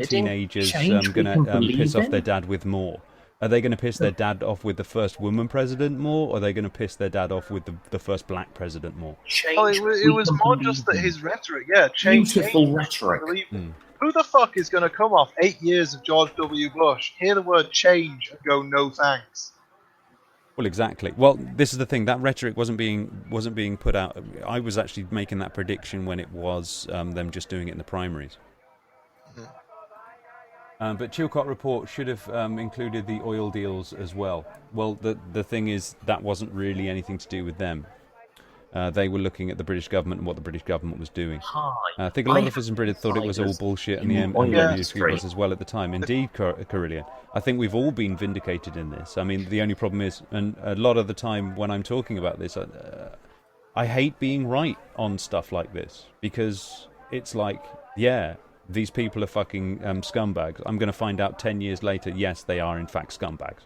teenagers going to piss off their dad with more? Are they going to piss their dad off with the first woman president more, or are they going to piss their dad off with the first black president more? Oh, it was more just that his rhetoric. Yeah, beautiful rhetoric. Who the fuck is going to come off 8 years of George W. Bush, hear the word change, and go no thanks? Well, exactly. Well, this is the thing. That rhetoric wasn't being put out. I was actually making that prediction when it was them just doing it in the primaries. But Chilcot report should have included the oil deals as well. Well, the thing is, that wasn't really anything to do with them. They were looking at the British government and what the British government was doing. I think a lot of us in Britain thought it was all bullshit, and the industry was as well at the time. Indeed, Carillion. I think we've all been vindicated in this. I mean, the only problem is, and a lot of the time when I'm talking about this, I hate being right on stuff like this, because it's like, yeah, these people are fucking scumbags. I'm going to find out 10 years later, yes, they are in fact scumbags.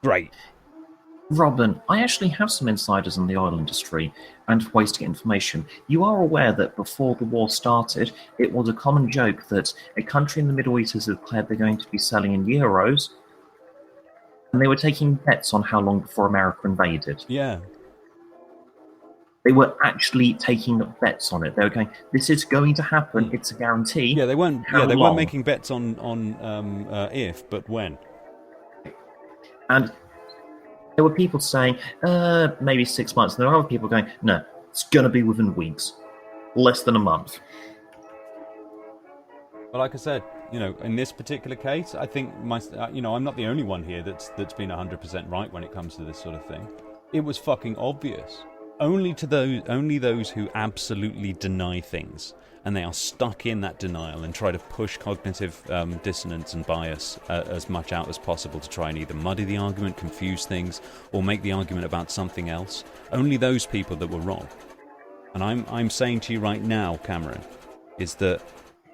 Great. Robin, I actually have some insiders in the oil industry and ways to get information. You are aware that before the war started, it was a common joke that a country in the Middle East has declared they're going to be selling in euros, and they were taking bets on how long before America invaded. Yeah. They were actually taking bets on it. They were going, "This is going to happen. It's a guarantee." Yeah, they weren't. They weren't making bets on if, but when. And there were people saying, maybe 6 months. And there were other people going, no, it's going to be within weeks. Less than a month. But like I said, in this particular case, I think I'm not the only one here that's been 100% right when it comes to this sort of thing. It was fucking obvious. Only those who absolutely deny things, and they are stuck in that denial and try to push cognitive dissonance and bias as much out as possible to try and either muddy the argument, confuse things, or make the argument about something else. Only those people that were wrong. And I'm saying to you right now, Cameron, is that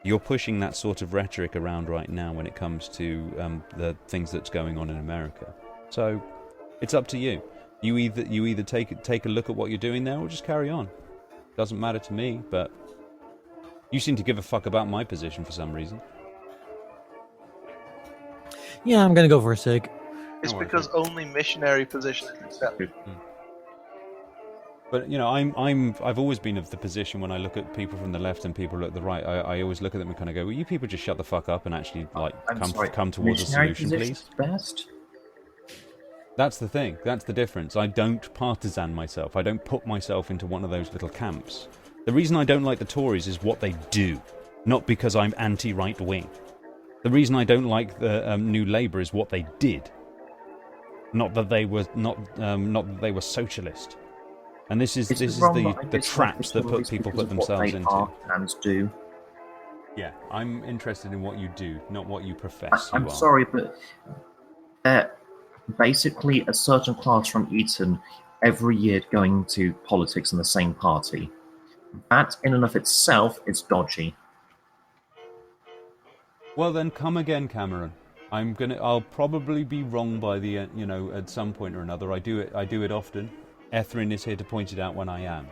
you're pushing that sort of rhetoric around right now when it comes to the things that's going on in America. So it's up to you. You either take a look at what you're doing there, or just carry on. Doesn't matter to me, but you seem to give a fuck about my position for some reason. Yeah, I'm gonna go for a sig. It's because only missionary position is accepted. But I've always been of the position when I look at people from the left and people at the right, I always look at them and kind of go, "Will you people just shut the fuck up and actually come towards a solution, please?" Best? That's the thing. That's the difference. I don't partisan myself. I don't put myself into one of those little camps. The reason I don't like the Tories is what they do, not because I'm anti-right wing. The reason I don't like the New Labour is what they did, not that they were not that they were socialist. And this is the traps that people put themselves into. And do. Yeah, I'm interested in what you do, not what you profess. I'm sorry, but basically a certain class from Eton every year going to politics in the same party. That, in and of itself, is dodgy. Well, then come again, Cameron. I'll probably be wrong by the at some point or another. I do it often. Ethrin is here to point it out when I am.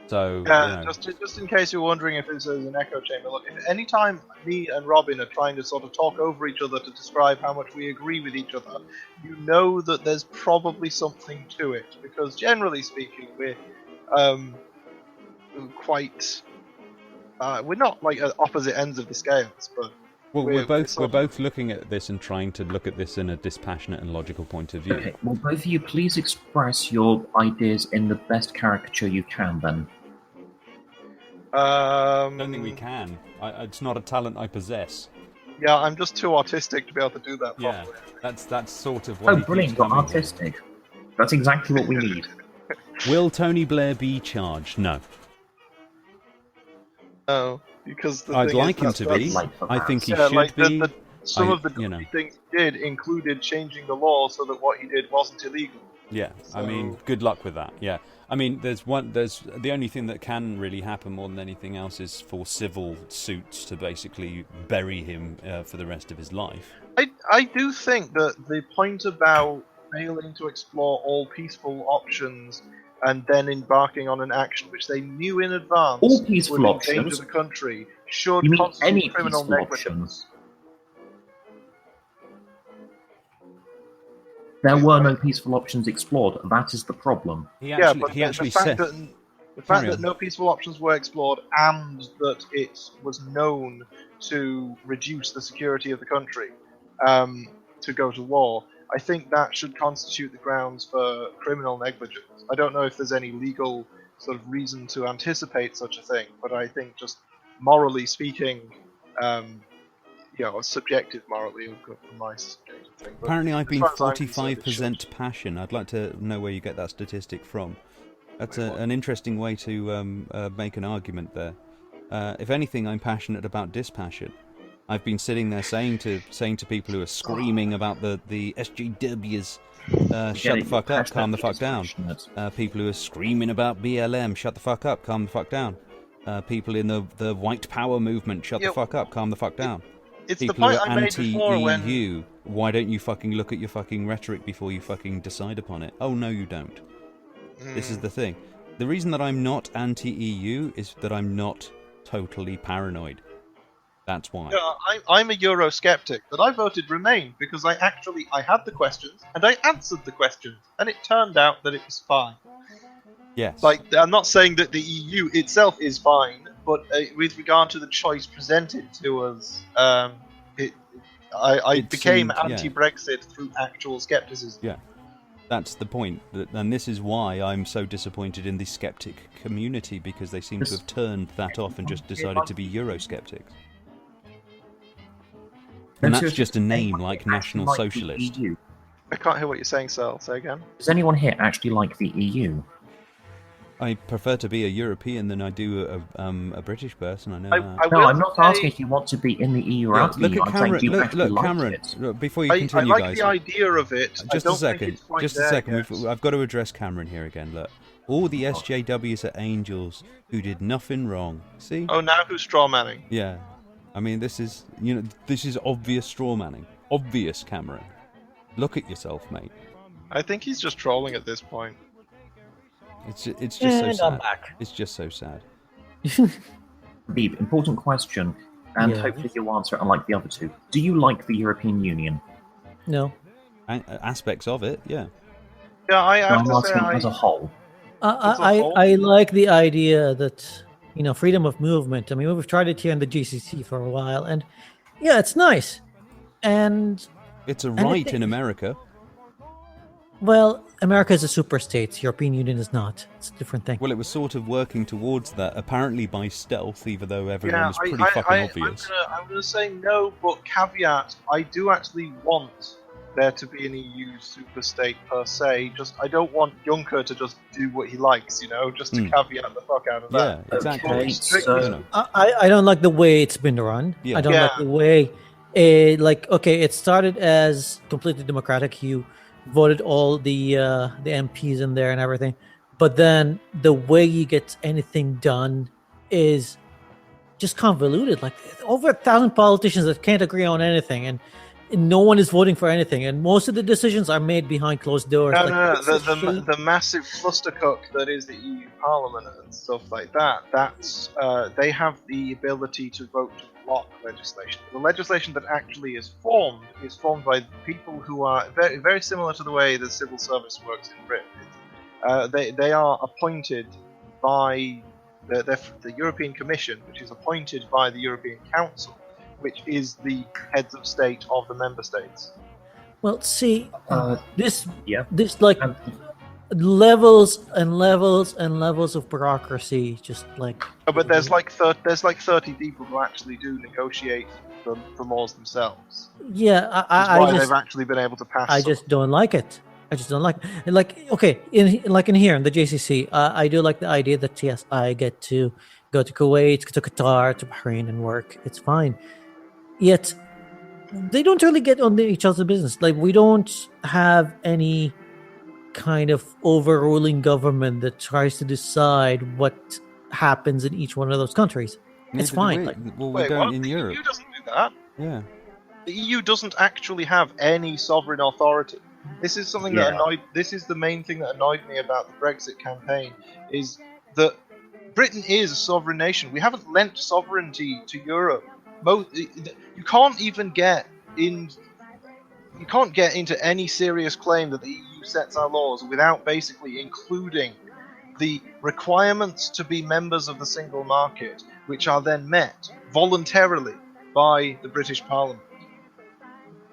So just in case you're wondering if this is an echo chamber, look, if any time me and Robin are trying to sort of talk over each other to describe how much we agree with each other, you know that there's probably something to it, because generally speaking, we're quite we're not like at opposite ends of the scales, but we're both looking at this and trying to look at this in a dispassionate and logical point of view. Okay, well, both of you please express your ideas in the best caricature you can, then. I don't think we can. It's not a talent I possess. Yeah, I'm just too autistic to be able to do that properly. Yeah, that's sort of what. Oh, brilliant! You're artistic. That's exactly what we need. Will Tony Blair be charged? No. No, because I'd like him to be. I think he should be. Some of the things he did included changing the law so that what he did wasn't illegal. Yeah, so... I mean, good luck with that. Yeah, I mean, there's the only thing that can really happen more than anything else is for civil suits to basically bury him for the rest of his life. I do think that the point about failing to explore all peaceful options and then embarking on an action which they knew in advance would endanger the country should constitute criminal negligence. There were no peaceful options explored. That is the problem. He actually said the fact that no peaceful options were explored and that it was known to reduce the security of the country to go to war, I think that should constitute the grounds for criminal negligence. I don't know if there's any legal sort of reason to anticipate such a thing, but I think just morally speaking, subjective morally, my subjective thing. But apparently I've been 45% passion. I'd like to know where you get that statistic from. That's an interesting way to make an argument there. If anything, I'm passionate about dispassion. I've been sitting there saying to people who are screaming about the SJWs, shut the fuck up, calm the fuck down. People who are screaming about BLM, shut the fuck up, calm the fuck down. People in the white power movement, shut the fuck up, calm the fuck down. It's people the point who are I made before anti-EU, why don't you fucking look at your fucking rhetoric before you fucking decide upon it? Oh, no, you don't. This is the thing. The reason that I'm not anti-EU is that I'm not totally paranoid. That's why. Yeah, I'm a Eurosceptic, but I voted Remain because I had the questions and I answered the questions, and it turned out that it was fine. Yes. Like, I'm not saying that the EU itself is fine, but with regard to the choice presented to us, I became anti-Brexit through actual skepticism. Yeah. That's the point, and this is why I'm so disappointed in the skeptic community, because they seem to have turned that off and just decided to be Eurosceptics. And that's just a name like National Socialist. I can't hear what you're saying, Sal. Say again. Does anyone here actually like the EU? I prefer to be a European than I do a British person. I know that. No, I'm not asking if you want to be in the EU or out of the EU. Look at Cameron. Look, Cameron. Before you continue, I like guys. the idea of it. Just a second. Just a second. I've got to address Cameron here again. Look, all the SJWs are angels who did nothing wrong. See? Oh, now who's straw manning? Yeah. I mean, this is obvious straw manning. Obvious, Cameron. Look at yourself, mate. I think he's just trolling at this point. It's just so sad. I'm back. It's just so sad. Beeb, important question, and hopefully you'll answer it unlike the other two. Do you like the European Union? No. Aspects of it, yeah. Yeah, I have I'm to asking say as a whole. I like the idea that, freedom of movement. I mean, we've tried it here in the GCC for a while, and yeah, it's nice. And it's a right in America. Well, America is a super state. European Union is not. It's a different thing. Well, it was sort of working towards that, apparently by stealth, even though everyone was pretty fucking obvious. I'm going to say no, but caveat, I do actually want there to be an EU super state per se. Just I don't want Juncker to just do what he likes, just to caveat the fuck out of that. Yeah, exactly. Okay, so... I don't like the way it's been run. Yeah. I don't like the way... it started as completely democratic. You voted all the MPs in there and everything, but then the way you get anything done is just convoluted. Like over 1,000 politicians that can't agree on anything, and no one is voting for anything, and most of the decisions are made behind closed doors. No, Like, no, no. it's a shame. The massive flustercock that is the EU Parliament and stuff like that. That's they have the ability to vote to block legislation. The legislation that actually is formed by people who are very, very similar to the way the civil service works in Britain. They are appointed by the European Commission, which is appointed by the European Council, which is the heads of state of the member states. Well, see, this Yeah. like Um, levels and levels and levels of bureaucracy, just like. But there's like 30 people who actually do negotiate the laws themselves. Yeah, That's I why just they've actually been able to pass. I some. just don't like it. I just don't like it. Like, okay, in here in the JCC, I do like the idea that yes, I get to go to Kuwait, to Qatar, to Bahrain, and work. It's fine. Yet they don't really get on each other's business. Like, we don't have any kind of overruling government that tries to decide what happens in each one of those countries. It's Neither do fine. we. Like, Well, we Wait, don't what? in The Europe. EU doesn't do that. Yeah. The EU doesn't actually have any sovereign authority. This is something that annoyed. This is the main thing that annoyed me about the Brexit campaign, is that Britain is a sovereign nation. We haven't lent sovereignty to Europe. You can't even get in. You can't get into any serious claim that the EU sets our laws without basically including the requirements to be members of the single market, which are then met voluntarily by the British Parliament.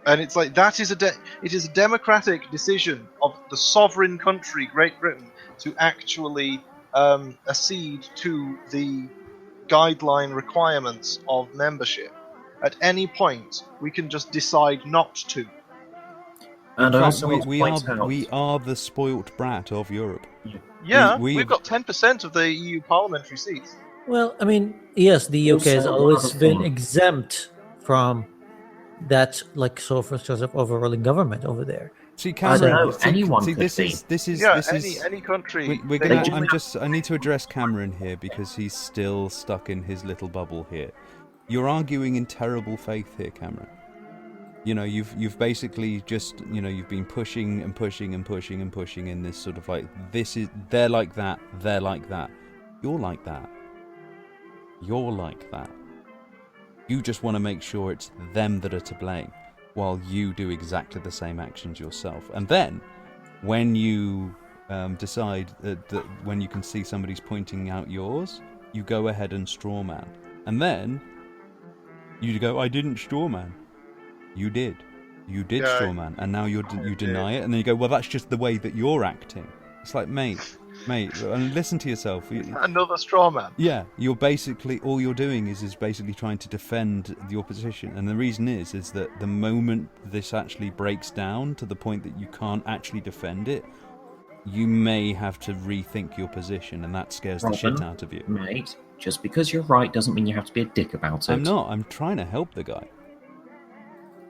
And it's like that is it is a democratic decision of the sovereign country, Great Britain, to actually accede to the guideline requirements of membership. At any point, we can just decide not to. And I In also fact, want to point out, we are the spoilt brat of Europe. Yeah, we've we've got 10% of the EU parliamentary seats. well, I mean, yes, the UK has Also, always another been thing. exempt from that, like, sort of overruling government over there. See, I Cameron. don't know, see, anyone see, could this be. is this is Yeah, this is. any country. We're they gonna. only I need to address Cameron here because he's still stuck in his little bubble here. You're arguing in terrible faith here, Cameron. You know, you've basically just, you know, you've been pushing and pushing and pushing and pushing in this sort of like, they're like that, they're like that. You're like that. You're like that. You just want to make sure it's them that are to blame, while you do exactly the same actions yourself. And then, when you decide that when you can see somebody's pointing out yours, you go ahead and strawman. And then, you go, I didn't strawman. You did. You did Yeah, strawman, and now you deny it, and then you go, well, that's just the way that you're acting. It's like, mate, and listen to yourself. another straw man. Yeah, you're basically, all you're doing is basically trying to defend your position, and the reason is that the moment this actually breaks down to the point that you can't actually defend it, you may have to rethink your position, and that scares the shit out of you. Mate, just because you're right doesn't mean you have to be a dick about it. I'm not. I'm trying to help the guy.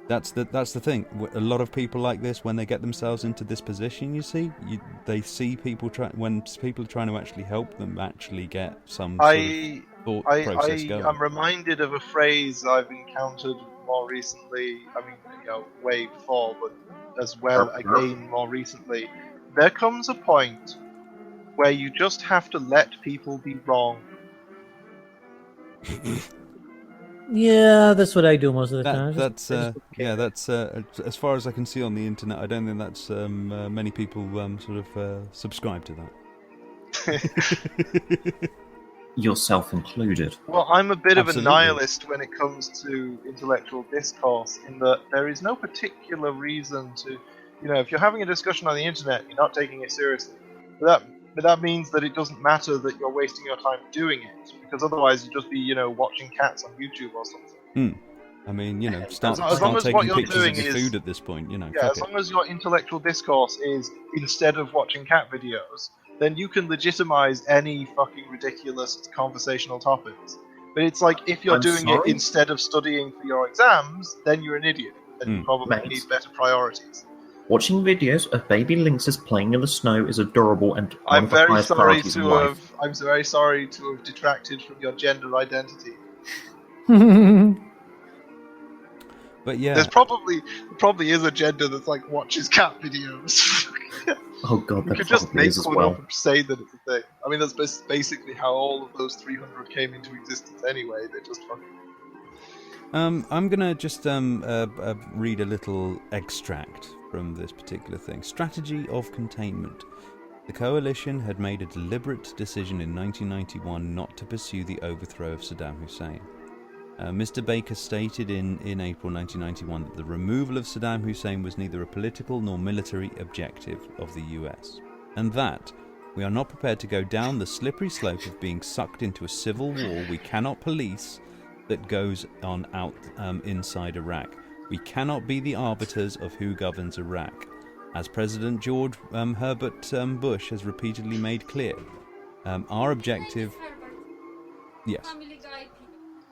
That's the thing. A lot of people like this, when they get themselves into this position, they see people when people are trying to actually help them actually get some sort of thought process going. I'm reminded of a phrase I've encountered more recently. I mean, way before, but as well again more recently. There comes a point where you just have to let people be wrong. Yeah, that's what I do most of the time. That's as far as I can see on the internet. I don't think that's many people sort of subscribe to that. Yourself included. Well, I'm a bit Absolutely. of a nihilist when it comes to intellectual discourse, in that there is no particular reason to, if you're having a discussion on the internet, you're not taking it seriously. But that means that it doesn't matter that you're wasting your time doing it, because otherwise you'd just be, watching cats on YouTube or something. I mean, start as long as taking what you're pictures doing of the is- food at this point. Yeah, fuck as it. long as your intellectual discourse is instead of watching cat videos, then you can legitimize any fucking ridiculous conversational topics. But it's like, if you're I'm doing it sorry? instead of studying for your exams, then you're an idiot, and you probably Mate. need better priorities. Watching videos of baby lynxes playing in the snow is adorable and one I'm of the very highest sorry priorities in to life. have. I'm very sorry to have detracted from your gender identity. But yeah, There probably is a gender that's like watches cat videos. Oh god, We there could just probably make is as one well. up and say that it's a thing. I mean, that's basically how all of those 300 came into existence anyway. They just fucking. I'm gonna just read a little extract from this particular thing. Strategy of containment. The coalition had made a deliberate decision in 1991 not to pursue the overthrow of Saddam Hussein. Mr. Baker stated in April 1991 that the removal of Saddam Hussein was neither a political nor military objective of the US, and that we are not prepared to go down the slippery slope of being sucked into a civil war we cannot police that goes on out inside Iraq. We cannot be the arbiters of who governs Iraq. As President George Herbert Bush has repeatedly made clear, our objective... Yes. Family Guy.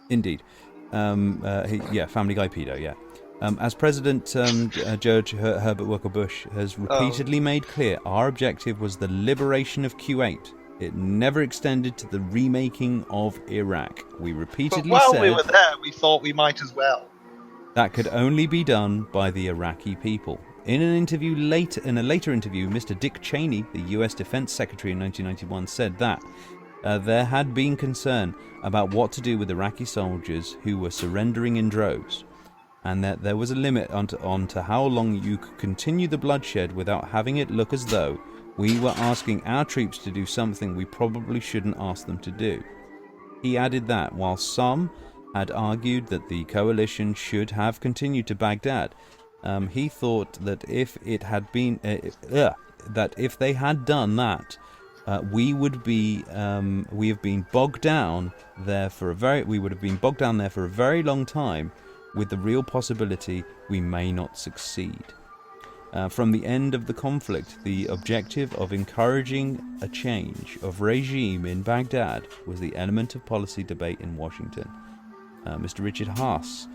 Indeed. Family Guy pedo, yeah. As President George Herbert Walker Bush has repeatedly made clear, our objective was the liberation of Kuwait. It never extended to the remaking of Iraq. We repeatedly But while said we were there, we thought we might as well. that could only be done by the Iraqi people. In a later interview, Mr. Dick Cheney, the US Defense Secretary in 1991, said that there had been concern about what to do with Iraqi soldiers who were surrendering in droves, and that there was a limit onto how long you could continue the bloodshed without having it look as though we were asking our troops to do something we probably shouldn't ask them to do. He added that while some had argued that the coalition should have continued to Baghdad, he thought that if it had been that if they had done that, we have been bogged down there for a very long time, with the real possibility we may not succeed. From the end of the conflict, the objective of encouraging a change of regime in Baghdad was the element of policy debate in Washington. Mr. Richard Haas,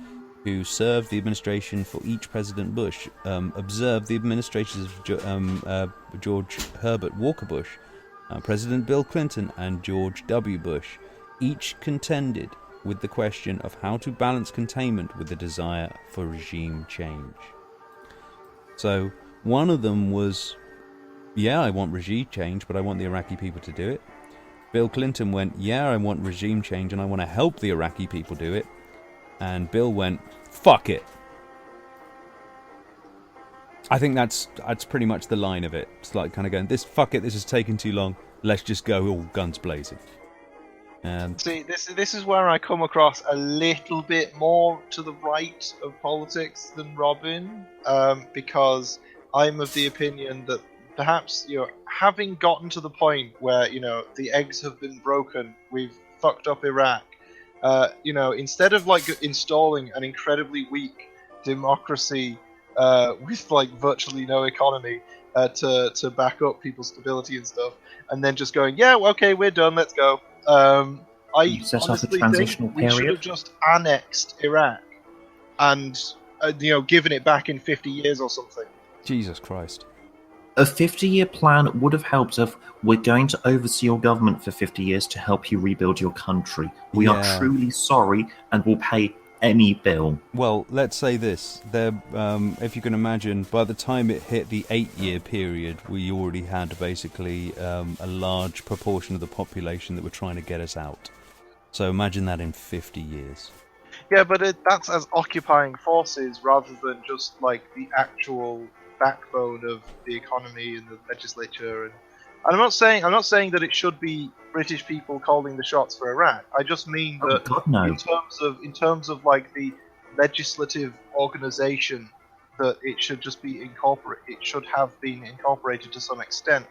who served the administration for each President Bush, observed the administrations of George Herbert Walker Bush, President Bill Clinton, and George W. Bush, each contended with the question of how to balance containment with the desire for regime change. So one of them was, yeah, I want regime change, but I want the Iraqi people to do it. Bill Clinton went, yeah, I want regime change and I want to help the Iraqi people do it. And Bill went, fuck it. I think that's pretty much the line of it. It's like kind of going, this has taken too long. Let's just go all guns blazing. See, this is where I come across a little bit more to the right of politics than Robin, because I'm of the opinion that perhaps having gotten to the point where the eggs have been broken, we've fucked up Iraq. Instead of installing an incredibly weak democracy with virtually no economy to back up people's stability and stuff, and then just going, yeah, okay, we're done, let's go. I honestly think we should have just annexed Iraq and given it back in 50 years or something. Jesus Christ. A 50-year plan would have helped if we're going to oversee your government for 50 years to help you rebuild your country. We are truly sorry and will pay any bill. Well, let's say this. If you can imagine, by the time it hit the 8-year period, we already had basically a large proportion of the population that were trying to get us out. So imagine that in 50 years. Yeah, but that's as occupying forces rather than just the actual backbone of the economy and the legislature. And I'm not saying that it should be British people calling the shots for Iraq. I just mean that in terms of the legislative organization, that it should just be it should have been incorporated to some extent.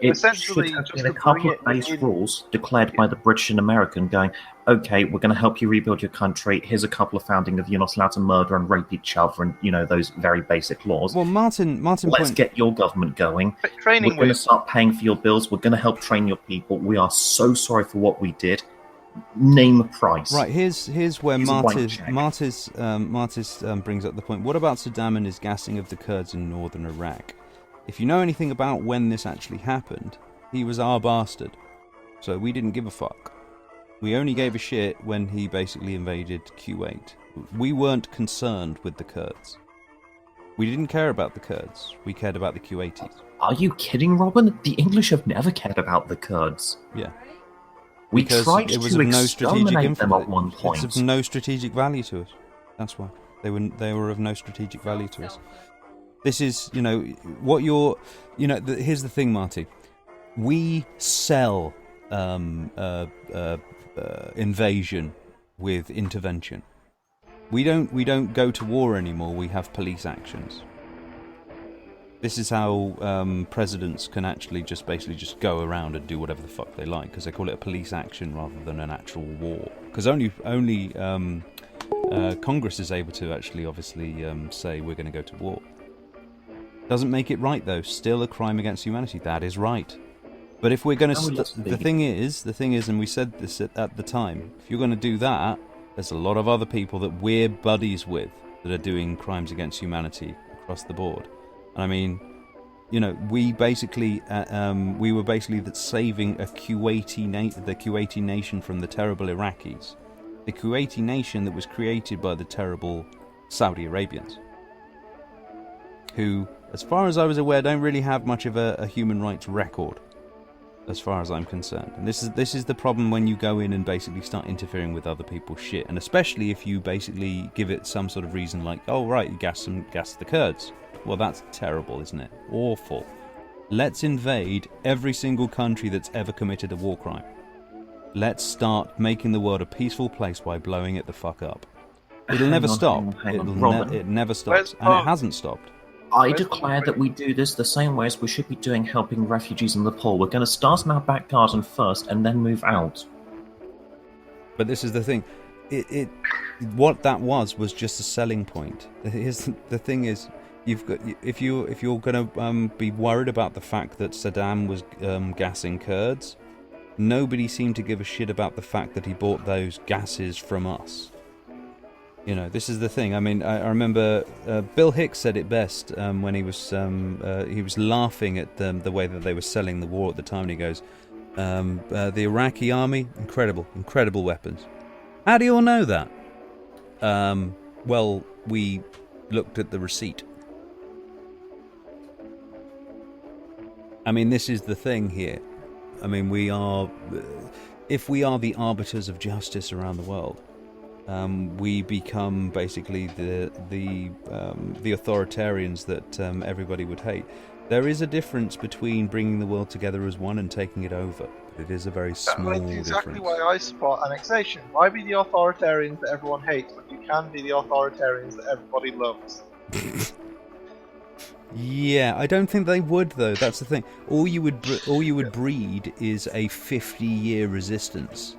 It should have been a couple of base rules declared by the British and American going, okay, we're going to help you rebuild your country. Here's a couple of founding of you're not allowed to murder and rape each other and, those very basic laws. Well, Martin, let's get your government going. We're going to start paying for your bills. We're going to help train your people. We are so sorry for what we did. name a price. Right, here's where Here's a blank Martis check. brings up the point. What about Saddam and his gassing of the Kurds in northern Iraq? If you know anything about when this actually happened, he was our bastard. So we didn't give a fuck. We only gave a shit when he basically invaded Kuwait. We weren't concerned with the Kurds. We didn't care about the Kurds. We cared about the Kuwaitis. Are you kidding, Robin? The English have never cared about the Kurds. Yeah. We Because tried it was to of no strategic exterminate them at one point. It's of no strategic value to us. That's why. They were of no strategic value to us. This is, what you're... here's the thing, Marty. We sell invasion with intervention. We don't go to war anymore. We have police actions. This is how presidents can actually just go around and do whatever the fuck they like, because they call it a police action rather than an actual war. Because only Congress is able to actually, obviously, say we're going to go to war. Doesn't make it right though. Still a crime against humanity. That is right. But if we're going to, the thing is, and we said this at the time, if you're going to do that, there's a lot of other people that we're buddies with that are doing crimes against humanity across the board. And I mean, we basically, we were basically saving the Kuwaiti nation from the terrible Iraqis, the Kuwaiti nation that was created by the terrible Saudi Arabians, who, as far as I was aware, don't really have much of a human rights record, as far as I'm concerned. And this is the problem when you go in and basically start interfering with other people's shit, and especially if you basically give it some sort of reason like, oh right, you gas the Kurds. Well, that's terrible, isn't it? Awful. Let's invade every single country that's ever committed a war crime. Let's start making the world a peaceful place by blowing it the fuck up. It'll never stop. It never stops, and it hasn't stopped. I declare that we do this the same way as we should be doing helping refugees in Nepal. We're going to start in our back garden first and then move out. But this is the thing. What that was just a selling point. Here's the thing is, if you're going to be worried about the fact that Saddam was gassing Kurds, nobody seemed to give a shit about the fact that he bought those gases from us. This is the thing. I mean, I remember Bill Hicks said it best when he was laughing at the way that they were selling the war at the time. And he goes, "The Iraqi army, incredible weapons." How do you all know that? Well, we looked at the receipt. I mean, this is the thing here. I mean, if we are the arbiters of justice around the world, we become basically the authoritarians that everybody would hate. There is a difference between bringing the world together as one and taking it over. But it is a very small difference. That's exactly why I support annexation. Why be the authoritarians that everyone hates when you can be the authoritarians that everybody loves? Yeah, I don't think they would though. That's the thing. All you would breed is a 50-year resistance.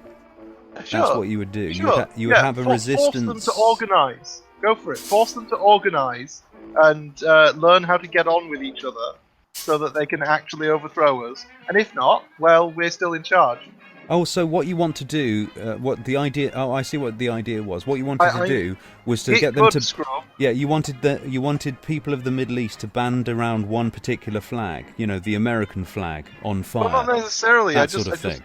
Sure, that's what you would do. Sure. You would have a resistance. Force them to organise. Go for it. Force them to organise and learn how to get on with each other so that they can actually overthrow us. And if not, well, we're still in charge. Oh, so what you want to do, what the idea... Oh, I see what the idea was. What you wanted to do was to get them to... Scrub. Yeah, you wanted people of the Middle East to band around one particular flag, the American flag, on fire. Well, not necessarily. That sort of thing.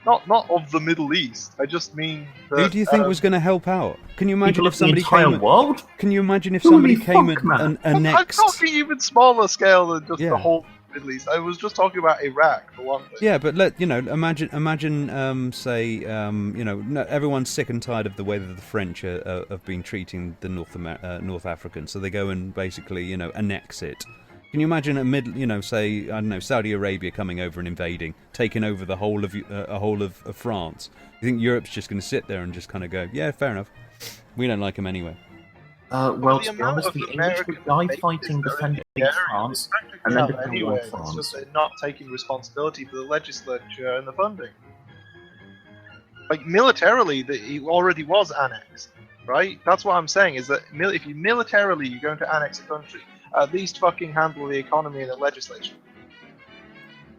Not of the Middle East. I just mean that, who do you think was going to help out? Can you imagine if somebody came? World? Can you imagine if somebody came and annexed? I'm talking even smaller scale than just the whole Middle East. I was just talking about Iraq for one thing. Yeah, but imagine, say, everyone's sick and tired of the way that the French have been treating the North Africans, so they go and basically, annex it. Can you imagine say, I don't know, Saudi Arabia coming over and invading, taking over the whole of France? You think Europe's just going to sit there and just kind of go, yeah, fair enough. We don't like them anyway. Well, to be honest, the English would die fighting, defending France, and then defending France. It's just they're not taking responsibility for the legislature and the funding. Like, militarily, it already was annexed, right? That's what I'm saying, is that if you militarily you're going to annex a country, at least fucking handle the economy and the legislation.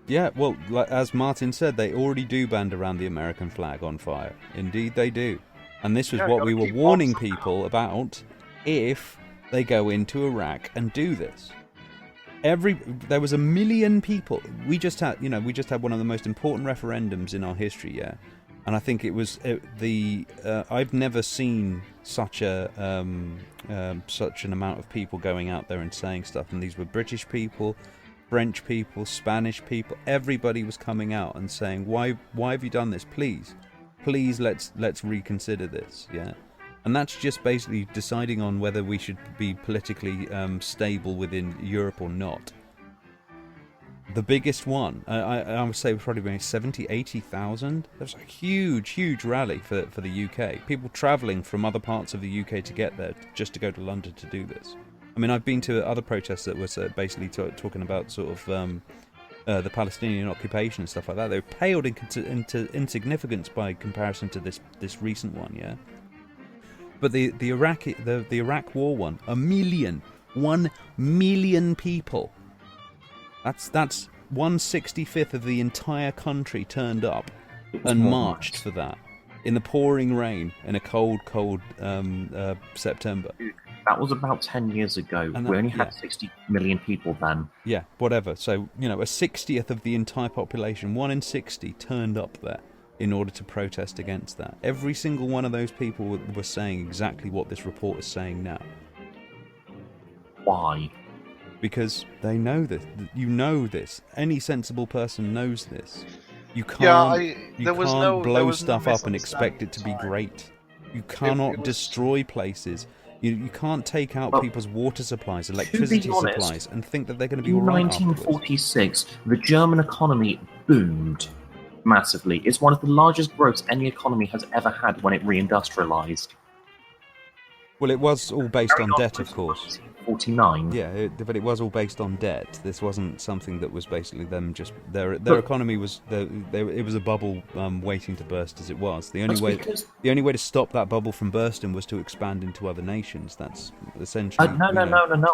Yeah, well, as Martin said, they already do band around the American flag on fire. Indeed, they do. And this was Yeah, what gotta we were keep warning bombs people about if they go into Iraq and do this. There was 1 million people. We just had one of the most important referendums in our history, yeah. And I think it was I've never seen such an amount of people going out there and saying stuff. And these were British people, French people, Spanish people. Everybody was coming out and saying, "Why have you done this? Please, let's reconsider this." Yeah, and that's just basically deciding on whether we should be politically stable within Europe or not. The biggest one, I would say, probably maybe 70, 80,000. That was a huge rally for the UK. People travelling from other parts of the UK to get there, just to go to London to do this. I mean, I've been to other protests that was basically talking about sort of the Palestinian occupation and stuff like that. They were paled into insignificance by comparison to this recent one, yeah. But the Iraq War one, 1 million people. That's 1/65 of the entire country turned up and marched for that in the pouring rain in a cold September. That was about 10 years ago. We only had 60 million people then. Yeah, whatever. So, a 60th of the entire population, 1 in 60, turned up there in order to protest against that. Every single one of those people were saying exactly what this report is saying now. Why? Because they know this. You know this. Any sensible person knows this. You can't blow stuff up and expect it to be great. You cannot destroy places. You can't take out people's water supplies, electricity supplies, and think that they're going to be all right afterwards. In 1946, the German economy boomed massively. It's one of the largest growths any economy has ever had when it reindustrialized. Well, it was all based on debt, of course. 49. Yeah, but it was all based on debt. This wasn't something that was basically them just their economy was it was a bubble waiting to burst as it was. The only way to stop that bubble from bursting was to expand into other nations. That's essentially. No.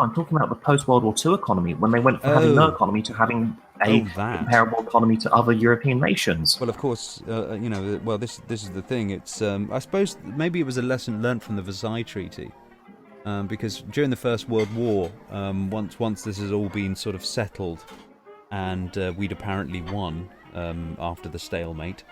I'm talking about the post-World War II economy when they went from having no economy to having a comparable economy to other European nations. Well, of course, Well, this is the thing. It's I suppose maybe it was a lesson learnt from the Versailles Treaty. Because during the First World War, once this has all been sort of settled, and we'd apparently won after the stalemate,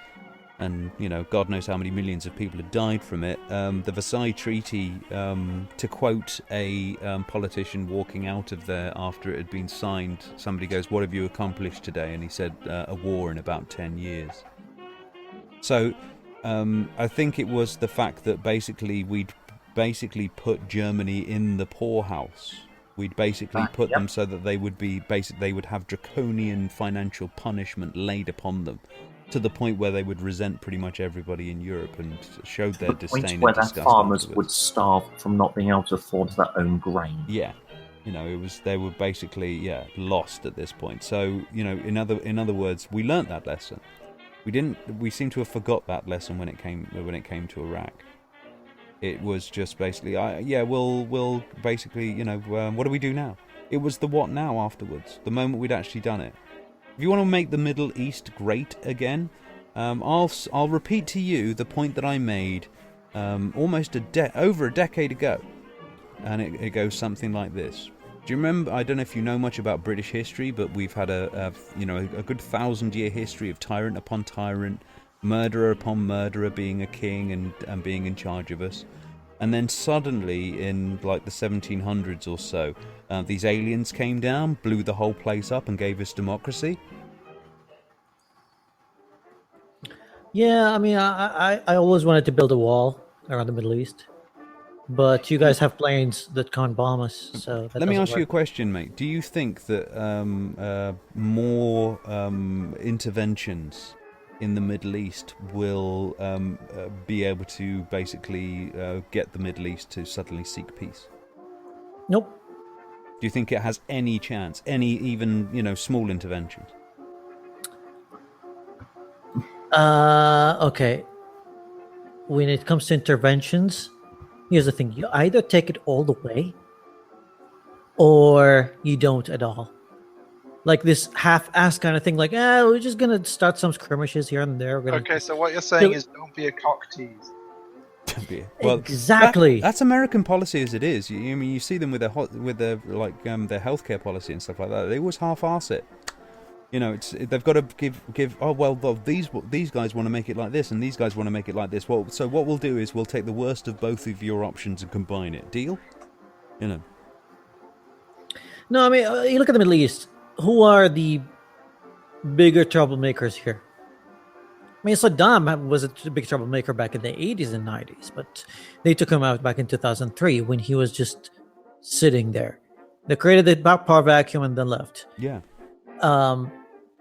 and God knows how many millions of people had died from it. The Versailles Treaty, to quote a politician walking out of there after it had been signed, somebody goes, "What have you accomplished today?" And he said, "A war in about 10 years." So I think it was the fact that we'd put Germany in the poorhouse. We'd basically put them so that they would have draconian financial punishment laid upon them, to the point where they would resent pretty much everybody in Europe and showed their disdain and where disgust. Their farmers would starve from not being able to afford their own grain. Yeah, they were basically lost at this point. So in other words, we learnt that lesson. We seem to have forgot that lesson when it came to Iraq. It was just basically, we'll basically, what do we do now? It was the what now afterwards, the moment we'd actually done it. If you want to make the Middle East great again, I'll repeat to you the point that I made almost over a decade ago, and it goes something like this. Do you remember? I don't know if you know much about British history, but we've had a good 1,000-year history of tyrant upon tyrant, murderer upon murderer being a king and being in charge of us. And then suddenly, in like the 1700s or so, these aliens came down, blew the whole place up and gave us democracy. Yeah, I mean, I always wanted to build a wall around the Middle East. But you guys have planes that can't bomb us, so that Let me doesn't ask you a work. question, mate. Do you think that more interventions in the Middle East will be able to basically get the Middle East to suddenly seek peace? Nope. Do you think it has any chance? Any even small interventions? Okay. When it comes to interventions, here's the thing. You either take it all the way or you don't at all. like this half-ass kind of thing. Like, we're just gonna start some skirmishes here and there. We're gonna... Okay, so what you're saying is don't be a cock tease. Well, exactly. That's American policy as it is. I mean, you see them with their their healthcare policy and stuff like that. They always half-arse it. You know, they've got to give. Oh well, these guys want to make it like this, and these guys want to make it like this. Well, so what we'll do is we'll take the worst of both of your options and combine it. Deal? You know. No, I mean, you look at the Middle East. Who are the bigger troublemakers here? I mean, Saddam was a big troublemaker back in the 80s and 90s, but they took him out back in 2003 when he was just sitting there. They created the power vacuum and then left. Yeah.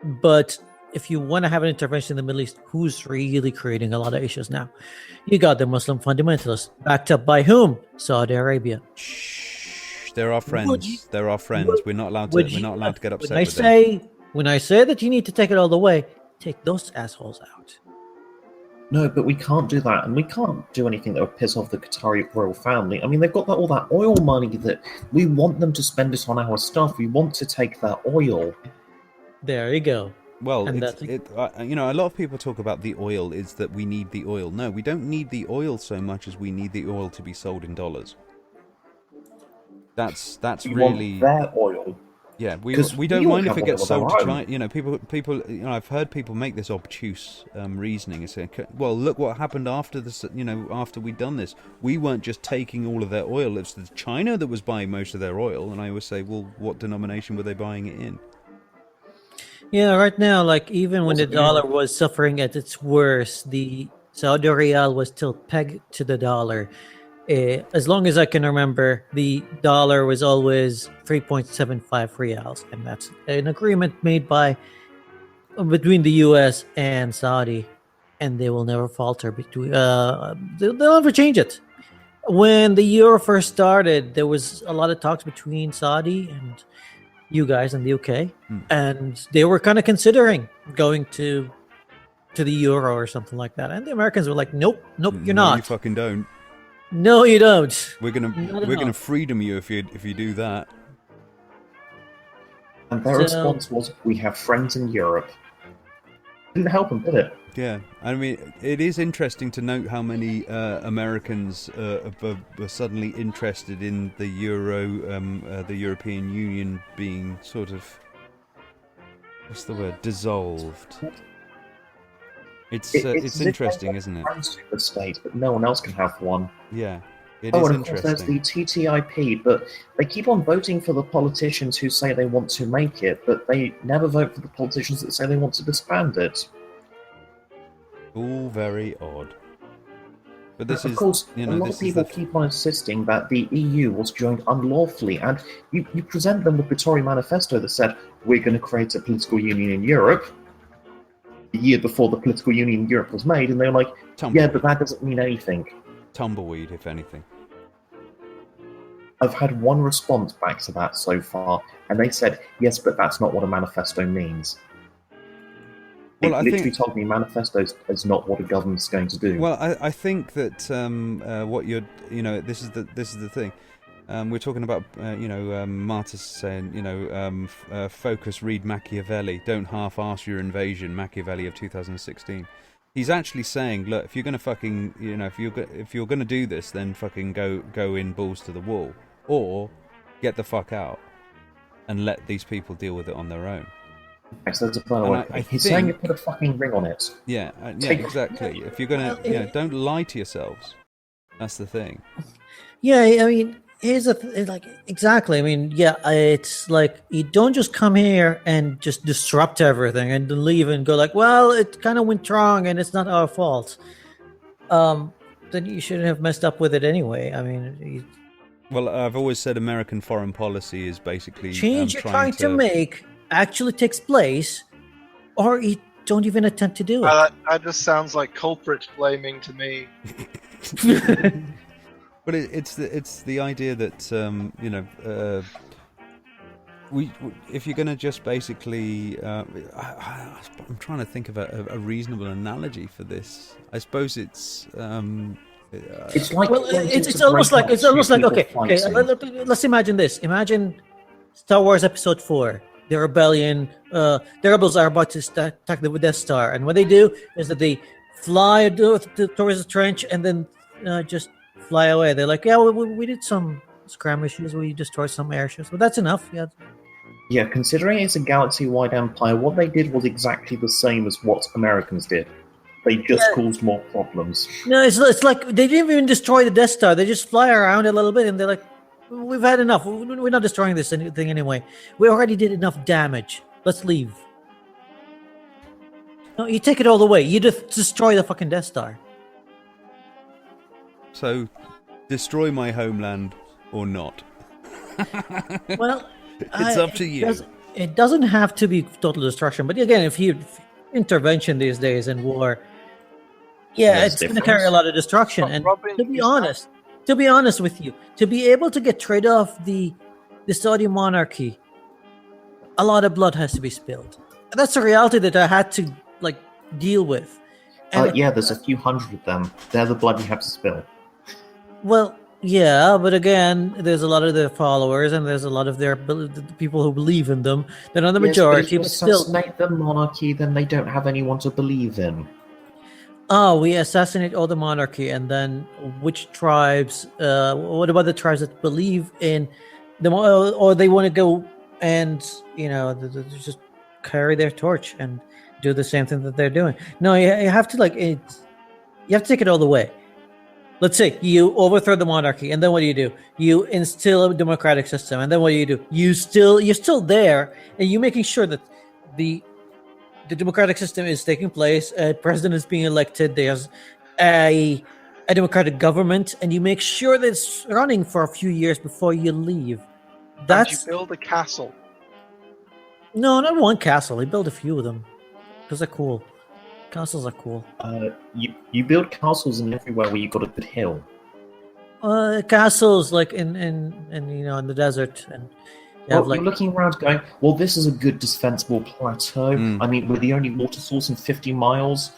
But if you want to have an intervention in the Middle East, who's really creating a lot of issues now? You got the Muslim fundamentalists, backed up by whom? Saudi Arabia. Shh, they're our friends. They're our friends. We're not allowed to get upset with them. When I say that you need to take it all the way, take those assholes out. No, but we can't do that, and we can't do anything that would piss off the Qatari royal family. I mean, they've got all that oil money that we want them to spend it on our stuff. We want to take that oil. There you go. Well, you know, a lot of people talk about the oil is that we need the oil. No, we don't need the oil so much as we need the oil to be sold in dollars. That's we really want their oil. Yeah, we don't mind if it gets sold to China. You know, people. You know, I've heard people make this obtuse reasoning and say, "Well, look what happened after this. You know, after we'd done this, we weren't just taking all of their oil. It's China that was buying most of their oil." And I always say, "Well, what denomination were they buying it in?" Yeah, right now, like even when the dollar was suffering at its worst, the Saudi Riyal was still pegged to the dollar. As long as I can remember, the dollar was always 3.75 reals, and that's an agreement made between the U.S. and Saudi, and they will never falter. They'll never change it. When the euro first started, there was a lot of talks between Saudi and you guys in the UK, and they were kind of considering going to the euro or something like that, and the Americans were like, "Nope, you're not. You fucking don't. No, you don't. We're gonna freedom you if you do that." And their response was, "We have friends in Europe." Didn't help them, did it? Yeah, I mean, it is interesting to note how many Americans were suddenly interested in the the European Union being sort of, what's the word, dissolved. It's interesting, isn't it? Super state, but no one else can have one. Yeah, it is and of interesting. course there's the TTIP, but they keep on voting for the politicians who say they want to make it, but they never vote for the politicians that say they want to disband it. All very odd. But this of is, course, you know, a lot of people keep on insisting that the EU was joined unlawfully, and you present them with the Tory manifesto that said, "We're going to create a political union in Europe," the year before the political union in Europe was made, and they're like, "Yeah, but that doesn't mean anything." Tumbleweed, if anything. I've had one response back to that so far, and they said, "Yes, but that's not what a manifesto means." Well, it literally told me manifestos is not what a government's going to do. Well, I think that what you're, you know, this is the thing. We're talking about, Martyrs saying, focus, read Machiavelli, don't half-arse your invasion, Machiavelli of 2016. He's actually saying, look, if you're going to fucking, you know, if you're going to do this, then fucking go in balls to the wall, or get the fuck out and let these people deal with it on their own. So he's saying you put a fucking ring on it. Yeah, exactly. If you're gonna, don't lie to yourselves. That's the thing. Yeah, I mean, here's exactly. I mean, yeah, it's like you don't just come here and just disrupt everything and then leave and go like, well, it kind of went wrong and it's not our fault. Then you shouldn't have messed up with it anyway. I mean, well, I've always said American foreign policy is basically change you're trying to make actually takes place, or you don't even attempt to do it. That just sounds like culprit blaming to me. But it's the idea that if you're going to just basically, I'm trying to think of a reasonable analogy for this. I suppose it's like, well, it's almost like okay. Let's imagine this. Imagine Star Wars Episode 4. the rebellion, the rebels are about to attack the Death Star, and what they do is that they fly towards the trench and then just fly away. They're like, yeah, we did some skirmishes, we destroyed some airships, but that's enough. Yeah. Yeah, considering it's a galaxy-wide empire, what they did was exactly the same as what Americans did. They just caused more problems. No, it's like they didn't even destroy the Death Star. They just fly around a little bit, and they're like, we've had enough. We're not destroying this thing anyway. We already did enough damage. Let's leave. No, you take it all the way. You just destroy the fucking Death Star. So, destroy my homeland or not. Well, It's up to you. It doesn't have to be total destruction, but again, if intervention these days in war, it's going to carry a lot of destruction. And to be honest with you, to be able to get rid of the Saudi monarchy, a lot of blood has to be spilled. That's a reality that I had to deal with. And there's a few hundred of them. They're the blood you have to spill. Well, yeah, but again, there's a lot of their followers, and there's a lot of the people who believe in them. They're not the majority, but if you assassinate the monarchy, then they don't have anyone to believe in. Oh, we assassinate all the monarchy, and then which tribes? What about the tribes that believe in them, or they want to go and just carry their torch and do the same thing that they're doing? No, you have to you have to take it all the way. Let's say you overthrow the monarchy, and then what do? You instill a democratic system, and then what do? You're still there, and you're making sure that the democratic system is taking place. A president is being elected. There's a democratic government, and you make sure that it's running for a few years before you leave. And you build a castle. No, not one castle. I build a few of them because they're cool. Castles are cool. You build castles in everywhere where you've got a good hill. Castles like in the desert, and you're looking around going, well, this is a good defensible plateau. I mean, we're the only water source in 50 miles.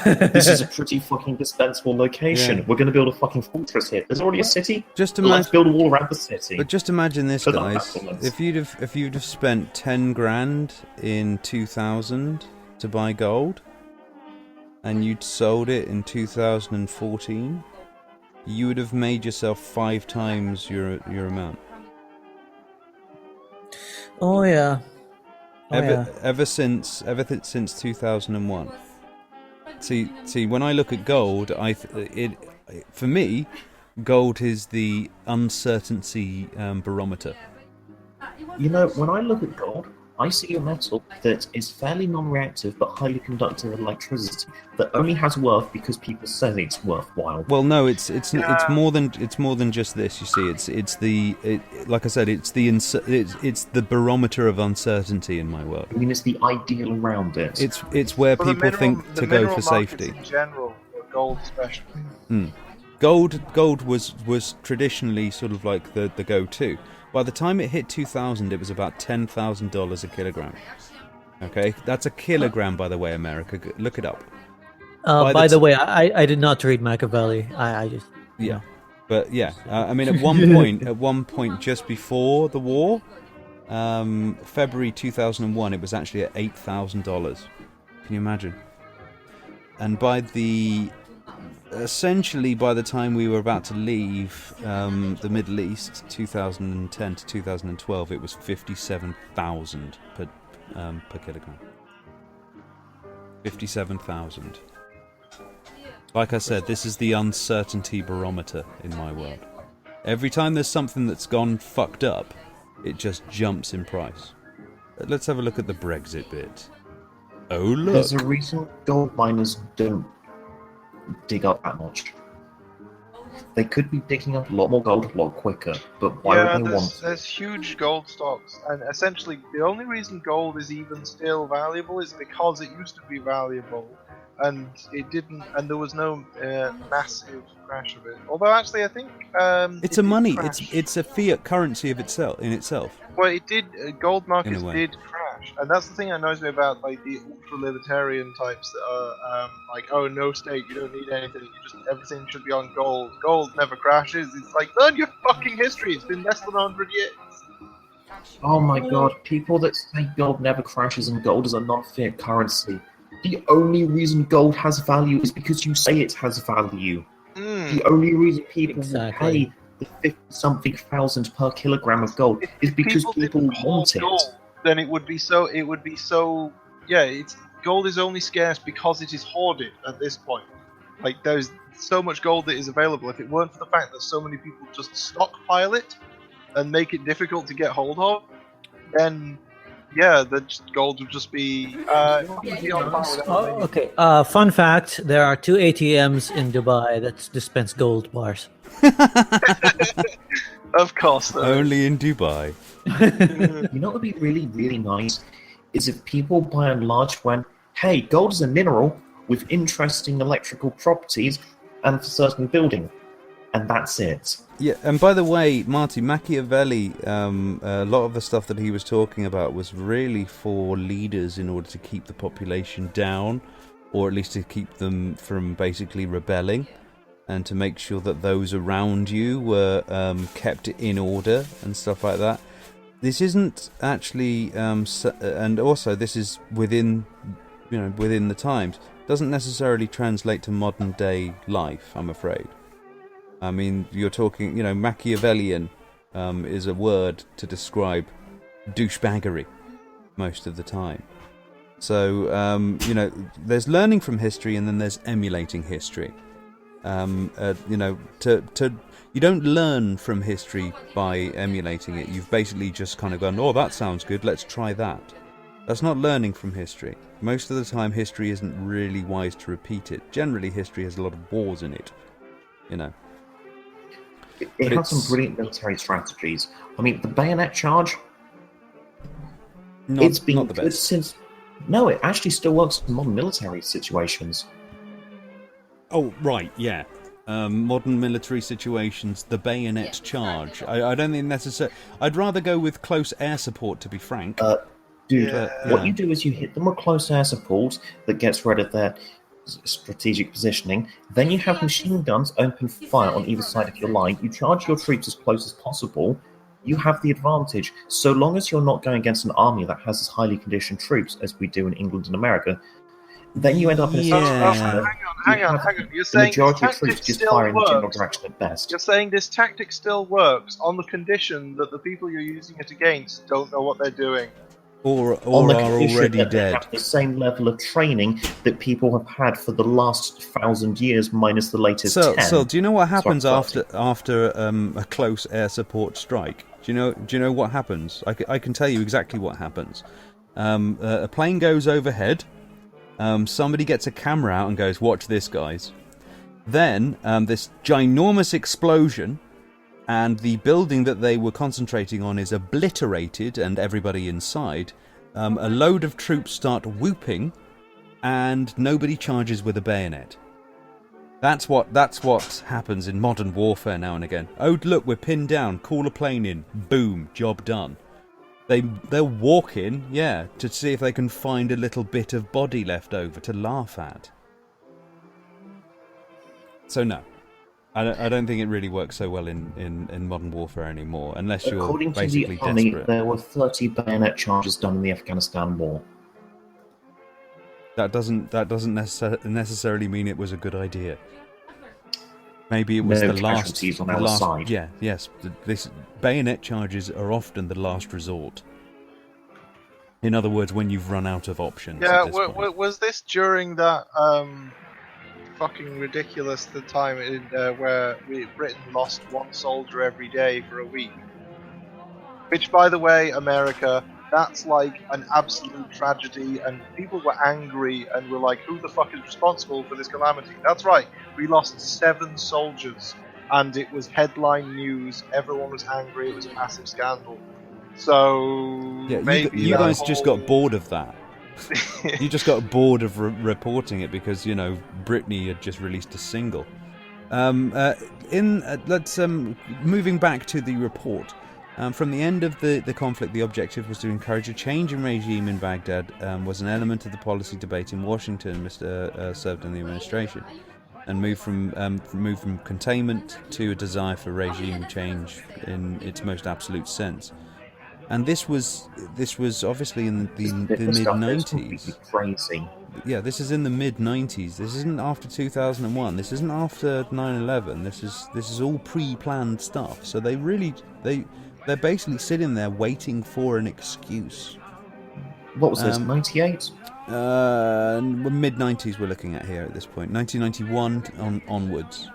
This is a pretty fucking dispensable location. Yeah. We're going to build a fucking fortress here. There's already a city. Let's build a wall around the city. But just imagine this, guys. If you'd have spent 10 grand in 2000 to buy gold, and you'd sold it in 2014, you would have made yourself 5 times your amount. Oh yeah. Ever since 2001. See, when I look at gold, for me, gold is the uncertainty barometer. When I look at gold, I see a metal that is fairly non-reactive but highly conductive of electricity that only has worth because people say it's worthwhile. Well, no, it's more than just this. You see, like I said, it's the barometer of uncertainty in my world. I mean, it's the ideal around it. It's where people think to go for safety. In general, gold especially. Gold was traditionally sort of like the go-to. By the time it hit 2000, it was about $10,000 a kilogram. Okay, that's a kilogram, by the way, America. Look it up. By the way, I did not read Machiavelli. I just but I mean, at one point, just before the war, February 2001, it was actually at $8,000. Can you imagine? And essentially, by the time we were about to leave the Middle East, 2010 to 2012, it was 57,000 per kilogram. 57,000. Like I said, this is the uncertainty barometer in my world. Every time there's something that's gone fucked up, it just jumps in price. Let's have a look at the Brexit bit. Oh, look! There's a reason gold miners don't dig up that much. They could be digging up a lot more gold a lot quicker, but why would they want to? There's huge gold stocks, and essentially the only reason gold is even still valuable is because it used to be valuable, and it didn't, and there was no massive crash of it. Although actually, I think it's a money. It's a fiat currency in itself. Well, it did. Gold markets did crash, and that's the thing that annoys me about the ultra-libertarian types that are oh, no state, you don't need anything, everything should be on gold. Gold never crashes. It's like, learn your fucking history. It's been less than 100 years. Oh my god, people that say gold never crashes and gold is a non-fiat currency. The only reason gold has value is because you say it has value. The only reason people will pay the 50-something thousand per kilogram of gold is because people didn't hoard want it. gold, then it would be so. Yeah, gold is only scarce because it is hoarded at this point. Like there's so much gold that is available. If it weren't for the fact that so many people just stockpile it and make it difficult to get hold of, then yeah, the gold would just be. Okay. Fun fact: there are 2 ATMs in Dubai that dispense gold bars. Of course, though. Only in Dubai. You know what would be really, really nice is if people by and large went, hey, gold is a mineral with interesting electrical properties and for certain building. And that's it. Yeah, and by the way, Marty, Machiavelli, a lot of the stuff that he was talking about was really for leaders in order to keep the population down, or at least to keep them from basically rebelling, and to make sure that those around you were kept in order and stuff like that. This isn't actually, and also this is within the times. Doesn't necessarily translate to modern day life, I'm afraid. I mean, you're talking, Machiavellian is a word to describe douchebaggery most of the time. So, there's learning from history and then there's emulating history. You don't learn from history by emulating it. You've basically just kind of gone, oh, that sounds good, let's try that. That's not learning from history. Most of the time, history isn't really wise to repeat it. Generally, history has a lot of wars in it, It has some brilliant military strategies. I mean, the bayonet charge, it's been not the good best. since... No, it actually still works in modern military situations. Oh, right, yeah. Modern military situations, the bayonet charge. I don't think necessarily... I'd rather go with close air support, to be frank. What you do is you hit them with close air support that gets rid of their strategic positioning. Then you have machine guns open fire on either side of your line. You charge your troops as close as possible. You have the advantage. So long as you're not going against an army that has as highly conditioned troops as we do in England and America, then you end up in a situation where hang on. You're the saying majority of this troops tactic just still fire in the general works. direction at best. You're saying this tactic still works on the condition that the people you're using it against don't know what they're doing. Or On the are condition already that they dead. have the same level of training that people have had for the last 1,000 years minus the latest 10. So, do you know what happens Sorry, after a close air support strike? Do you know what happens? I can tell you exactly what happens. A plane goes overhead. Somebody gets a camera out and goes, "Watch this, guys." Then this ginormous explosion, and the building that they were concentrating on is obliterated, and everybody inside. A load of troops start whooping, and nobody charges with a bayonet. That's what happens in modern warfare now and again. Oh, look, we're pinned down. Call a plane in. Boom, job done. They'll walk in, to see if they can find a little bit of body left over to laugh at. So no, I don't think it really works so well in modern warfare anymore, unless you're According to basically the army, desperate. there were 30 bayonet charges done in the Afghanistan war. That doesn't necessarily mean it was a good idea. Maybe it was No the last. casualties on our side. Yeah, yes. This bayonet charges are often the last resort. In other words, when you've run out of options. Yeah, at this point. was this during that fucking ridiculous time where Britain lost one soldier every day for a week? Which, by the way, America, that's like an absolute tragedy, and people were angry and were like, who the fuck is responsible for this calamity? That's right, we lost 7 soldiers, and it was headline news, everyone was angry, it was a massive scandal. So, Yeah, maybe you guys just got bored of that. You just got bored of reporting it because, Britney had just released a single. Moving back to the report. From the end of the conflict, the objective was to encourage a change in regime in Baghdad, was an element of the policy debate in Washington. Mr. served in the administration, and moved from containment to a desire for regime change in its most absolute sense. And this was obviously in the mid-90s. Crazy. Yeah, this is in the mid-90s. This isn't after 2001. This isn't after 9/11. This is all pre-planned stuff. So they're basically sitting there waiting for an excuse. What was this? 98? Mid-90s we're looking at here at this point. 1991 onwards.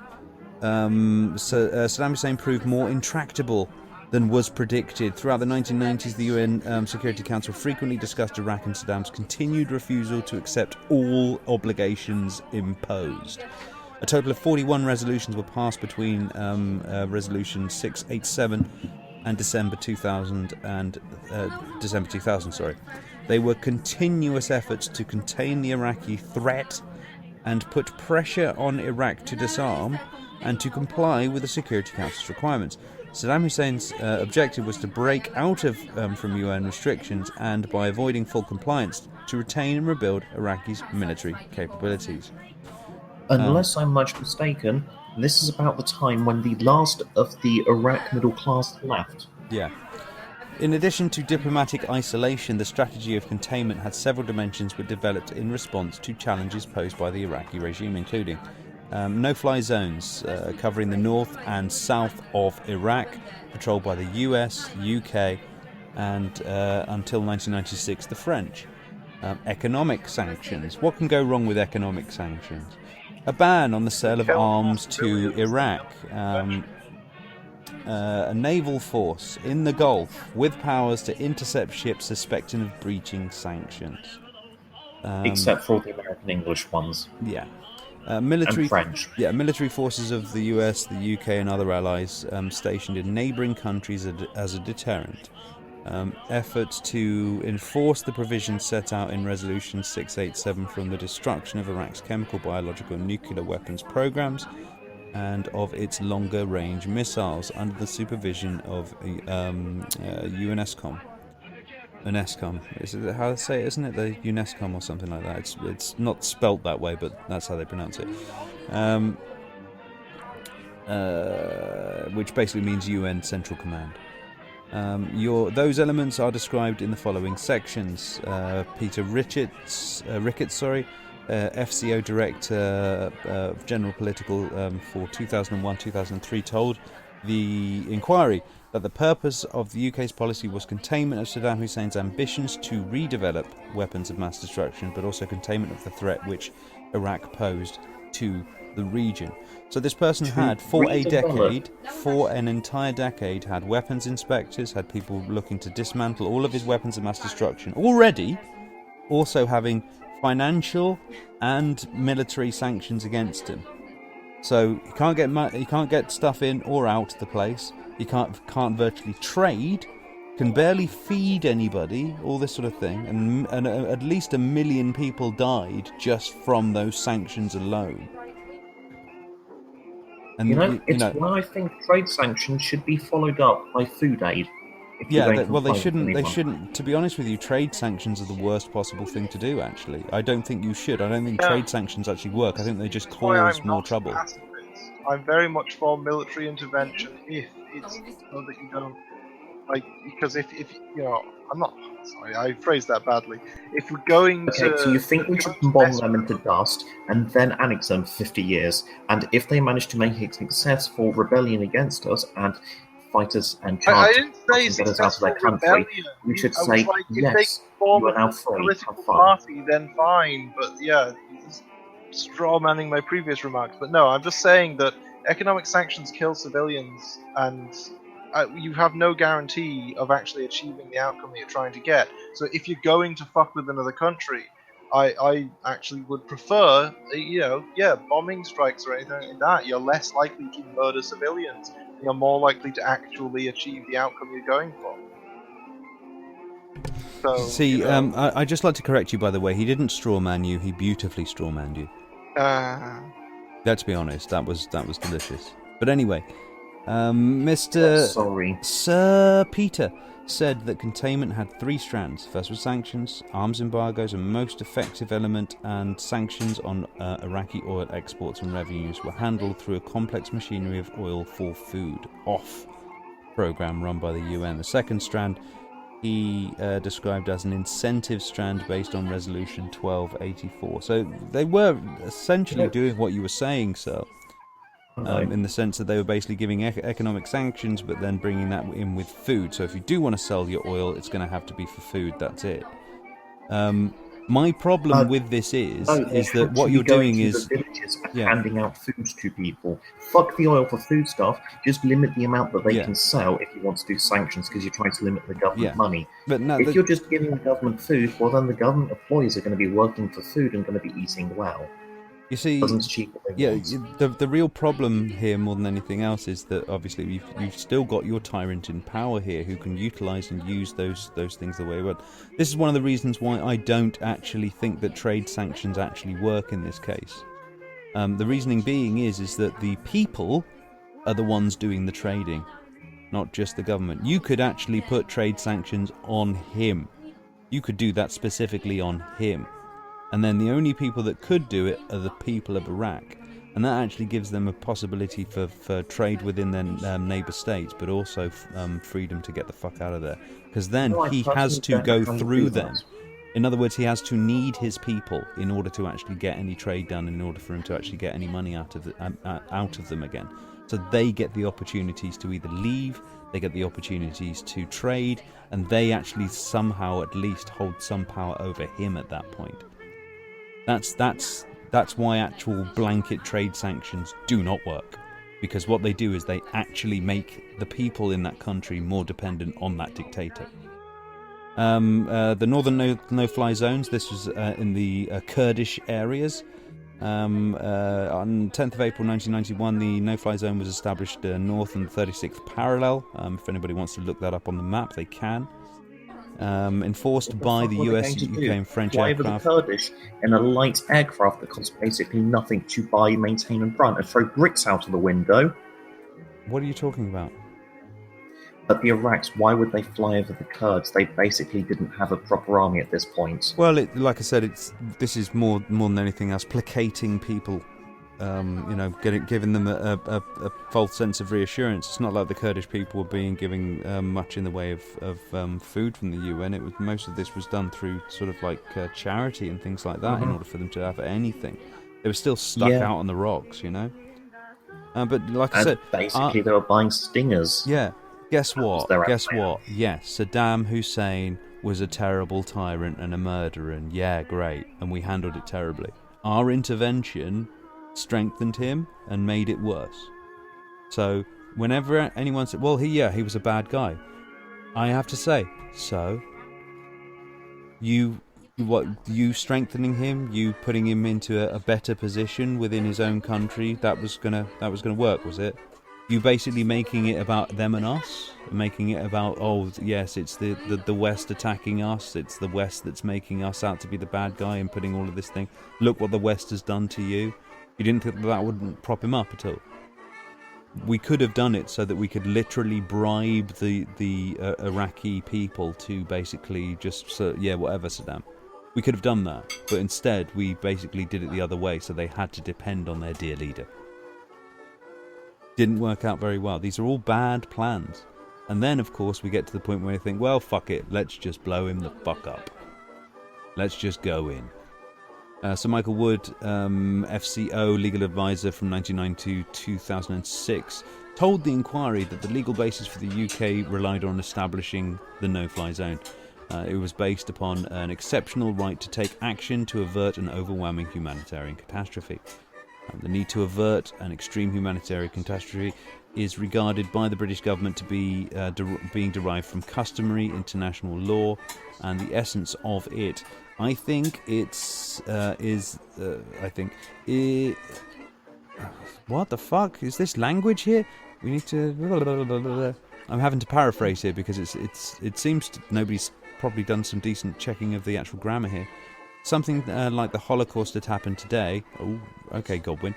Saddam Hussein proved more intractable than was predicted. Throughout the 1990s, the UN Security Council frequently discussed Iraq and Saddam's continued refusal to accept all obligations imposed. A total of 41 resolutions were passed between Resolution 687 and December 2000. They were continuous efforts to contain the Iraqi threat and put pressure on Iraq to disarm and to comply with the Security Council's requirements. Saddam Hussein's objective was to break out from UN restrictions and, by avoiding full compliance, to retain and rebuild Iraqi's military capabilities. Unless I'm much mistaken, this is about the time when the last of the Iraq middle class left. Yeah. In addition to diplomatic isolation, the strategy of containment had several dimensions which developed in response to challenges posed by the Iraqi regime, including no-fly zones covering the north and south of Iraq, patrolled by the US, UK, and until 1996, the French. Economic sanctions. What can go wrong with economic sanctions? A ban on the sale of arms to Iraq. A naval force in the Gulf with powers to intercept ships suspected of breaching sanctions. Except for the American English ones. Yeah. Military, and French. Yeah, military forces of the US, the UK and other allies stationed in neighbouring countries as a deterrent. Efforts to enforce the provisions set out in Resolution 687 from the destruction of Iraq's chemical, biological and nuclear weapons programs and of its longer-range missiles under the supervision of UNESCOM. UNESCOM. Is it how they say it, isn't it? The UNESCOM or something like that. It's not spelt that way, but that's how they pronounce it. Which basically means UN Central Command. Those elements are described in the following sections. Peter Ricketts, FCO Director of General Political for 2001-2003, told the inquiry that the purpose of the UK's policy was containment of Saddam Hussein's ambitions to redevelop weapons of mass destruction, but also containment of the threat which Iraq posed to the region. So this person had, for an entire decade, had weapons inspectors, had people looking to dismantle all of his weapons of mass destruction, already also having financial and military sanctions against him. So he can't get stuff in or out of the place. He can't virtually trade, can barely feed anybody, all this sort of thing, and at least 1 million people died just from those sanctions alone. And why I think trade sanctions should be followed up by food aid. They shouldn't. To be honest with you, trade sanctions are the worst possible thing to do. Actually, I don't think you should. I don't think trade sanctions actually work. I think they just cause more trouble. I'm very much for military intervention if it's so that you don't because if I'm not sorry, I phrased that badly. If we're going to so you think we should bomb them into dust and then annex them for 50 years, and if they manage to make a successful rebellion against us and fight us and charge I didn't say get us out of their country, rebellion. we should I say was yes, you are now free, political have fun. party, then fine. But straw manning my previous remarks. But no, I'm just saying that economic sanctions kill civilians, and you have no guarantee of actually achieving the outcome that you're trying to get. So if you're going to fuck with another country, I actually would prefer, bombing strikes or anything like that. You're less likely to murder civilians. You're more likely to actually achieve the outcome you're going for. So, see, I'd just like to correct you, by the way. He didn't strawman you. He beautifully strawmanned you. Let's be honest. That was delicious. But anyway, Sir Peter said that containment had 3 strands. First was sanctions, arms embargoes, a most effective element, and sanctions on Iraqi oil exports and revenues were handled through a complex machinery of oil for food off program run by the UN. The second strand he described as an incentive strand based on Resolution 1284. So they were essentially doing what you were saying, sir, in the sense that they were basically giving economic sanctions, but then bringing that in with food. So if you do want to sell your oil, it's going to have to be for food. That's it. My problem with this is that what you're doing is handing out food to people. Fuck the oil for food stuff. Just limit the amount that they can sell if you want to do sanctions, because you're trying to limit the government money. But no, if you're just giving the government food, well, then the government employees are going to be working for food and going to be eating well. You see, the real problem here, more than anything else, is that obviously you've still got your tyrant in power here who can utilise and use those things the way. But this is one of the reasons why I don't actually think that trade sanctions actually work in this case. The reasoning being is that the people are the ones doing the trading, not just the government. You could actually put trade sanctions on him. You could do that specifically on him. And then the only people that could do it are the people of Iraq. And that actually gives them a possibility for trade within their neighbour states, but also freedom to get the fuck out of there. Because then he has to go through them. In other words, he has to need his people in order to actually get any trade done, in order for him to actually get any money out of them again. So they get the opportunities to either leave, they get the opportunities to trade, and they actually somehow at least hold some power over him at that point. That's why actual blanket trade sanctions do not work, because what they do is they actually make the people in that country more dependent on that dictator. The northern no-fly zones, this was in the Kurdish areas. On 10th of April 1991, the no-fly zone was established north on the 36th parallel. If anybody wants to look that up on the map, they can. Enforced by the US, UK and French aircraft. The Kurdish in a light aircraft that costs basically nothing to buy, maintain and run, and throw bricks out of the window. What are you talking about? But the Iraqs, why would they fly over the Kurds? They basically didn't have a proper army at this point. Well, like I said, this is more than anything else placating people. Giving them a false sense of reassurance. It's not like the Kurdish people were being given much in the way of food from the UN. Most of this was done through sort of like charity and things like that in order for them to have anything. They were still stuck out on the rocks, you know. But like I said, basically they were buying stingers. Yeah. Guess what? Yes, Saddam Hussein was a terrible tyrant and a murderer, and yeah, great, and we handled it terribly. Our intervention strengthened him and made it worse. So whenever anyone said, well, he was a bad guy, I have to say, so you strengthening him, you putting him into a better position within his own country, that was gonna work, was it? You basically making it about them and us, making it about, oh yes, it's the West attacking us, it's the West that's making us out to be the bad guy and putting all of this thing, look what the West has done to you. You didn't think that wouldn't prop him up at all? We could have done it so that we could literally bribe the Iraqi people to basically just, whatever, Saddam. We could have done that, but instead we basically did it the other way, so they had to depend on their dear leader. Didn't work out very well. These are all bad plans. And then, of course, we get to the point where we think, well, fuck it, let's just blow him the fuck up. Let's just go in. Sir Michael Wood, FCO legal advisor from 1992 to 2006, told the inquiry that the legal basis for the UK relied on establishing the no-fly zone. It was based upon an exceptional right to take action to avert an overwhelming humanitarian catastrophe. The need to avert an extreme humanitarian catastrophe is regarded by the British government to be being derived from customary international law, and the essence of it, I think, what the fuck is this language here? We need to. I'm having to paraphrase here because it seems nobody's probably done some decent checking of the actual grammar here. Something like the Holocaust had happened today. Oh, okay, Godwin.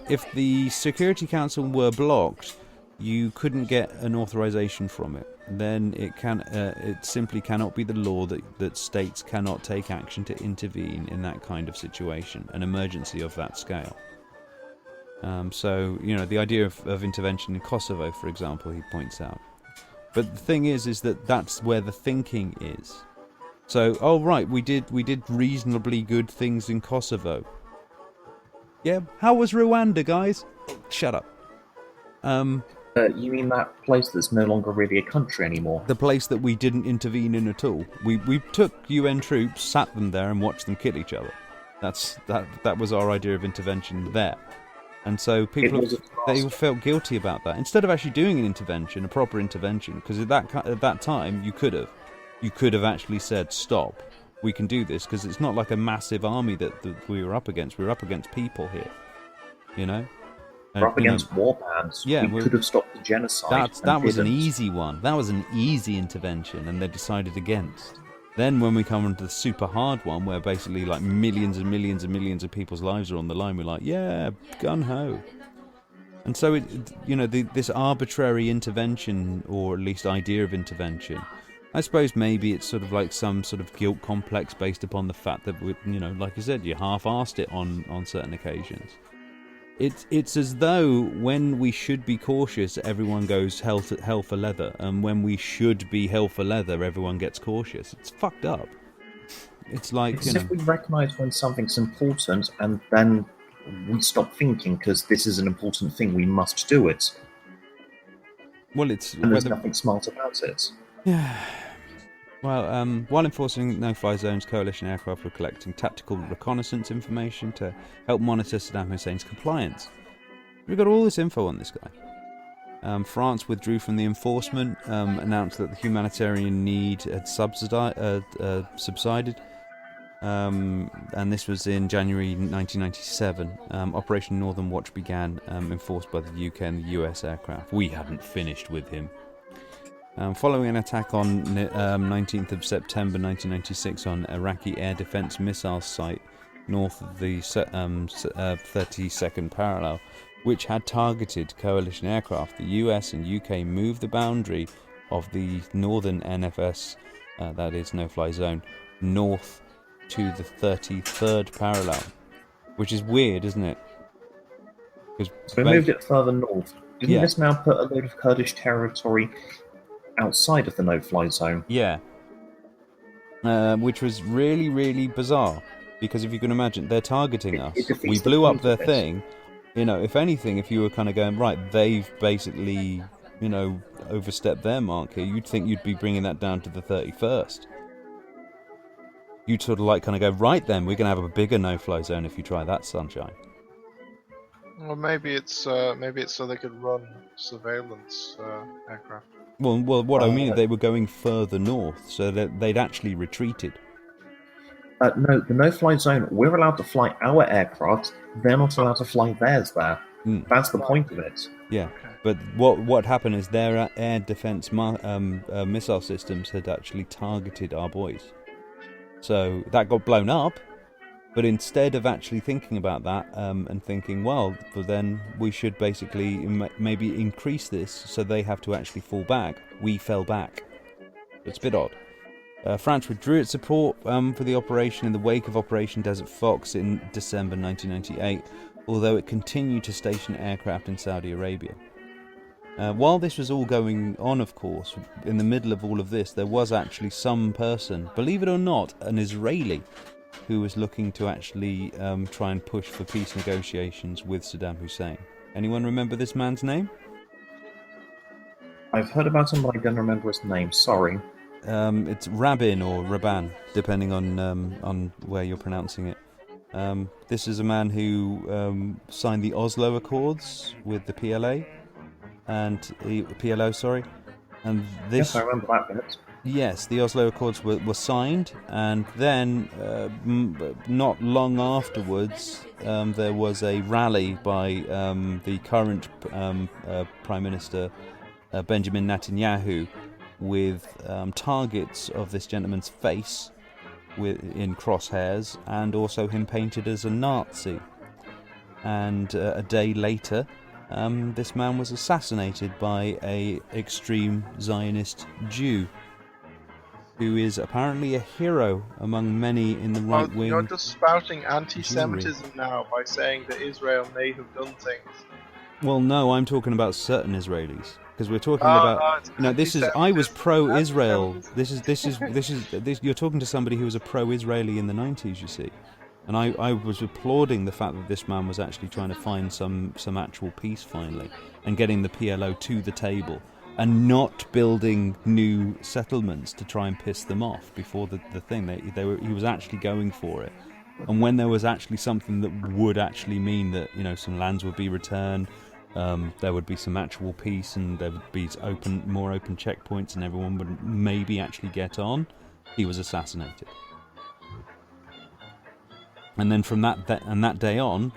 If the Security Council were blocked, you couldn't get an authorization from it. Then it simply cannot be the law that states cannot take action to intervene in that kind of situation, an emergency of that scale. So, the idea of intervention in Kosovo, for example, he points out. But the thing is that that's where the thinking is. So, oh right, we did reasonably good things in Kosovo. Yeah, how was Rwanda, guys? Shut up. You mean that place that's no longer really a country anymore? The place that we didn't intervene in at all. We took UN troops, sat them there, and watched them kill each other. That was our idea of intervention there. And so people, they all felt guilty about that. Instead of actually doing an intervention, a proper intervention, because at that time you could have actually said, stop, we can do this, because it's not like a massive army that we were up against. We were up against people here, you know. We're up against war bands. Yeah, we could have stopped the genocide. That was an easy one. That was an easy intervention, and they decided against. Then when we come into the super hard one, where basically like millions and millions and millions of people's lives are on the line, we're like, yeah, gun ho. And so this arbitrary intervention, or at least idea of intervention, I suppose maybe it's sort of like some sort of guilt complex based upon the fact that like I said, you half-arsed it on certain occasions. It's as though when we should be cautious, everyone goes hell for leather, and when we should be hell for leather, everyone gets cautious. It's fucked up. It's like if we recognise when something's important, and then we stop thinking because this is an important thing, we must do it. Well, there's nothing smart about it. Yeah. Well, while enforcing no-fly zones, coalition aircraft were collecting tactical reconnaissance information to help monitor Saddam Hussein's compliance. We've got all this info on this guy. France withdrew from the enforcement, announced that the humanitarian need had subsided, and this was in January 1997. Operation Northern Watch began, enforced by the UK and the US aircraft. We hadn't finished with him. Following an attack on 19th of September 1996 on Iraqi air defense missile site north of the 32nd parallel, which had targeted coalition aircraft, the US and UK moved the boundary of the northern NFS, that is no-fly zone, north to the 33rd parallel, which is weird, isn't it? So we moved it further north. Didn't this now put a load of Kurdish territory outside of the no-fly zone? Yeah. Which was really, really bizarre, because if you can imagine, they're targeting us. We blew up their thing. If anything, if you were kind of going, right, they've basically, overstepped their mark here, you'd think you'd be bringing that down to the 31st. You'd sort of like kind of go, right then, we're going to have a bigger no-fly zone if you try that, sunshine. Well, maybe it's so they could run surveillance aircraft. Well, what I mean, they were going further north, so that they'd actually retreated. No, the no-fly zone, we're allowed to fly our aircraft, they're not allowed to fly theirs there. That's the point of it. Yeah, but what happened is their air defense missile systems had actually targeted our boys. So that got blown up, but instead of actually thinking about that and thinking, well, then we should basically maybe increase this so they have to actually fall back, we fell back. It's a bit odd. France withdrew its support for the operation in the wake of Operation Desert Fox in December 1998, although it continued to station aircraft in Saudi Arabia. While this was all going on, of course, in the middle of all of this, there was actually some person, believe it or not, an Israeli, who was looking to actually try and push for peace negotiations with Saddam Hussein. Anyone remember this man's name? I've heard about him, but I don't remember his name. Sorry. It's Rabin or Raban, depending on where you're pronouncing it. This is a man who signed the Oslo Accords with the PLO, and this. Yes, I remember that bit. Yes, the Oslo Accords were signed, and then not long afterwards, there was a rally by the current Prime Minister Benjamin Netanyahu with targets of this gentleman's face in crosshairs, and also him painted as a Nazi. And a day later, this man was assassinated by an extreme Zionist Jew, who is apparently a hero among many in the right wing. You're just spouting anti-Semitism now by saying that Israel may have done things. Well, no, I'm talking about certain Israelis. Because we're talking about, this is. I was pro-Israel. You're talking to somebody who was a pro-Israeli in the 90s. You see, and I was applauding the fact that this man was actually trying to find some actual peace finally, and getting the PLO to the table, and not building new settlements to try and piss them off before the thing. He was actually going for it, and when there was actually something that would actually mean that some lands would be returned. There would be some actual peace, and there would be more open checkpoints, and everyone would maybe actually get on. He was assassinated, and then from that day on,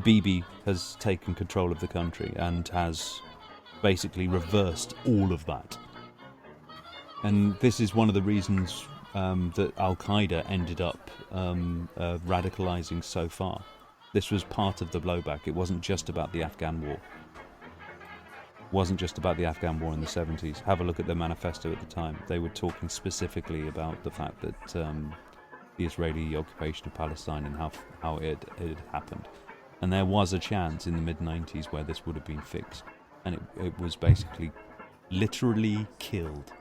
Bibi has taken control of the country and has basically reversed all of that. And this is one of the reasons that Al Qaeda ended up radicalizing so far. This was part of the blowback. It wasn't just about the Afghan war. Wasn't just about the Afghan war in the 70s. Have a look at their manifesto at the time. They were talking specifically about the fact that the Israeli occupation of Palestine and how it had happened. And there was a chance in the mid-90s where this would have been fixed. And it was basically literally killed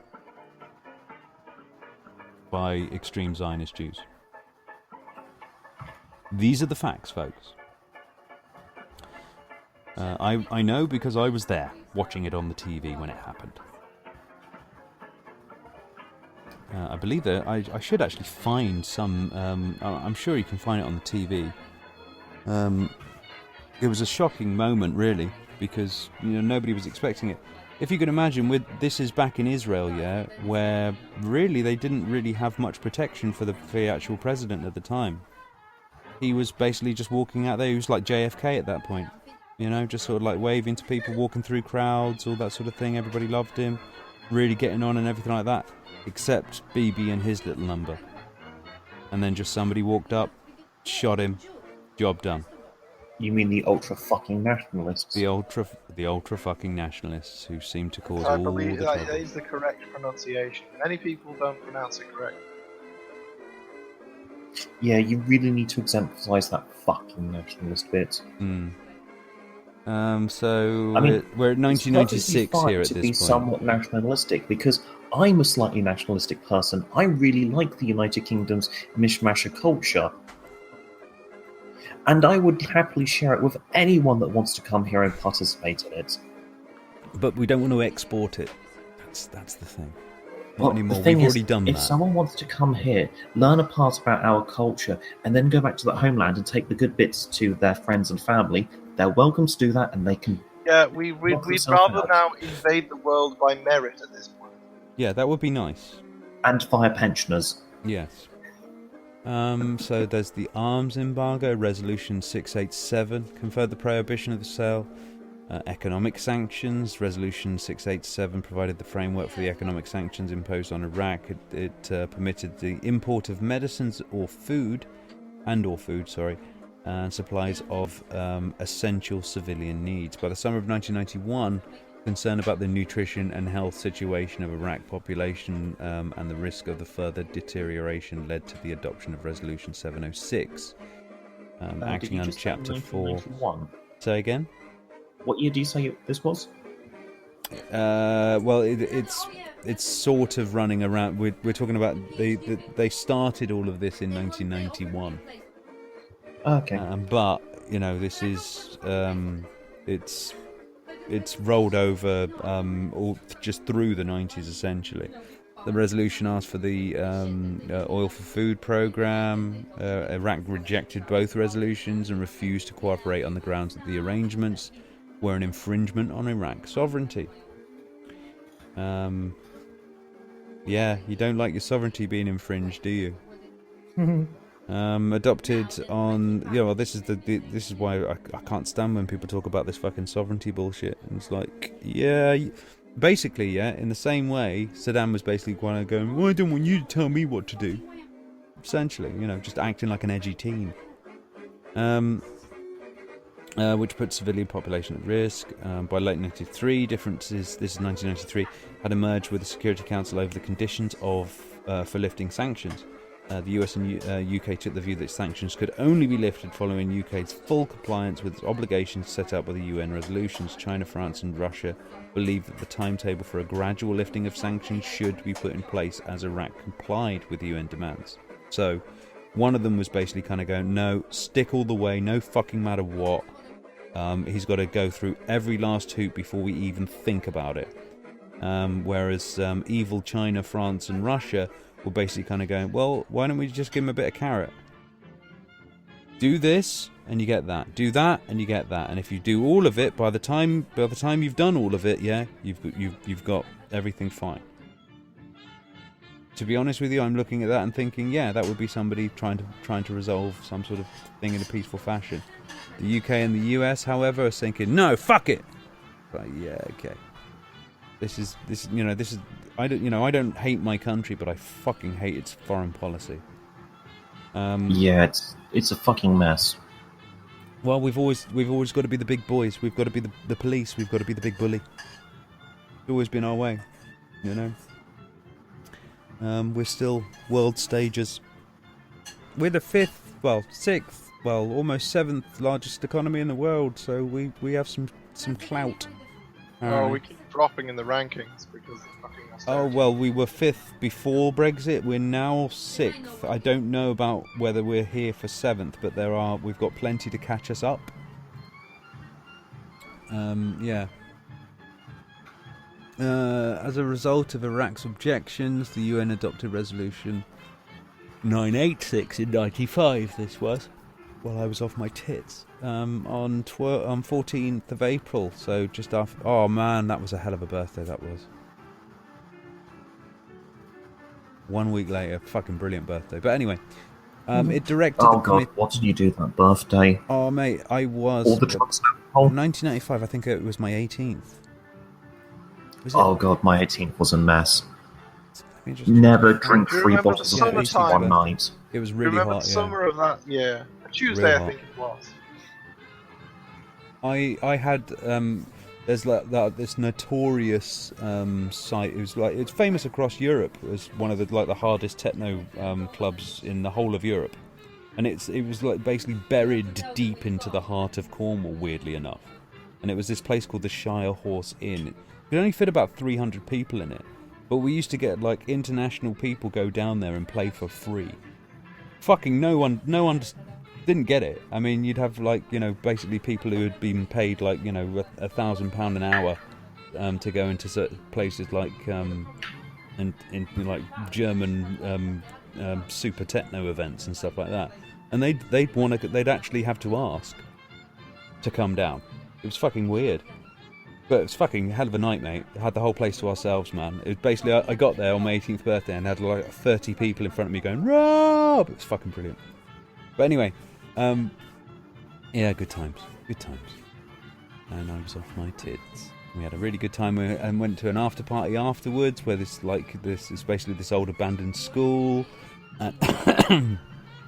by extreme Zionist Jews. These are the facts, folks. I know because I was there, watching it on the TV when it happened. I believe that I should actually find some. I'm sure you can find it on the TV. It was a shocking moment, really, because nobody was expecting it. If you can imagine, this is back in Israel, yeah, where really they didn't really have much protection for the actual president at the time. He was basically just walking out there. He was like JFK at that point. Just sort of like waving to people, walking through crowds, all that sort of thing. Everybody loved him, really getting on and everything like that, except Bibi and his little number. And then just somebody walked up, shot him, job done. You mean the ultra-fucking nationalists? The ultra-fucking nationalists who seem to cause I all the believe trouble. that is the correct pronunciation. Many people don't pronounce it correctly. Yeah, you really need to emphasise that fucking nationalist bit. So I mean, we're at 1996 here at to this be point. Somewhat nationalistic, because I'm a slightly nationalistic person. I really like the United Kingdom's mishmash of culture, and I would happily share it with anyone that wants to come here and participate in it. But we don't want to export it. That's the thing. Not Well, anymore. the thing We've is, already done if that. someone wants to come here, learn a part about our culture, and then go back to their homeland and take the good bits to their friends and family, they're welcome to do that, and they can. Yeah, we'd Knock rather themselves out. now invade the world by merit at this point. Yeah, that would be nice. And via pensioners. Yes. So there's the arms embargo, Resolution 687, conferred the prohibition of the sale. Economic sanctions, Resolution 687 provided the framework for the economic sanctions imposed on Iraq. It permitted the import of medicines or food, and supplies of essential civilian needs. By the summer of 1991, concern about the nutrition and health situation of Iraq population and the risk of the further deterioration led to the adoption of Resolution 706, acting under Chapter 4. 1991? Say again? What year do you say this was? Well, it's sort of running around. We're talking about they started all of this in 1991. Okay. But this is it's rolled over all just through the 90s essentially. The resolution asked for the oil for food program. Iraq rejected both resolutions and refused to cooperate on the grounds that the arrangements were an infringement on Iraq's sovereignty. Yeah, you don't like your sovereignty being infringed, do you? Adopted on, well, this is why I can't stand when people talk about this fucking sovereignty bullshit. And it's like, basically, in the same way, Saddam was basically going, well, I don't want you to tell me what to do. Essentially, just acting like an edgy teen. Which put civilian population at risk. By late 1993, differences, this is 1993, had emerged with the Security Council over the conditions for lifting sanctions. The US and UK took the view that sanctions could only be lifted following UK's full compliance with its obligations set out by the UN resolutions. China, France and Russia believe that the timetable for a gradual lifting of sanctions should be put in place as Iraq complied with UN demands. So, one of them was basically kind of going, no, stick all the way, no fucking matter what. He's got to go through every last hoop before we even think about it. Whereas evil China, France and Russia were basically kind of going, well, why don't we just give him a bit of carrot? Do this and you get that. Do that and you get that. And if you do all of it, by the time you've done all of it, yeah, you've got everything fine. To be honest with you, I'm looking at that and thinking, yeah, that would be somebody trying to resolve some sort of thing in a peaceful fashion. The UK and the US, however, are thinking, no, fuck it. But yeah, okay. This is I don't hate my country, but I fucking hate its foreign policy. Yeah, it's a fucking mess. Well, we've always got to be the big boys. We've got to be the police. We've got to be the big bully. It's always been our way, you know. We're still world stagers. We're the sixth, almost seventh largest economy in the world. So we have some clout. We keep dropping in the rankings because of fucking austerity. Oh, well, we were 5th before Brexit. We're now 6th. I don't know about whether we're here for 7th, but we've got plenty to catch us up. Yeah. As a result of Iraq's objections, the UN adopted Resolution 986 in 95, this was, while I was off my tits, on 14th of April, so just after... Oh man, that was a hell of a birthday, that was. 1 week later, fucking brilliant birthday. But anyway, it directed... Oh god, what did you do that birthday? Oh mate, I was... All the drugs... 1995, I think it was my 18th. Oh god, my 18th was a mess. Never drink 3 bottles of whiskey one night. It was really remember hot, the summer of that? Yeah. Tuesday, Real I hot. think it was. I had there's like this notorious site. It's famous across Europe as one of the hardest techno clubs in the whole of Europe, and it was like basically buried deep into the heart of Cornwall, weirdly enough. And it was this place called the Shire Horse Inn. It could only fit about 300 people in it, but we used to get like international people go down there and play for free. Fucking no one didn't get it. I mean, you'd have basically people who had been paid £1,000 an hour to go into certain places like in like German super techno events and stuff like that, and they'd actually have to ask to come down. It was fucking weird, but it was fucking hell of a night, mate. We had the whole place to ourselves, man. It was basically I got there on my 18th birthday and had like 30 people in front of me going Rob. It was fucking brilliant. But anyway. Yeah, good times. And I was off my tits. We had a really good time and went to an after party afterwards where this is basically this old abandoned school, and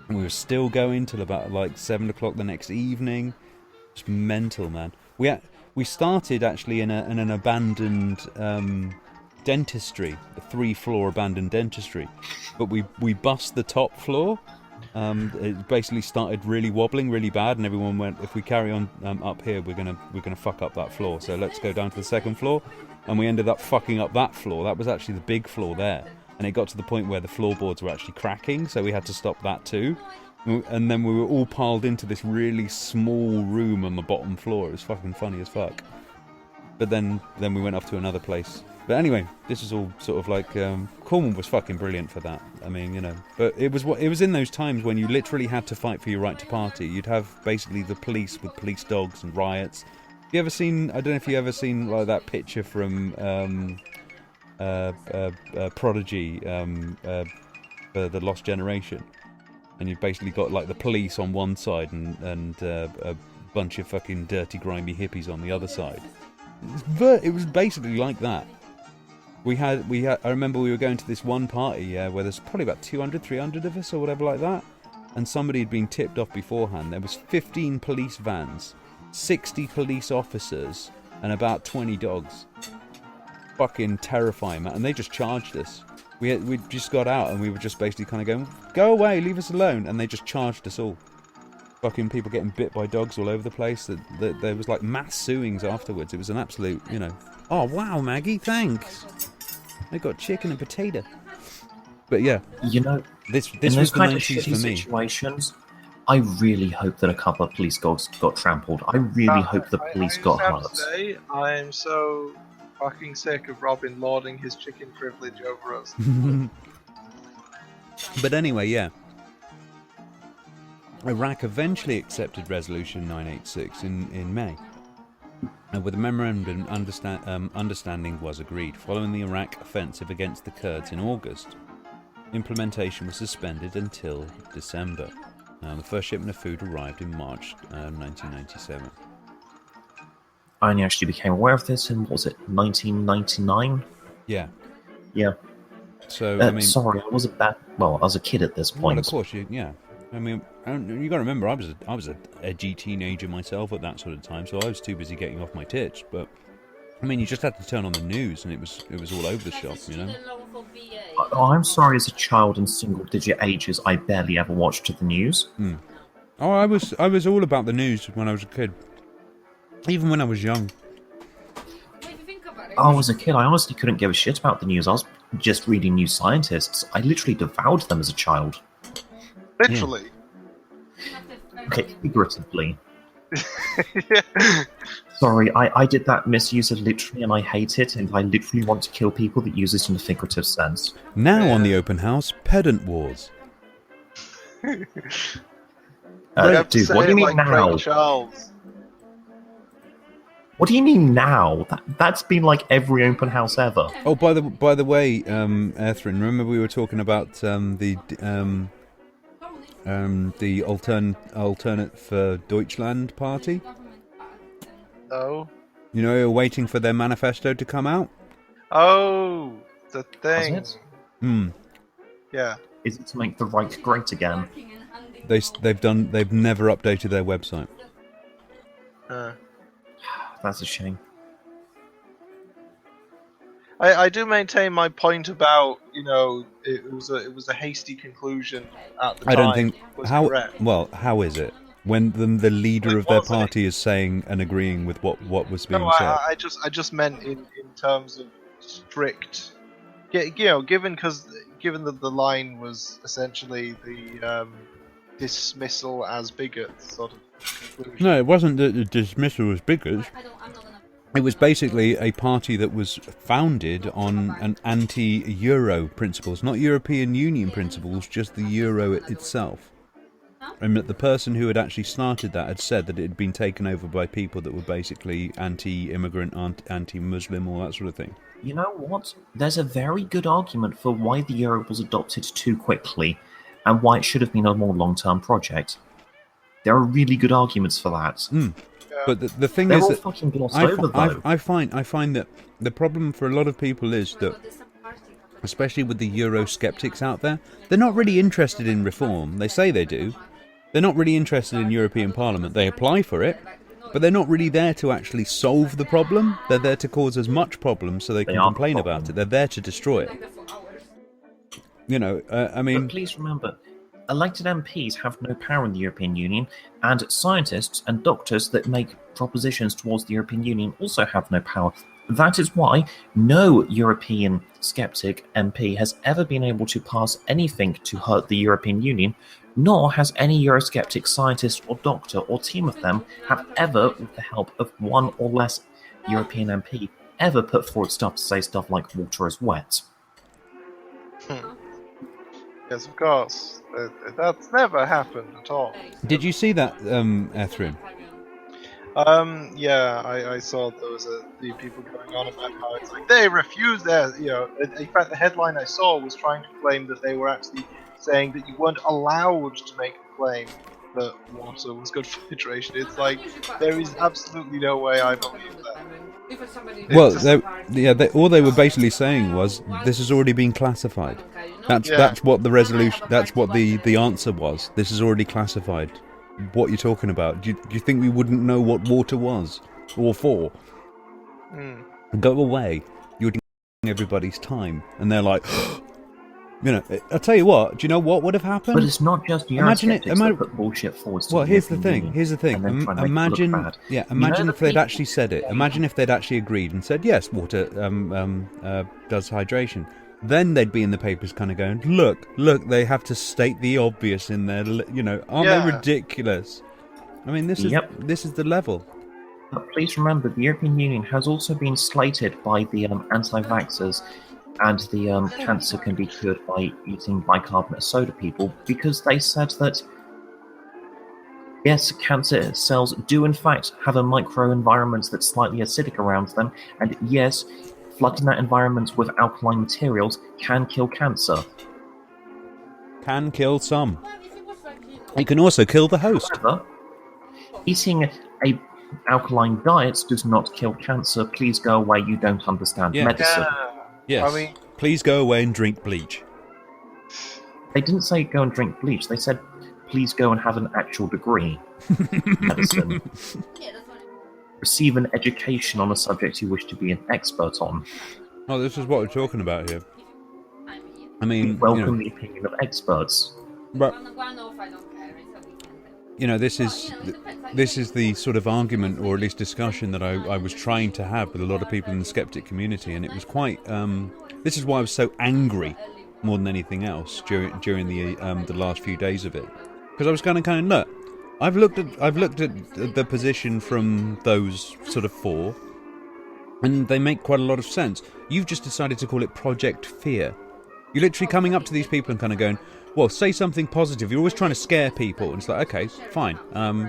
we were still going till about like 7 o'clock the next evening. Just mental, man. We started actually in an abandoned dentistry, a 3-floor abandoned dentistry, but we bussed the top floor. It basically started really wobbling really bad, and everyone went, if we carry on up here, we're gonna fuck up that floor, so let's go down to the 2nd floor. And we ended up fucking up that floor. That was actually the big floor there, and it got to the point where the floorboards were actually cracking, so we had to stop that too. And then we were all piled into this really small room on the bottom floor. It was fucking funny as fuck. But then we went off to another place. But anyway, this is all sort of like Cornwall was fucking brilliant for that. I mean, but it was in those times when you literally had to fight for your right to party. You'd have basically the police with police dogs and riots. I don't know if you ever seen like that picture from Prodigy for The Lost Generation, and you've basically got like the police on one side and a bunch of fucking dirty, grimy hippies on the other side. But it was basically like that. I remember we were going to this one party where there's probably about 200, 300 of us or whatever like that, and somebody had been tipped off beforehand. There was 15 police vans, 60 police officers, and about 20 dogs. Fucking terrifying, man. And they just charged us. We just got out and we were just basically kind of going, go away, leave us alone, and they just charged us all. Fucking people getting bit by dogs all over the place. That there was like mass suings afterwards. It was an absolute, oh wow, Maggie, thanks. I got chicken and potato. But yeah, this in was those the kind of 90s shitty for me. situations, I really hope that a couple of police dogs got trampled. I really hope the police got I hurt. have to say, I am so fucking sick of Robin lording his chicken privilege over us. But anyway, yeah. Iraq eventually accepted Resolution 986 in May, with a memorandum understanding was agreed. Following the Iraq offensive against the Kurds in August, implementation was suspended until December. The first shipment of food arrived in March 1997. I only actually became aware of this in, was it 1999? Yeah. Yeah. So, sorry, I was a kid at this point. Well, of course, yeah. I mean, you got to remember, I was an edgy teenager myself at that sort of time, so I was too busy getting off my tits. But I mean, you just had to turn on the news, and it was all over the shop, Oh, I'm sorry. As a child in single-digit ages, I barely ever watched the news. Oh, I was all about the news when I was a kid, even when I was young. Oh, as a kid, I honestly couldn't give a shit about the news. I was just reading New Scientists. I literally devoured them as a child. Literally. Okay, figuratively. Yeah. Sorry, I did that misuse of literally, and I hate it, and I literally want to kill people that use it in a figurative sense. Now on the open house, pedant wars. You have to Dude, say what do you it mean like now? Ray Charles. What do you mean now? That's been like every open house ever. Oh, by the way, Earthrin, remember we were talking about the alternate for Deutschland party? No. You know, you're waiting for their manifesto to come out. Oh, the thing. Was Yeah. Is it to make the right great again? They've never updated their website. That's a shame. I do maintain my point about it was a hasty conclusion at the time. I don't think was how correct. well how is it when the leader of their wasn't party is saying and agreeing with what was being No, said? I just meant in terms of strict. Given that the line was essentially the dismissal as bigots sort of conclusion. No, it wasn't that the dismissal was bigots. It was basically a party that was founded on an anti-Euro principles, not European Union principles, just the Euro itself. And that the person who had actually started that had said that it had been taken over by people that were basically anti-immigrant, anti-Muslim, all that sort of thing. You know what? There's a very good argument for why the euro was adopted too quickly, and why it should have been a more long-term project. There are really good arguments for that. But the thing They're is all that fucking glossed over, though. I find that the problem for a lot of people is that, especially with the Eurosceptics out there, they're not really interested in reform. They say they do. They're not really interested in European Parliament. They apply for it, but they're not really there to actually solve the problem. They're there to cause as much problem so they can complain about it. They're there to destroy it. I mean... But please remember, elected MPs have no power in the European Union, and scientists and doctors that make propositions towards the European Union also have no power. That is why no European skeptic MP has ever been able to pass anything to hurt the European Union, nor has any Eurosceptic scientist or doctor or team of them have ever, with the help of one or less European MP, ever put forward stuff to say stuff like water is wet. Yes, of course. That's never happened at all. Did you see that, Etherin? Yeah, I saw there was a few people going on about how it's like they refuse their, in fact the headline I saw was trying to claim that they were actually saying that you weren't allowed to make the claim that water was good for hydration. It's like, there is absolutely no way I believe that. Well, all they were basically saying was, this has already been classified. That's what the resolution, that's what the answer was. This is already classified. What you're talking about? Do you think we wouldn't know what water was or for? Go away. You're wasting everybody's time, and they're like, You know, I'll tell you what. Do you know what would have happened? But it's not just Eurosceptics that put bullshit forward. Well, here's the thing. Here's the thing. And then try and make it Imagine, look bad. yeah. You know Imagine the if they'd people- actually said it. Imagine if they'd actually agreed and said, yes, water does hydration. Then they'd be in the papers, kind of going, look, they have to state the obvious in there. You know, aren't they ridiculous? I mean, this is the level. But please remember, the European Union has also been slated by the anti-vaxxers, and the cancer can be cured by eating bicarbonate soda people, because they said that, yes, cancer cells do in fact have a microenvironment that's slightly acidic around them, and yes, flooding that environment with alkaline materials can kill cancer. Can kill some. It can also kill the host. However, eating a alkaline diet does not kill cancer. Please go away, you don't understand medicine. Yes. I mean, please go away and drink bleach. They didn't say go and drink bleach, they said please go and have an actual degree in medicine. Yeah, that's fine. Receive an education on a subject you wish to be an expert on. Oh, this is what we're talking about here. I mean, Welcome the opinion of experts. But One off, I don't care. It's a weekend. you know, this is the sort of argument, or at least discussion, that I was trying to have with a lot of people in the skeptic community, and it was quite. This is why I was so angry, more than anything else, during the last few days of it, because I was kind of look. I've looked at the position from those sort of four, and they make quite a lot of sense. You've just decided to call it Project Fear. You're literally coming up to these people and kind of going, well, say something positive. You're always trying to scare people. And it's like, okay, fine.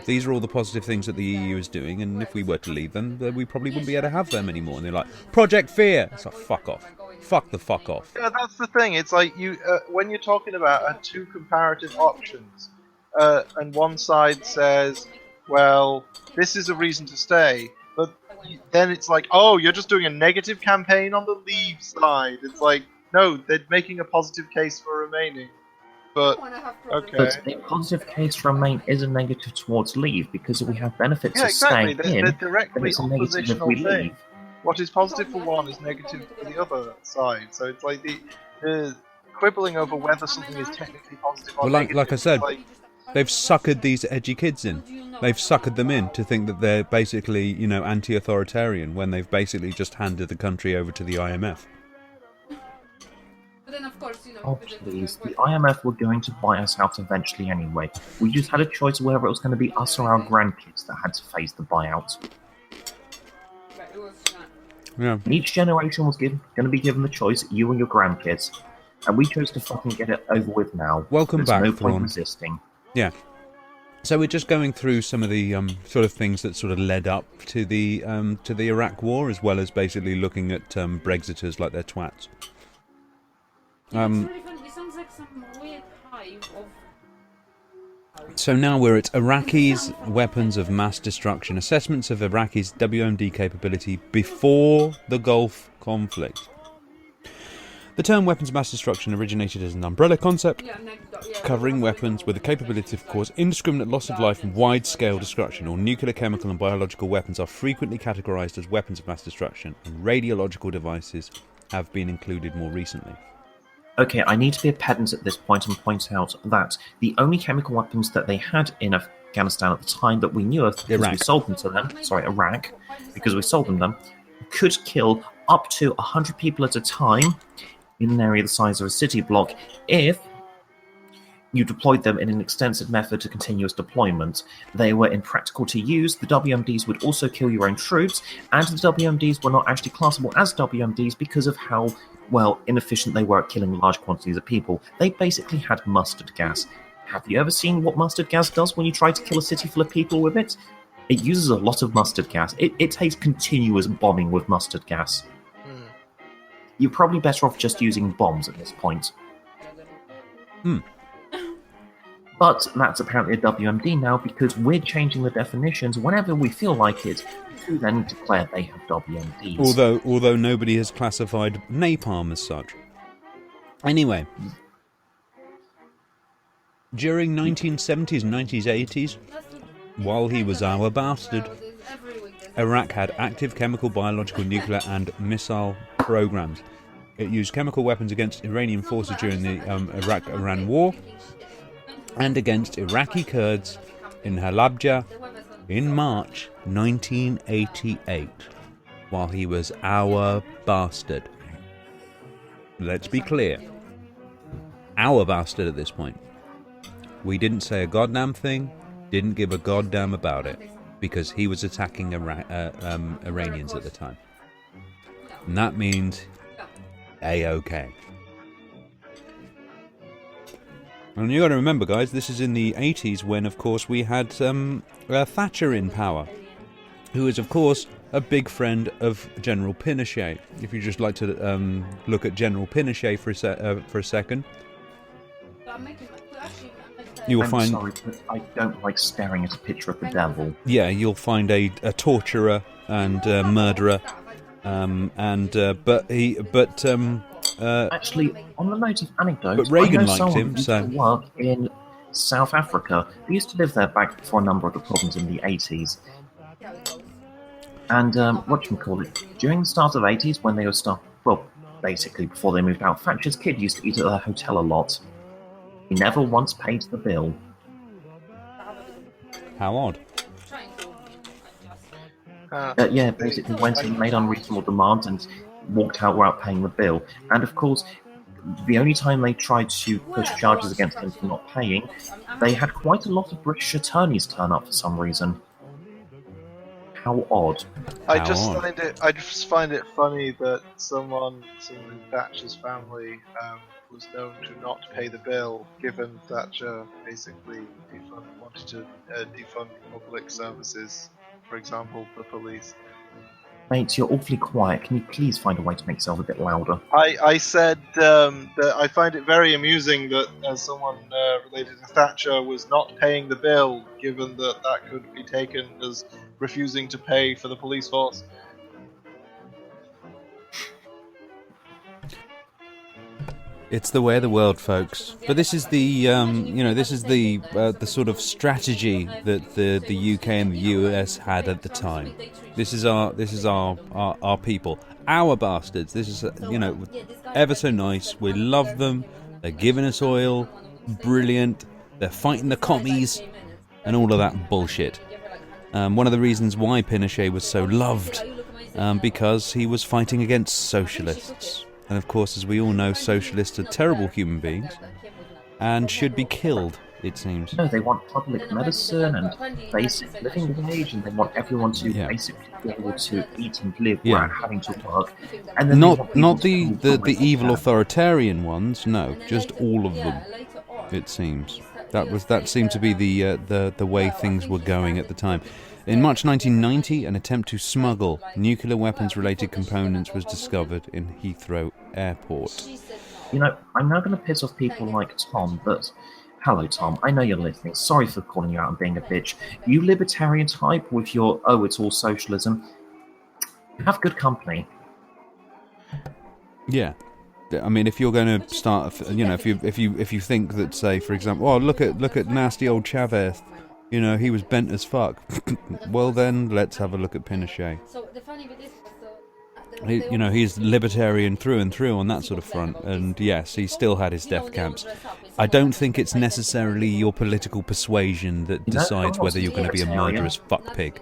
These are all the positive things that the EU is doing, and if we were to leave them, then we probably wouldn't be able to have them anymore. And they're like, Project Fear. It's like, fuck off. Fuck the fuck off. Yeah, that's the thing. It's like you when you're talking about two comparative options, and one side says, well, this is a reason to stay, but then it's like, oh, you're just doing a negative campaign on the leave side. It's like, no, they're making a positive case for remaining. But okay. But a positive case for remain is a negative towards leave, because we have benefits Yeah, of exactly. staying in, They're then directly it's a negative if oppositional we thing. leave. What is positive for one is negative for the other side. So it's like the quibbling over whether something is technically positive or Well, negative. like I said, is like, they've suckered these edgy kids in. They've suckered them in to think that they're basically, you know, anti-authoritarian, when they've basically just handed the country over to the IMF. But then, of course, you know. Oh please, the IMF were going to buy us out eventually anyway. We just had a choice whether it was going to be us or our grandkids that had to face the buyout. Yeah. And each generation was going to be given the choice, you and your grandkids. And we chose to fucking get it over with now. Welcome There's back, no point Thrawn. resisting. Yeah. So we're just going through some of the sort of things that sort of led up to the Iraq War, as well as basically looking at Brexiters like they're twats. It's really funny. It sounds like some weird hive of. So now we're at Iraqis' weapons of mass destruction. Assessments of Iraqis' WMD capability before the Gulf conflict. The term weapons of mass destruction originated as an umbrella concept covering weapons with the capability to cause indiscriminate loss of life and wide-scale destruction. All nuclear, chemical and biological weapons are frequently categorized as weapons of mass destruction, and radiological devices have been included more recently. Okay, I need to be a pedant at this point and point out that the only chemical weapons that they had in Afghanistan at the time that we knew of, because we sold them to them, Iraq, because we sold them, could kill up to 100 people at a time in an area the size of a city block if you deployed them in an extensive method to continuous deployment. They were impractical to use, the WMDs would also kill your own troops, and the WMDs were not actually classable as WMDs because of how, well, inefficient they were at killing large quantities of people. They basically had mustard gas. Have you ever seen what mustard gas does when you try to kill a city full of people with it? It uses a lot of mustard gas. It takes continuous bombing with mustard gas. You're probably better off just using bombs at this point. But that's apparently a WMD now, because we're changing the definitions whenever we feel like it to then declare they have WMDs. Although nobody has classified napalm as such. Anyway, during 1970s and 1980s, while he was our bastard, Iraq had active chemical, biological, nuclear and missile programs. It used chemical weapons against Iranian forces during the Iraq-Iran War and against Iraqi Kurds in Halabja in March 1988, while he was our bastard. Let's be clear. Our bastard at this point. We didn't say a goddamn thing, didn't give a goddamn about it, because he was attacking Iranians at the time. And that means A-OK. And you got to remember, guys, this is in the 80s when, of course, we had Thatcher in power, who is, of course, a big friend of General Pinochet. If you'd just like to look at General Pinochet for a second, you will find... sorry, but I don't like staring at a picture of the devil. Yeah, you'll find a torturer and murderer, Actually, on the note of anecdotes, but Reagan I know liked someone him, who used so... to work in South Africa. He used to live there back before a number of the problems in the 80s. And whatchamacallit, during the start of the 80s, when they were basically before they moved out, Thatcher's kid used to eat at their hotel a lot. He never once paid the bill. How odd. Yeah, basically went and made unreasonable demands and walked out without paying the bill. And of course, the only time they tried to push charges against him for not paying, they had quite a lot of British attorneys turn up for some reason. How odd. I just find it funny that someone in Thatcher's family was known to not pay the bill, given Thatcher basically wanted to defund public services, for example, the police. Mate, you're awfully quiet. Can you please find a way to make yourself a bit louder? I said that I find it very amusing that someone related to Thatcher was not paying the bill, given that could be taken as refusing to pay for the police force. It's the way of the world, folks. But this is the, this is the sort of strategy that the UK and the US had at the time. This is our people, our bastards. This is, ever so nice. We love them. They're giving us oil. Brilliant. They're fighting the commies and all of that bullshit. One of the reasons why Pinochet was so loved, because he was fighting against socialists. And of course, as we all know, socialists are terrible human beings and should be killed, it seems. No, they want public medicine and basic living wage, and they want everyone to basically be able to eat and live without having to work. And then not the evil authoritarian ones, no, just all of them, it seems. That seemed to be the way things were going at the time. In March 1990, an attempt to smuggle nuclear weapons-related components was discovered in Heathrow Airport. I'm now going to piss off people like Tom, but... Hello, Tom. I know you're listening. Sorry for calling you out and being a bitch. You libertarian type with your, it's all socialism. Have good company. Yeah. I mean, if you're going to start, if you think that, say, for example, look at nasty old Chavez, he was bent as fuck. Well, then let's have a look at Pinochet. So the funny bit is, he's libertarian through and through on that sort of front, and yes, he still had his death camps. I don't think it's necessarily your political persuasion that decides whether you're going to be a murderous fuckpig.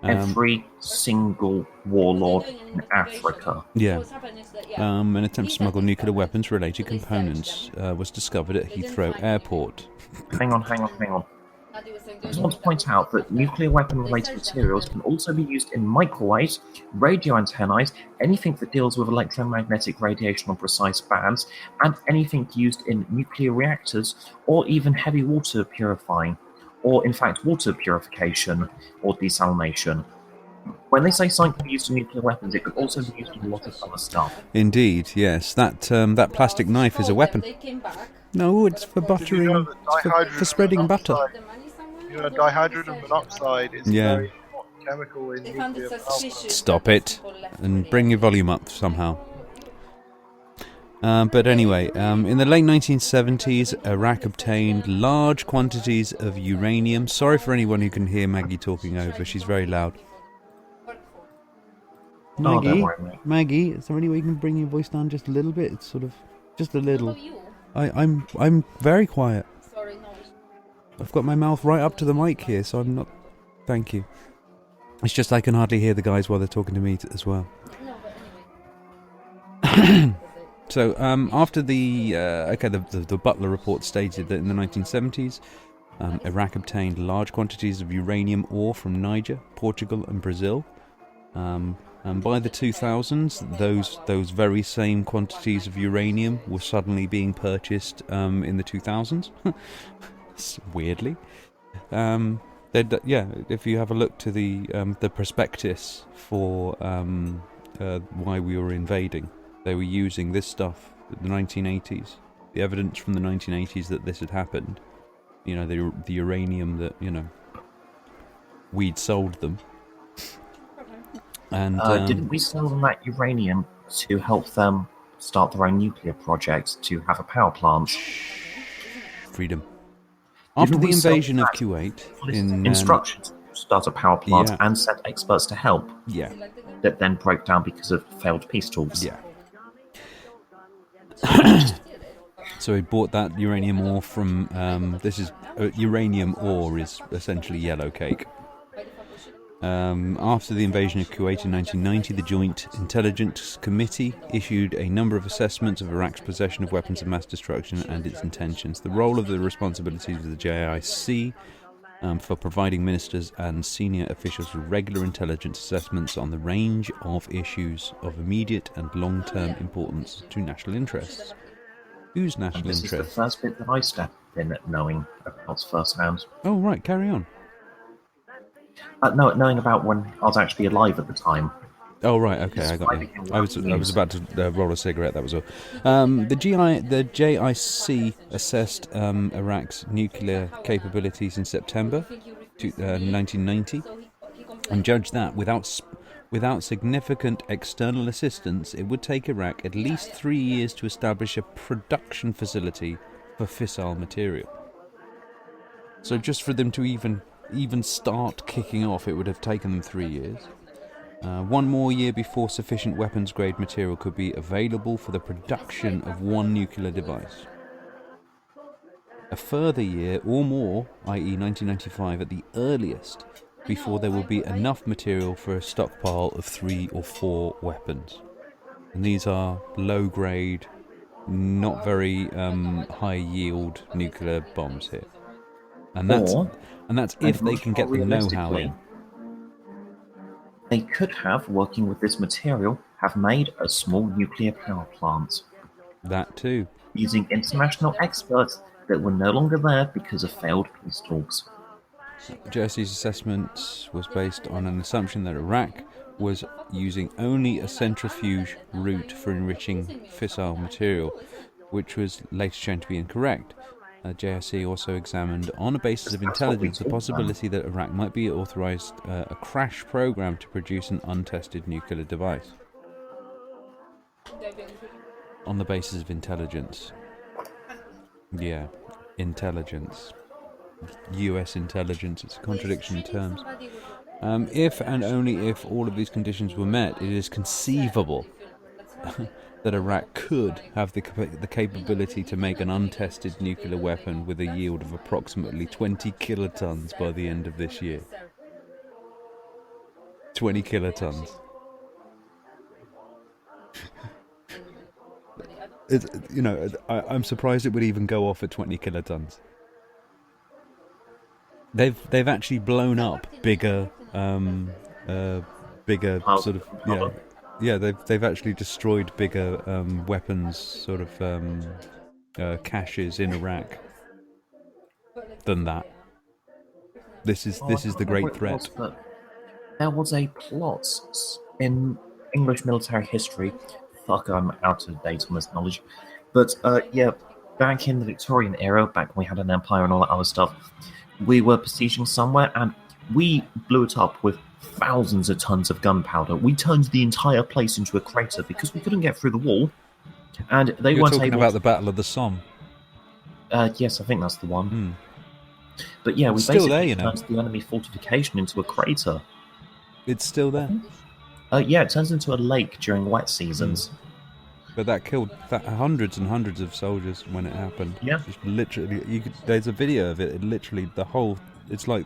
Every single warlord in Africa. Yeah. An attempt to smuggle nuclear weapons-related components was discovered at Heathrow Airport. Hang on. I just want to point out that nuclear weapon-related materials can also be used in microwaves, radio antennae, anything that deals with electromagnetic radiation on precise bands, and anything used in nuclear reactors, or even heavy water purifying, or in fact water purification or desalination. When they say something can be used in nuclear weapons, it could also be used in a lot of other stuff. Indeed, yes. That plastic knife is a weapon. No, it's for buttering. It's for spreading butter. Dihydrogen monoxide is a very important chemical in nuclear power. Stop it and bring your volume up somehow. But anyway, in the late 1970s, Iraq obtained large quantities of uranium. Sorry for anyone who can hear Maggie talking over. She's very loud. Oh, don't Maggie, worry, mate. Maggie, is there any way you can bring your voice down just a little bit? It's sort of, just a What little. about you? I'm very quiet. Sorry, no. I've got my mouth right up to the mic here, so I'm not. Thank you. It's just I can hardly hear the guys while they're talking to me as well. No, but anyway. So after the Butler report stated that in the 1970s, Iraq obtained large quantities of uranium ore from Niger, Portugal, and Brazil. And by the 2000s, those very same quantities of uranium were suddenly being purchased in the 2000s. Weirdly, if you have a look to the prospectus for why we were invading, they were using this stuff in the 1980s. The evidence from the 1980s that this had happened. You know, the uranium that we'd sold them. And didn't we sell them that uranium to help them start their own nuclear project to have a power plant? Freedom. After Didn't the we sell invasion of that Kuwait, in instructions to start a power plant yeah. and sent experts to help, yeah, that then broke down because of failed peace talks. yeah. So we bought that uranium ore from. Uranium ore is essentially yellow cake. After the invasion of Kuwait in 1990, the Joint Intelligence Committee issued a number of assessments of Iraq's possession of weapons of mass destruction and its intentions. The role of the responsibilities of the JIC for providing ministers and senior officials with regular intelligence assessments on the range of issues of immediate and long-term importance to national interests. Whose And national this is the interests? first bit that I stepped in at knowing about firsthand. Oh, right, carry on. No, knowing about when I was actually alive at the time. Oh right, okay, I got you. I was about to roll a cigarette. That was all. The JIC assessed Iraq's nuclear capabilities in September 1990, and judged that without significant external assistance, it would take Iraq at least 3 years to establish a production facility for fissile material. So just for them to even start kicking off, it would have taken them 3 years. 1 more year before sufficient weapons-grade material could be available for the production of one nuclear device. A further year or more, i.e. 1995 at the earliest, before there will be enough material for a stockpile of 3 or 4 weapons. And these are low-grade, not very high-yield nuclear bombs here. And that's if they can get the know-how in. They could have, working with this material, have made a small nuclear power plant. That too. Using international experts that were no longer there because of failed peace talks. JSC's assessment was based on an assumption that Iraq was using only a centrifuge route for enriching fissile material, which was later shown to be incorrect. JSC also examined, on a basis of intelligence, the possibility that Iraq might be authorized a crash program to produce an untested nuclear device. On the basis of intelligence. Yeah, intelligence. US intelligence, it's a contradiction in terms. If and only if all of these conditions were met, it is conceivable that Iraq could have the capability to make an untested nuclear weapon with a yield of approximately 20 kilotons by the end of this year. 20 kilotons. I'm surprised it would even go off at 20 kilotons. They've actually blown up bigger sort of they've actually destroyed bigger weapons sort of caches in Iraq than that. This is the great threat. There was a plot in English military history. Fuck, I'm out of date on this knowledge. But back in the Victorian era, back when we had an empire and all that other stuff, we were besieging somewhere and we blew it up with thousands of tons of gunpowder. We turned the entire place into a crater because we couldn't get through the wall, and they You're weren't talking able. about the Battle of the Somme. Yes, I think that's the one. But yeah, we It's still basically there, you know. turned the enemy fortification into a crater. It's still there. Yeah, it turns into a lake during wet seasons. But that killed hundreds and hundreds of soldiers when it happened. Yeah. Just literally, there's a video of it. It literally, it's like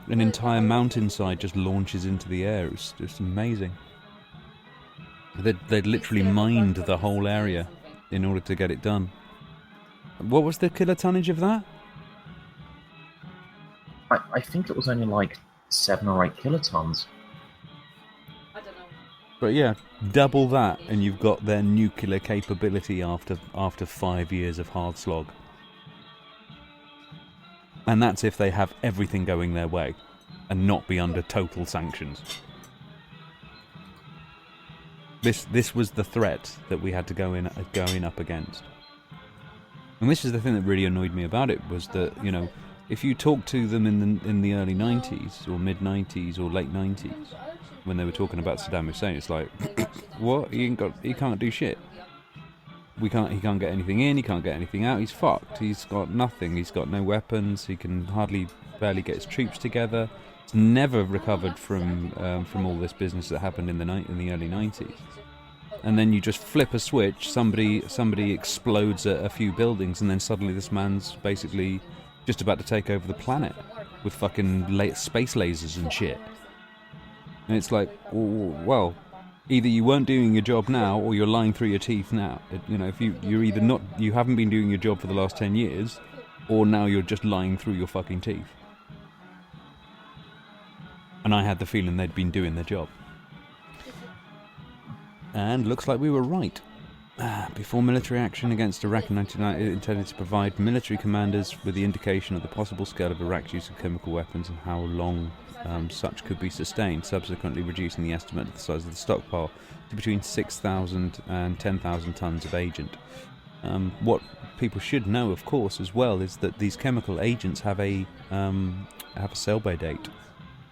an entire mountainside just launches into the air. It's just amazing. They'd literally mined the whole area in order to get it done. What was the killer tonnage of that? I think it was only like 7 or 8 kilotons. I don't know. But yeah, double that, and you've got their nuclear capability after 5 years of hard slog. And that's if they have everything going their way, and not be under total sanctions. This was the threat that we had to go in up against. And this is the thing that really annoyed me about it, was that, you know, if you talk to them in the early 90s or mid 90s or late 90s, when they were talking about Saddam Hussein, it's like, what? He can't do shit. He can't get anything in. He can't get anything out. He's fucked. He's got nothing. He's got no weapons. He can barely get his troops together. He's never recovered from all this business that happened in the early 90s. And then you just flip a switch. Somebody explodes a few buildings, and then suddenly this man's basically just about to take over the planet with fucking space lasers and shit. And it's like, well, either you weren't doing your job now, or you're lying through your teeth now. You know, if you're either not, you haven't been doing your job for the last 10 years, or now you're just lying through your fucking teeth. And I had the feeling they'd been doing their job. And looks like we were right. Before military action against Iraq in 1990, it intended to provide military commanders with the indication of the possible scale of Iraq's use of chemical weapons and how long such could be sustained, subsequently reducing the estimate of the size of the stockpile to between 6,000 and 10,000 tons of agent. What people should know, of course, as well, is that these chemical agents have a sell-by date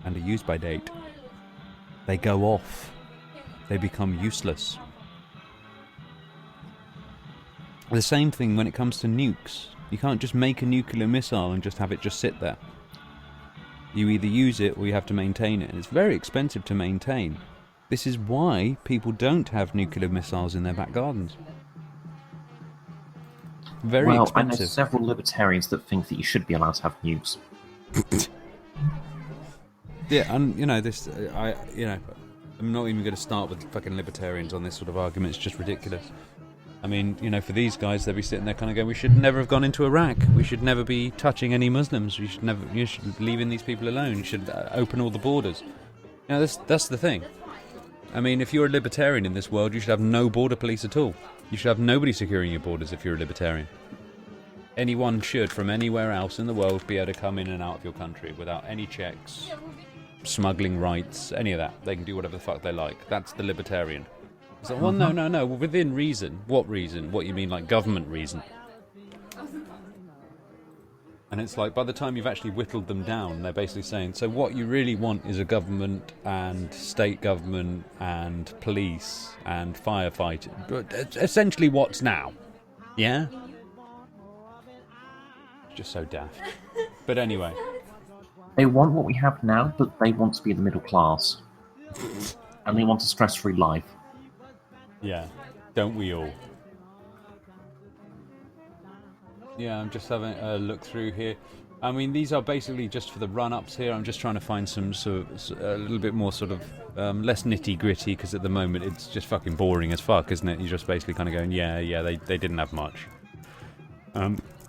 and a use-by date. They go off. They become useless. The same thing when it comes to nukes. You can't just make a nuclear missile and just have it just sit there. You either use it or you have to maintain it, and it's very expensive to maintain. This is why people don't have nuclear missiles in their back gardens. Very expensive. I know several libertarians that think that you should be allowed to have nukes. Yeah, and you know I'm not even going to start with fucking libertarians on this sort of argument. It's just ridiculous. I mean, you know, for these guys, they'll be sitting there kind of going, we should never have gone into Iraq. We should never be touching any Muslims. You should leaving these people alone. You should open all the borders. You know, that's the thing. I mean, if you're a libertarian in this world, you should have no border police at all. You should have nobody securing your borders if you're a libertarian. Anyone should, from anywhere else in the world, be able to come in and out of your country without any checks, smuggling rights, any of that. They can do whatever the fuck they like. That's the libertarian. It's like, well, no, within reason. What reason? What, you mean like government reason? And it's like, by the time you've actually whittled them down, they're basically saying, so what you really want is a government and state government and police and firefighting. Essentially what's now. Yeah? It's just so daft. But anyway. They want what we have now, but they want to be the middle class. And they want a stress-free life. Yeah, don't we all? Yeah, I'm just having a look through here. I mean, these are basically just for the run-ups here. I'm just trying to find some a little bit more sort of less nitty-gritty, because at the moment it's just fucking boring as fuck, isn't it? You're just basically kind of going, yeah, they didn't have much.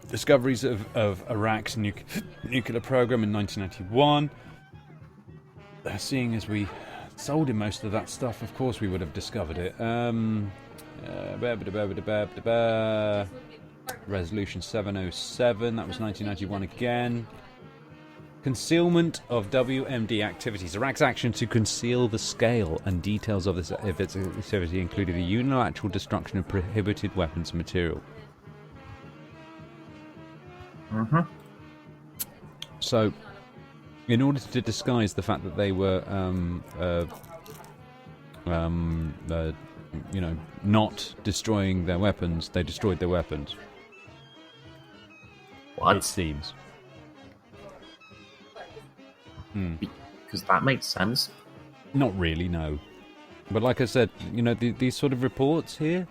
Discoveries of Iraq's nuclear program in 1991. Seeing as we sold him most of that stuff, of course we would have discovered it. Resolution 707, that was 1991 again. Concealment of WMD activities. Iraq's action to conceal the scale and details of its activity included the unilateral destruction of prohibited weapons and material. So, in order to disguise the fact that they were, not destroying their weapons, they destroyed their weapons. What? It seems. Because that makes sense. Not really, no. But like I said, you know, these sort of reports here,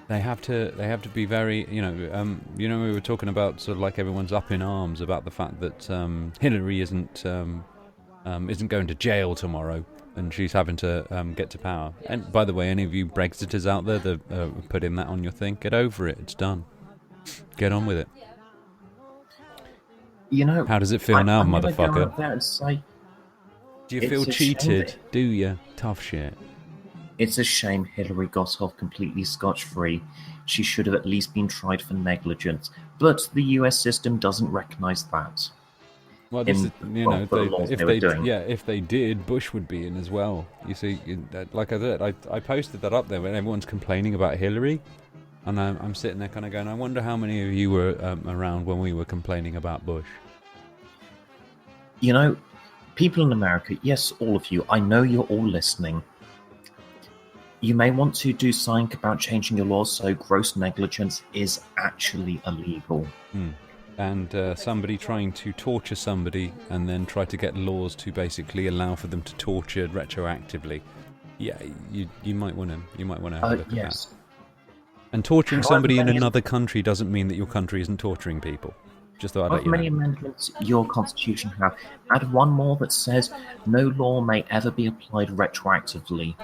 they have to be very, you know, we were talking about sort of like everyone's up in arms about the fact that Hillary isn't going to jail tomorrow, and she's having to get to power. And by the way, any of you Brexiters out there that put in that on your thing, get over it. It's done. Get on with it. You know, how does it feel now, I'm motherfucker? Go out there and say, do you feel cheated? Do you? Tough shit. It's a shame Hillary got off completely scotch-free. She should have at least been tried for negligence. But the US system doesn't recognise that. Well, this is, you know, if they did, Bush would be in as well. You see, like I said, I posted that up there when everyone's complaining about Hillary, and I'm sitting there kind of going, I wonder how many of you were around when we were complaining about Bush. You know, people in America, yes, all of you, I know you're all listening. You may want to do something about changing your laws so gross negligence is actually illegal. And somebody trying to torture somebody and then try to get laws to basically allow for them to torture retroactively. Yeah, you might want to have a look at that. And torturing somebody in another country doesn't mean that your country isn't torturing people. Just thought I'd let you know. How many amendments your constitution have? Add one more that says no law may ever be applied retroactively.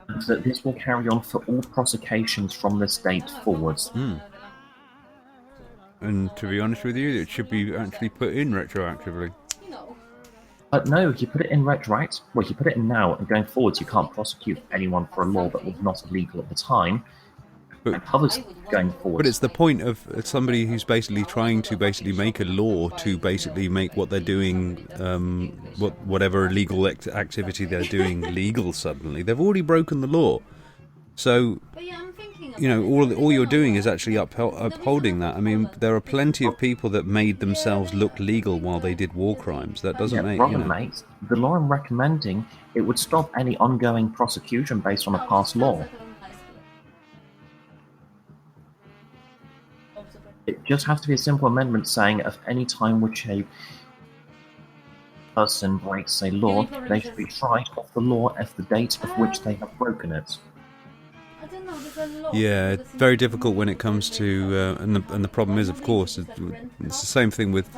And that this will carry on for all prosecutions from this date forwards. And to be honest with you, it should be actually put in retroactively. No, you put it in retroact. Well, you put it in now, and going forwards, you can't prosecute anyone for a law that was not illegal at the time. But others going forward. But it's the point of somebody who's basically trying to make a law to basically make what they're doing, whatever illegal activity they're doing, legal suddenly. They've already broken the law. So, you know, all you're doing is actually upholding that. I mean, there are plenty of people that made themselves look legal while they did war crimes. That doesn't make, you know... mate, the law I'm recommending, it would stop any ongoing prosecution based on a past law. It just has to be a simple amendment saying at any time which a person breaks a law, they should be tried off the law at the date of which they have broken it. Yeah, it's very difficult when it comes to, and the problem is, of course, it's the same thing with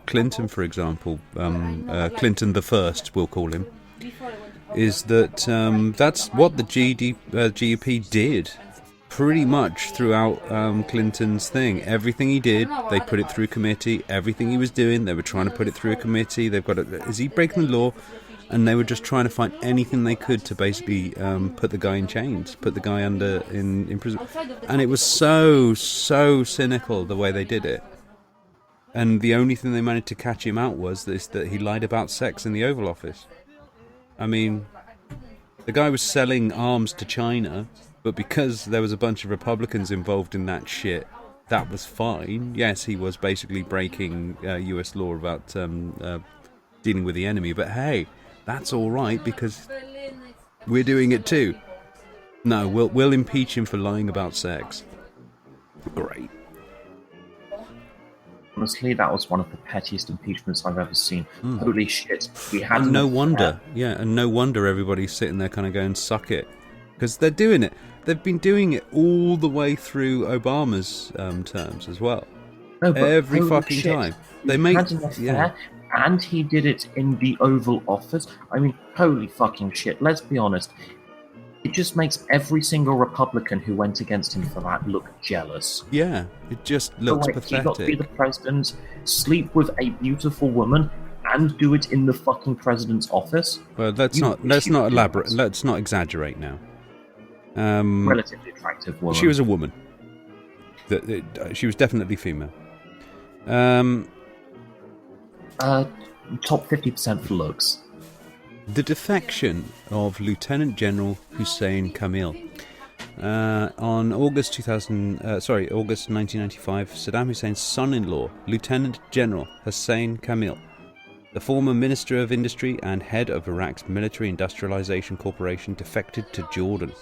Clinton, for example. Clinton the First, we'll call him, is that that's what the GOP did. Pretty much throughout Clinton's thing. Everything he did, they put it through committee. Everything he was doing, they were trying to put it through a committee. Is he breaking the law? And they were just trying to find anything they could to basically put the guy in chains, put the guy in prison. And it was so cynical the way they did it. And the only thing they managed to catch him out was that he lied about sex in the Oval Office. I mean, the guy was selling arms to China, but because there was a bunch of Republicans involved in that shit, that was fine. Yes, he was basically breaking US law about dealing with the enemy, but hey, that's all right because we're doing it too. No, we'll impeach him for lying about sex. Great. Honestly, that was one of the pettiest impeachments I've ever seen. Holy shit. And no wonder everybody's sitting there kind of going, suck it. Because they're doing it. They've been doing it all the way through Obama's terms as well. No, every fucking time. They make... And he did it in the Oval Office. I mean, holy fucking shit. Let's be honest. It just makes every single Republican who went against him for that look jealous. Yeah, it just looks pathetic. He got to be the president, sleep with a beautiful woman, and do it in the fucking president's office. Well, let's not elaborate. Let's not exaggerate now. Relatively attractive woman. She was a woman. She was definitely female. Top 50% for looks. The defection of Lieutenant General Hussein Kamil. On August 1995, Saddam Hussein's son-in-law, Lieutenant General Hussein Kamil, the former Minister of Industry and head of Iraq's Military Industrialization Corporation, defected to Jordan.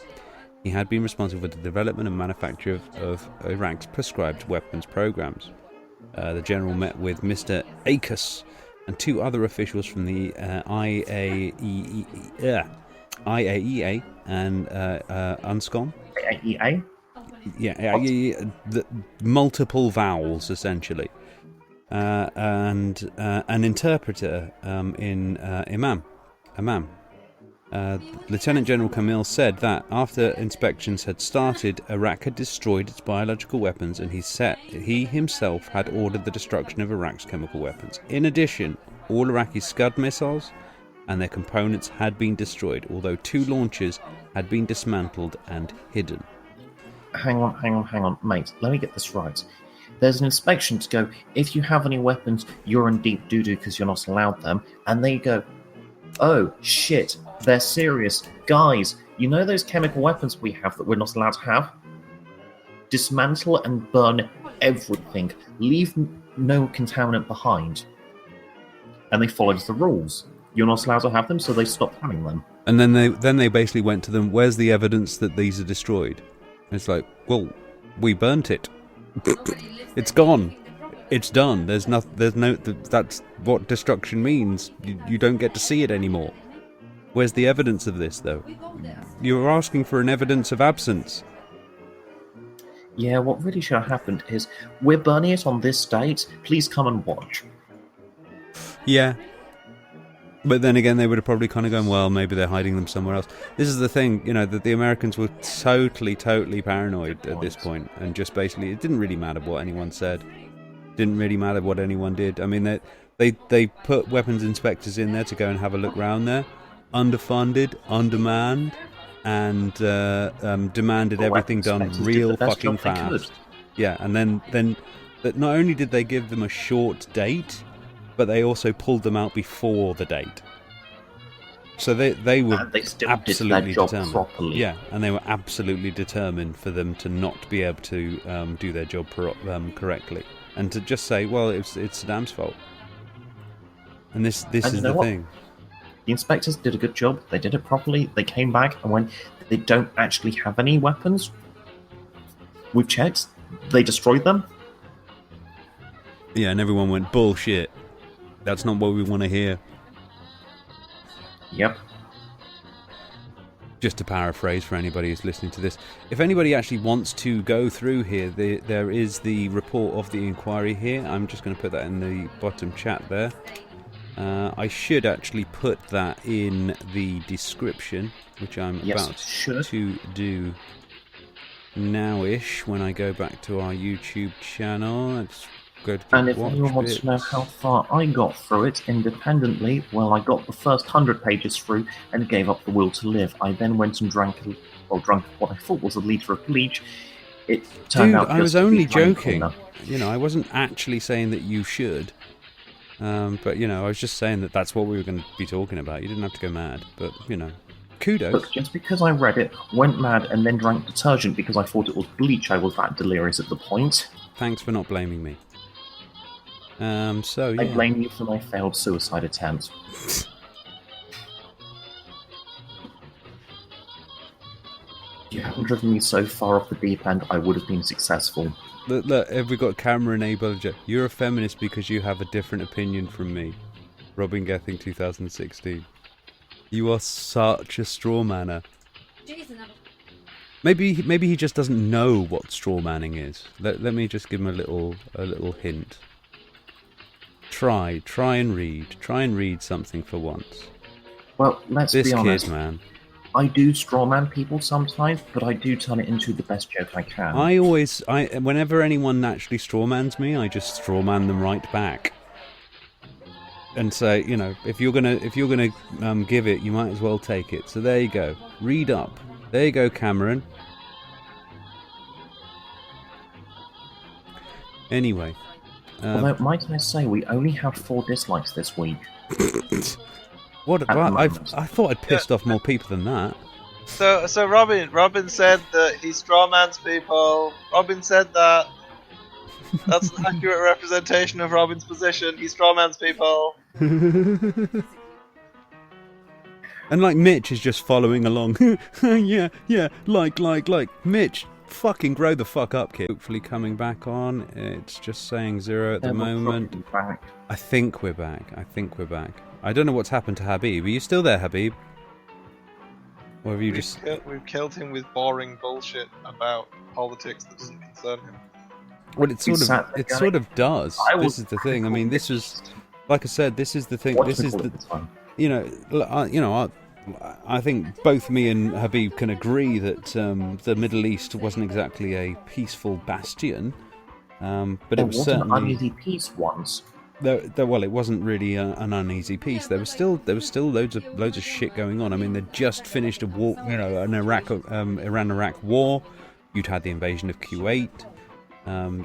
He had been responsible for the development and manufacture of Iraq's prescribed weapons programs. The general met with Mr. Akes and 2 other officials from the IAEA and UNSCOM. IAEA? Yeah, the multiple vowels essentially, and an interpreter in Imam. Lieutenant General Kamil said that after inspections had started, Iraq had destroyed its biological weapons, and he himself had ordered the destruction of Iraq's chemical weapons. In addition, all Iraqi Scud missiles and their components had been destroyed, although 2 launchers had been dismantled and hidden. Hang on, mate. Let me get this right. There's an inspection to go, if you have any weapons, you're in deep doo-doo because you're not allowed them. And they go, oh, shit, they're serious. Guys, you know those chemical weapons we have that we're not allowed to have? Dismantle and burn everything. Leave no contaminant behind. And they followed the rules. You're not allowed to have them, so they stopped having them. And then they basically went to them, where's the evidence that these are destroyed? It's like, well, we burnt it. It's gone. It's done. There's no. That's what destruction means. You don't get to see it anymore. Where's the evidence of this, though? You're asking for an evidence of absence. Yeah, what really should have happened is, we're burning it on this date. Please come and watch. Yeah. But then again, they would have probably kind of gone, well, maybe they're hiding them somewhere else. This is the thing, that the Americans were totally paranoid at this point, and just basically, it didn't really matter what anyone said. Didn't really matter what anyone did. I mean, they put weapons inspectors in there to go and have a look round there, underfunded, undermanned, and demanded everything done real fucking fast. Yeah, and then that not only did they give them a short date, but they also pulled them out before the date. So they were still absolutely did their job determined. properly. Yeah, and they were absolutely determined for them to not be able to do their job correctly, and to just say, well, it's Saddam's fault. And this is the thing. The inspectors did a good job. They did it properly. They came back and went, they don't actually have any weapons. We've checked. They destroyed them. Yeah, and everyone went, bullshit. That's not what we want to hear. Yep. Just to paraphrase for anybody who's listening to this, if anybody actually wants to go through here, there is the report of the inquiry here. I'm just going to put that in the bottom chat there. I should actually put that in the description, which I'm about to do now-ish when I go back to our YouTube channel. Let's go to and if anyone wants to know how far I got through it independently, well, I got the first 100 pages through and gave up the will to live. I then went and drank what I thought was a litre of bleach. It turned out I was only joking. Corner. I wasn't actually saying that you should. But, I was just saying that that's what we were going to be talking about. You didn't have to go mad, but, kudos. Look, just because I read it, went mad, and then drank detergent because I thought it was bleach, I was that delirious at the point. Thanks for not blaming me. I blame you for my failed suicide attempt. If you hadn't driven me so far off the deep end, I would have been successful. Look, have we got camera enabled? You're a feminist because you have a different opinion from me. Robin Gething, 2016. You are such a straw manner. Maybe he just doesn't know what straw manning is. Let me just give him a little hint. Try and read something for once. Well, let's be honest. This kid, man. I do strawman people sometimes, but I do turn it into the best joke I can. Whenever anyone naturally strawmans me, I just strawman them right back. And say, if you're gonna give it, you might as well take it. So there you go. Read up. There you go, Cameron. Anyway. Although, might I say, we only had 4 dislikes this week. What? I thought I'd pissed off more people than that. So Robin said that he strawmans people. Robin said that. That's an accurate representation of Robin's position. He strawmans people. And Mitch is just following along. yeah, like. Mitch, fucking grow the fuck up, kid. Hopefully coming back on. It's just saying 0 at the moment. I think we're back. I don't know what's happened to Habib. Are you still there, Habib? Or have you We've killed him with boring bullshit about politics that doesn't concern him. Well, it sort of does. This is the thing. I mean, this is, like I said, this is the thing. This is the, I think both me and Habib can agree that the Middle East wasn't exactly a peaceful bastion, but it was certainly an uneasy peace once. Well, it wasn't really an uneasy peace. There was still loads of shit going on. I mean, they'd just finished a war, an Iran-Iraq war. You'd had the invasion of Kuwait.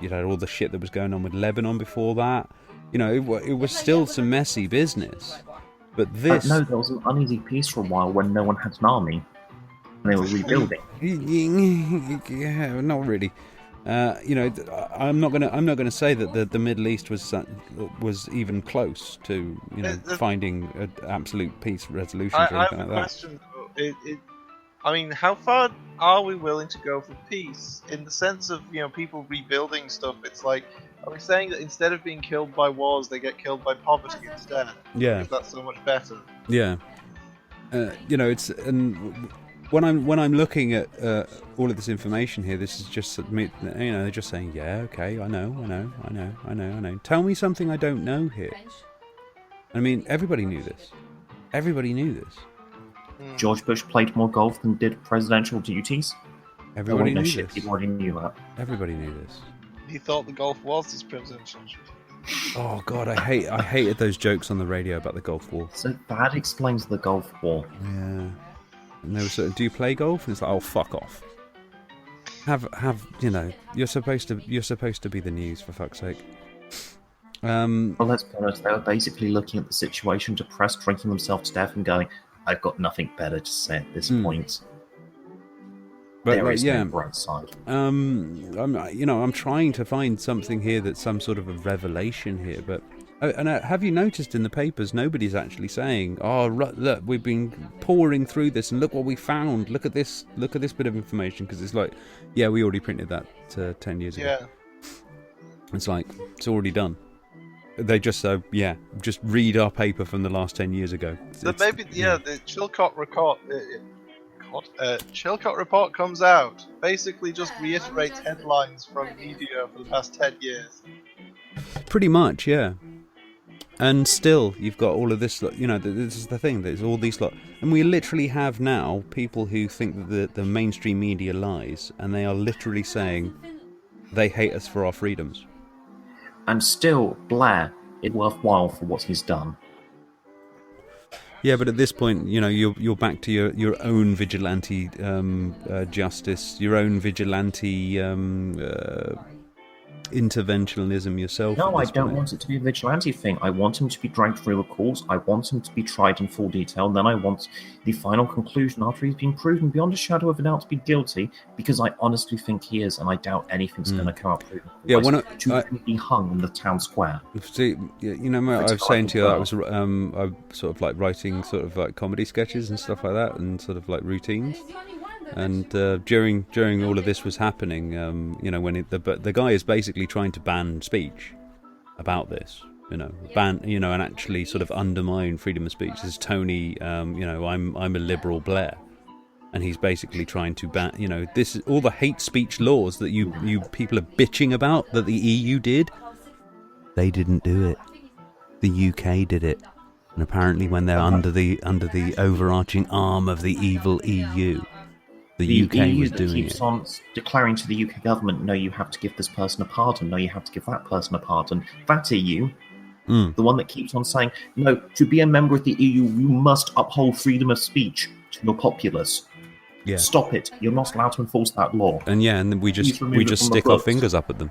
You'd had all the shit that was going on with Lebanon before that. It was still some messy business. But this... no, there was an uneasy peace for a while when no one had an army. And they were rebuilding. Yeah, not really. I'm not gonna say that the Middle East was even close to finding an absolute peace resolution. I have a question. I mean, how far are we willing to go for peace? In the sense of people rebuilding stuff, it's like, are we saying that instead of being killed by wars, they get killed by poverty instead? Yeah, because that's so much better. Yeah, it's when I'm looking at all of this information here, this is just they're just saying, yeah, okay, I know. Tell me something I don't know here. I mean, everybody knew this. George Bush played more golf than did presidential duties. Everybody knew this. People already knew that. Everybody knew this. He thought the golf was his presidential duty. Oh God, I hated those jokes on the radio about the Gulf War. So that explains the Gulf War. Yeah. And they were sort of, do you play golf? And it's like, oh, fuck off. You're supposed to be the news, for fuck's sake. Well, let's be honest, they were basically looking at the situation depressed, drinking themselves to death and going, I've got nothing better to say at this point. But there is no bright side. I'm trying to find something here that's some sort of a revelation here, but have you noticed in the papers nobody's actually saying, oh look, we've been pouring through this and look what we found, look at this bit of information, because it's like, yeah, we already printed that 10 years ago. It's like, it's already done. They just just read our paper from the last 10 years ago. So maybe the Chilcot report comes out, basically just reiterates headlines from media for the past 10 years. Pretty much, yeah. And still, you've got all of this, this is the thing, there's all these and we literally have now people who think that the mainstream media lies, and they are literally saying they hate us for our freedoms. And still, Blair is worthwhile for what he's done. Yeah, but at this point, you're back to your own vigilante justice, your own vigilante interventionism yourself. No, I don't want it to be a vigilante thing. I want him to be dragged through the courts. I want him to be tried in full detail. And then I want the final conclusion after he's been proven beyond a shadow of a doubt to be guilty, because I honestly think he is, and I doubt anything's going to come up proven. Yeah, to be hung in the town square. See, I was saying to you that I was sort of like writing sort of like comedy sketches and stuff like that, and sort of like routines. And during all of this was happening, when the guy is basically trying to ban speech about this, ban, and actually sort of undermine freedom of speech. This is Tony, I'm a liberal Blair, and he's basically trying to ban, this is all the hate speech laws that you people are bitching about that the EU did. They didn't do it. The UK did it, and apparently when they're under the overarching arm of the evil EU. The UK EU was that doing keeps it. on declaring to the UK government, no, you have to give this person a pardon, no, you have to give that person a pardon. That EU, the one that keeps on saying, no, to be a member of the EU, you must uphold freedom of speech to your populace. Yeah. Stop it. You're not allowed to enforce that law. And and then we just stick our fingers up at them.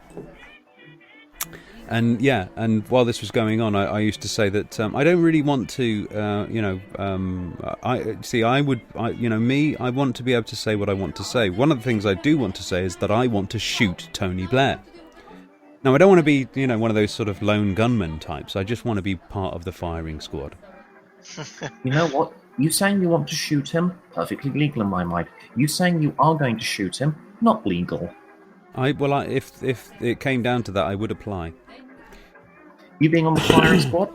And and while this was going on, I used to say that I don't really want to, I want to be able to say what I want to say. One of the things I do want to say is that I want to shoot Tony Blair. Now, I don't want to be, one of those sort of lone gunman types. I just want to be part of the firing squad. You know what? You saying you want to shoot him? Perfectly legal in my mind. You saying you are going to shoot him? not legal. If it came down to that, I would apply. You being on the firing squad?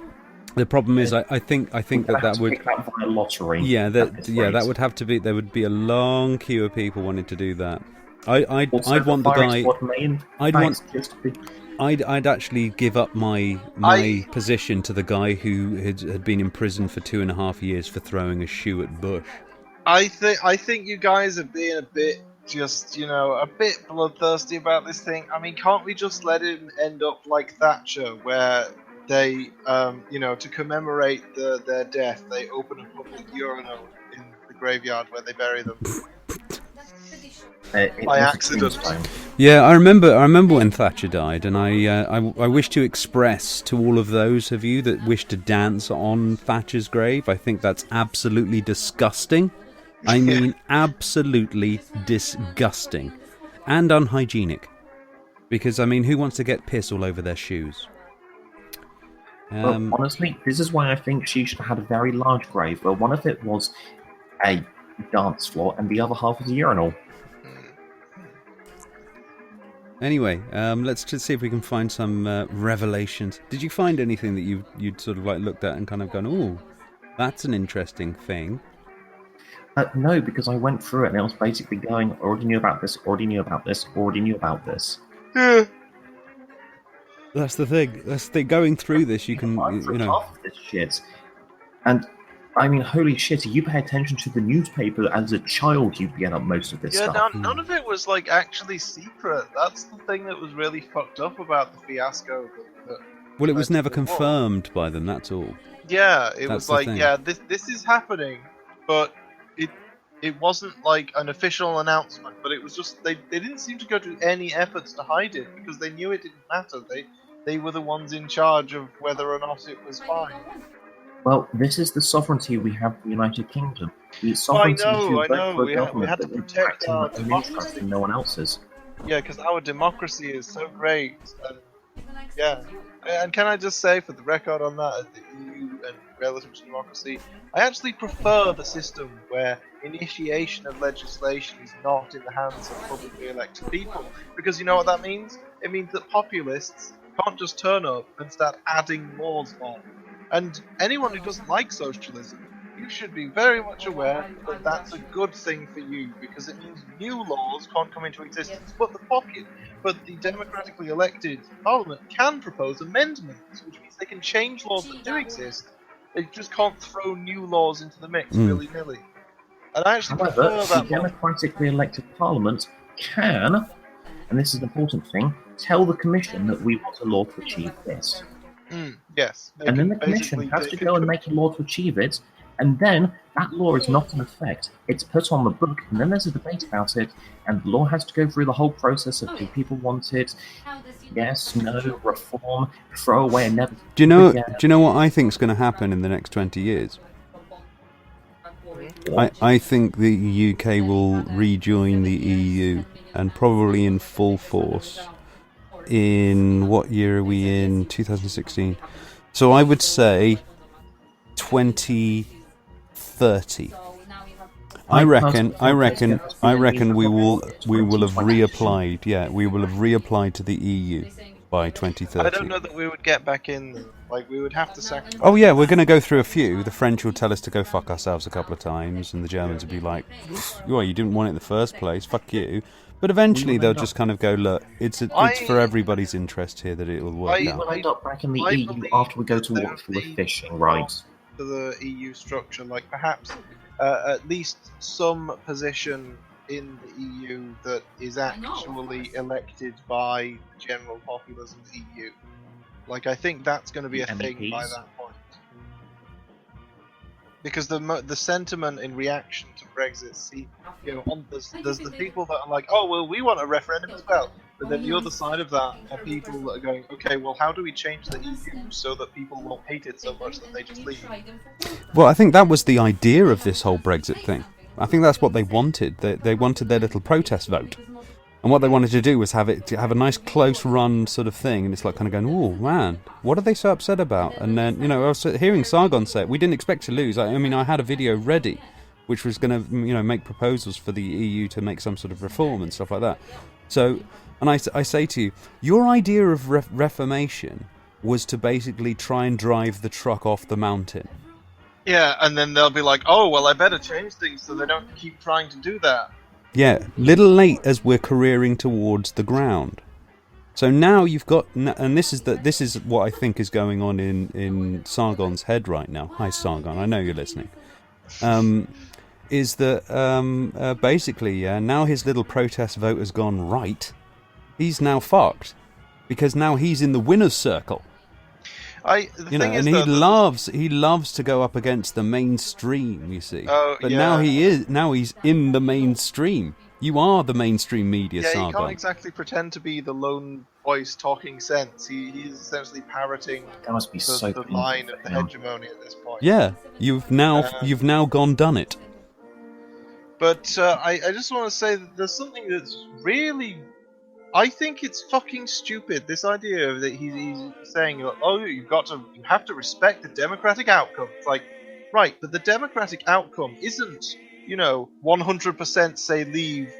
The problem is, I think that would pick that via lottery. that would have to be. There would be a long queue of people wanting to do that. I'd want the guy. I'd actually give up my position to the guy who had been in prison for 2.5 years for throwing a shoe at Bush. I think you guys are being a bit a bit bloodthirsty about this thing. I mean, can't we just let him end up like Thatcher, where they, to commemorate their death, they open a public urinal in the graveyard where they bury them? By accident. Yeah, I remember when Thatcher died, and I wish to express to all of those of you that wish to dance on Thatcher's grave, I think that's absolutely disgusting. I mean, absolutely disgusting. And unhygienic. Because, I mean, who wants to get piss all over their shoes? Well, honestly, this is why I think she should have had a very large grave, where one of it was a dance floor and the other half was a urinal. Anyway, let's just see if we can find some revelations. Did you find anything that you'd sort of like looked at and kind of gone, "Oh, that's an interesting thing"? No, because I went through it and it was basically going, already knew about this, already knew about this, already knew about this. Yeah. That's the thing. Going through this, you can, half of this shit. And I mean, holy shit! You pay attention to the newspaper as a child, you get up most of this stuff. Yeah, none of it was like actually secret. That's the thing that was really fucked up about the fiasco. Well, it was never confirmed by them. That's all. Yeah, it was like, thing. yeah, this is happening, but it wasn't like an official announcement. But it was just they didn't seem to go to any efforts to hide it because they knew it didn't matter. They were the ones in charge of whether or not it was fine. Well, this is the sovereignty we have in the United Kingdom. The sovereignty I know. We have to protect our democracy. And no one else's. Yeah, because our democracy is so great. And, yeah. And can I just say, for the record on that, the EU and relative to democracy, I actually prefer the system where initiation of legislation is not in the hands of publicly elected people. Because you know what that means? It means that populists can't just turn up and start adding laws on. And anyone who doesn't like socialism, you should be very much aware that that's a good thing for you, because it means new laws can't come into existence. But the democratically elected parliament can propose amendments, which means they can change laws that do exist. They just can't throw new laws into the mix willy-nilly. And I actually However, prefer that the democratically elected parliament can, and this is an important thing, tell the commission that we want a law to achieve this. Yes. And then the commission has to go and make a law to achieve it, and then that law is not in effect. It's put on the book, and then there's a debate about it, and the law has to go through the whole process of do people want it, yes, no, reform, throw away, and never... Do you know what I think is going to happen in the next 20 years? I think the UK will rejoin the EU, and probably in full force. In what year are we in? 2016. So I would say 2030. I reckon we will have reapplied. Yeah, we will have reapplied to the EU by 2030. I don't know that we would get back in. Like, we would have to sacrifice. Oh yeah, we're going to go through a few. The French will tell us to go fuck ourselves a couple of times, and the Germans will be like, "Well, you didn't want it in the first place. Fuck you." But eventually they'll just kind of go, look, it's for everybody's interest here that it will work out. We'll end up back in the EU after we go to war for the fishing, right? To the EU structure, like perhaps at least some position in the EU that is actually elected by general populace of the EU. Like, I think that's going to be a thing by that point. Because the sentiment in reaction to Brexit, there's the people that are like, oh well, we want a referendum as well. But then the other side of that are people that are going, okay, well, how do we change the EU so that people won't hate it so much that they just leave? Well, I think that was the idea of this whole Brexit thing. I think that's what they wanted. They wanted their little protest vote. And what they wanted to do was have a nice close run sort of thing, and it's like kind of going, oh man, what are they so upset about? And then, I was hearing Sargon say, we didn't expect to lose. I mean, I had a video ready which was going to, make proposals for the EU to make some sort of reform and stuff like that. So, and I say to you, your idea of reformation was to basically try and drive the truck off the mountain. Yeah, and then they'll be like, oh, well, I better change things so they don't keep trying to do that. Yeah, little late as we're careering towards the ground. So now you've got, and this is what I think is going on in Sargon's head right now. Hi, Sargon, I know you're listening. Is that basically now his little protest vote has gone right. He's now fucked because now he's in the winner's circle. He loves to go up against the mainstream, you see. But now he's in the mainstream. You are the mainstream media, Sargon. He can't exactly pretend to be the lone voice talking sense. He's essentially parroting the line of the hegemony at this point. Yeah, you've now done it. But I just want to say that there's something that's really, I think it's fucking stupid. This idea that he's saying, oh, you have to respect the democratic outcome. It's like, right, but the democratic outcome isn't, 100% say leave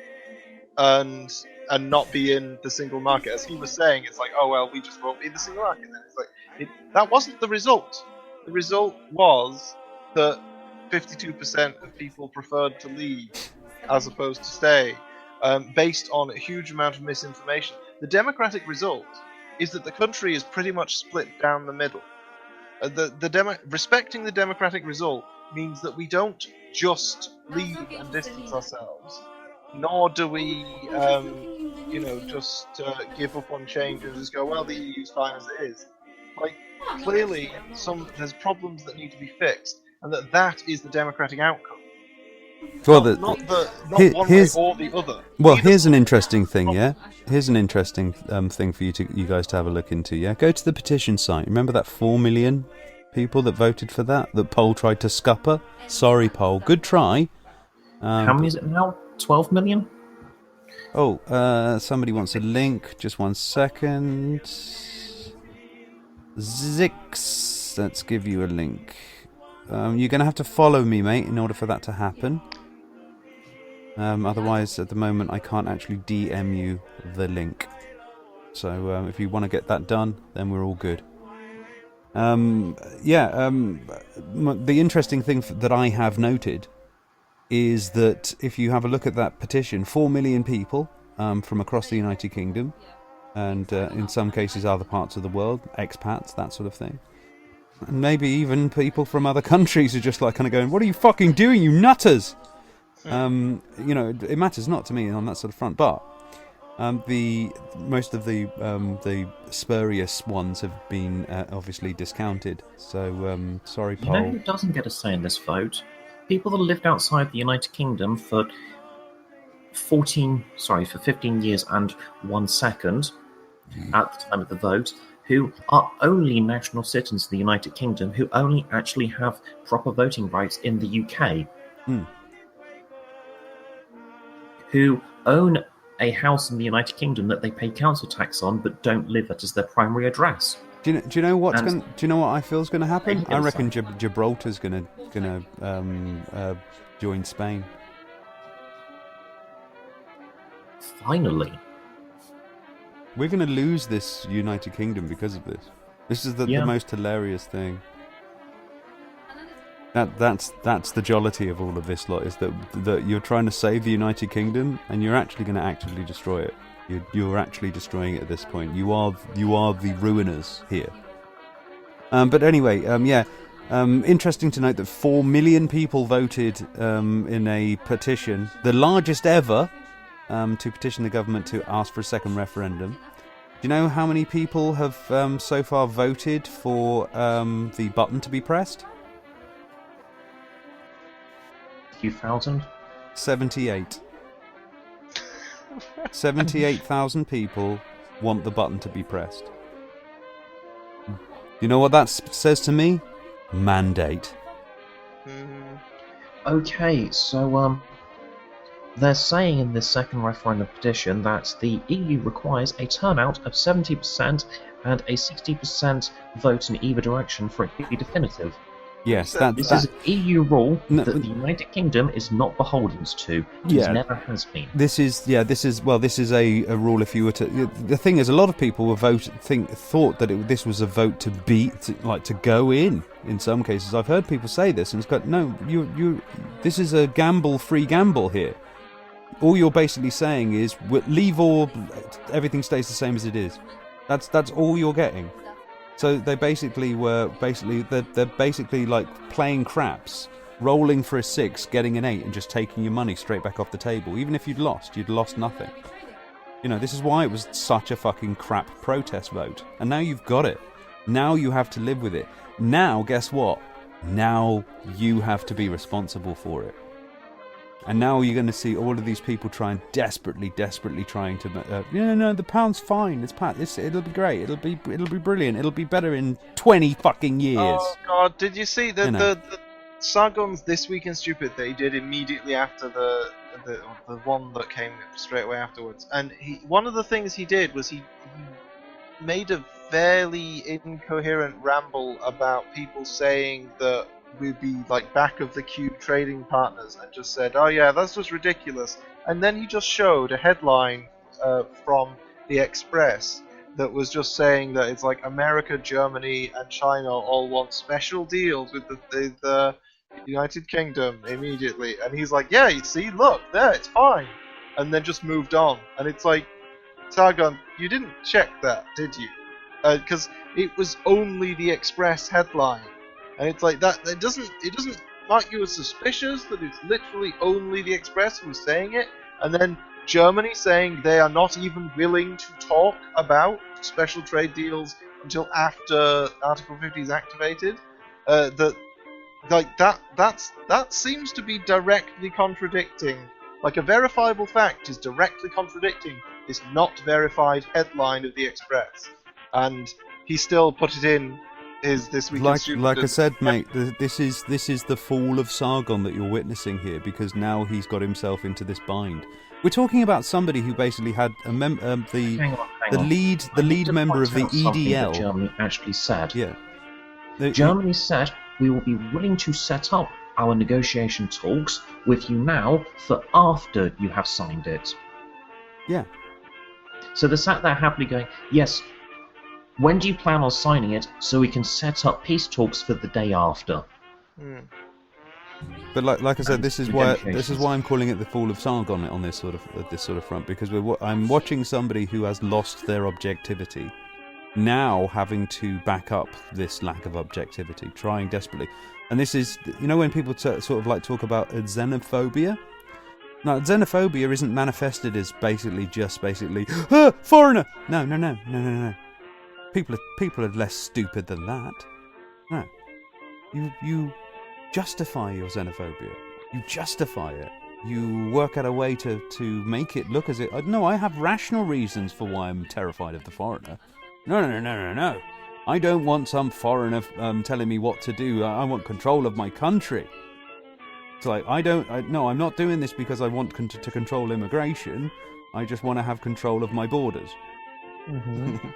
and not be in the single market. As he was saying, it's like, oh well, we just won't be in the single market. And it's like that wasn't the result. The result was that 52% of people preferred to leave as opposed to stay, based on a huge amount of misinformation. The democratic result is that the country is pretty much split down the middle. Respecting the democratic result means that we don't just leave and distance ourselves, nor do we, just give up on change and just go, well, the EU's fine as it is. Like, clearly, there's problems that need to be fixed, and that is the democratic outcome. Well, not one way or the other. Well, here's an interesting thing, yeah? Here's an interesting thing for you guys to have a look into, yeah? Go to the petition site. Remember that 4 million people that voted for that Poll tried to scupper? Sorry, Poll. Good try. How many is it now? 12 million? Oh, somebody wants a link. Just 1 second. Zix. Let's give you a link. You're going to have to follow me, mate, in order for that to happen. Otherwise, at the moment, I can't actually DM you the link. So if you want to get that done, then we're all good. The interesting thing that I have noted is that if you have a look at that petition, 4 million people from across the United Kingdom, and in some cases other parts of the world, expats, that sort of thing. And maybe even people from other countries are just like kind of going, what are you fucking doing, you nutters? It matters not to me on that sort of front, but most of the spurious ones have been obviously discounted. So sorry, Paul. You know who doesn't get a say in this vote? People that lived outside the United Kingdom for 15 years and 1 second at the time of the vote, who are only national citizens of the United Kingdom, who only actually have proper voting rights in the UK, who own a house in the United Kingdom that they pay council tax on, but don't live at as their primary address. Do you know what I feel is going to happen? I reckon Gibraltar's going to join Spain. Finally. We're going to lose this United Kingdom because of this. This is the most hilarious thing. That's the jollity of all of this lot, is that you're trying to save the United Kingdom and you're actually going to actively destroy it. You're actually destroying it at this point. You are the ruiners here. But anyway, interesting to note that 4 million people voted in a petition, the largest ever, to petition the government to ask for a second referendum. Do you know how many people have so far voted for the button to be pressed? 2,000? 78. 78,000 people want the button to be pressed. You know what that says to me? Mandate. Okay, so they're saying in this second referendum petition that the EU requires a turnout of 70% and a 60% vote in either direction for it to be definitive. Yes, This is an EU rule No, that the United Kingdom is not beholden to. It never has been. This is a rule. If you were to, the thing is, a lot of people were thought that this was a vote to go in. In some cases, I've heard people say this, and it's got no. This is a free gamble here. All you're basically saying is leave everything stays the same as it is. That's all you're getting. So they're basically like playing craps, rolling for a 6, getting an 8, and just taking your money straight back off the table. Even if you'd lost nothing. This is why it was such a fucking crap protest vote. And now you've got it. Now you have to live with it. Now, guess what? Now you have to be responsible for it. And now you're going to see all of these people desperately trying to. No, the pound's fine. It'll be great. It'll be brilliant. It'll be better in 20 fucking years. Oh God! Did you see the Sargon's This Week in Stupid that he did immediately after the one that came straight away afterwards? And one of the things he did was he made a fairly incoherent ramble about people saying that we'd be like back of the queue trading partners, and just said, oh yeah, that's just ridiculous. And then he just showed a headline from the Express that was just saying that it's like America, Germany and China all want special deals with the United Kingdom immediately. And he's like, yeah, you see, look, there, it's fine. And then just moved on. And it's like, Sargon, you didn't check that, did you? Because it was only the Express headline. And it's like that. It doesn't mark you as suspicious that it's literally only the Express who's saying it, and then Germany saying they are not even willing to talk about special trade deals until after Article 50 is activated. That seems to be directly contradicting. Like a verifiable fact is directly contradicting this not verified headline of the Express, and he still put it in. This week like I said, mate, this is the fall of Sargon that you're witnessing here, because now he's got himself into this bind. We're talking about somebody who basically had the lead member of the EDL. Germany actually said. Yeah. Germany said we will be willing to set up our negotiation talks with you now for after you have signed it. Yeah. So they sat there happily going, yes. When do you plan on signing it so we can set up peace talks for the day after? But like I said, this is why I'm calling it the fall of Sargon on this sort of front, because I'm watching somebody who has lost their objectivity now having to back up this lack of objectivity, trying desperately. And this is, when people sort of like talk about xenophobia. Now, xenophobia isn't manifested as basically foreigner. No. People are less stupid than that. No. You justify your xenophobia. You justify it. You work out a way to make it look as if... No, I have rational reasons for why I'm terrified of the foreigner. No. I don't want some foreigner telling me what to do. I want control of my country. It's like, I'm not doing this because I want to control immigration. I just want to have control of my borders. Mm-hmm.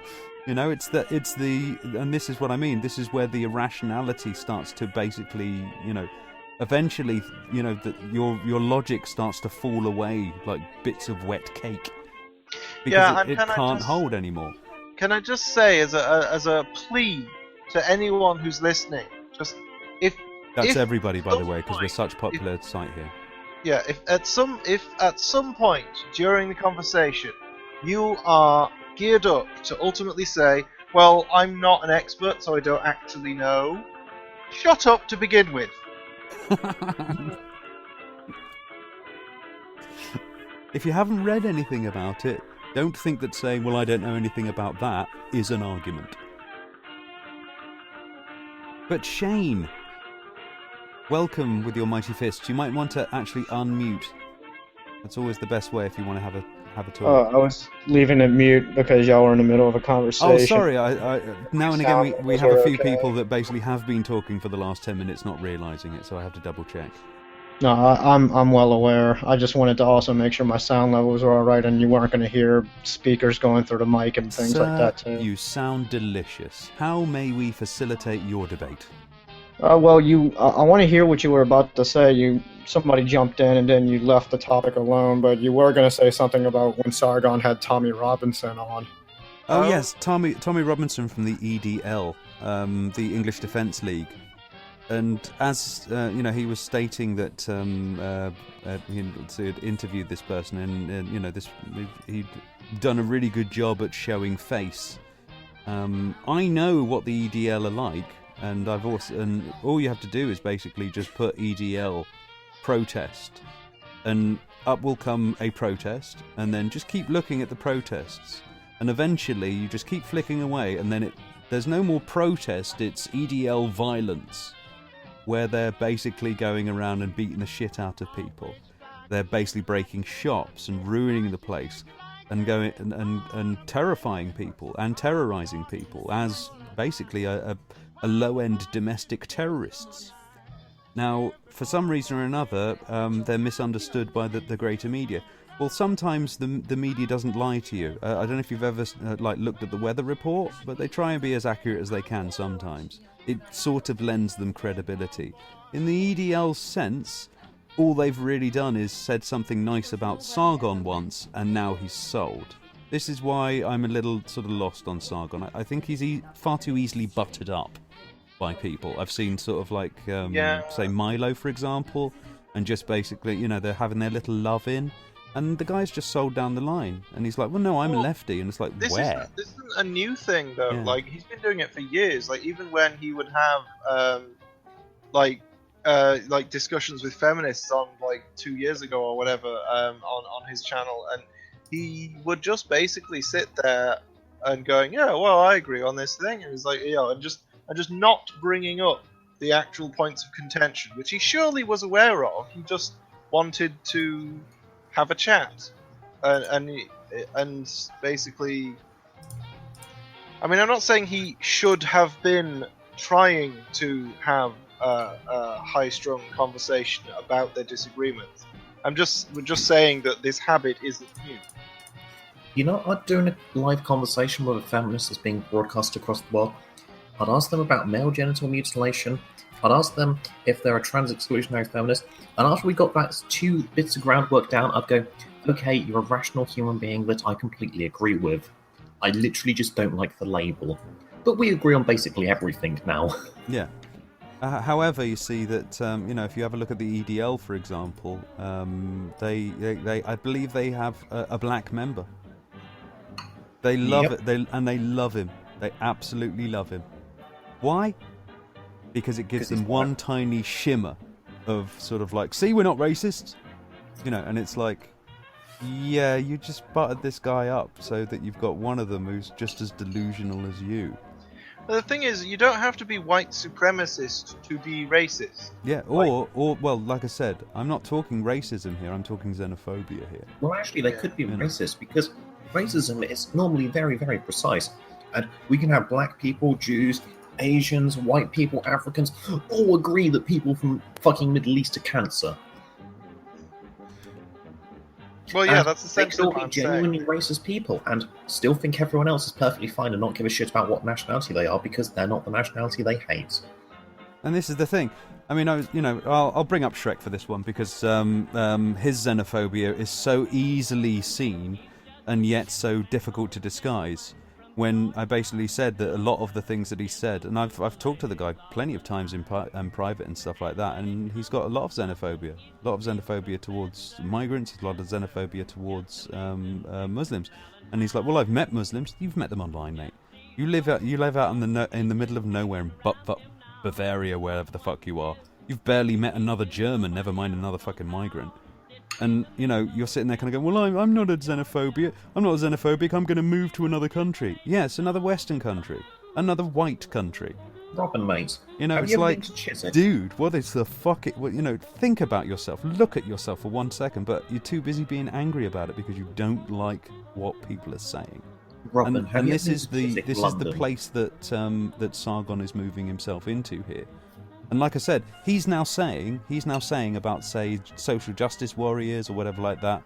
And this is what I mean. This is where the irrationality starts to basically, eventually, your logic starts to fall away like bits of wet cake, because it can't hold anymore. Can I just say, as a plea to anyone who's listening, that's everybody, by the way, because we're such a popular site here. Yeah, if at some point during the conversation you are geared up to ultimately say, well, I'm not an expert, so I don't actually know. Shut up to begin with. If you haven't read anything about it, don't think that saying, well, I don't know anything about that, is an argument. But Shane, welcome with your mighty fists. You might want to actually unmute. That's always the best way if you want to have a talk. Oh, I was leaving it mute because y'all were in the middle of a conversation. Oh, sorry. I now and again we have a few people that basically have been talking for the last 10 minutes, not realising it, so I have to double check. No, I'm well aware. I just wanted to also make sure my sound levels were all right, and you weren't going to hear speakers going through the mic and things like that too. You sound delicious. How may we facilitate your debate? Well, I want to hear what you were about to say. Somebody jumped in and then you left the topic alone, but you were going to say something about when Sargon had Tommy Robinson on. Oh yes, Tommy Robinson from the EDL, the English Defence League, and as he was stating that he had interviewed this person, and he'd done a really good job at showing face. I know what the EDL are like. And all you have to do is basically just put EDL protest, and up will come a protest, and then just keep looking at the protests, and eventually you just keep flicking away, and then there's no more protest, it's EDL violence, where they're basically going around and beating the shit out of people. They're basically breaking shops and ruining the place, and going and terrifying people and terrorizing people as basically a low-end domestic terrorists. Now, for some reason or another, they're misunderstood by the greater media. Well, sometimes the media doesn't lie to you. I don't know if you've ever looked at the weather report, but they try and be as accurate as they can sometimes. It sort of lends them credibility. In the EDL sense, all they've really done is said something nice about Sargon once, and now he's sold. This is why I'm a little sort of lost on Sargon. I think he's far too easily buttered up by people. I've seen sort of say Milo, for example, and just basically, they're having their little love in, and the guy's just sold down the line, and he's like, well, no, I'm a lefty, and it's like, this where? This isn't a new thing, though. Yeah. Like, he's been doing it for years. Like, even when he would have, discussions with feminists on, 2 years ago or whatever, on his channel, and he would just basically sit there and going, yeah, well, I agree on this thing, and he's like, and just not bringing up the actual points of contention, which he surely was aware of. He just wanted to have a chat, and basically, I mean, I'm not saying he should have been trying to have a high-strung conversation about their disagreements. We're just saying that this habit isn't new. I'm doing a live conversation with a feminist that's being broadcast across the world. I'd ask them about male genital mutilation. I'd ask them if they're a trans-exclusionary feminist. And after we got that 2 bits of groundwork down, I'd go, okay, you're a rational human being that I completely agree with. I literally just don't like the label. But we agree on basically everything now. Yeah. However, you see that if you have a look at the EDL, for example, they I believe they have a black member. They love it. They love him. They absolutely love him. Why? Because it gives them one tiny shimmer of sort of see, we're not racists, and it's like, yeah, you just buttered this guy up so that you've got one of them who's just as delusional as you. The thing is, you don't have to be white supremacist to be racist. Yeah, or well, like I said, I'm not talking racism here, I'm talking xenophobia here. Well, actually, they could be racist, because racism is normally very, very precise. And we can have black people, Jews, Asians, white people, Africans, all agree that people from fucking Middle East are cancer. Well, yeah, and that's essentially what I'm genuinely saying. racist people, and still think everyone else is perfectly fine and not give a shit about what nationality they are, because they're not the nationality they hate. And this is the thing. I mean, I'll bring up Shrek for this one, because his xenophobia is so easily seen and yet so difficult to disguise. When I basically said that a lot of the things that he said, and I've talked to the guy plenty of times in private and stuff like that, and he's got a lot of xenophobia. A lot of xenophobia towards migrants, a lot of xenophobia towards Muslims. And he's like, well, I've met Muslims. You've met them online, mate. You live out in the middle of nowhere in Bavaria, wherever the fuck you are. You've barely met another German, never mind another fucking migrant. And, you're sitting there kind of going, well, I'm not a xenophobic, I'm going to move to another country. Yes, another Western country. Another white country. Robin, mate. Have It's you ever like, been to Chiswick? dude, what is the fuck it... Well, think about yourself. Look at yourself for 1 second, but you're too busy being angry about it because you don't like what people are saying. Robin, And have you this ever is been to the London? place that that Sargon is moving himself into here. And like I said, he's now saying about, say, social justice warriors or whatever like that,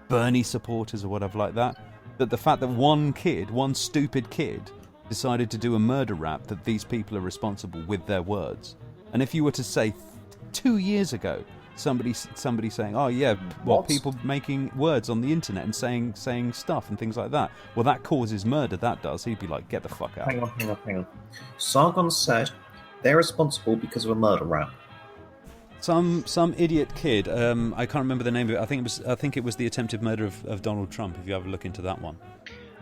Bernie supporters or whatever like that the fact that one stupid kid, decided to do a murder rap, that these people are responsible with their words. And if you were to say 2 years ago, somebody saying, "Oh yeah, What? people making words on the internet and saying stuff and things like that," well, that causes murder. That does. He'd be like, "Get the fuck out." Hang on. Sargon said they're responsible because of a murder rap. Some idiot kid. I can't remember the name of it. I think it was the attempted murder of Donald Trump. If you have a look into that one.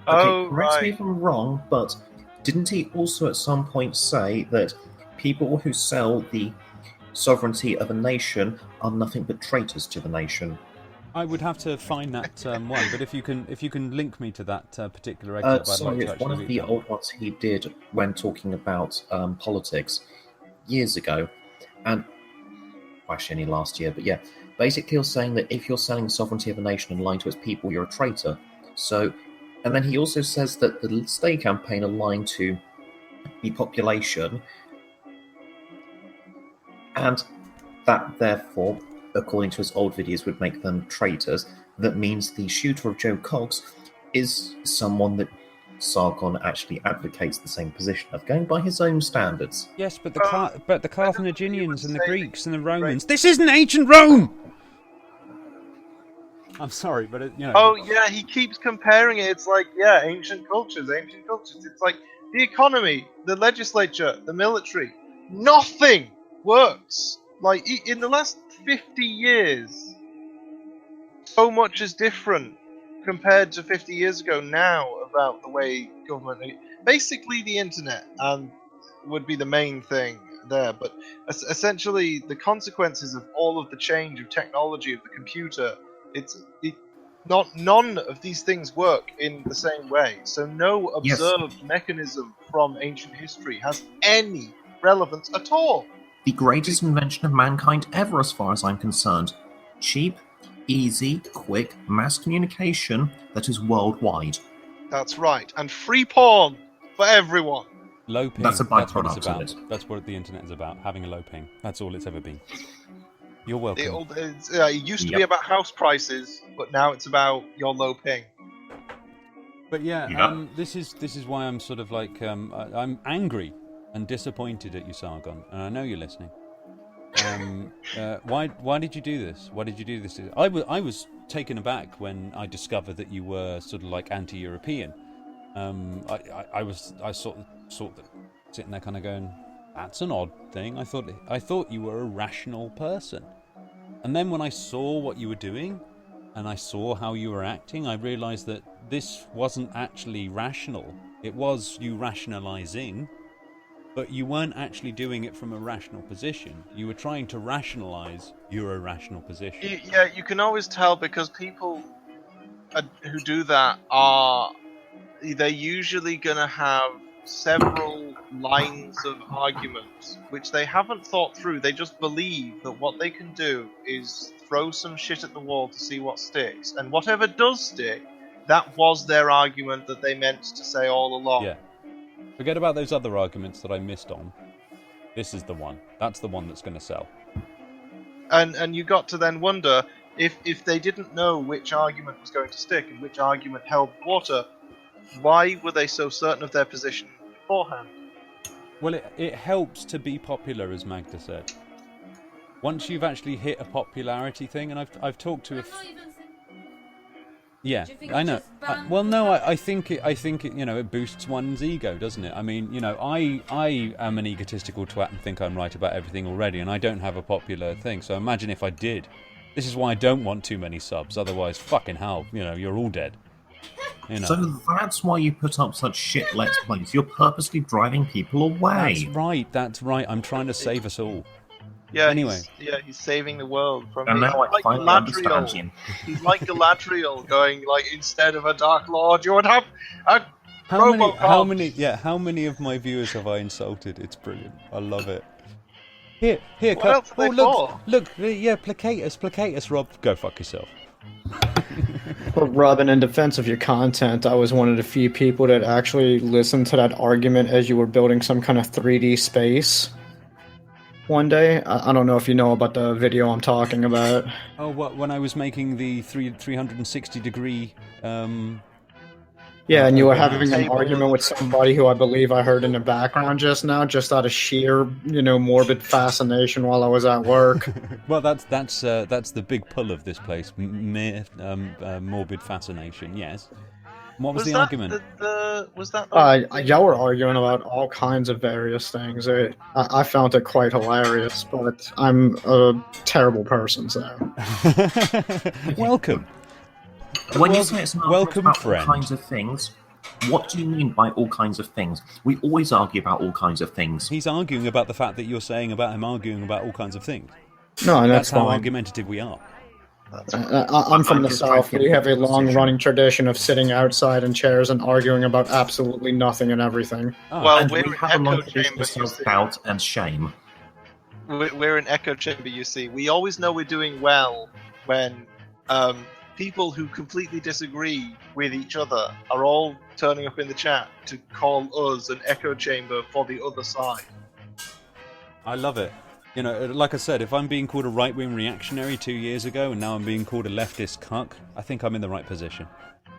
Oh, correct me right. if I'm wrong, but didn't he also at some point say that people who sell the sovereignty of a nation are nothing but traitors to the nation? I would have to find that one, but if you can link me to that particular excerpt, I'd Sorry, like to it's one actually of read the that. old ones he did when talking about politics years ago, and actually only last year, but yeah, basically he was saying that if you're selling the sovereignty of a nation and lying to its people, you're a traitor. So, and then he also says that the Stay campaign are lying to the population, and that therefore, according to his old videos, would make them traitors. That means the shooter of Joe Cogs is someone that Sargon actually advocates the same position of, going by his own standards. Yes, but the Carthaginians and the Greeks and the Romans. This isn't ancient Rome. I'm sorry, but Oh yeah, he keeps comparing it. It's like, yeah, ancient cultures. It's like the economy, the legislature, the military. Nothing works. Like in the last 50 years, so much is different compared to 50 years ago now about the way government. Basically, the internet would be the main thing there, but essentially the consequences of all of the change of technology of the computer. None of these things work in the same way. So no observed mechanism from ancient history has any relevance at all. The greatest invention of mankind ever, as far as I'm concerned. Cheap, easy, quick, mass communication that is worldwide. That's right. And free porn for everyone. Low ping. That's a That's what it's byproduct about. of it. That's what the internet is about. Having a low ping. That's all it's ever been. You're welcome. It used to be about house prices, but now it's about your low ping. But yeah, this is why I'm sort of like I'm angry and disappointed at you, Sargon, and I know you're listening. Why did you do this? Why did you do this? I was taken aback when I discovered that you were sort of like anti-European. I sort of sitting there kind of going, that's an odd thing. I thought you were a rational person. And then when I saw what you were doing and I saw how you were acting, I realized that this wasn't actually rational. It was you rationalizing, but you weren't actually doing it from a rational position. You were trying to rationalize your irrational position. Yeah, you can always tell because people who do that they're usually going to have several lines of arguments which they haven't thought through. They just believe that what they can do is throw some shit at the wall to see what sticks, and whatever does stick, that was their argument that they meant to say all along. Yeah. Forget about those other arguments that I missed on. This is the one. That's the one that's going to sell. And you got to then wonder if they didn't know which argument was going to stick and which argument held water, why were they so certain of their position beforehand? Well, it helps to be popular, as Magda said. Once you've actually hit a popularity thing, and I've talked to yeah, I know. Well, no, I think it it boosts one's ego, doesn't it? I mean, I am an egotistical twat and think I'm right about everything already, and I don't have a popular thing. So imagine if I did. This is why I don't want too many subs. Otherwise, fucking hell, you're all dead. So that's why you put up such shit Let's Plays. You're purposely driving people away. That's right. I'm trying to save us all. Yeah. Anyway. He's saving the world from. And now I finally understand him. He's like Galadriel, going like, instead of a Dark Lord, you would have a Robocop. How many of my viewers have I insulted? It's brilliant. I love it. Here. What else are they for? Look. Yeah, placate us, Rob. Go fuck yourself. But Robin, in defense of your content, I was one of the few people that actually listened to that argument as you were building some kind of 3D space one day. I don't know if you know about the video I'm talking about. Oh, what? When I was making the 360 degree Yeah, and you were Over having house. an argument with somebody who I believe I heard in the background just now, just out of sheer, morbid fascination while I was at work. Well, that's the big pull of this place. Mere morbid fascination. Yes. What was the that argument? Was that? Y'all were arguing about all kinds of various things. I found it quite hilarious, but I'm a terrible person, so. Welcome. When you say it's an argument welcome, about friend. all kinds of things, what do you mean by all kinds of things? We always argue about all kinds of things. He's arguing about the fact that you're saying about him arguing about all kinds of things. No, and That's that's how fine. argumentative we are. I'm from the South. We have a long-running tradition of sitting outside in chairs and arguing about absolutely nothing and everything. Oh. Well, And we're we an have a long echo tradition chamber. of self-doubt and shame. We're an echo chamber. You see, we always know we're doing well when people who completely disagree with each other are all turning up in the chat to call us an echo chamber for the other side. I love it. Like I said, if I'm being called a right-wing reactionary 2 years ago and now I'm being called a leftist cuck, I think I'm in the right position.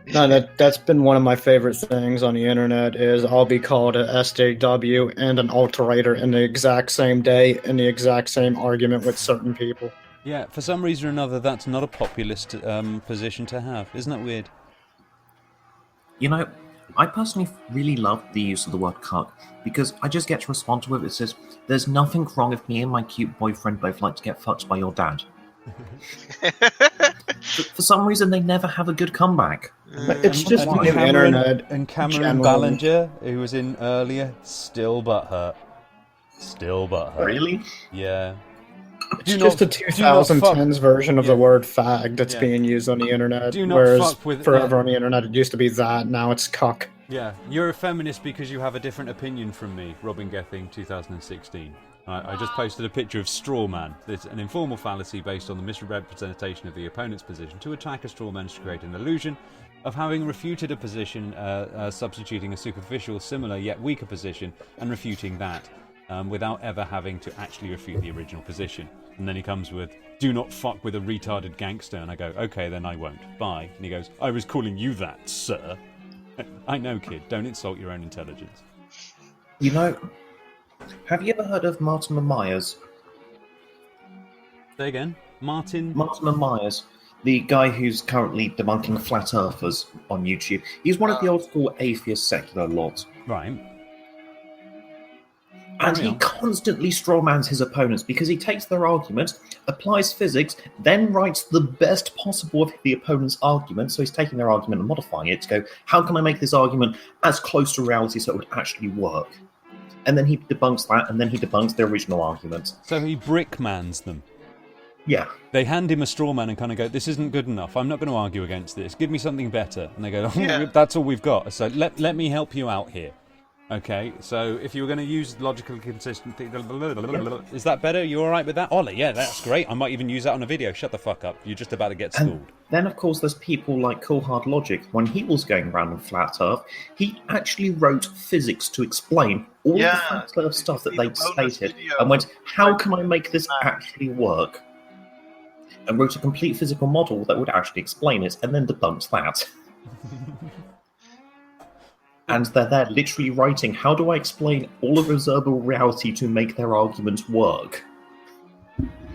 No, that's been one of my favorite things on the internet is I'll be called a SJW and an alterator in the exact same day in the exact same argument with certain people. Yeah, for some reason or another, that's not a populist position to have. Isn't that weird? I personally really love the use of the word cuck because I just get to respond to it. It says, there's nothing wrong if me and my cute boyfriend both like to get fucked by your dad. For some reason, they never have a good comeback. It's just the internet. And Cameron generally. Ballinger, who was in earlier, still butthurt. Really? Yeah. It's just the 2010s version of the word fag that's being used on the internet, Do not whereas fuck with- forever yeah. on the internet it used to be that, now it's cuck. Yeah, you're a feminist because you have a different opinion from me, Robin Gething, 2016. I just posted a picture of straw man. It's an informal fallacy based on the misrepresentation of the opponent's position to attack a straw man to create an illusion of having refuted a position, substituting a superficial, similar yet weaker position, and refuting that without ever having to actually refute the original position. And then he comes with, do not fuck with a retarded gangster. And I go, okay, then I won't. Bye. And he goes, I was calling you that, sir. I know, kid. Don't insult your own intelligence. Have you ever heard of Martin Myers? Say again? Martin Myers, the guy who's currently debunking flat earthers on YouTube. He's one of the old school atheist secular lot. Right. And he constantly strawmans his opponents because he takes their argument, applies physics, then writes the best possible of the opponent's argument. So he's taking their argument and modifying it to go, how can I make this argument as close to reality so it would actually work? And then he debunks that, and then he debunks their original argument. So he brickmans them. Yeah. They hand him a straw man and kind of go, this isn't good enough. I'm not going to argue against this. Give me something better. And they go, that's all we've got. So let me help you out here. Okay, so if you were going to use logical consistency, is that better? You all right with that? Ollie, yeah, that's great. I might even use that on a video. Shut the fuck up. You're just about to get schooled. And then, of course, there's people like Cool Hard Logic. When he was going around on Flat Earth, he actually wrote physics to explain all the Flat Earth stuff that they stated and went, how can I make this actually work? And wrote a complete physical model that would actually explain it, and then debunked that. And they're there literally writing, how do I explain all of observable reality to make their argument work?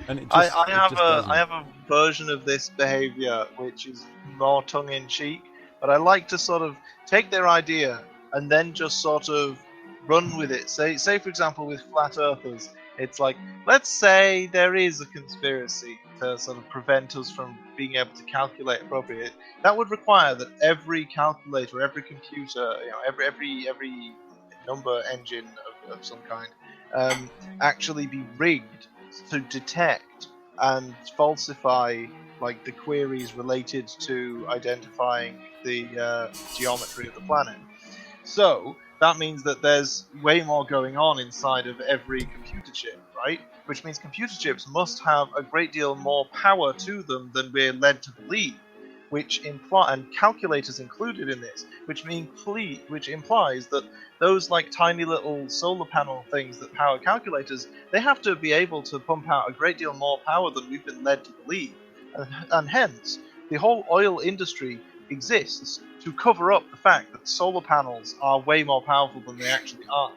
And I have a version of this behavior which is more tongue-in-cheek, but I like to sort of take their idea and then just sort of run with it. Say for example, with flat earthers, it's like, let's say there is a conspiracy to sort of prevent us from being able to calculate appropriately. That would require that every calculator, every computer, every number engine of some kind, actually be rigged to detect and falsify like the queries related to identifying the geometry of the planet. So that means that there's way more going on inside of every computer chip, right? Which means computer chips must have a great deal more power to them than we're led to believe, and calculators included in this, which implies that those like tiny little solar panel things that power calculators, they have to be able to pump out a great deal more power than we've been led to believe, and hence the whole oil industry exists to cover up the fact that solar panels are way more powerful than they actually are.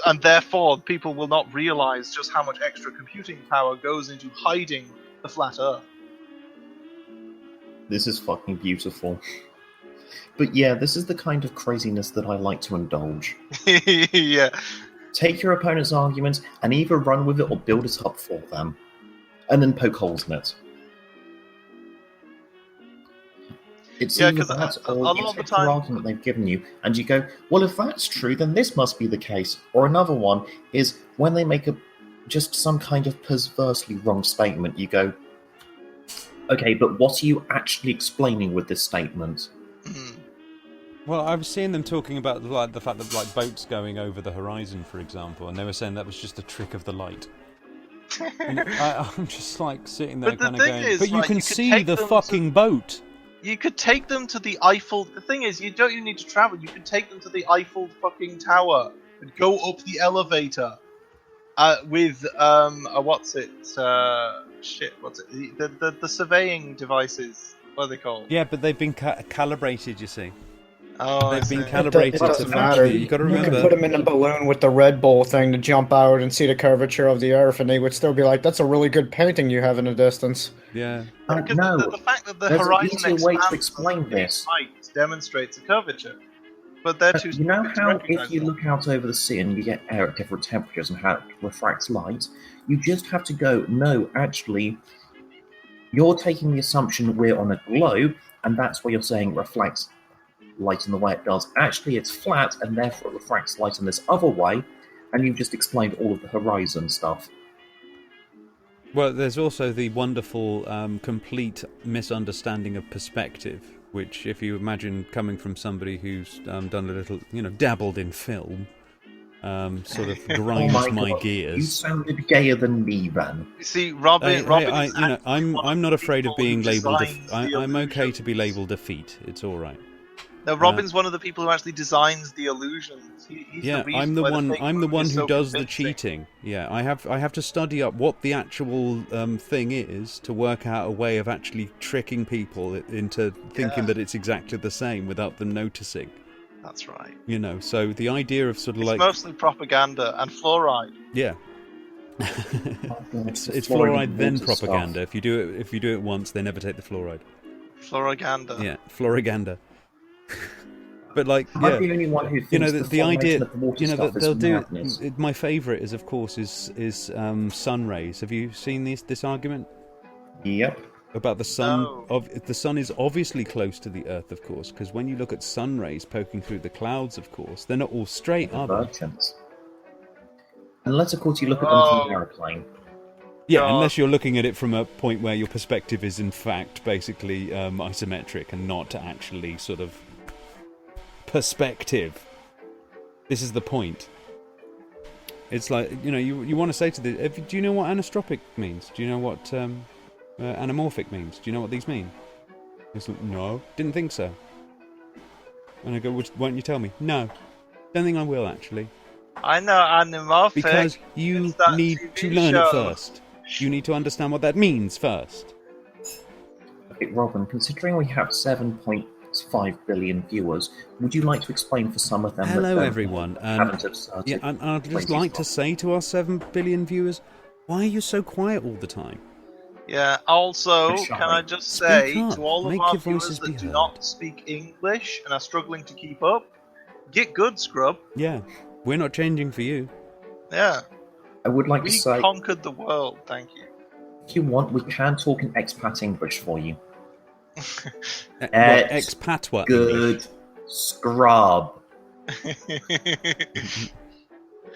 And therefore, people will not realize just how much extra computing power goes into hiding the flat Earth. This is fucking beautiful. But yeah, this is the kind of craziness that I like to indulge. Yeah. Take your opponent's arguments and either run with it or build it up for them. And then poke holes in it. It's either that, or you take the argument they've given you, and you go, well, if that's true, then this must be the case. Or another one is when they make just some kind of perversely wrong statement, you go, okay, but what are you actually explaining with this statement? Well, I was seeing them talking about like the fact that like boats going over the horizon, for example, and they were saying that was just a trick of the light. And I'm just like sitting there kind of going, but you can see the fucking boat. You could take them to the Eiffel. The thing is, you don't even need to travel. You could take them to the Eiffel fucking tower and go up the elevator with what's it? What's it? The surveying devices. What are they called? Yeah, but they've been calibrated. You see. Oh, they've been calibrated. It doesn't matter. You got to remember. You could put them in a balloon with the Red Bull thing to jump out and see the curvature of the Earth, and they would still be like, "That's a really good painting you have in the distance." Yeah. No, the fact that the there's horizon an easier way to expands explain this. light demonstrates a curvature. But they're too. You know stupid to how recognize if you that. look out over the sea and you get air at different temperatures and how it refracts light, you just have to go, no, actually, you're taking the assumption we're on a globe, and that's why you're saying it reflects light in the way it does. Actually, it's flat, and therefore it refracts light in this other way, and you've just explained all of the horizon stuff. Well, there's also the wonderful, complete misunderstanding of perspective, which, if you imagine coming from somebody who's done a little, dabbled in film, sort of grinds my gears. You sounded gayer than me, then. You see, Robin. I'm not afraid of being labelled. I'm okay to be labelled a feat. It's all right. No, Robin's one of the people who actually designs the illusions. He's I'm the one who does the convincing. cheating. Yeah, I have to study up what the actual thing is to work out a way of actually tricking people into thinking that it's exactly the same without them noticing. That's right. So the idea of sort of It's mostly propaganda and fluoride. Yeah. it's fluoride then propaganda. If you do it once, they never take the fluoride. Fluoraganda. Yeah, fluoraganda. But I'm the only one who thinks the idea, of the water stuff that they'll is do. madness. My favourite is, of course, is sun rays. Have you seen this argument? Yep. About the sun. No. The sun is obviously close to the Earth, of course, because when you look at sun rays poking through the clouds, of course, they're not all straight, are they? Divergence. Unless, of course, you look at them from an aeroplane. Yeah, unless you're looking at it from a point where your perspective is, in fact, basically isometric and not actually sort of perspective. This is the point. It's like, you want to say to the... Do you know what anisotropic means? Do you know what anamorphic means? Do you know what these mean? It's like, no, didn't think so. And I go, why don't you tell me? No, don't think I will, actually. I know anamorphic. Because you need to learn it first. You need to understand what that means first. Okay, Robin, considering we have 7.5 billion viewers, would you like to explain for some of them? Hello, everyone. I'd just like to stuff? say to our 7 billion viewers, why are you so quiet all the time? Yeah, also, Pretty can shy. I just Speak say up. to all of Make our your viewers voices that be do heard. not speak English and are struggling to keep up, get good, scrub. Yeah, we're not changing for you. Yeah. I would like We to say, conquered the world, thank you. if you want, we can talk in expat English for you. Expatwa Good English. scrub.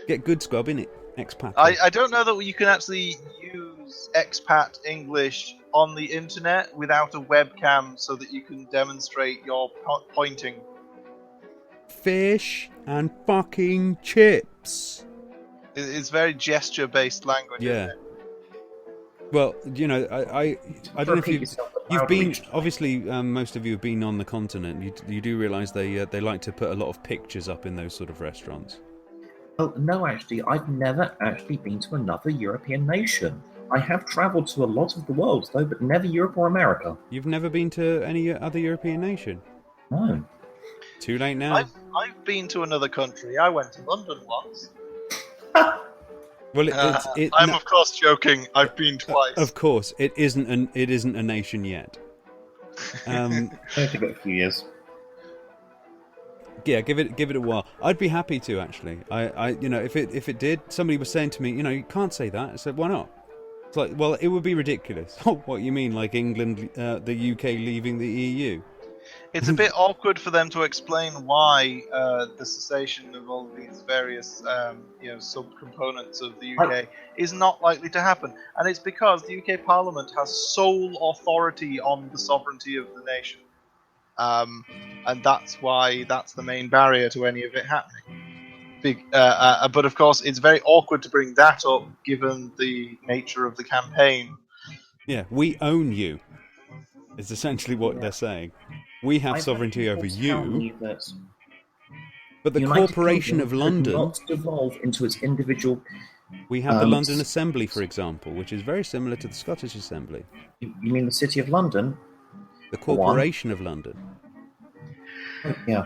Get good scrub, innit? Expatwa. I don't know that you can actually use expat English on the internet without a webcam so that you can demonstrate your pointing. Fish and fucking chips. It's very gesture-based language, Yeah. isn't it? Well, I don't know if Repeat you've yourself been. loudly. Obviously, most of you have been on the continent. You do realise they like to put a lot of pictures up in those sort of restaurants. Well, no, actually, I've never actually been to another European nation. I have travelled to a lot of the world, though, but never Europe or America. You've never been to any other European nation? No. Too late now. I've been to another country. I went to London once. Well, I'm of course joking. I've been twice. Of course, it isn't a nation yet. Only give it a few years. Yeah, give it a while. I'd be happy to actually. If it did, somebody was saying to me, you can't say that. I said, why not? It's like, well, it would be ridiculous. Oh, what you mean, like England, the UK leaving the EU? It's a bit awkward for them to explain why the cessation of all these various, subcomponents of the UK is not likely to happen, and it's because the UK Parliament has sole authority on the sovereignty of the nation, and that's why that's the main barrier to any of it happening. But of course, it's very awkward to bring that up given the nature of the campaign. Yeah, we own you. Is essentially what they're saying. We have sovereignty over you, but the Corporation of London not devolve into its individual. We have the London Assembly, for example, which is very similar to the Scottish Assembly. You mean the City of London? The Corporation of London. Yeah.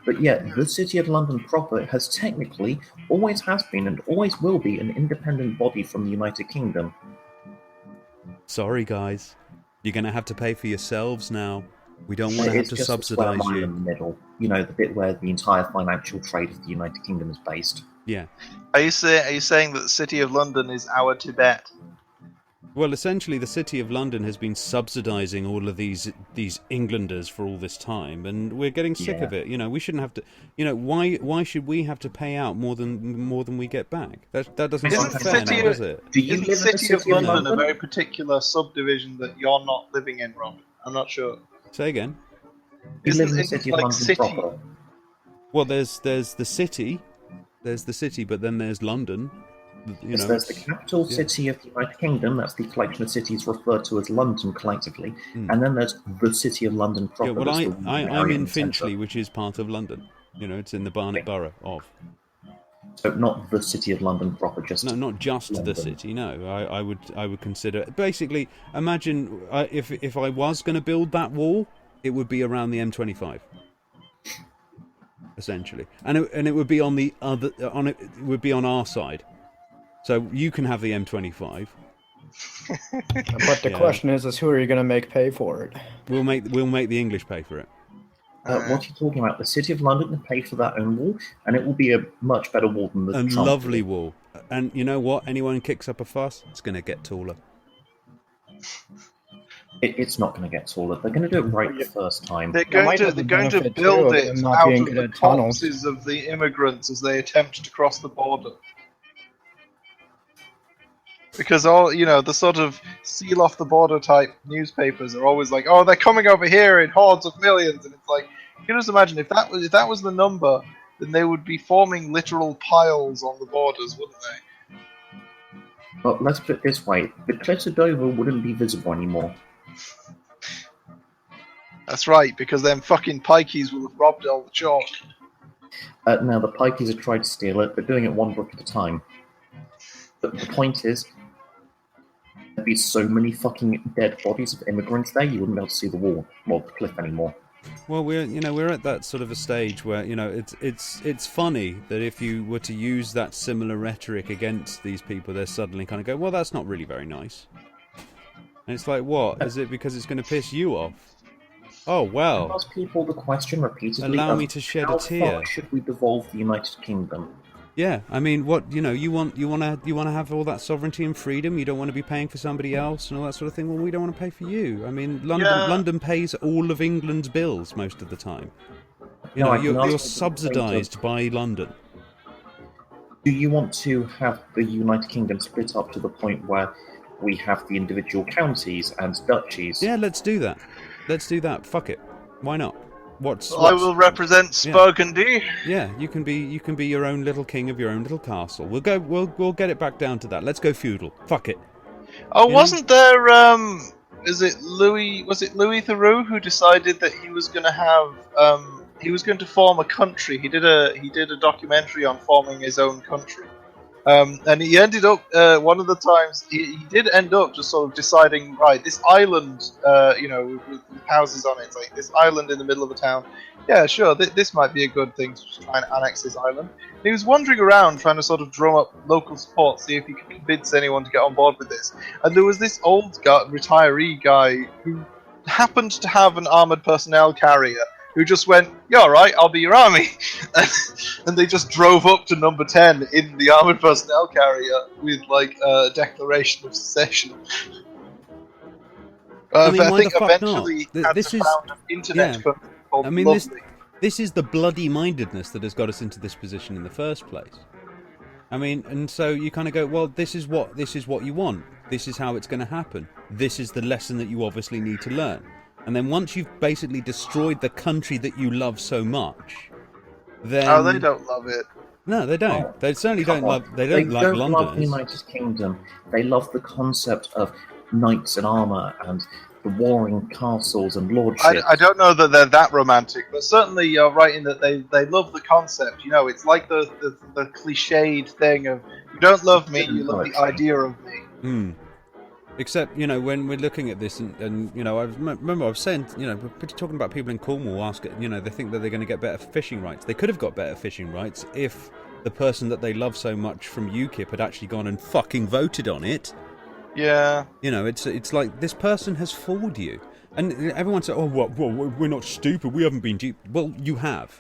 But yeah, the City of London proper has technically always has been and always will be an independent body from the United Kingdom. Sorry, guys. You're going to have to pay for yourselves now. We don't want to have to subsidise you. In the middle, the bit where the entire financial trade of the United Kingdom is based. Yeah. Are you saying that the City of London is our Tibet? Well, essentially, the City of London has been subsidising all of these Englanders for all this time, and we're getting sick of it. We shouldn't have to. Why should we have to pay out more than we get back? That doesn't sound fair, now, does it? Isn't the City of London a very particular subdivision that you're not living in, Rob? I'm not sure. Say again. Isn't the City of London proper? Well, there's the city, but then there's London. There's the capital city of the United Kingdom. That's the collection of cities referred to as London collectively, and then there's the City of London proper. Yeah, well, I'm in Finchley, which is part of London. It's in the Barnet Borough of. So not the City of London proper, just not just London. The city. No, I would consider. Basically, imagine if I was going to build that wall, it would be around the M25, essentially, and it would be on the other it would be on our side. So you can have the M25. But the question is who are you going to make pay for it? We'll make the English pay for it. What are you talking about? The City of London can pay for their own wall, and it will be a much better wall than the Trump lovely wall. And you know what? Anyone who kicks up a fuss, it's going to get taller. It's not going to get taller. They're going to do it right the first time. They're going to build it out of the corpses of the immigrants as they attempt to cross the border. Because the sort of seal off the border type newspapers are always like, oh, they're coming over here in hordes of millions, and it's like, you can just imagine if that was the number, then they would be forming literal piles on the borders, wouldn't they? Well, let's put it this way: the cliffs of Dover wouldn't be visible anymore. That's right, because them fucking pikeys will have robbed all the chalk. Now the pikeys have tried to steal it, but doing it one brick at a time. But the point is, there'd be so many fucking dead bodies of immigrants there, you wouldn't be able to see the wall, the cliff anymore. Well, we're at that sort of a stage where it's funny that if you were to use that similar rhetoric against these people, they're suddenly kind of go, well, that's not really very nice. And it's like, what? Is it because it's going to piss you off? Oh well. Ask people the question repeatedly. Allow me to shed a tear. How far should we devolve the United Kingdom? Yeah, I mean, what you want to have all that sovereignty and freedom. You don't want to be paying for somebody else and all that sort of thing. Well, we don't want to pay for you. I mean, London pays all of England's bills most of the time. You're subsidised by London. Do you want to have the United Kingdom split up to the point where we have the individual counties and duchies? Yeah, let's do that. Fuck it. Why not? I will represent Burgundy. Yeah, you can be your own little king of your own little castle. We'll get it back down to that. Let's go feudal. Fuck it. Oh, wasn't there was it Louis Theroux who decided that he was going to have he was going to form a country. He did a documentary on forming his own country. And he ended up one of the times he did end up just sort of deciding, right, this island, with houses on it, it's like this island in the middle of a town. Yeah, sure, this might be a good thing to try and annex this island. And he was wandering around trying to sort of drum up local support, see if he could convince anyone to get on board with this. And there was this old guy, retiree guy who happened to have an armored personnel carrier who just went, "Yeah, all right, I'll be your army," and they just drove up to number 10 in the armored personnel carrier with like a declaration of secession. I mean, I why think the fuck eventually not? had to found an internet yeah. company called I mean, Lovely. this is the bloody mindedness that has got us into this position in the first place. I mean, and so you kind of go, well, this is what you want. This is how it's going to happen. This is the lesson that you obviously need to learn. And then once you've basically destroyed the country that you love so much, then they don't love it. No, they don't. Oh, they certainly don't love. They don't like love the Londoners. United Kingdom. They love the concept of knights in armour and the warring castles and lordships. I don't know that they're that romantic, but certainly you're right in that they love the concept. You know, it's like the cliched thing of, you don't love me, you love the idea of me. Except, when we're looking at this, and I remember I was saying, we're talking about people in Cornwall they think that they're going to get better fishing rights. They could have got better fishing rights if the person that they love so much from UKIP had actually gone and fucking voted on it. Yeah. It's like, this person has fooled you. And everyone said, we're not stupid, we haven't been duped. Well, you have.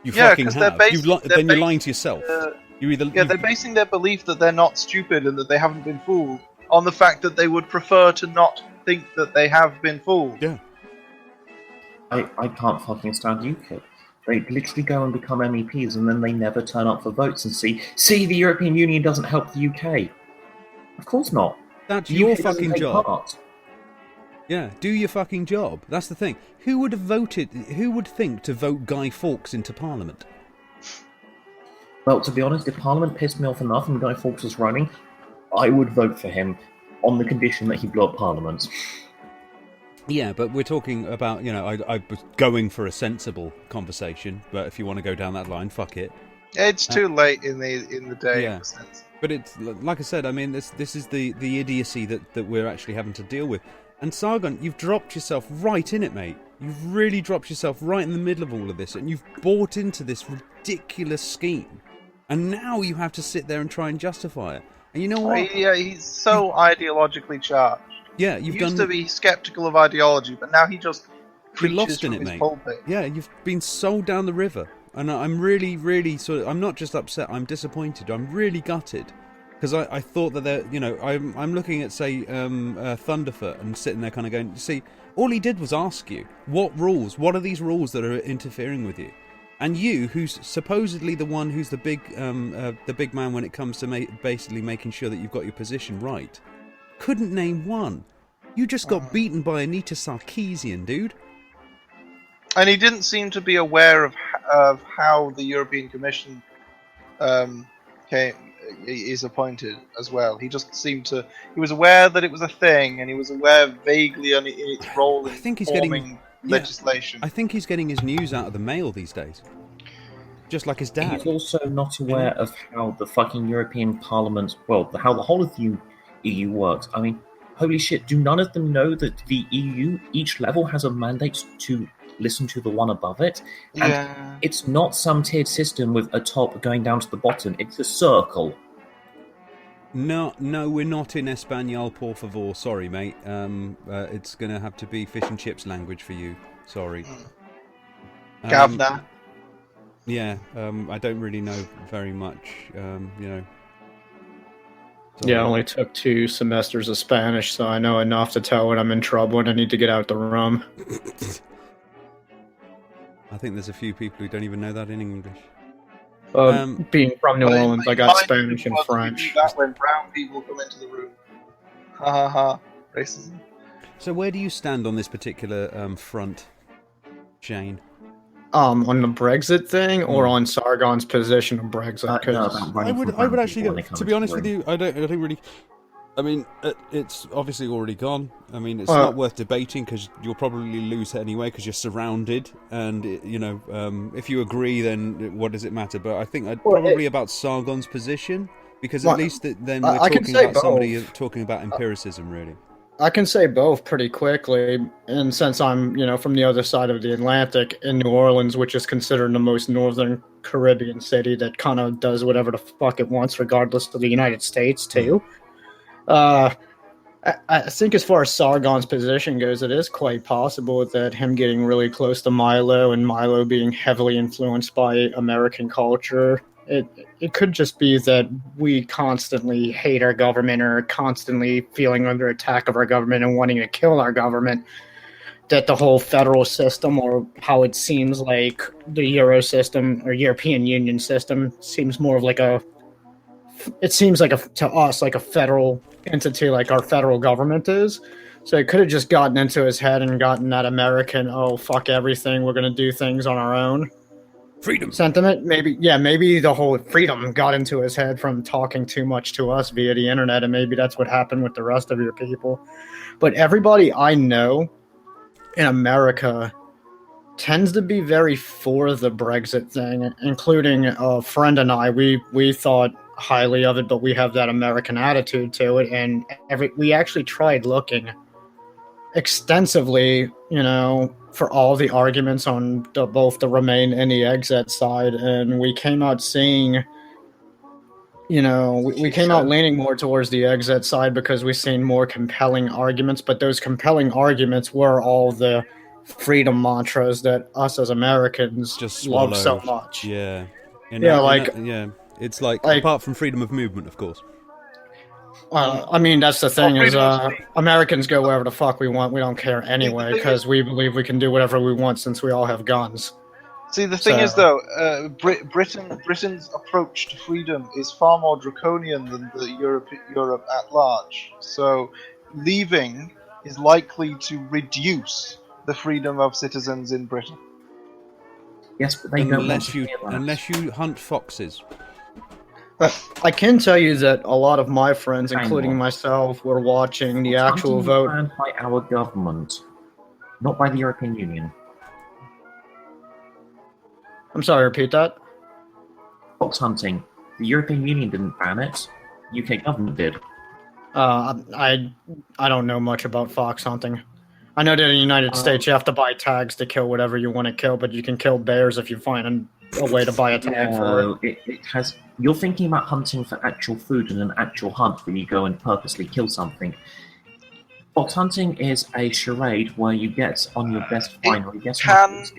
You fucking have. Then you're lying to yourself. They're basing their belief that they're not stupid and that they haven't been fooled on the fact that they would prefer to not think that they have been fooled. Yeah. I can't fucking stand UKIP. They literally go and become MEPs and then they never turn up for votes and see the European Union doesn't help the UK. Of course not. That's The your UK doesn't fucking take job. part. Yeah, do your fucking job. That's the thing. Who would think to vote Guy Fawkes into Parliament? Well, to be honest, if Parliament pissed me off enough and Guy Fawkes was running, I would vote for him on the condition that he blew up Parliament. Yeah, but we're talking about, I was going for a sensible conversation, but if you want to go down that line, fuck it. It's too late in the day. Yeah. In a sense. But it's, like I said, I mean, this is the idiocy that we're actually having to deal with. And Sargon, you've dropped yourself right in it, mate. You've really dropped yourself right in the middle of all of this, and you've bought into this ridiculous scheme. And now you have to sit there and try and justify it. And you know what? Yeah, he's so ideologically charged. Yeah, He used to be skeptical of ideology, but now he just You're preaches lost in from it, his mate. pulpit. Yeah, you've been sold down the river. And I'm really, really I'm not just upset, I'm disappointed. I'm really gutted. Because I thought that I'm looking at, say, Thunderfoot and sitting there kind of going, see, all he did was ask you, what are these rules that are interfering with you? And you, who's supposedly the one who's the big man when it comes to basically making sure that you've got your position right, couldn't name one. You just got beaten by Anita Sarkeesian, dude. And he didn't seem to be aware of how the European Commission is appointed as well. He just seemed to. He was aware that it was a thing, and he was aware vaguely in its role in forming legislation. I think he's getting his news out of the mail these days. Just like his dad. He's also not aware of how the fucking European Parliament, how the whole of the EU works. I mean, holy shit, do none of them know that the EU, each level has a mandate to listen to the one above it? And it's not some tiered system with a top going down to the bottom, it's a circle. No, we're not in Espanol, por favor. Sorry, mate. It's going to have to be fish and chips language for you. Sorry. Gavna. Yeah, I don't really know very much, Sorry. Yeah, I only took 2 semesters of Spanish, so I know enough to tell when I'm in trouble and I need to get out the room. I think there's a few people who don't even know that in English. Being from New Orleans, I got Spanish and French. That when brown people come into the room. Ha ha ha. Racism. So where do you stand on this particular front, Shane? On the Brexit thing, or on Sargon's position on Brexit? I would actually go, to be honest with you, I don't really. I mean, it's obviously already gone. I mean, it's not worth debating because you'll probably lose it anyway because you're surrounded. And if you agree, then what does it matter? But I think probably about Sargon's position, Because Well, at least then we're I can talking say about somebody both. talking about empiricism, really. I can say both pretty quickly, and since I'm, from the other side of the Atlantic in New Orleans, which is considered the most northern Caribbean city that kind of does whatever the fuck it wants, regardless of the United States too. I think as far as Sargon's position goes, it is quite possible that him getting really close to Milo and Milo being heavily influenced by American culture, it could just be that we constantly hate our government or constantly feeling under attack of our government and wanting to kill our government, that the whole federal system, or how it seems like the Euro system or European Union system, seems more of like to us like a federal entity, like our federal government is. So it could have just gotten into his head and gotten that American, oh fuck everything, we're gonna do things on our own Freedom sentiment. Maybe the whole freedom got into his head from talking too much to us via the internet, and maybe that's what happened with the rest of your people. But everybody I know in America tends to be very for the Brexit thing, including a friend and I. We thought highly of it, but we have that American attitude to it, and we actually tried looking extensively, for all the arguments on both the Remain and the Exit side, and we came out seeing, we came out leaning more towards the Exit side because we've seen more compelling arguments, but those compelling arguments were all the freedom mantras that us as Americans just love so swallowed. much. Yeah. It's like apart from freedom of movement, of course. I mean, that's the thing is, Americans go wherever the fuck we want. We don't care anyway because we believe we can do whatever we want since we all have guns. See, the thing is, though, Britain's approach to freedom is far more draconian than the Europe at large. So, leaving is likely to reduce the freedom of citizens in Britain. Yes, but they don't want to hear that. Unless you hunt foxes. I can tell you that a lot of my friends, Hang including on. myself, were watching the Fox actual hunting is vote. banned by our government, not by the European Union. I'm sorry, repeat that. Fox hunting. The European Union didn't ban it. UK government did. I don't know much about fox hunting. I know that in the United States you have to buy tags to kill whatever you want to kill, but you can kill bears if you find a way to buy a tag for it. It has. You're thinking about hunting for actual food and an actual hunt where you go and purposely kill something. Fox hunting is a charade where you get on your best find, or you get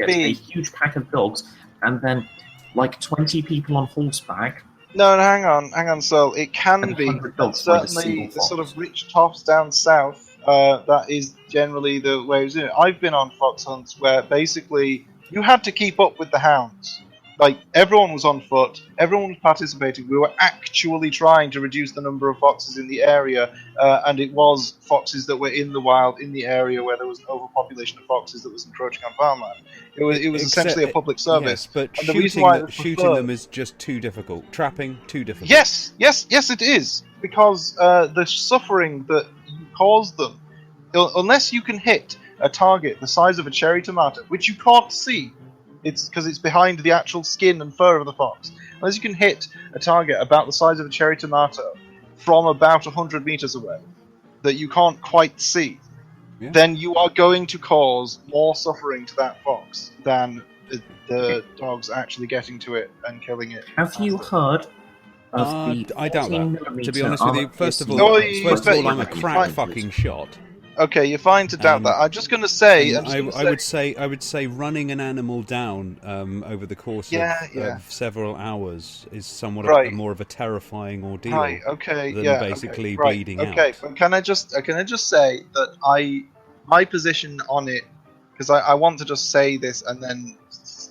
a huge pack of dogs, and then like 20 people on horseback. No, hang on. So it can be. Certainly, the sort of rich tops down south. That is generally the way of doing it. I've been on fox hunts where basically you had to keep up with the hounds. Like, everyone was on foot, everyone was participating. We were actually trying to reduce the number of foxes in the area, and it was foxes that were in the wild, in the area where there was an overpopulation of foxes that was encroaching on farmland. It was essentially a public service. Yes, but and shooting them is just too difficult. Trapping, too difficult. Yes, it is. Because the suffering that you cause them, unless you can hit a target the size of a cherry tomato, which you can't see, it's because it's behind the actual skin and fur of the fox. Unless you can hit a target about the size of a cherry tomato from about 100 meters away that you can't quite see, then you are going to cause more suffering to that fox than the dogs actually getting to it and killing it. Have you heard of the I doubt that. To be honest with you, first of all, I'm a crack fucking shot. Okay, you're fine to doubt that. I'm just going to say, I would say running an animal down over the course of several hours is somewhat more of a terrifying ordeal than basically bleeding out. Okay, but can I just say that my position on it, because I want to just say this and then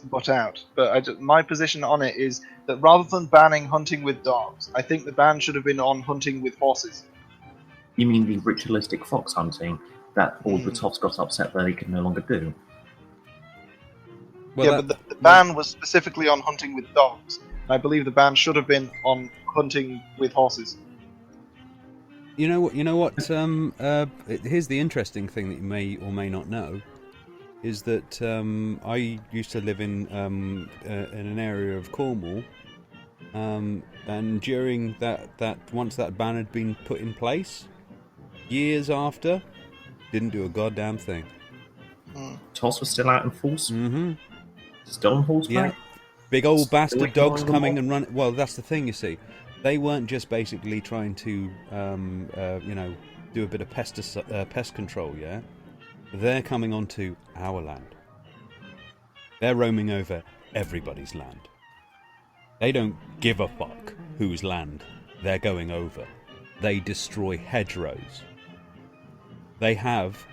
butt out, but my position on it is that rather than banning hunting with dogs, I think the ban should have been on hunting with horses. You mean the ritualistic fox hunting that all the toffs got upset that they could no longer do? Well, but the ban was specifically on hunting with dogs. I believe the ban should have been on hunting with horses. You know what? Here's the interesting thing that you may or may not know, is that I used to live in an area of Cornwall And during that once that ban had been put in place, years after, didn't do a goddamn thing. Toss was still out in force. Mm-hmm. Still on horseback. Yeah. Big old Still bastard dogs ignoring coming them and run. Well, that's the thing, you see. They weren't just basically trying to, do a bit of pest control, yeah? They're coming onto our land. They're roaming over everybody's land. They don't give a fuck whose land they're going over. They destroy hedgerows. They have,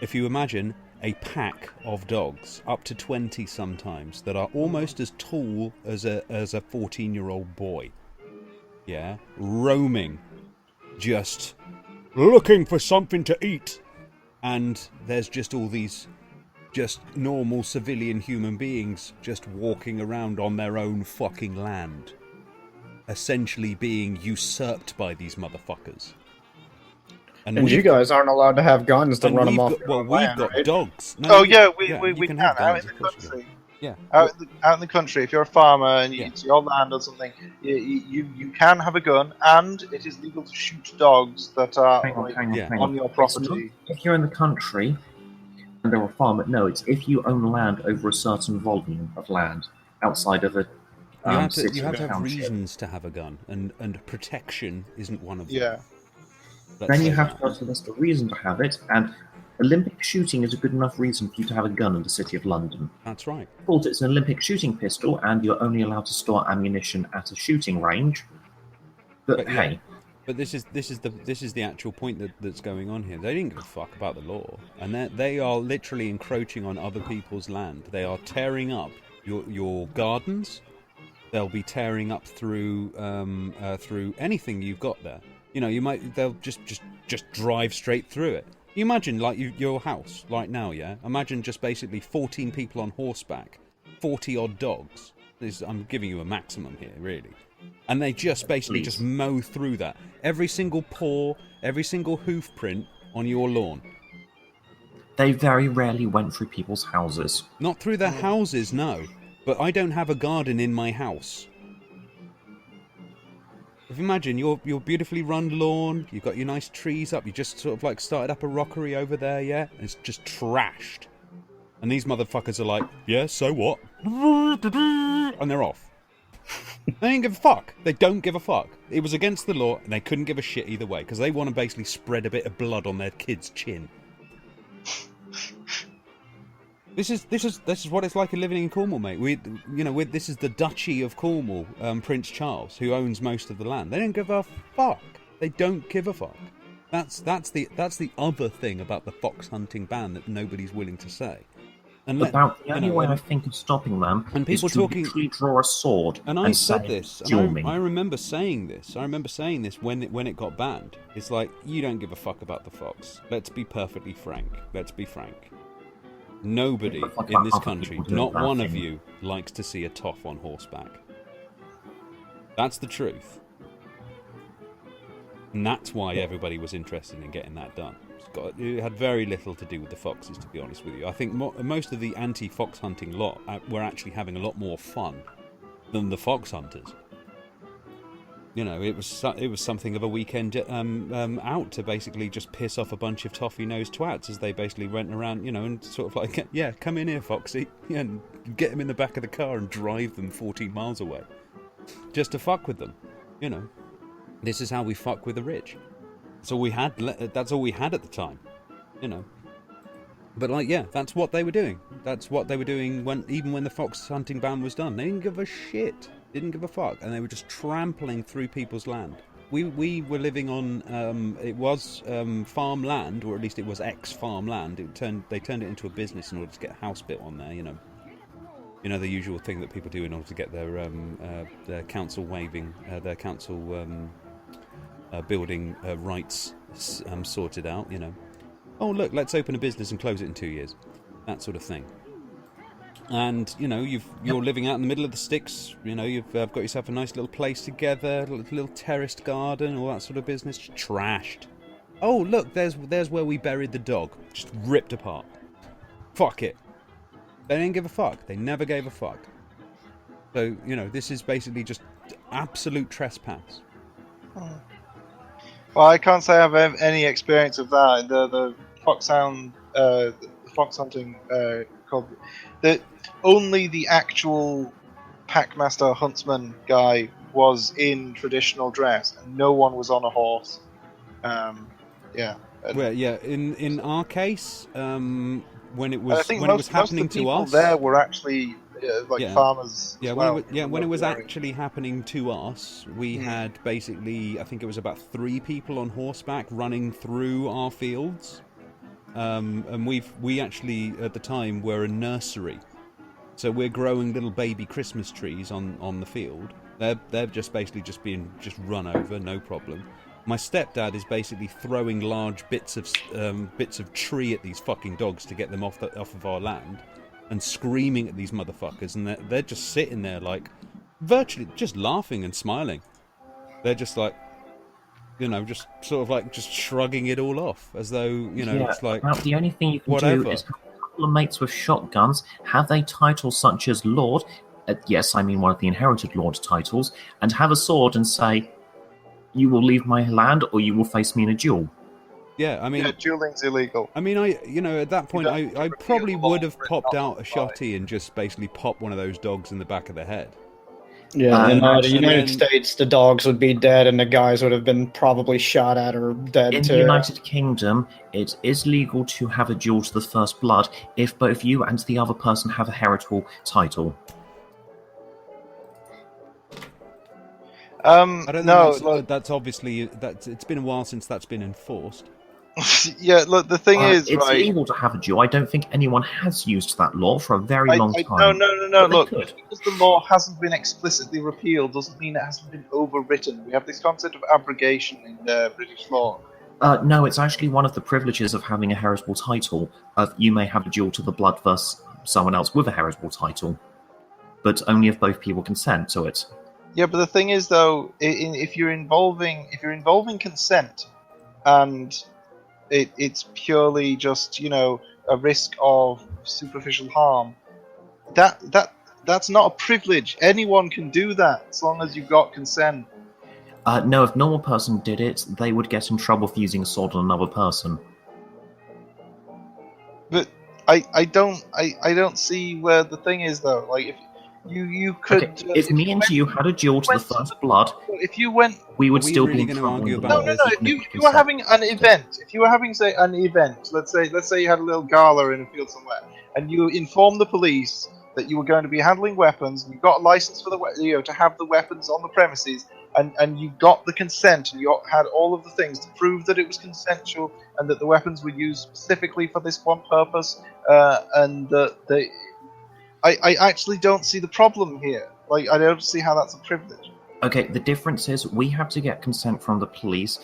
if you imagine, a pack of dogs, up to 20 sometimes, that are almost as tall as a 14-year-old boy. Yeah? Roaming. Just looking for something to eat. And there's just all these just normal civilian human beings just walking around on their own fucking land. Essentially being usurped by these motherfuckers. And you guys aren't allowed to have guns to run them off. Well, we've got dogs. We can have out guns, in of the course we country. Yeah. Out in the country, if you're a farmer and it's your land or something, you can have a gun, and it is legal to shoot dogs that are hang on your property. If you're in the country and they're a farmer, no, it's if you own land over a certain volume of land outside of a city you have to or have township. reasons to have a gun, and protection isn't one of them. Yeah. Then you have to go to list a reason to have it, and Olympic shooting is a good enough reason for you to have a gun in the City of London. That's right. Of course, it's an Olympic shooting pistol, and you're only allowed to store ammunition at a shooting range. But hey, but this is the actual point that's going on here. They didn't give a fuck about the law, and they are literally encroaching on other people's land. They are tearing up your gardens. They'll be tearing up through anything you've got there. They'll just drive straight through it. You imagine your house right now, yeah? Imagine just basically 14 people on horseback, 40 odd dogs. I'm giving you a maximum here, really. And they just basically just mow through that. Every single paw, every single hoof print on your lawn. They very rarely went through people's houses. Not through their houses, no. But I don't have a garden in my house. If you imagine your beautifully run lawn, you've got your nice trees up, you just sort of like started up a rockery over there, yeah? And it's just trashed. And these motherfuckers are like, yeah, so what? And they're off. They ain't give a fuck. They don't give a fuck. It was against the law, and they couldn't give a shit either way, because they want to basically spread a bit of blood on their kid's chin. This is what it's like living in Cornwall, mate. This is the Duchy of Cornwall, Prince Charles, who owns most of the land. They don't give a fuck. They don't give a fuck. That's the other thing about the fox hunting ban that nobody's willing to say. And the only way I think of stopping them and people is to literally draw a sword. And I said this. And I remember saying this. I remember saying this when it got banned. It's like, you don't give a fuck about the fox. Let's be perfectly frank. Let's be frank. Nobody in this country, not one of you, likes to see a toff on horseback. That's the truth. And that's why everybody was interested in getting that done. It had very little to do with the foxes, to be honest with you. I think most of the anti-fox hunting lot were actually having a lot more fun than the fox hunters. It was something of a weekend out to basically just piss off a bunch of toffee-nosed twats as they basically went around, and sort of like, yeah, come in here, Foxy, and get them in the back of the car and drive them 14 miles away. Just to fuck with them, This is how we fuck with the rich. That's all we had at the time, But that's what they were doing. That's what they were doing even when the fox hunting ban was done. They didn't give a shit. Didn't give a fuck, and they were just trampling through people's land. We were living on it was farmland, or at least it was ex-farmland. They turned it into a business in order to get a house built on there. The usual thing that people do in order to get their council waiving their council building rights sorted out. Oh look, let's open a business and close it in 2 years. That sort of thing. And you're living out in the middle of the sticks. You've got yourself a nice little place together, a little terraced garden, all that sort of business. Trashed. Oh look, there's where we buried the dog. Just ripped apart. Fuck it. They didn't give a fuck. They never gave a fuck. So this is basically just absolute trespass. Well, I can't say I've any experience of that. The foxhound, the fox hunting club, only the actual packmaster huntsman guy was in traditional dress, and no one was on a horse. Yeah. Well, yeah. In our case, when it was I think when it was happening most of the to people us, there were actually farmers. Yeah, as well, when it was actually happening to us, we had basically, I think it was about 3 people on horseback running through our fields, and we actually at the time were a nursery, so we're growing little baby Christmas trees on the field. They're just basically being run over, no problem. My stepdad is basically throwing large bits of tree at these fucking dogs to get them off of our land, and screaming at these motherfuckers, and they're just sitting there like, virtually just laughing and smiling. They're just like, just sort of like just shrugging it all off, as though, it's like, well, the only thing you can whatever. do is have a couple of mates with shotguns, have a title such as Lord, yes, I mean one of the inherited Lord titles, and have a sword and say, you will leave my land or you will face me in a duel. Yeah, I mean, dueling's illegal. I mean, at that point, I probably would have popped out a shotty and just basically popped one of those dogs in the back of the head. Yeah, in the United States, the dogs would be dead and the guys would have been probably shot at or dead in too. the United Kingdom, it is legal to have a duel to the first blood if both you and the other person have a heritable title. I don't know. That's obviously it's been a while since that's been enforced. Yeah, look, the thing is, it's right? legal to have a duel. I don't think anyone has used that law for a very long time. No. Look, because the law hasn't been explicitly repealed doesn't mean it hasn't been overwritten. We have this concept of abrogation in British law. No, it's actually one of the privileges of having a heritable title. You may have a duel to the blood versus someone else with a heritable title, but only if both people consent to it. Yeah, but the thing is, though, if you're involving consent, and it's purely just a risk of superficial harm, that's not a privilege. Anyone can do that as long as you've got consent. No, if a normal person did it, they would get in trouble for using a sword on another person. But I don't see where the thing is, though. Like, if you could... Okay, if me and you had a duel to the first blood, if you went... we would still really be in gonna trouble. argue about No. If you were having an event, say an event, let's say you had a little gala in a field somewhere, and you informed the police that you were going to be handling weapons, and you got a license for to have the weapons on the premises, and you got the consent, and you had all of the things to prove that it was consensual and that the weapons were used specifically for this one purpose, and that I actually don't see the problem here. Like, I don't see how that's a privilege. Okay, the difference is we have to get consent from the police,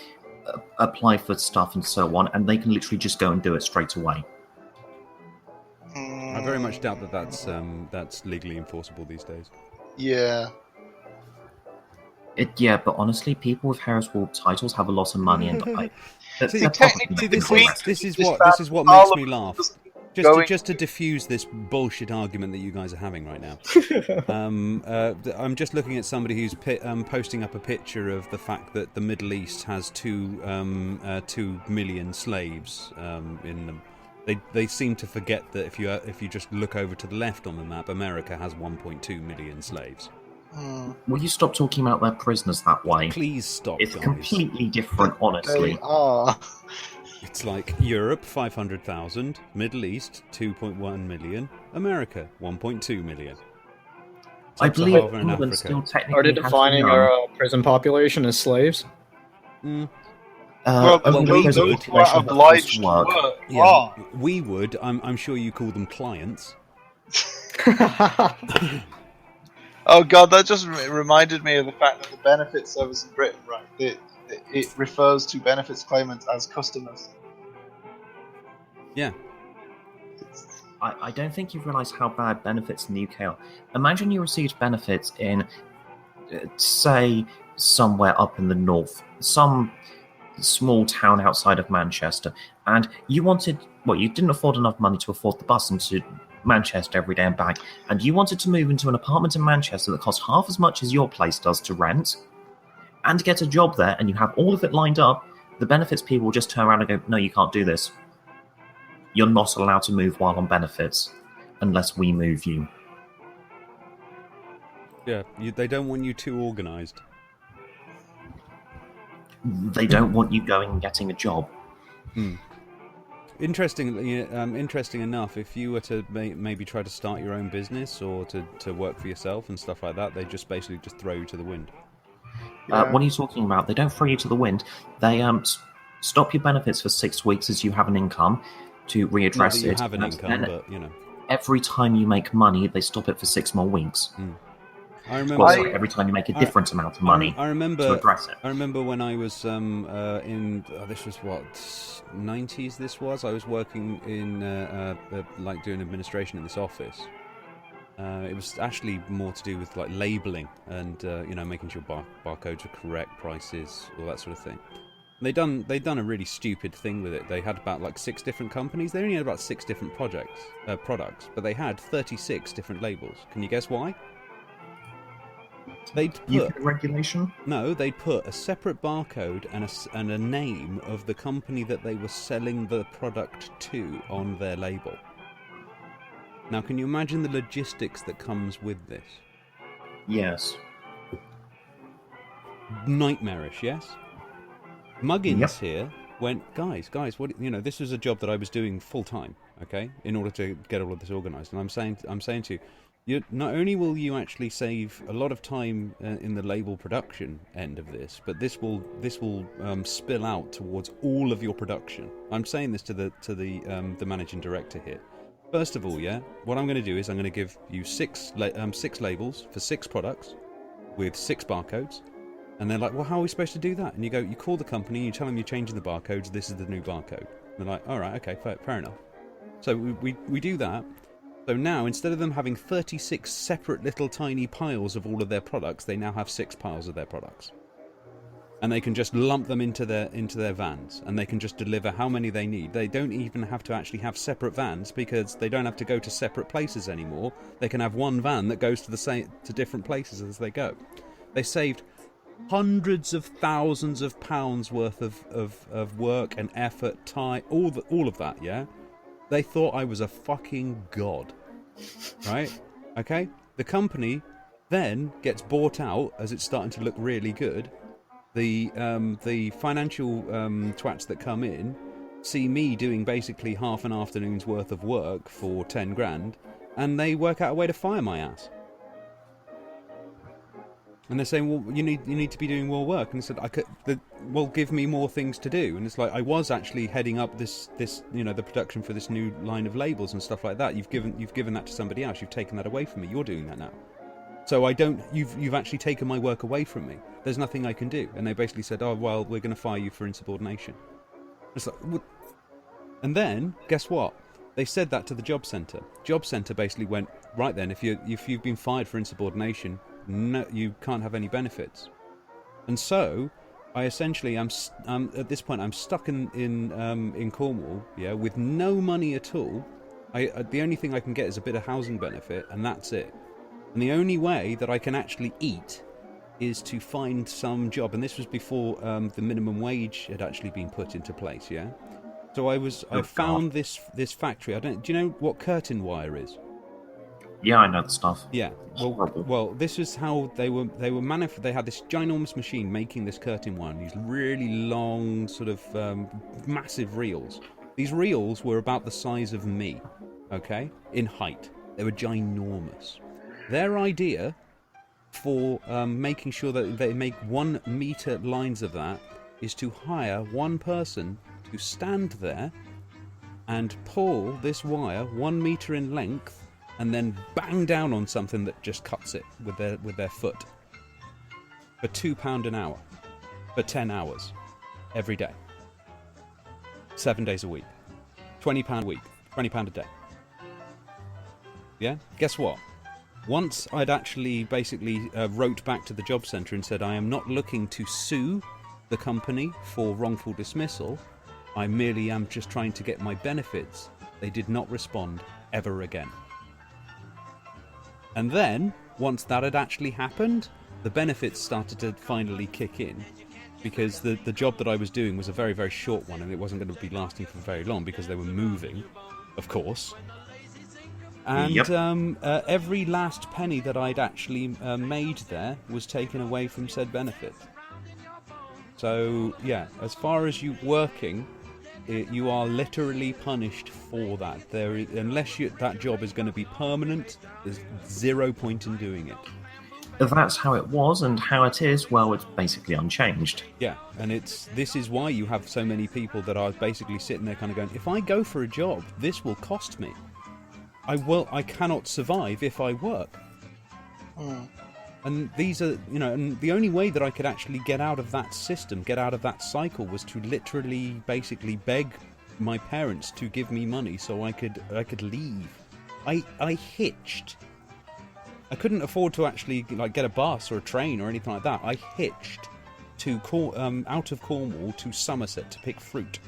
apply for stuff and so on, and they can literally just go and do it straight away. I very much doubt that's legally enforceable these days. Yeah. Yeah, but honestly, people with heritable titles have a lot of money, and this is what makes me laugh. Just to diffuse this bullshit argument that you guys are having right now. I'm just looking at somebody who's posting up a picture of the fact that the Middle East has 2 million slaves in them. They seem to forget that if you just look over to the left on the map, America has 1.2 million slaves. Will you stop talking about their prisoners that way? Please stop. It's guys. completely different, honestly. They are. It's like Europe, 500,000, Middle East, 2.1 million, America, 1.2 million. I believe Sub-Saharan England Africa. still technically Are they has defining none. our prison population as slaves? Well, only those those who are population that obliged to work. work Yeah, are. we would. I'm sure you call them clients. Oh god, that just reminded me of the fact that the benefits service in Britain, right? It refers to benefits claimants as customers. Yeah. I don't think you realise how bad benefits in the UK are. Imagine you received benefits in, say, somewhere up in the north, some small town outside of Manchester, and you didn't afford enough money to afford the bus and to Manchester every day and back, and you wanted to move into an apartment in Manchester that costs half as much as your place does to rent, and get a job there, and you have all of it lined up, the benefits people will just turn around and go, no, you can't do this. You're not allowed to move while on benefits unless we move you. Yeah, they don't want you too organised. They don't want you going and getting a job. Interesting enough, if you were to maybe try to start your own business or to work for yourself and stuff like that, they just basically just throw you to the wind. What are you talking about? They don't throw you to the wind. They stop your benefits for 6 weeks as you have an income to readdress you it. have an income, but every time you make money, they stop it for 6 more weeks. I remember every time you make a different amount of money I remember to address it. I remember when I was in this was what 90s. This was I was working in like doing administration in this office. It was actually more to do with like labelling and making sure barcodes are correct, prices, all that sort of thing. They'd done a really stupid thing with it. They had about like 6 different companies. They only had about 6 different products, but they had 36 different labels. Can you guess why? They'd put regulation. No, they'd put a separate barcode and a name of the company that they were selling the product to on their label. Now, can you imagine the logistics that comes with this? Yes. Nightmarish, yes? Muggins here went, guys, what this was a job that I was doing full time, okay, in order to get all of this organised. And I'm saying to you, not only will you actually save a lot of time in the label production end of this, but this will spill out towards all of your production. I'm saying this to the managing director here. First of all, what I'm going to do is I'm going to give you 6 labels for 6 products with 6 barcodes. And they're like, well, how are we supposed to do that? And you call the company, you tell them you're changing the barcodes, this is the new barcode. And they're like, all right, okay, fair enough. So we do that. So now, instead of them having 36 separate little tiny piles of all of their products, they now have 6 piles of their products. And they can just lump them into their vans, and they can just deliver how many they need. They don't even have to actually have separate vans, because they don't have to go to separate places anymore. They can have one van that goes to different places as they go. They saved hundreds of thousands of pounds worth of work and effort, time, all of that, yeah? They thought I was a fucking god, right? Okay? The company then gets bought out as it's starting to look really good. The financial twats that come in see me doing basically half an afternoon's worth of work for 10 grand, and they work out a way to fire my ass. And they're saying, well, you need to be doing more work. And I said, well, give me more things to do. And it's like, I was actually heading up this the production for this new line of labels and stuff like that. You've given that to somebody else. You've taken that away from me. You're doing that now. So you've actually taken my work away from me. There's nothing I can do. And they basically said, oh, well, we're going to fire you for insubordination. It's like, what? And then, guess what? They said that to the job centre. Job centre basically went, right then, if you've been fired for insubordination, no, you can't have any benefits. And so I essentially am at this point I'm stuck in Cornwall, with no money at all. The only thing I can get is a bit of housing benefit, and that's it. And the only way that I can actually eat is to find some job. And this was before the minimum wage had actually been put into place. So I found this factory. Do you know what curtain wire is? Yeah, I know the stuff. Yeah. Well, this is how they were they had this ginormous machine making this curtain wire, these really long, sort of massive reels. These reels were about the size of me, okay, in height. They were ginormous. Their idea for making sure that they make 1 meter lines of that is to hire one person to stand there and pull this wire 1 meter in length, and then bang down on something that just cuts it with their foot. For £2 an hour. For 10 hours. Every day. 7 days a week. £20 a week. £20 a day. Yeah? Guess what? Once I'd actually basically wrote back to the job centre and said, I am not looking to sue the company for wrongful dismissal. I merely am just trying to get my benefits. They did not respond ever again. And then, once that had actually happened, the benefits started to finally kick in. Because the job that I was doing was a very, very short one, and it wasn't going to be lasting for very long because they were moving, of course. And every last penny that I'd actually made there was taken away from said benefit. So, yeah, as far as you working, you are literally punished for that. Unless that job is going to be permanent, there's zero point in doing it. If that's how it was and how it is, well, it's basically unchanged. Yeah, and this is why you have so many people that are basically sitting there kind of going, if I go for a job, this will cost me. I cannot survive if I work. And these are, and the only way that I could actually get out of that system, get out of that cycle, was to literally, basically beg my parents to give me money so I could leave. I hitched. I couldn't afford to actually get a bus or a train or anything like that. I hitched to out of Cornwall to Somerset to pick fruit,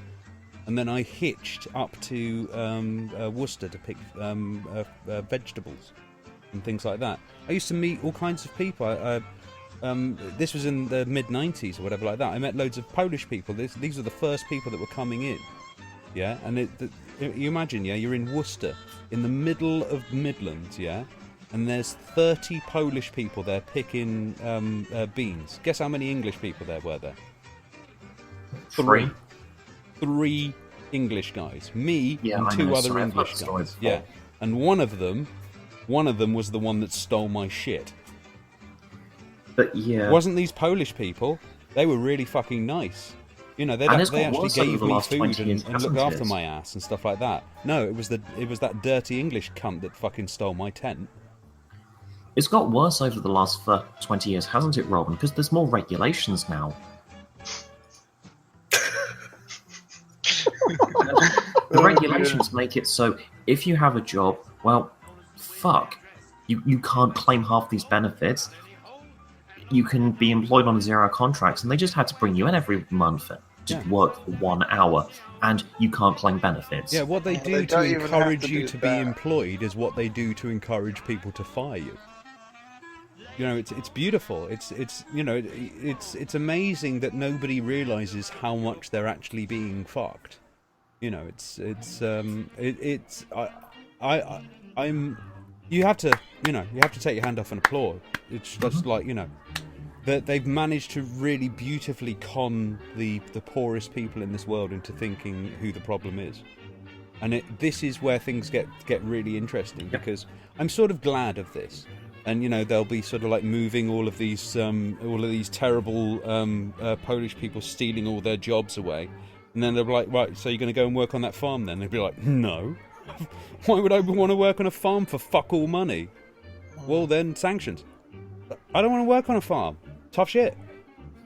and then I hitched up to Worcester to pick vegetables and things like that. I used to meet all kinds of people. This was in the mid-90s or whatever like that. I met loads of Polish people. These are the first people that were coming in. Yeah, and you imagine, you're in Worcester, in the middle of Midlands, and there's 30 Polish people there picking beans. Guess how many English people there were there? 3. 3 English guys. Me and 2 other English guys. Yeah, and one of them was the one that stole my shit. But yeah, wasn't these Polish people? They were really fucking nice. They actually gave me food and looked after my ass and stuff like that. No, it was that dirty English cunt that fucking stole my tent. It's got worse over the last 20 years, hasn't it, Robin? Because there's more regulations now. The regulations make it so if you have a job, well, fuck, you can't claim half these benefits. You can be employed on a 0 contract, and they just had to bring you in every month to work for 1 hour, and you can't claim benefits. Yeah, what they do to encourage you to be employed is what they do to encourage people to fire you. It's beautiful. It's amazing that nobody realizes how much they're actually being fucked. You have to take your hand off and applaud. It's just that they've managed to really beautifully con the poorest people in this world into thinking who the problem is. And this is where things get really interesting, because I'm sort of glad of this. And they'll be sort of moving all of these terrible Polish people, stealing all their jobs away, and then they'll be like, right, so you're going to go and work on that farm then? They'll be like, no. Why would I want to work on a farm for fuck all money? Well then, sanctions. I don't want to work on a farm. Tough shit.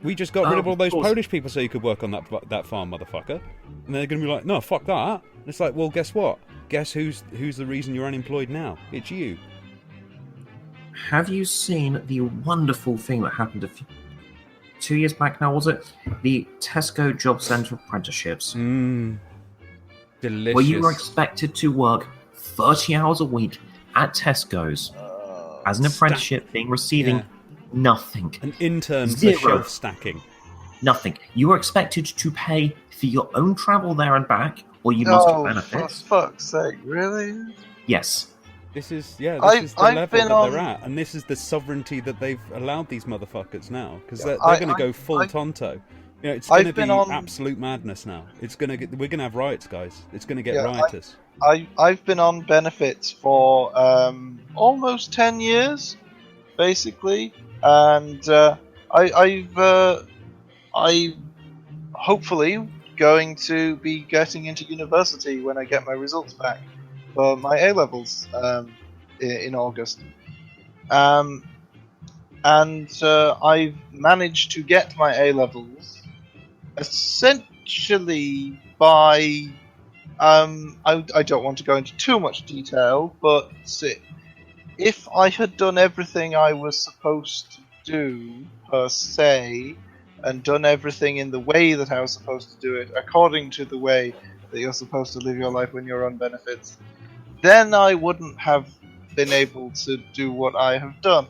We just got rid of all those Polish people so you could work on that farm, motherfucker. And they're going to be like, no, fuck that. And it's like, well, guess what? Guess who's the reason you're unemployed now? It's you. Have you seen the wonderful thing that happened 2 years back now, was it? The Tesco Job Centre apprenticeships. Delicious. Where you were expected to work 30 hours a week at Tesco's as an apprenticeship, receiving nothing. An intern Zero. for shelf stacking. Nothing. You were expected to pay for your own travel there and back, or you lost your benefits. For fuck's sake, really? Yes. This is the level that they're at, and this is the sovereignty that they've allowed these motherfuckers now, because they're going to go full Tonto. It's going to be absolute madness now. We're going to have riots, guys. It's going to get riotous. I've been on benefits for almost 10 years, basically, and I'm hopefully going to be getting into university when I get my results back for my A-levels in August. And I've managed to get my A-levels essentially by... I don't want to go into too much detail, but if I had done everything I was supposed to do, per se, and done everything in the way that I was supposed to do it, according to the way that you're supposed to live your life when you're on benefits, then I wouldn't have been able to do what I have done.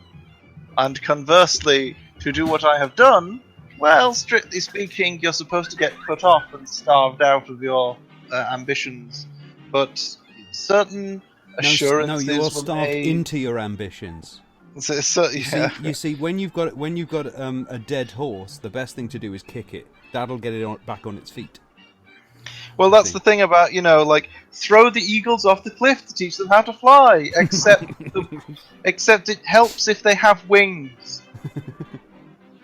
And conversely, to do what I have done, well, strictly speaking, you're supposed to get cut off and starved out of your ambitions. But certain assurances No, you are were starved made. into your ambitions. So, yeah. You see, when you've got a dead horse, the best thing to do is kick it. That'll get it back on its feet. Well, that's the thing about, like, throw the eagles off the cliff to teach them how to fly. Except it helps if they have wings.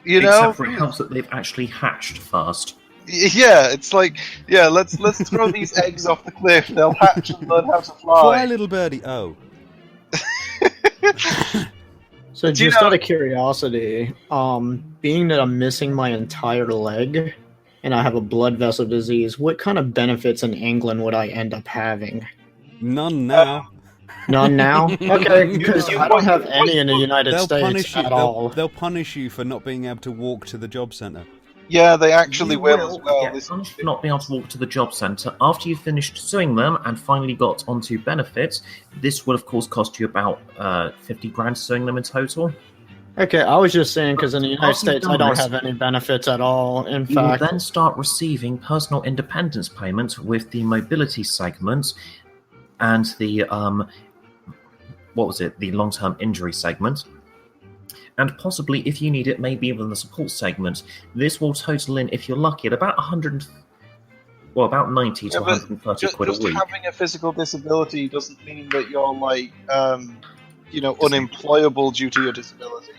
Except for it helps that they've actually hatched first. Yeah, it's like, let's throw these eggs off the cliff. They'll hatch and learn how to fly. Fly, little birdie. Oh. So just out of curiosity, being that I'm missing my entire leg and I have a blood vessel disease, what kind of benefits in England would I end up having? None now. None now? Okay, because I don't have any in the United States at all. They'll punish you for not being able to walk to the job centre. Yeah, they actually will as well. Get punished for not being able to walk to the job centre. After you've finished suing them and finally got onto benefits, this will of course cost you about 50 grand suing them in total. Okay, I was just saying because in the United States I don't have any benefits at all. In You fact, will then start receiving personal independence payments with the mobility segment and the the long-term injury segment. And possibly, if you need it, maybe even the support segment. This will total in, if you're lucky, at about 90 to 130 quid a week. Just having a physical disability doesn't mean that you're like, unemployable due to your disability.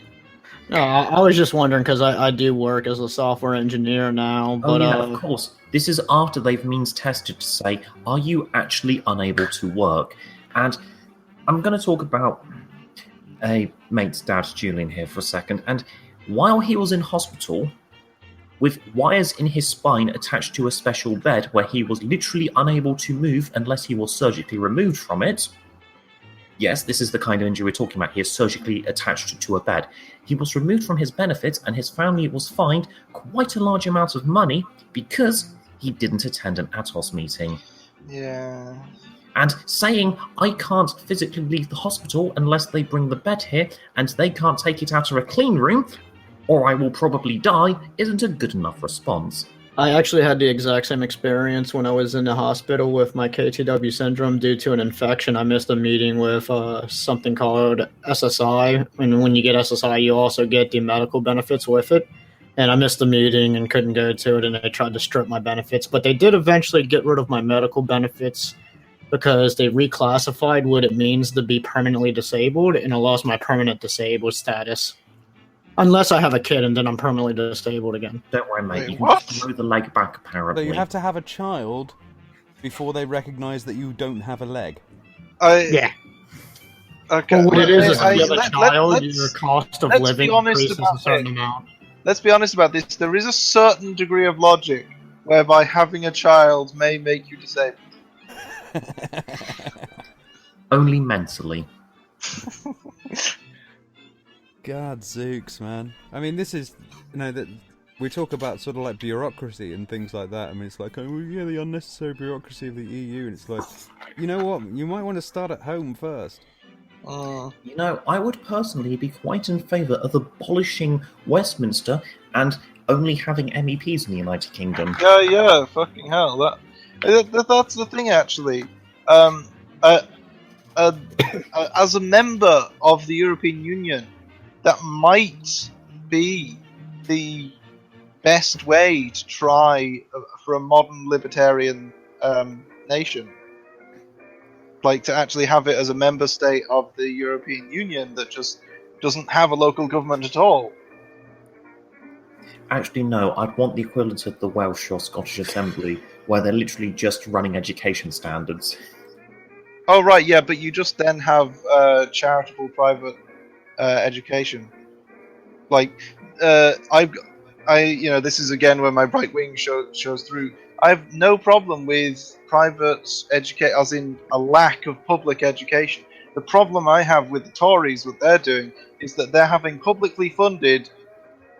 no, I was just wondering because I do work as a software engineer now. But of course. This is after they've means tested to say, are you actually unable to work? And I'm going to talk about a mate's dad, Julian, here for a second. And while he was in hospital, with wires in his spine attached to a special bed where he was literally unable to move unless he was surgically removed from it. Yes, this is the kind of injury we're talking about. He is surgically attached to a bed. He was removed from his benefits and his family was fined quite a large amount of money because he didn't attend an ATOS meeting. Yeah. And saying, I can't physically leave the hospital unless they bring the bed here and they can't take it out of a clean room, or I will probably die, isn't a good enough response. I actually had the exact same experience when I was in the hospital with my KTW syndrome due to an infection. I missed a meeting with something called SSI, and when you get SSI, you also get the medical benefits with it. And I missed the meeting and couldn't go to it, and they tried to strip my benefits. But they did eventually get rid of my medical benefits because they reclassified what it means to be permanently disabled, and I lost my permanent disabled status. Unless I have a kid, and then I'm permanently disabled again. Don't worry, mate. Wait, you can what? just grow the leg back, apparently. So you have to have a child before they recognise that you don't have a leg. Yeah. Okay. Well, what it is if you have a Let- child, let's- your cost of let's living be honest increases about a certain it. amount. Let's be honest about this. There is a certain degree of logic whereby having a child may make you disabled. Only mentally. God, Zooks, man. I mean, this is, that we talk about sort of like bureaucracy and things like that. I mean, it's like, oh, yeah, the unnecessary bureaucracy of the EU, and it's like, you know what? You might want to start at home first. I would personally be quite in favour of abolishing Westminster and only having MEPs in the United Kingdom. Yeah, fucking hell. That's the thing, actually. As a member of the European Union, that might be the best way to try for a modern libertarian nation. Like, to actually have it as a member state of the European Union that just doesn't have a local government at all. Actually, no, I'd want the equivalent of the Welsh or Scottish Assembly, where they're literally just running education standards. Oh, right, yeah, but you just then have charitable private education. Like, this is again where my right wing shows through. I have no problem with private education, as in a lack of public education. The problem I have with the Tories, what they're doing, is that they're having publicly funded,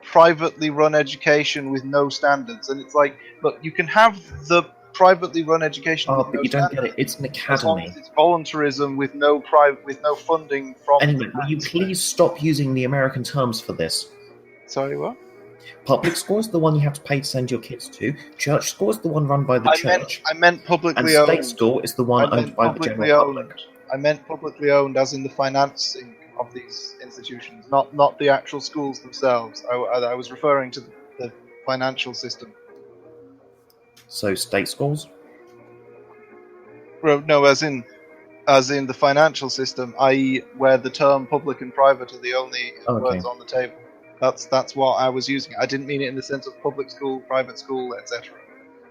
privately run education with no standards. And it's like, look, you can have the privately run education. Oh, with but no you don't get standards, it. It's an as long academy. as it's voluntarism with no funding from. Anyway, the will you taxpayer. please stop using the American terms for this? Sorry, what? Public school is the one you have to pay to send your kids to. Church school is the one run by the church. I meant And publicly state owned. school is the one owned by the publicly general owned. public. I meant publicly owned, as in the financing of these institutions, not the actual schools themselves. I was referring to the financial system. So state schools? Well, no, as in the financial system, i.e., where the term public and private are the only words on the table. That's what I was using. I didn't mean it in the sense of public school, private school, etc.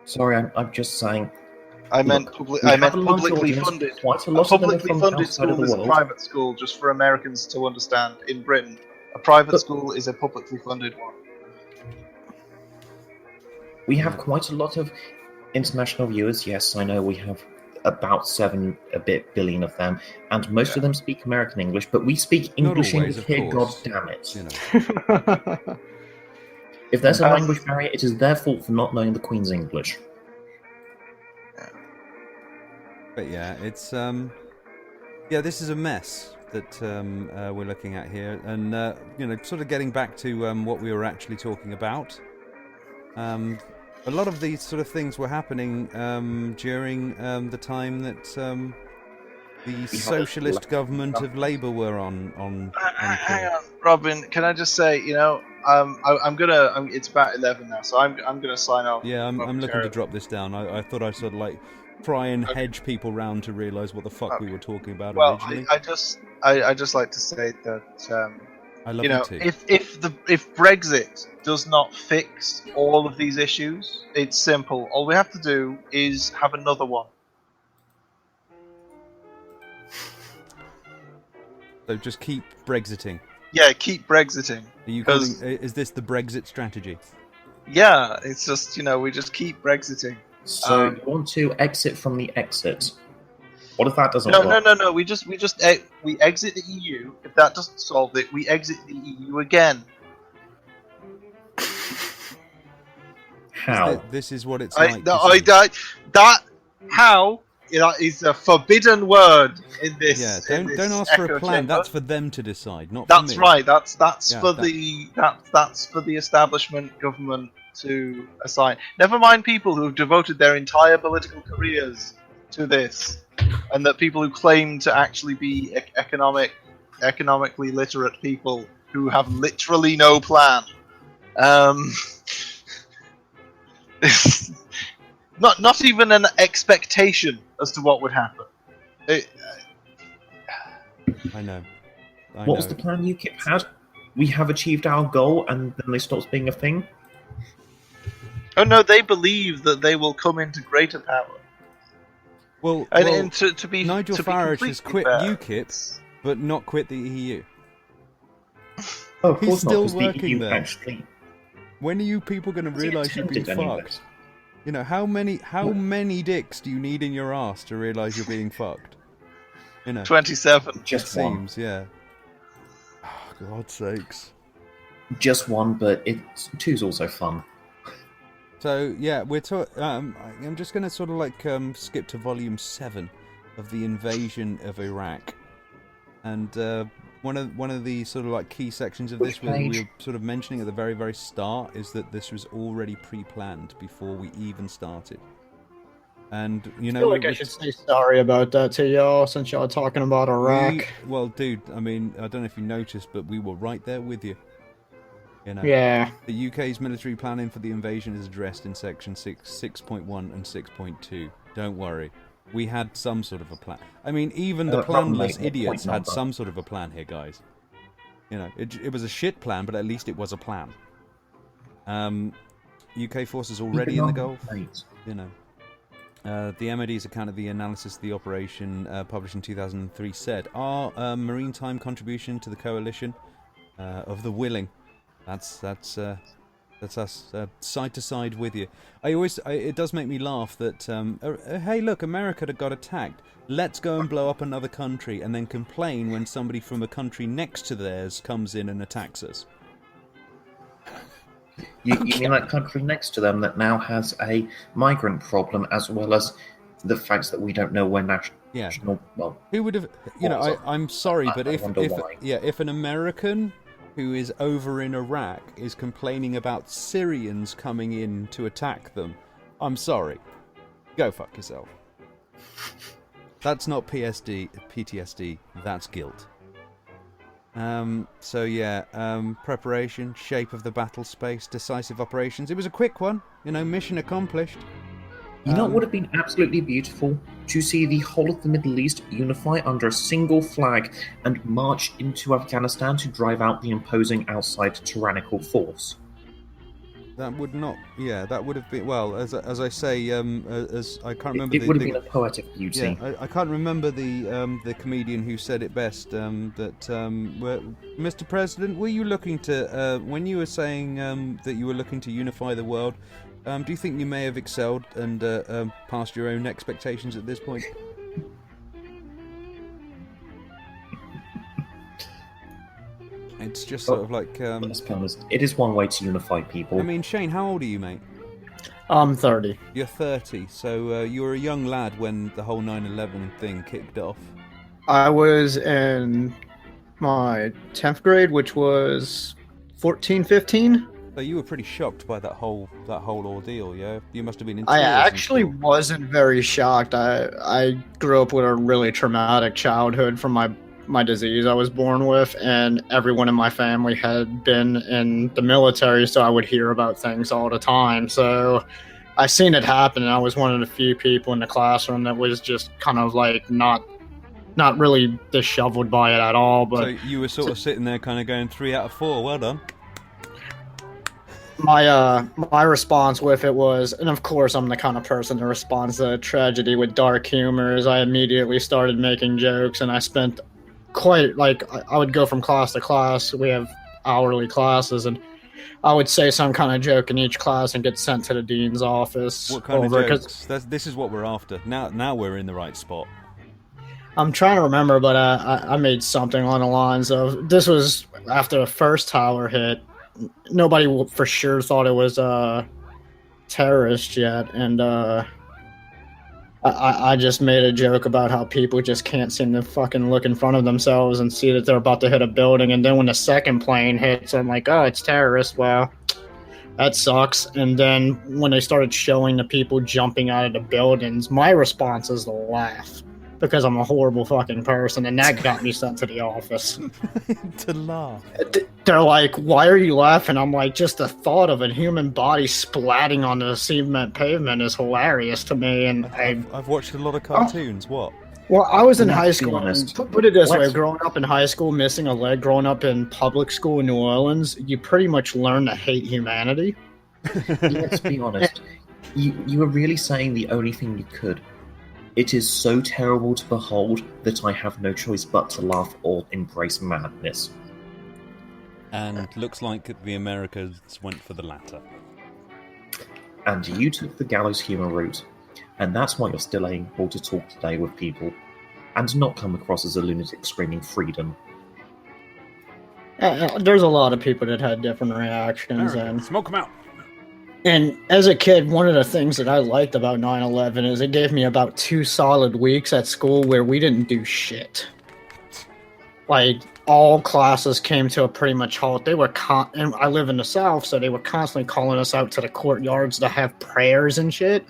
Sorry, I'm just saying. I meant publicly funded. Quite a A lot of them are publicly from funded outside of school the is a world. private school, just for Americans to understand. In Britain, a private school is a publicly funded one. We have quite a lot of international viewers. Yes, I know we have about 7 billion of them, and most of them speak American English, but we speak English always, here, of god course. damn it. You know. If there's a language barrier, it is their fault for not knowing the Queen's English. But yeah, it's this is a mess that we're looking at here, and sort of getting back to what we were actually talking about. A lot of these sort of things were happening during the time that the socialist government of Labour were on. Hang on, Robin. Can I just say, it's about 11 now, so I'm gonna sign off. Yeah, I'm looking to drop this down. I thought I'd sort of like try and hedge people round to realise what the fuck we were talking about originally. I just like to say that I love you too. if Brexit does not fix all of these issues, it's simple. All we have to do is have another one. So just keep Brexiting. Yeah, keep Brexiting. Are you calling, is this the Brexit strategy? Yeah, it's just we just keep Brexiting. So you want to exit from the exit. What if that doesn't No, work? no. We exit the EU. If that doesn't solve it, we exit the EU again. How? This is what it's That is a forbidden word in this. Yeah, don't ask for a plan. chamber. That's for them to decide, not That's for me. right. That's for the establishment government to assign. Never mind people who have devoted their entire political careers to this, and that people who claim to actually be economically literate people who have literally no plan. Not even an expectation as to what would happen. I know. What was the plan UKIP had? We have achieved our goal, and then they stopped being a thing? Oh no, they believe that they will come into greater power. Well, And to be Nigel to be Farage has completely quit fair, UKIP, but not quit the EU. Oh, of He's course not, still 'cause the working EU there. actually... When are you people going to Has he realise you're being attempted any of fucked? it? You know, how many dicks do you need in your ass to realise you're being fucked? 27. Just it one. seems, yeah. Oh, God's sakes. Just one, but two's also fun. So yeah, I'm just going to sort of like skip to volume 7 of the invasion of Iraq, and one of the sort of like key sections of this we were sort of mentioning at the very, very start is that this was already pre-planned before we even started. And I feel like I should say sorry about that to y'all, since y'all are talking about Iraq. Well, dude, I mean, I don't know if you noticed, but we were right there with you. Yeah. The UK's military planning for the invasion is addressed in section 6.1 and 6.2. Don't worry. We had some sort of a plan. I mean, even the planless idiots had some sort of a plan here, guys. It was a shit plan, but at least it was a plan. UK forces already in the Gulf. The MOD's account of the analysis of the operation, published in 2003, said, our maritime contribution to the coalition of the willing. That's us side to side with you. It does make me laugh that hey, look, America got attacked. Let's go and blow up another country and then complain when somebody from a country next to theirs comes in and attacks us. You mean that country next to them that now has a migrant problem, as well as the fact that we don't know where national. Well, who would have? You know, I'm sorry, but I if wonder why. if an American who is over in Iraq is complaining about Syrians coming in to attack them, I'm sorry. Go fuck yourself. That's not PTSD. That's guilt. So yeah, preparation, shape of the battle space, decisive operations. It was a quick one, mission accomplished. You know what would have been absolutely beautiful? To see the whole of the Middle East unify under a single flag and march into Afghanistan to drive out the imposing outside tyrannical force. That would not. Yeah, that would have been. Well, as I say, as I can't remember. It would have been a poetic beauty. Yeah, I can't remember the comedian who said it best. Mr. President, were you looking to when you were saying that you were looking to unify the world? Do you think you may have excelled and passed your own expectations at this point? It's just sort of like. Let's be honest, it is one way to unify people. I mean, Shane, how old are you, mate? I'm 30. You're 30, so you were a young lad when the whole 9/11 thing kicked off. I was in my 10th grade, which was 14, 15. So you were pretty shocked by that whole ordeal, yeah? You must have been in tears. I actually wasn't very shocked. I grew up with a really traumatic childhood from my disease I was born with, and everyone in my family had been in the military, so I would hear about things all the time. So I seen it happen, and I was one of the few people in the classroom that was just kind of like not really disheveled by it at all. But so you were sort of sitting there kind of going 3 out of 4, well done. My response with it was, and of course I'm the kind of person that responds to tragedy with dark humor, is I immediately started making jokes, and I spent I would go from class to class. We have hourly classes, and I would say some kind of joke in each class and get sent to the dean's office. What kind of jokes? This is what we're after. Now we're in the right spot. I'm trying to remember, but I made something on the lines of, this was after the first tower hit. Nobody for sure thought it was a terrorist yet, and I just made a joke about how people just can't seem to fucking look in front of themselves and see that they're about to hit a building, and then when the second plane hits, I'm like, oh, it's terrorists, well, that sucks. And then when they started showing the people jumping out of the buildings, my response is to laugh, because I'm a horrible fucking person, and that got me sent to the office. To laugh. They're like, why are you laughing? I'm like, just the thought of a human body splatting on the cement pavement is hilarious to me. And I've watched a lot of cartoons. What? Well, I was in high school. Put it this way, growing up in high school, missing a leg, growing up in public school in New Orleans, you pretty much learn to hate humanity. Let's be honest. You were really saying the only thing you could. It is so terrible to behold that I have no choice but to laugh or embrace madness. And looks like the Americans went for the latter. And you took the gallows humour route, and that's why you're still able to talk today with people, and not come across as a lunatic screaming freedom. There's a lot of people that had different reactions. And smoke them out. And as a kid, one of the things that I liked about 9/11 is it gave me about 2 solid weeks at school where we didn't do shit. Like, all classes came to a pretty much halt. They were and I live in the South, so they were constantly calling us out to the courtyards to have prayers and shit.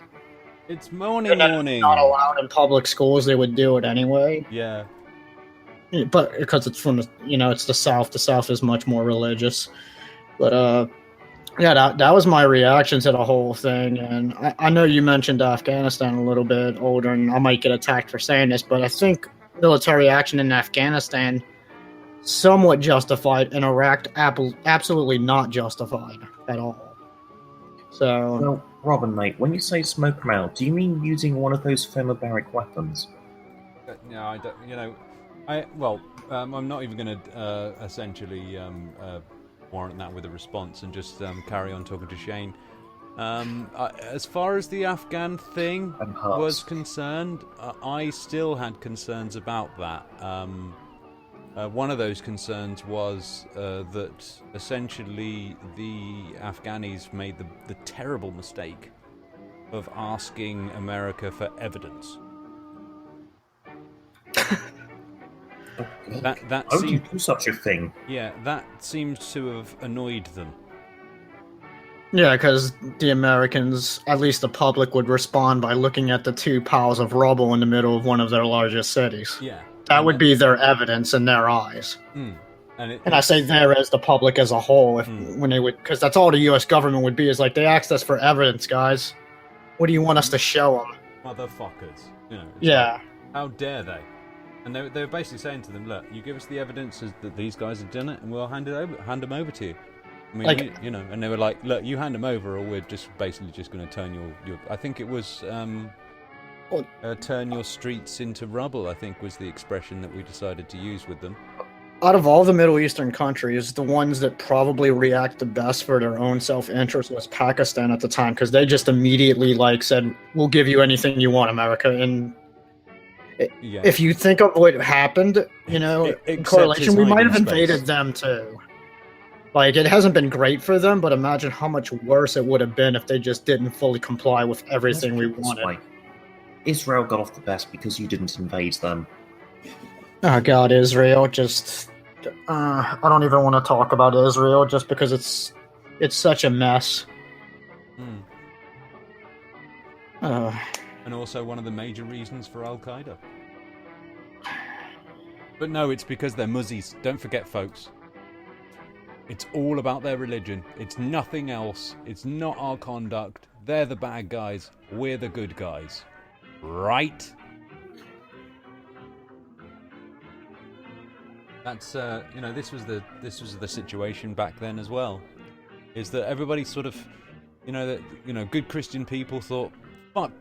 It's morning. Not allowed in public schools. They would do it anyway. Yeah. But because it's from it's the South. The South is much more religious. But yeah, that was my reaction to the whole thing. And I know you mentioned Afghanistan a little bit older, and I might get attacked for saying this, but I think military action in Afghanistan somewhat justified, in Iraq absolutely not justified at all. So, well, Robin, mate, when you say smoke them out, do you mean using one of those thermobaric weapons? No, I don't. I'm not even going to essentially warrant that with a response and just carry on talking to Shane. As far as the Afghan thing was concerned, I still had concerns about that. One of those concerns was that essentially the Afghanis made the terrible mistake of asking America for evidence. That How would you seemed, do such a thing? yeah, that seems to have annoyed them. Yeah, because the Americans, at least the public, would respond by looking at the 2 piles of rubble in the middle of one of their largest cities. Yeah. That would be their evidence in their eyes. And I say there as the public as a whole, when they would, because that's all the U.S. government would be, is like, they asked us for evidence, guys. What do you want us to show them? motherfuckers. You know. Yeah. Like, how dare they? And they were basically saying to them, look, you give us the evidence that these guys have done it, and we'll hand them over to you. I mean, Like- you know, and they were like, look, you hand them over, or we're just basically just going to turn your. I think it was turn your streets into rubble. I think was the expression that we decided to use with them. Out of all the Middle Eastern countries, the ones that probably react the best for their own self-interest was Pakistan at the time, because they just immediately said, "We'll give you anything you want, America." And Yeah. if you think of what happened, in Except correlation, his we might have hiding space. invaded them too. It hasn't been great for them, but imagine how much worse it would have been if they just didn't fully comply with everything we Let's put it this wanted. way. Israel got off the best because you didn't invade them. Oh God, Israel! Just I don't even want to talk about Israel, just because it's such a mess. And also one of the major reasons for Al Qaeda. But no, it's because they're muzzies. Don't forget, folks. It's all about their religion. It's nothing else. It's not our conduct. They're the bad guys. We're the good guys. Right? That's this was the situation back then as well. Is that everybody sort of, good Christian people thought, fuck,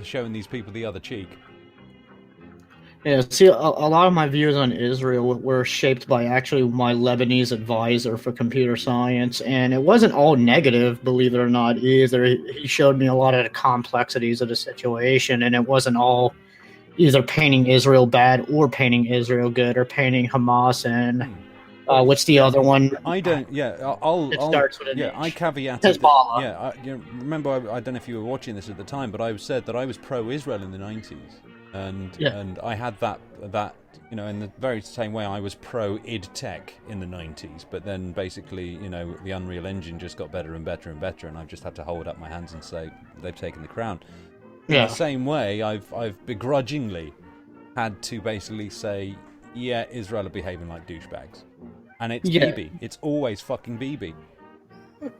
showing these people the other cheek. Yeah, see, a lot of my views on Israel were shaped by actually my Lebanese advisor for computer science, and it wasn't all negative, believe it or not, either. He showed me a lot of the complexities of the situation, and it wasn't all either painting Israel bad or painting Israel good, or painting Hamas and what's the other one? I don't. Yeah, I'll. It starts with an Yeah, H. I caveated. Hezbollah. Remember, I don't know if you were watching this at the time, but I said that I was pro-Israel in the 90s. And I had that in the very same way I was pro id Tech in the 90s, but then basically the Unreal Engine just got better and better and better, and I've just had to hold up my hands and say they've taken the crown. Yeah. In the same way, I've begrudgingly had to basically say, yeah, Israel are behaving like douchebags, and it's Bibi. It's always fucking Bibi.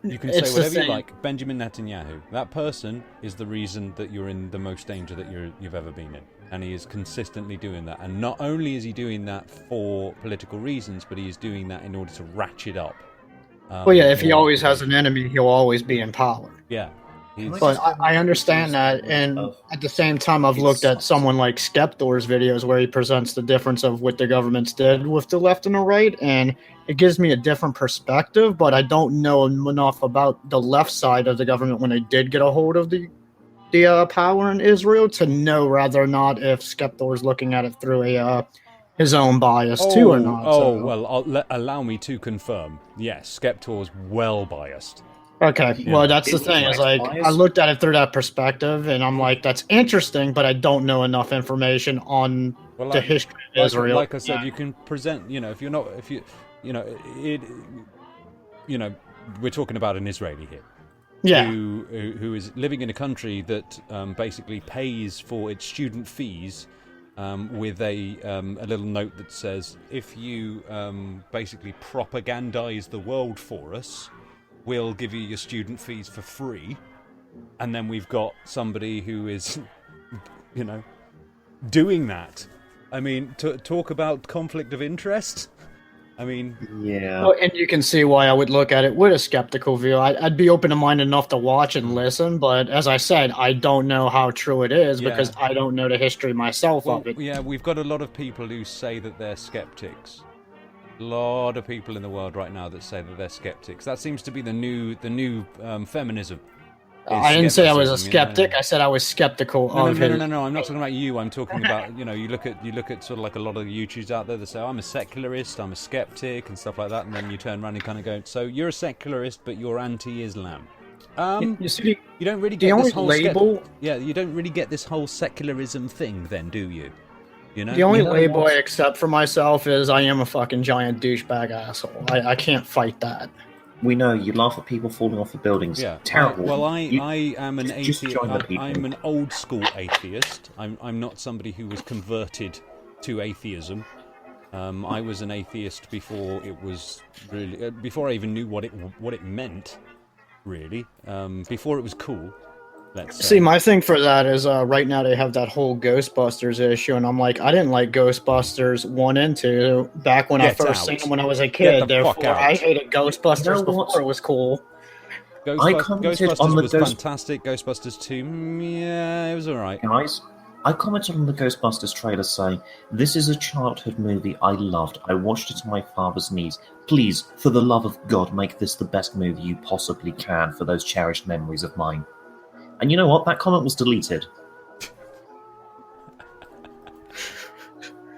You can say whatever you like. Benjamin Netanyahu, that person is the reason that you're in the most danger that you've ever been in. And he is consistently doing that. And not only is he doing that for political reasons, but he is doing that in order to ratchet up. If he always has an enemy, he'll always be in power. Yeah. But I understand that, and at the same time, I've looked at someone like Skeptor's videos where he presents the difference of what the governments did with the left and the right, and it gives me a different perspective, but I don't know enough about the left side of the government when they did get a hold of the power in Israel to know whether or not if Skeptor's looking at it through his own bias too or not. Allow me to confirm. Yes, Skeptor's well biased. Okay, Yeah. well, that's the thing. Is I looked at it through that perspective, and I'm like, that's interesting, but I don't know enough information on the history of Israel. Like I said, you can present. We're talking about an Israeli here. Yeah. Who is living in a country that basically pays for its student fees with a little note that says, if you basically propagandize the world for us, we'll give you your student fees for free. And then we've got somebody who is, doing that. I mean, talk about conflict of interest. I mean, yeah. Well, and you can see why I would look at it with a skeptical view. I'd be open-minded enough to watch and listen, but as I said, I don't know how true it is because I don't know the history myself of it. Yeah, we've got a lot of people who say that they're skeptics. A lot of people in the world right now that say that they're skeptics. That seems to be the new feminism. I didn't say I was a skepticism, skeptic. yeah. I said I was skeptical of his. No. I'm not talking about you. I'm talking about, you know, you look at sort of like a lot of the YouTubers out there that say, I'm a secularist, I'm a skeptic, and stuff like that, and then you turn around and kind of go, so you're a secularist, but you're anti-Islam. You see, you don't really the get only this whole label. you don't really get this whole secularism thing, then, do you? You know, The only You know label what? I accept for myself is I am a fucking giant douchebag asshole. I can't fight that. We know you laugh at people falling off the buildings. Yeah. Terrible. I You- am an just atheist. join the people. I'm an old school atheist. I'm not somebody who was converted to atheism. I was an atheist before it was really before I even knew what it meant. Really, before it was cool. Let's say. See, my thing for that is right now they have that whole Ghostbusters issue, and I'm like, I didn't like Ghostbusters 1 and 2 back when I Get first out. seen them when I was a Get kid. the Therefore, fuck out. I hated Ghostbusters You know before what? it was cool. I commented Ghostbusters on the was fantastic. Ghostbusters 2, yeah, it was alright. Guys, I commented on the Ghostbusters trailer saying, this is a childhood movie I loved. I watched it on my father's knees. Please, for the love of God, make this the best movie you possibly can for those cherished memories of mine. And you know what? That comment was deleted.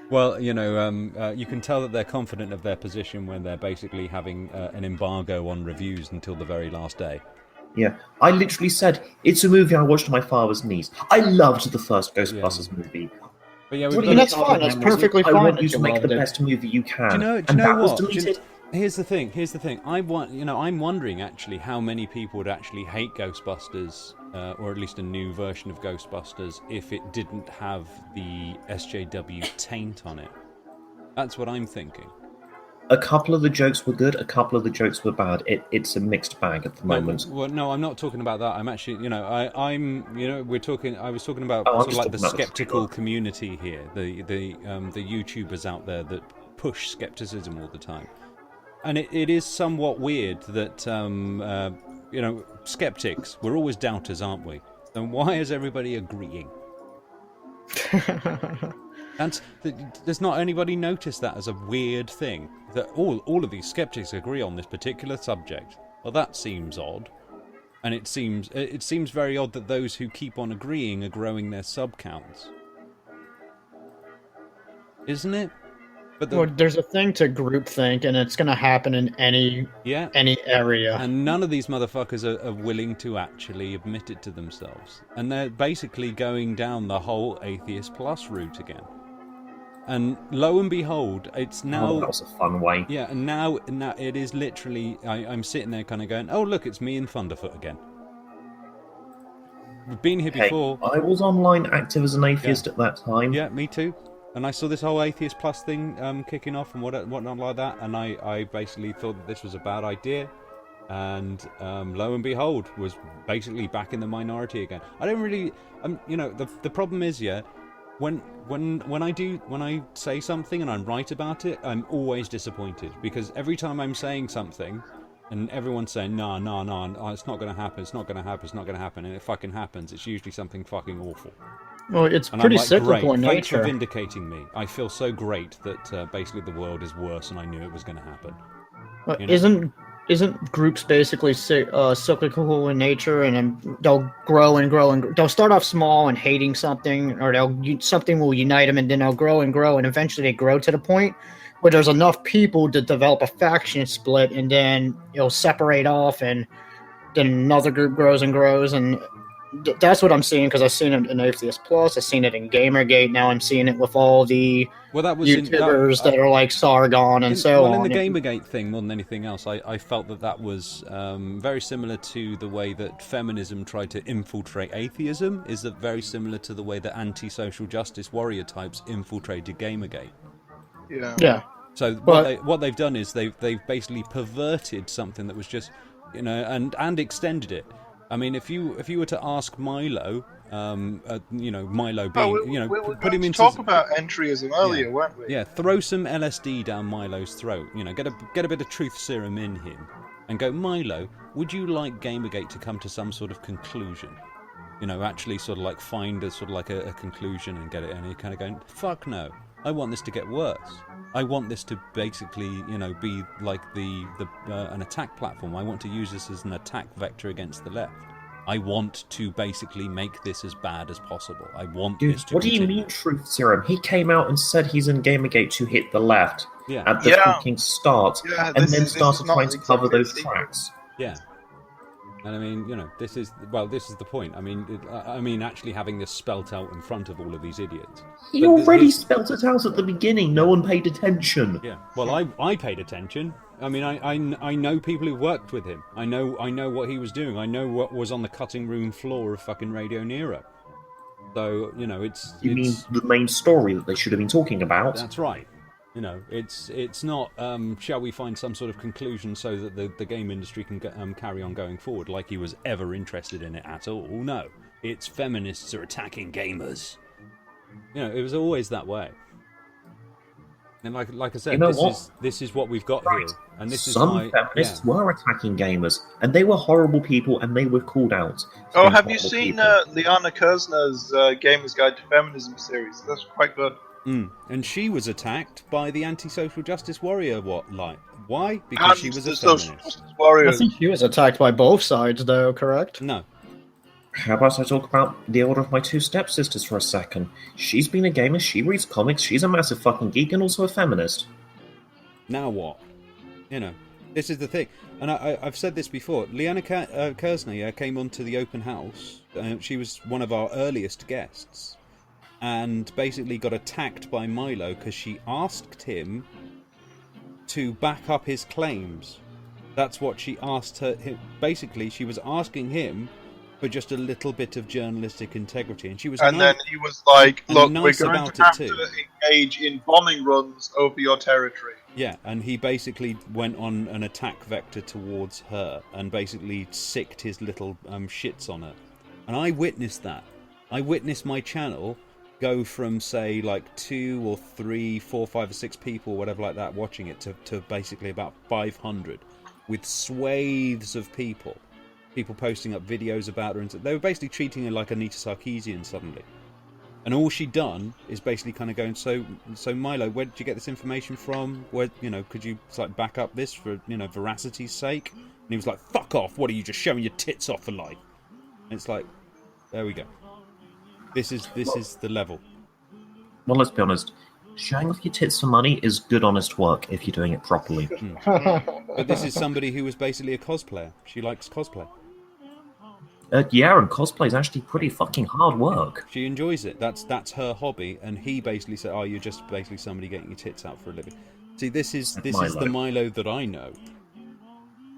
Well, you know, you can tell that they're confident of their position when they're basically having an embargo on reviews until the very last day. Yeah, I literally said, it's a movie I watched on my father's knees. I loved the first Ghostbusters movie. But yeah, What we've do you got that's fine. That's perfectly I fine want that you to you make loved the it. best movie you can. Do you know and that was what? deleted. Here's the thing. I'm wondering actually how many people would actually hate Ghostbusters, or at least a new version of Ghostbusters, if it didn't have the SJW taint on it. That's what I'm thinking. A couple of the jokes were good, a couple of the jokes were bad. It's a mixed bag at the moment. Well, no, I'm not talking about that. I'm actually, you know, we're talking. I was talking about Oh, I'm sort of just like the talking about the skeptical trailer. community here, the YouTubers out there that push skepticism all the time, and it is somewhat weird that you know, skeptics. We're always doubters, aren't we? Then why is everybody agreeing? And does not anybody notice that as a weird thing? That all of these skeptics agree on this particular subject. Well, that seems odd. And it seems very odd that those who keep on agreeing are growing their sub counts. Isn't it? But Well, there's a thing to groupthink, and it's going to happen in any area. And none of these motherfuckers are willing to actually admit it to themselves. And they're basically going down the whole Atheist Plus route again. And lo and behold, it's now... Oh, that was a fun way. Yeah, and now it is literally... I'm sitting there kind of going, oh, look, it's me and Thunderfoot again. We've been here before. I was online active as an atheist at that time. Yeah, me too. And I saw this whole Atheist Plus thing kicking off and whatnot like that, and I basically thought that this was a bad idea. And lo and behold, was basically back in the minority again. I don't really... you know, the problem is, yeah... When I say something and I'm right about it, I'm always disappointed, because every time I'm saying something and everyone's saying no, it's not going to happen, it's not going to happen, and it fucking happens, it's usually something fucking awful. Well, it's And pretty I'm like, cyclical great, in thanks for nature. vindicating me. I feel so great that basically the world is worse and I knew it was going to happen. Well, you know? Isn't groups basically cyclical in nature, and then they'll grow and grow and they'll start off small and hating something, or something will unite them, and then they'll grow and grow, and eventually they grow to the point where there's enough people to develop a faction split, and then it'll separate off, and then another group grows and grows, and that's what I'm seeing, because I've seen it in Atheist Plus, I've seen it in Gamergate, now I'm seeing it with all the YouTubers that are like Sargon and so on. Well, in the Gamergate thing, more than anything else, I felt that was very similar to the way that feminism tried to infiltrate atheism, is that very similar to the way that anti-social justice warrior types infiltrated Gamergate. Yeah. So what they've done is they've basically perverted something that was just, you know, and extended it. I mean, if you were to ask Milo, you know, Milo being, we put him into talk about entryism earlier, weren't we? Yeah, throw some LSD down Milo's throat. You know, get a bit of truth serum in him, and go, Milo, would you like Gamergate to come to some sort of conclusion? You know, actually sort of like find a sort of like a conclusion and get it, and you're kind of going, fuck no, I want this to get worse. I want this to basically, you know, be like an attack platform. I want to use this as an attack vector against the left. I want to basically make this as bad as possible. I want Dude, this to what do you continue. mean truth serum? He came out and said he's in Gamergate to hit the left Yeah. at the fucking start, Yeah, and this then is started not trying to cover exactly a those secret. tracks. Yeah. And I mean, this is the point. I mean, actually having this spelt out in front of all of these idiots. He But already spelt it out at the beginning. No one paid attention. Yeah. Well, I paid attention. I mean, I know people who worked with him. I know what he was doing. I know what was on the cutting room floor of fucking Radio Nero. So it's. You mean the main story that they should have been talking about? That's right. It's not. Shall we find some sort of conclusion so that the game industry can carry on going forward? Like he was ever interested in it at all? No. It's feminists are attacking gamers. It was always that way. And like I said, this is what we've got here, and this Some is feminists were attacking gamers, and they were horrible people, and they were called out. Oh, have you seen Liana Kursner's Gamer's Guide to Feminism series? That's quite good. And she was attacked by the anti-social justice warrior. Why? Because she was a feminist. I think she was attacked by both sides, though. Correct? No. How about I talk about the order of my two stepsisters for a second? She's been a gamer, she reads comics, she's a massive fucking geek, and also a feminist. Now what? This is the thing. And I've said this before. Liana Kursner came onto the open house. She was one of our earliest guests. And basically got attacked by Milo because she asked him to back up his claims. That's what she asked her. Basically, she was asking him for just a little bit of journalistic integrity, and she was. And then he was like, "Look, nice we're going to have to engage in bombing runs over your territory." Yeah, and he basically went on an attack vector towards her, and basically sicked his little shits on her. And I witnessed that. I witnessed my channel go from, say, like 2 or 3, 4, 5 or 6 people, whatever like that, watching it, to basically about 500, with swathes of people posting up videos about her, and they were basically treating her like Anita Sarkeesian suddenly. And all she'd done is basically kind of going, so Milo, where did you get this information from? Where, could you back up this for, veracity's sake? And he was like, fuck off, what are you, just showing your tits off for life? And it's like, there we go. This is the level. Well, let's be honest. Showing off your tits for money is good, honest work if you're doing it properly. But this is somebody who was basically a cosplayer. She likes cosplay. Yeah, and cosplay is actually pretty fucking hard work. She enjoys it. That's her hobby. And he basically said, "Oh, you're just basically somebody getting your tits out for a living." See, this is the Milo that I know.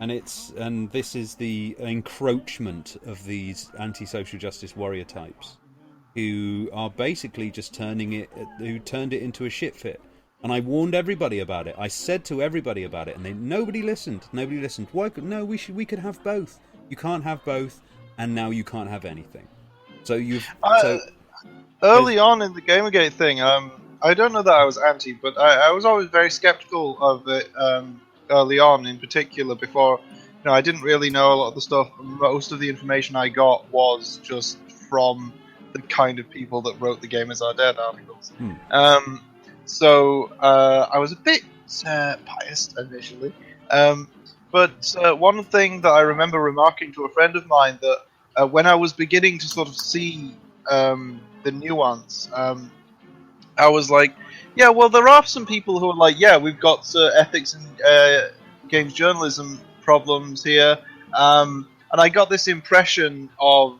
And this is the encroachment of these anti-social justice warrior types, who are basically just turned it into a shit fit. And I warned everybody about it. I said to everybody about it, and nobody listened. Nobody listened. Why? No, we could have both. You can't have both, and now you can't have anything. So early on in the Gamergate thing, I don't know that I was anti, but I was always very skeptical of it early on, in particular before. I didn't really know a lot of the stuff. Most of the information I got was just from the kind of people that wrote the Gamers Are Dead articles. So I was a bit biased initially. But one thing that I remember remarking to a friend of mine, that when I was beginning to sort of see the nuance, I was like, yeah, well, there are some people who are like, yeah, we've got ethics and games journalism problems here. And I got this impression of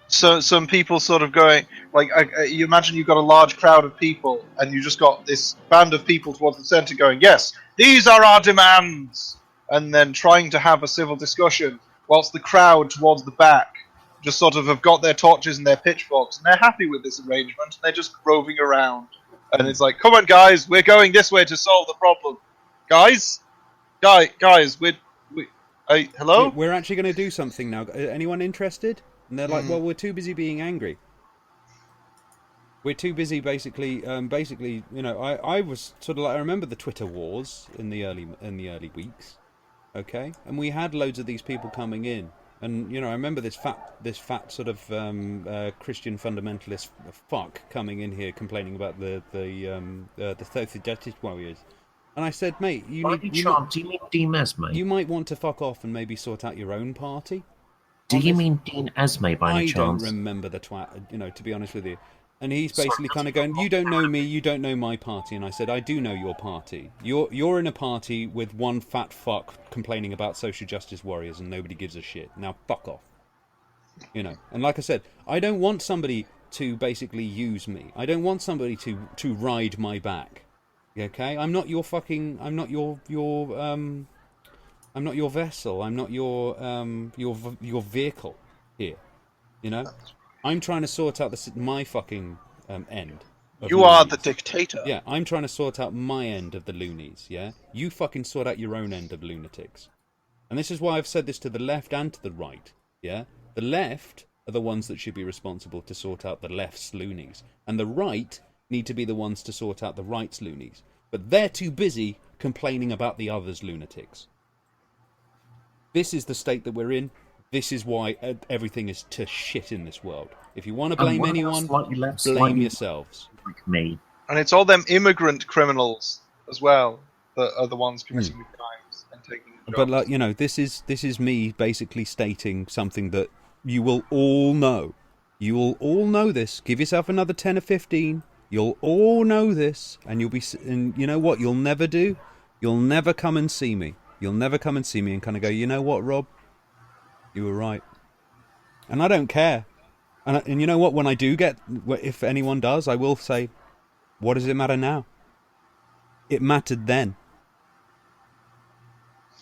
so some people sort of going, like, you imagine you've got a large crowd of people, and you just got this band of people towards the centre going, yes, these are our demands, and then trying to have a civil discussion, whilst the crowd towards the back just sort of have got their torches and their pitchforks, and they're happy with this arrangement, and they're just roving around. And it's like, come on, guys, we're going this way to solve the problem. Guys, hello? We're actually going to do something now. Anyone interested? And they're like, well, we're too busy being angry. We're too busy, basically. I was sort of like, I remember the Twitter wars in the early weeks, okay, and we had loads of these people coming in, and I remember this fat sort of Christian fundamentalist fuck coming in here complaining about the social justice warriors, And I said, mate, By any chance, do you mean Dean Esme? you might want to fuck off and maybe sort out your own party. Do you mean Dean Esme by any I chance? don't remember the twat, to be honest with you. And he's basically kind of going, you don't know me, you don't know my party. And I said, I do know your party. You're in a party with one fat fuck complaining about social justice warriors and nobody gives a shit. Now fuck off. And like I said, I don't want somebody to basically use me. I don't want somebody to ride my back. Okay? I'm not your fucking, I'm not your I'm not your vessel. I'm not your vehicle here. I'm trying to sort out my fucking end. You are the dictator. Yeah, I'm trying to sort out my end of the loonies. Yeah, you fucking sort out your own end of lunatics. And this is why I've said this to the left and to the right. Yeah, the left are the ones that should be responsible to sort out the left's loonies, and the right need to be the ones to sort out the right's loonies. But they're too busy complaining about the other's lunatics. This is the state that we're in. This is why everything is to shit in this world. If you want to blame anyone, blame yourselves. Like me. And it's all them immigrant criminals as well that are the ones committing the crimes and taking the jobs. But this is me basically stating something that you will all know. You will all know this. Give yourself another 10 or 15. You'll all know this, and you'll be. And you know what? You'll never do. You'll never come and see me. You'll never come and see me and kind of go, you know what, Rob? You were right. And I don't care. And you know what? When I do get, if anyone does, I will say, what does it matter now? It mattered then.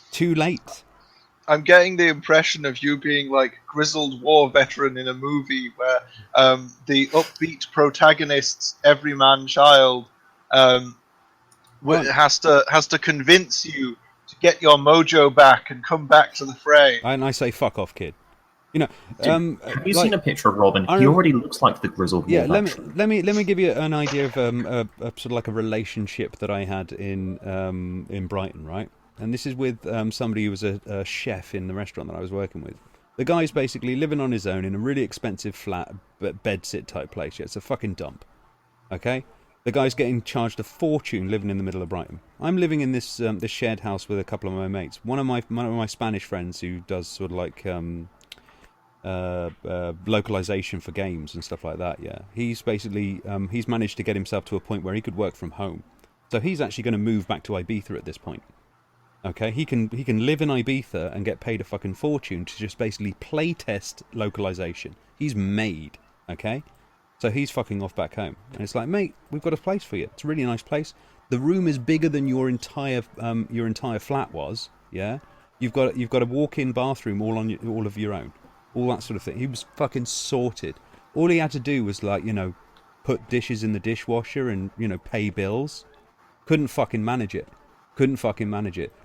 Too late. I'm getting the impression of you being like grizzled war veteran in a movie where the upbeat protagonist's everyman child has to convince you to get your mojo back and come back to the fray. And I say, fuck off, kid. Have you seen a picture of Robin? He already looks like the grizzled war veteran. Let me give you an idea of a sort of like a relationship that I had in Brighton, right? And this is with somebody who was a chef in the restaurant that I was working with. The guy's basically living on his own in a really expensive flat bedsit type place. Yeah, it's a fucking dump. Okay? The guy's getting charged a fortune living in the middle of Brighton. I'm living in this shared house with a couple of my mates. One of my Spanish friends who does sort of like localization for games and stuff like that. Yeah, he's basically he's managed to get himself to a point where he could work from home. So he's actually going to move back to Ibiza at this point. Okay, he can live in Ibiza and get paid a fucking fortune to just basically play test localization. He's made, okay? So he's fucking off back home. And it's like, mate, we've got a place for you. It's a really nice place. The room is bigger than your entire flat was, yeah? You've got a walk-in bathroom all of your own. All that sort of thing. He was fucking sorted. All he had to do was put dishes in the dishwasher and, pay bills. Couldn't fucking manage it.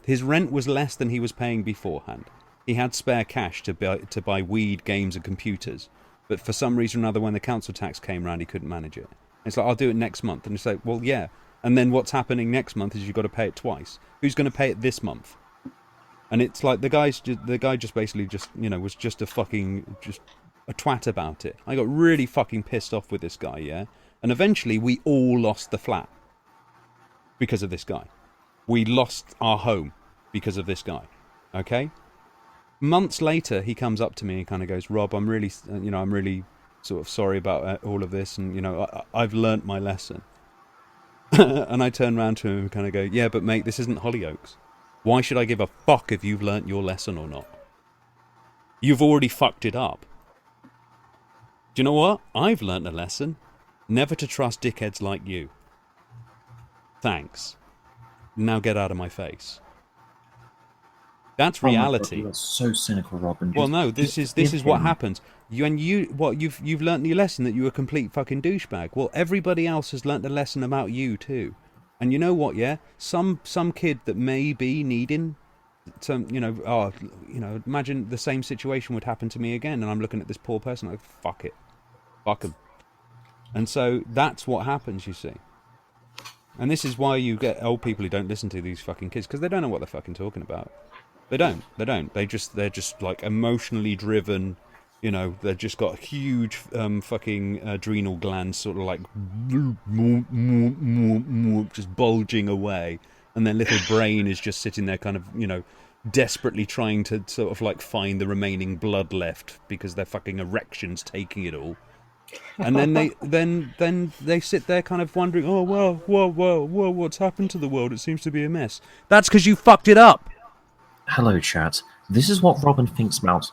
His rent was less than he was paying beforehand. He had spare cash to buy weed, games and computers. But for some reason or another, when the council tax came round, he couldn't manage it. It's like, I'll do it next month. And it's like, well, yeah. And then what's happening next month is you've got to pay it twice. Who's going to pay it this month? And it's like the guy just basically was just a twat about it. I got really fucking pissed off with this guy, yeah? And eventually we all lost the flat because of this guy. We lost our home because of this guy. Okay? Months later, he comes up to me and kind of goes, Rob, I'm really sort of sorry about all of this, and I've learnt my lesson. And I turn around to him and kind of go, yeah, but mate, this isn't Hollyoaks. Why should I give a fuck if you've learnt your lesson or not? You've already fucked it up. Do you know what? I've learnt a lesson. Never to trust dickheads like you. Thanks. Now get out of my face. That's reality. God, you are so cynical, Robin. Well, no, this is what happens. You've learnt your lesson that you're a complete fucking douchebag. Well, everybody else has learnt a lesson about you too. And you know what? Yeah, some kid that may be needing some, imagine the same situation would happen to me again, and I'm looking at this poor person like, fuck it, fuck him. And so that's what happens, you see. And this is why you get old people who don't listen to these fucking kids, because they don't know what they're fucking talking about. They don't. They're just like emotionally driven. They've just got huge fucking adrenal glands, sort of like just bulging away, and their little brain is just sitting there kind of, desperately trying to sort of like find the remaining blood left because their fucking erection's taking it all. And then they sit there kind of wondering, oh, well, whoa, what's happened to the world? It seems to be a mess. That's because you fucked it up. Hello, chat. This is what Robin thinks about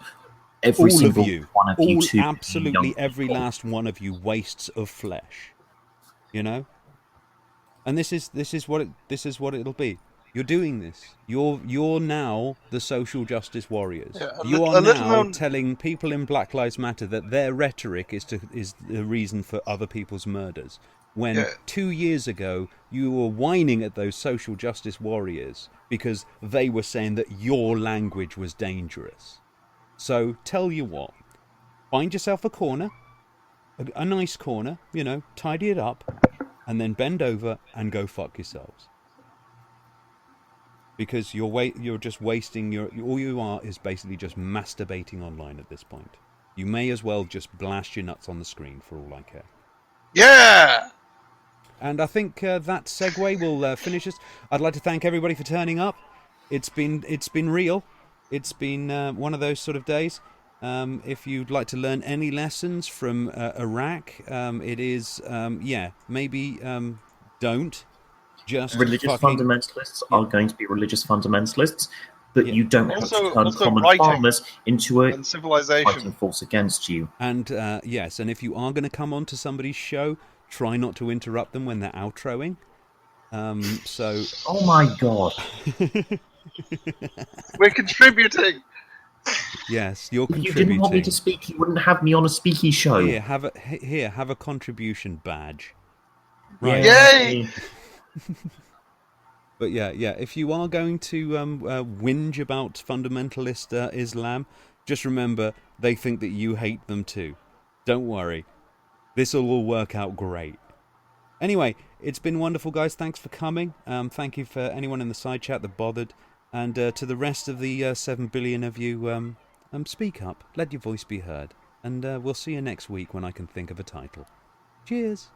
every All single of you. one of you two. Absolutely young every people. last one of you wastes of flesh. And this is what it'll be. You're doing this. You're now the social justice warriors. Yeah, You are now telling people in Black Lives Matter that their rhetoric is the reason for other people's murders. When 2 years ago you were whining at those social justice warriors because they were saying that your language was dangerous. So tell you what, find yourself a corner, a nice corner, tidy it up, and then bend over and go fuck yourselves. Because you're just wasting all you are is basically just masturbating online at this point. You may as well just blast your nuts on the screen for all I care. Yeah! And I think that segue will finish us. I'd like to thank everybody for turning up. It's been real. It's been one of those sort of days. If you'd like to learn any lessons from Iraq, it is maybe don't. Just religious fundamentalists are going to be religious fundamentalists, but you don't have to turn also common writing farmers into a and civilization fighting force against you. And yes, and if you are going to come onto somebody's show, try not to interrupt them when they're outroing. Oh my god. We're contributing. Yes, you're If you contributing. didn't want me to speak, you wouldn't have me on a speaky show. Here, have a contribution badge. Right. Yay! But yeah, if you are going to whinge about fundamentalist Islam, just remember they think that you hate them too. Don't worry. This will all work out great. Anyway, it's been wonderful, guys. Thanks for coming. Thank you for anyone in the side chat that bothered. And to the rest of the 7 billion of you, speak up. Let your voice be heard. And we'll see you next week when I can think of a title. Cheers.